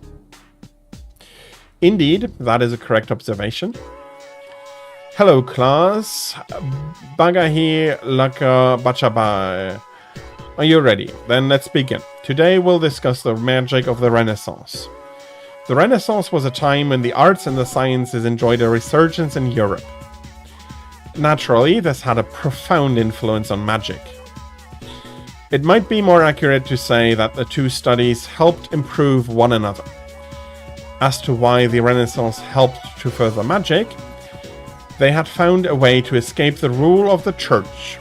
Speaker 1: Indeed, that is a correct observation. Hello, class. Bagahi laka bachabai. Are you ready? Then let's begin. Today we'll discuss the magic of the Renaissance. The Renaissance was a time when the arts and the sciences enjoyed a resurgence in Europe. Naturally, this had a profound influence on magic. It might be more accurate to say that the two studies helped improve one another. As to why the Renaissance helped to further magic, they had found a way to escape the rule of the church.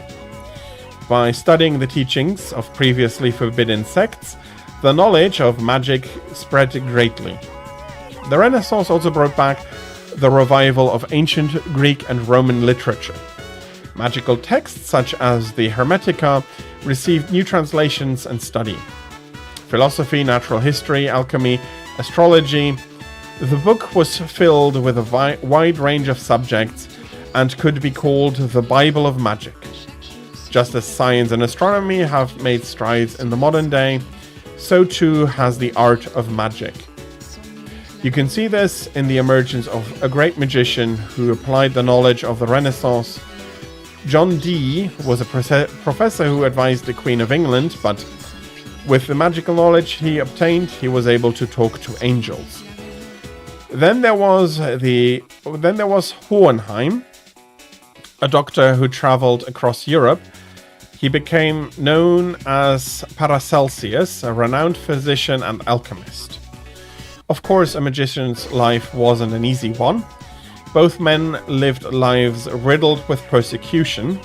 Speaker 1: By studying the teachings of previously forbidden sects, the knowledge of magic spread greatly. The Renaissance also brought back the revival of ancient Greek and Roman literature. Magical texts such as the Hermetica received new translations and study. Philosophy, natural history, alchemy, astrology. The book was filled with a wide range of subjects and could be called the Bible of Magic. Just as science and astronomy have made strides in the modern day, so too has the art of magic. You can see this in the emergence of a great magician who applied the knowledge of the Renaissance. John Dee was a professor who advised the Queen of England, but With the magical knowledge he obtained, he was able to talk to angels. Then there was Hohenheim, a doctor who traveled across Europe. He became known as Paracelsus, a renowned physician and alchemist. Of course, a magician's life wasn't an easy one. Both men lived lives riddled with persecution.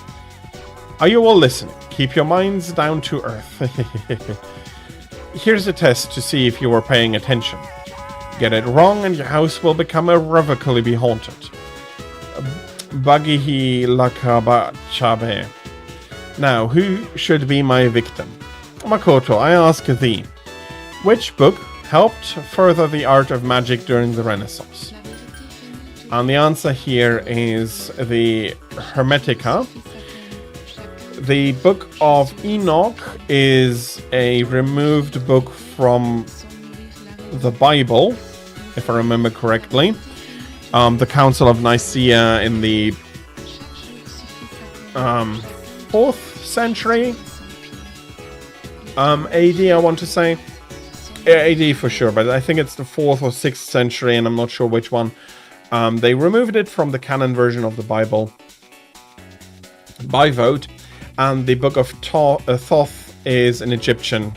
Speaker 1: Are you all listening? Keep your minds down to earth. Here's a test to see if you were paying attention. Get it wrong and your house will become irrevocably haunted. Bagihi Lakabachabe. Now, who should be my victim? Makoto, I ask thee, which book helped further the art of magic during the Renaissance? And the answer here is the Hermetica. The Book of Enoch is a removed book from the Bible, if I remember correctly. The Council of Nicaea in the 4th century AD, I want to say. AD for sure, but I think it's the 4th or 6th century, and I'm not sure which one. They removed it from the canon version of the Bible by vote, and the Book of Thoth is an Egyptian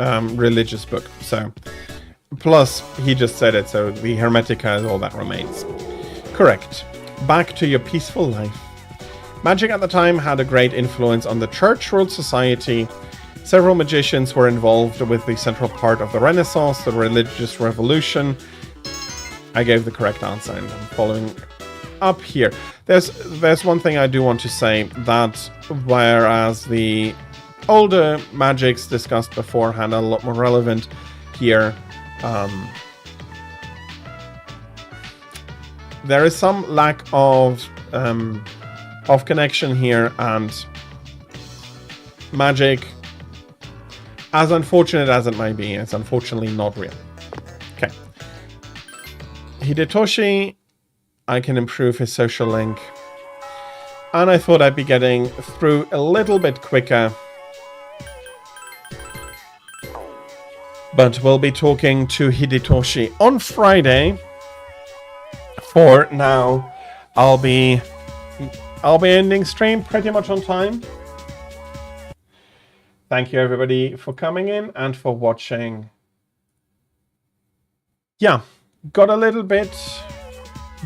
Speaker 1: religious book. So, plus he just said it, so the Hermetica is all that remains. Correct. Back to your peaceful life. Magic at the time had a great influence on the church-ruled society. Several magicians were involved with the central part of the Renaissance, the religious revolution. I gave the correct answer and I'm following up here. There's one thing I do want to say, that whereas the older magics discussed beforehand are a lot more relevant here, there is some lack of connection here, and magic, as unfortunate as it may be, it's unfortunately not real. Okay. Hidetoshi, I can improve his social link. And I thought I'd be getting through a little bit quicker. But we'll be talking to Hidetoshi on Friday. For now, I'll be ending stream pretty much on time. Thank you everybody for coming in and for watching. Yeah, got a little bit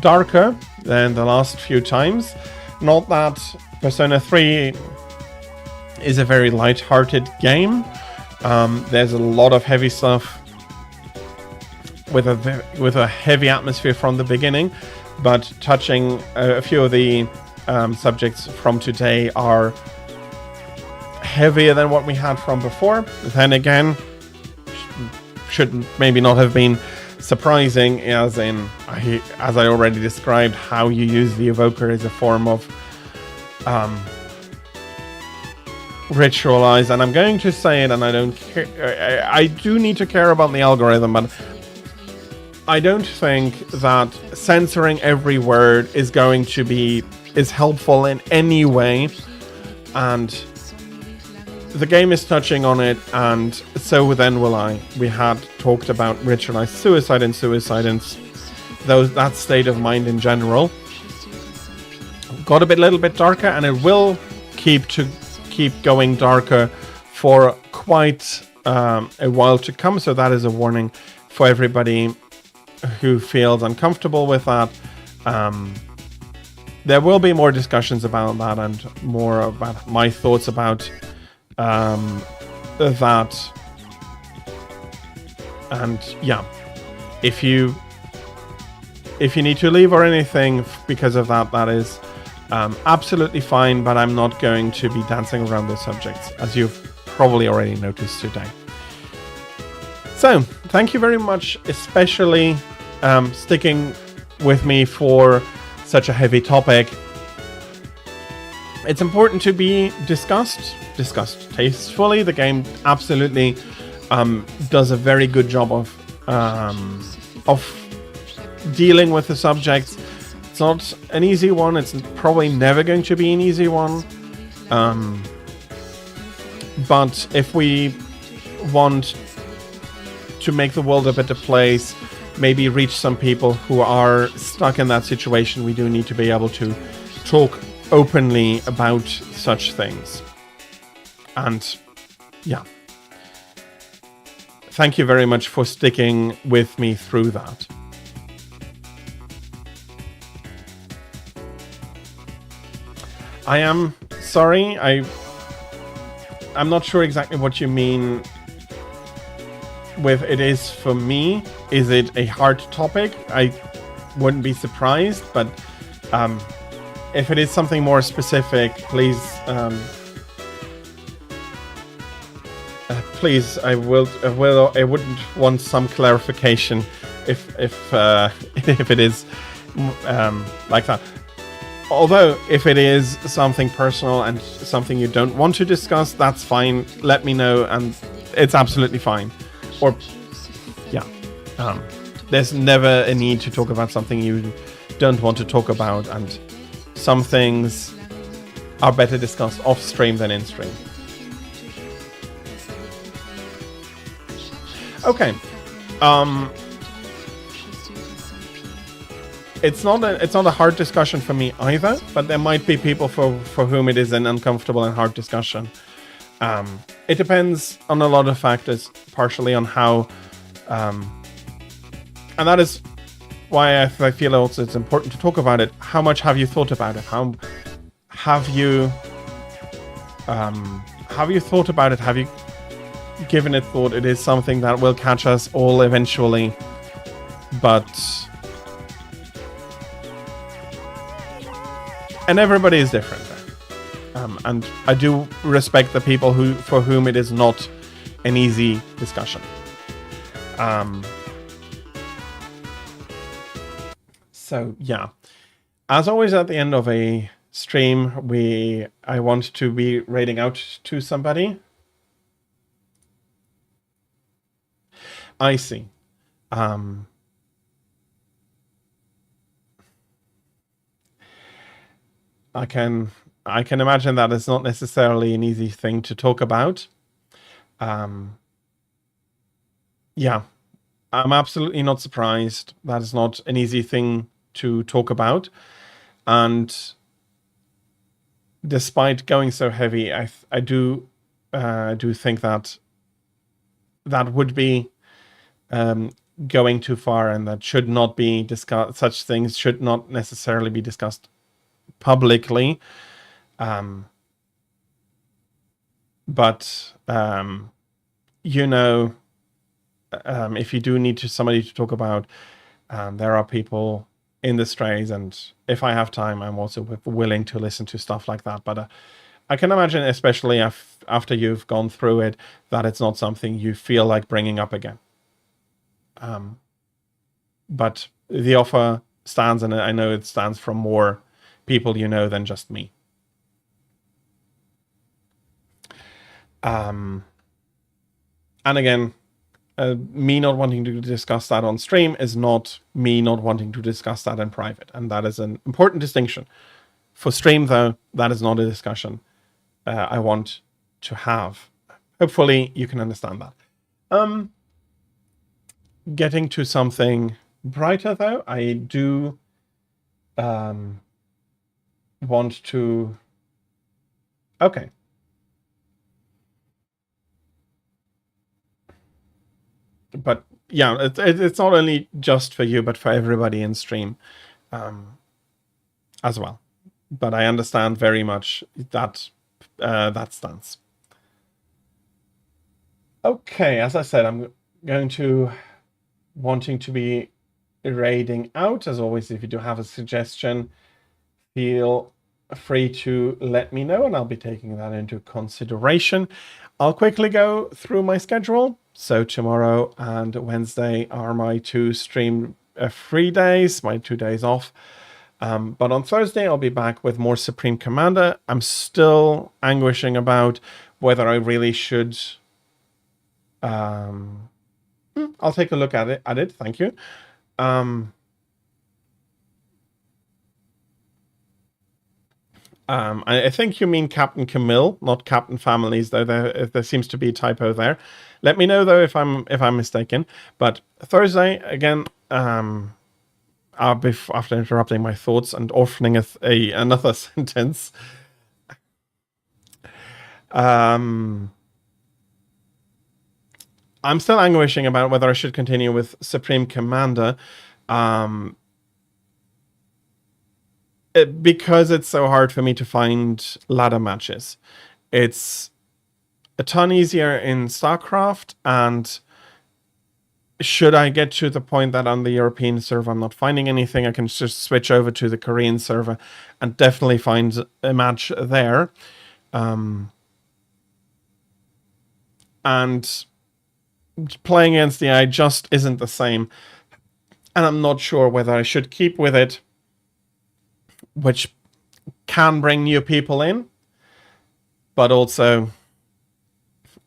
Speaker 1: darker than the last few times. Not that Persona 3 is a very light-hearted game. There's a lot of heavy stuff with a heavy atmosphere from the beginning, but touching a few of the subjects from today are heavier than what we had from before. Then again, should maybe not have been surprising, as I already described, how you use the evoker as a form of ritualize. And I'm going to say it, and I don't care. I do need to care about the algorithm, but I don't think that censoring every word is helpful in any way. And the game is touching on it, and so then will I. We had talked about ritualized suicide and that state of mind in general. Got a little bit darker, and it will keep going darker for quite a while to come. So that is a warning for everybody who feels uncomfortable with that. There will be more discussions about that and more about my thoughts about that. And yeah, if you need to leave or anything because of that, that is absolutely fine, but I'm not going to be dancing around those subjects, as you've probably already noticed today. So, thank you very much, especially sticking with me for such a heavy topic. It's important to be discussed tastefully. The game absolutely does a very good job of dealing with the subjects. It's not an easy one. It's probably never going to be an easy one. But if we want to make the world a better place, maybe reach some people who are stuck in that situation, we do need to be able to talk openly about such things. And yeah, thank you very much for sticking with me through that. I am sorry, I'm not sure exactly what you mean with it is for me. Is it a hard topic? I wouldn't be surprised, but if it is something more specific, please, please, I wouldn't want some clarification if if it is like that. Although, if it is something personal and something you don't want to discuss, that's fine. Let me know, and it's absolutely fine. Or, yeah, there's never a need to talk about something you don't want to talk about, and some things are better discussed off stream than in stream. Okay. It's not a hard discussion for me either, but there might be people for whom it is an uncomfortable and hard discussion. It depends on a lot of factors, partially on how, and that is why I feel also it's important to talk about it. How much have you thought about it? How have you thought about it? Have you given it thought? It is something that will catch us all eventually, but. And everybody is different. And I do respect the people for whom it is not an easy discussion. So yeah, as always at the end of a stream, I want to be rating out to somebody. I see. I can imagine that it's not necessarily an easy thing to talk about. Yeah, I'm absolutely not surprised. That is not an easy thing to talk about. And despite going so heavy, I do think that would be going too far, and that should not be discussed. Such things should not necessarily be discussed publicly, but you know, if you do need somebody to talk about, there are people in the strays, and if I have time, I'm also willing to listen to stuff like that. But I can imagine, especially after you've gone through it, that it's not something you feel like bringing up again. But the offer stands, and I know it stands from more people you know than just me. And again, me not wanting to discuss that on stream is not me not wanting to discuss that in private, and that is an important distinction. For stream, though, that is not a discussion I want to have. Hopefully you can understand that. Getting to something brighter, though, I do want to. Okay. But yeah, it's not only just for you, but for everybody in stream as well. But I understand very much that that stance. Okay, as I said, I'm going to wanting to be raiding out. As always, if you do have a suggestion, feel free to let me know, and I'll be taking that into consideration. I'll quickly go through my schedule. So tomorrow and Wednesday are my two stream free days, my 2 days off. But on Thursday, I'll be back with more Supreme Commander. I'm still anguishing about whether I really should. I'll take a look at it. Thank you. I think you mean Captain Camille, not Captain Families, though there seems to be a typo there. Let me know though if I'm mistaken. But Thursday again, after interrupting my thoughts and orphaning another sentence. I'm still anguishing about whether I should continue with Supreme Commander. Because it's so hard for me to find ladder matches. It's a ton easier in StarCraft, and should I get to the point that on the European server I'm not finding anything, I can just switch over to the Korean server and definitely find a match there. And playing against the AI just isn't the same. And I'm not sure whether I should keep with it, which can bring new people in, but also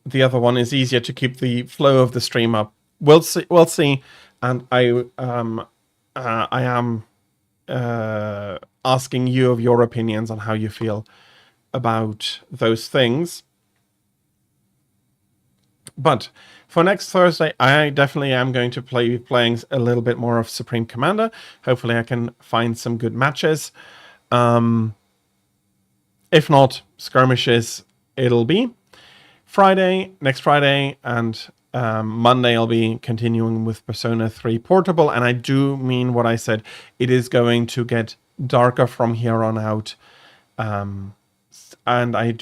Speaker 1: the other one is easier to keep the flow of the stream up. We'll see. And I am asking you of your opinions on how you feel about those things. But for next Thursday, I definitely am going to be playing a little bit more of Supreme Commander. Hopefully I can find some good matches. If not, skirmishes it'll be. Next Friday, and Monday I'll be continuing with Persona 3 Portable, and I do mean what I said. It is going to get darker from here on out. And I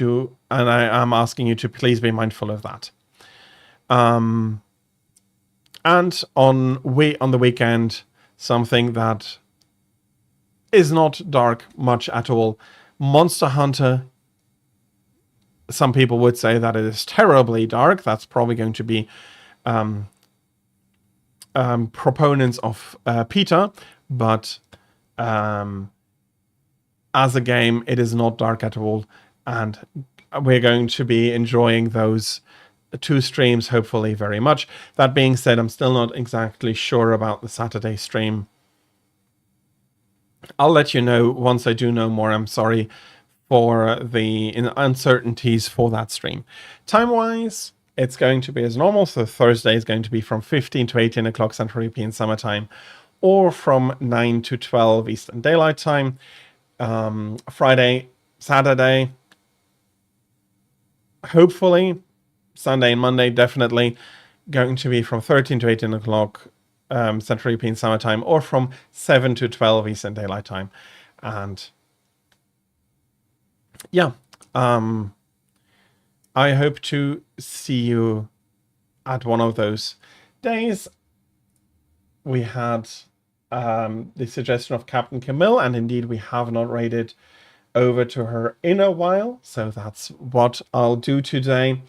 Speaker 1: am asking you to please be mindful of that. And on the weekend, something that is not dark much at all. Monster Hunter. Some people would say that it is terribly dark. That's probably going to be proponents of Peter, but as a game, it is not dark at all, and we're going to be enjoying those 2 streams, hopefully, very much. That being said, I'm still not exactly sure about the Saturday stream. I'll let you know once I do know more. I'm sorry for the uncertainties for that stream. Time-wise, it's going to be as normal. So Thursday is going to be from 15 to 18 o'clock Central European Summer Time, or from 9 to 12 Eastern Daylight Time. Saturday, hopefully, Sunday and Monday, definitely going to be from 13 to 18 o'clock Central European Summer Time, or from 7 to 12 Eastern Daylight Time. And yeah, I hope to see you at one of those days. We had the suggestion of Captain Camille, and indeed we have not raided over to her in a while, so that's what I'll do today.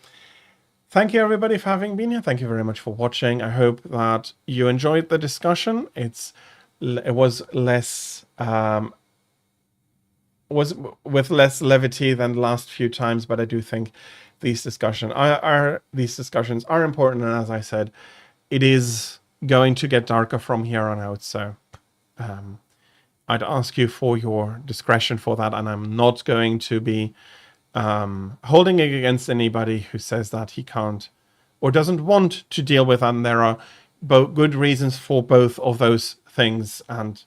Speaker 1: Thank you everybody for having been here. Thank you very much for watching. I hope that you enjoyed the discussion. It was less with less levity than the last few times, but I do think these discussions are important, and as I said, it is going to get darker from here on out, so I'd ask you for your discretion for that, and I'm not going to be holding it against anybody who says that he can't or doesn't want to deal with, and there are good reasons for both of those things, and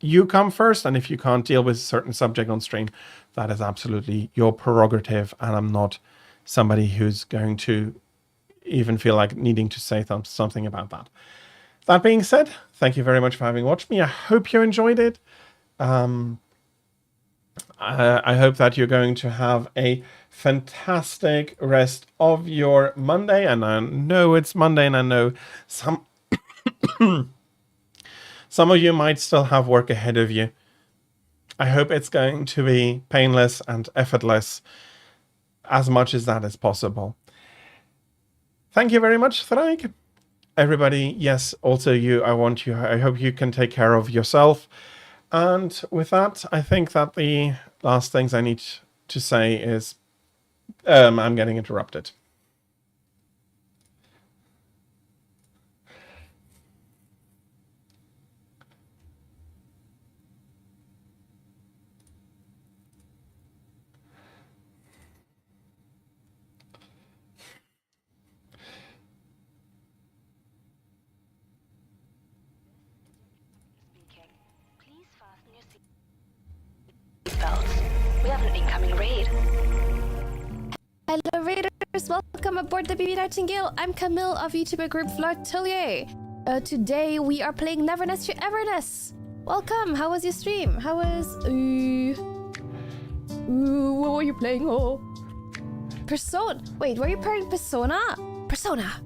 Speaker 1: you come first, and if you can't deal with a certain subject on stream, that is absolutely your prerogative, and I'm not somebody who's going to even feel like needing to say something about that. That being said, thank you very much for having watched me. I hope you enjoyed it. I hope that you're going to have a fantastic rest of your Monday, and I know it's Monday, and I know some of you might still have work ahead of you. I hope it's going to be painless and effortless, as much as that is possible. Thank you very much, Thraig. Everybody, yes, also you, I hope you can take care of yourself. And with that, I think that the last things I need to say is, I'm getting interrupted.
Speaker 10: We have an incoming raid.
Speaker 11: Hello Raiders, welcome aboard the BB Nightingale. I'm Camille of YouTuber group Flirtelier. Today we are playing Neverness to Everness. Welcome, how was your stream? How was... what were you playing? Oh, Persona. Wait, were you playing Persona? Persona.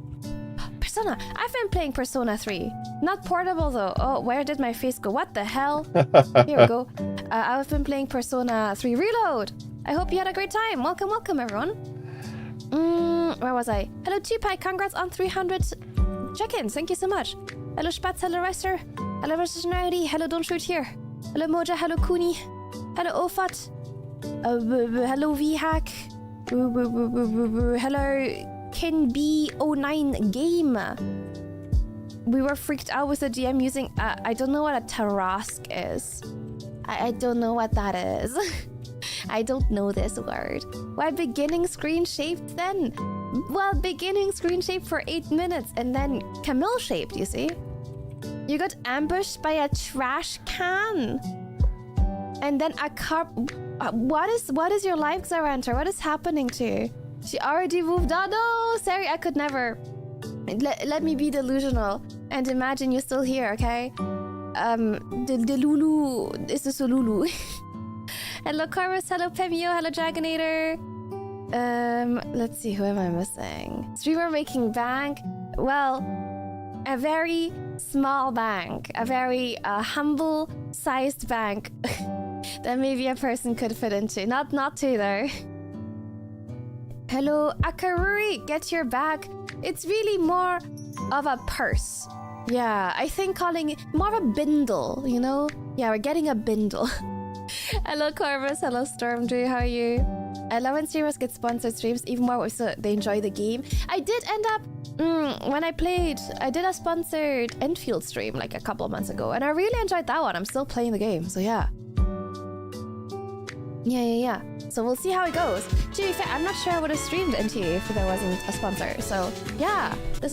Speaker 11: I've been playing Persona 3. Not portable though. Oh, where did my face go? What the hell? Here we go. I've been playing Persona 3 Reload. I hope you had a great time. Welcome, everyone. Where was I? Hello, Tupai. Congrats on 300 check-ins. Thank you so much. Hello, Spatz. Hello, Rester. Hello, Versationality. Hello, Don't Shoot Here. Hello, Moja. Hello, Kuni. Hello, Ofat. Hello, VHack. Hello, KenB09 Game. We were freaked out with the DM using... I don't know what a Tarask is. I don't know what that is. I don't know this word. Why beginning screen shaped then? Well, beginning screen shaped for 8 minutes and then Camille shaped, you see? You got ambushed by a trash can. And then a car... what is your life, Xaranter? What is happening to you? She already moved on. No, sorry, I could never. Let me be delusional and imagine you're still here, okay? The Lulu is the Lulu. Hello, Corvus. Hello, Pemio. Hello, Dragonator. Let's see, who am I missing? Streamer making bank. Well, a very small bank, a very humble-sized bank that maybe a person could fit into. Not two though. Hello, Akaruri. Get your bag. It's really more of a purse. Yeah, I think calling it more of a bindle, you know? Yeah, we're getting a bindle. Hello, Corvus. Hello, Stormdrew. How are you? I love when streamers get sponsored streams, even more so they enjoy the game. I did end up, when I played, I did a sponsored Enfield stream like a couple of months ago, and I really enjoyed that one. I'm still playing the game, so yeah. Yeah. So we'll see how it goes. To be fair, I'm not sure I would have streamed NTA if there wasn't a sponsor. So yeah, this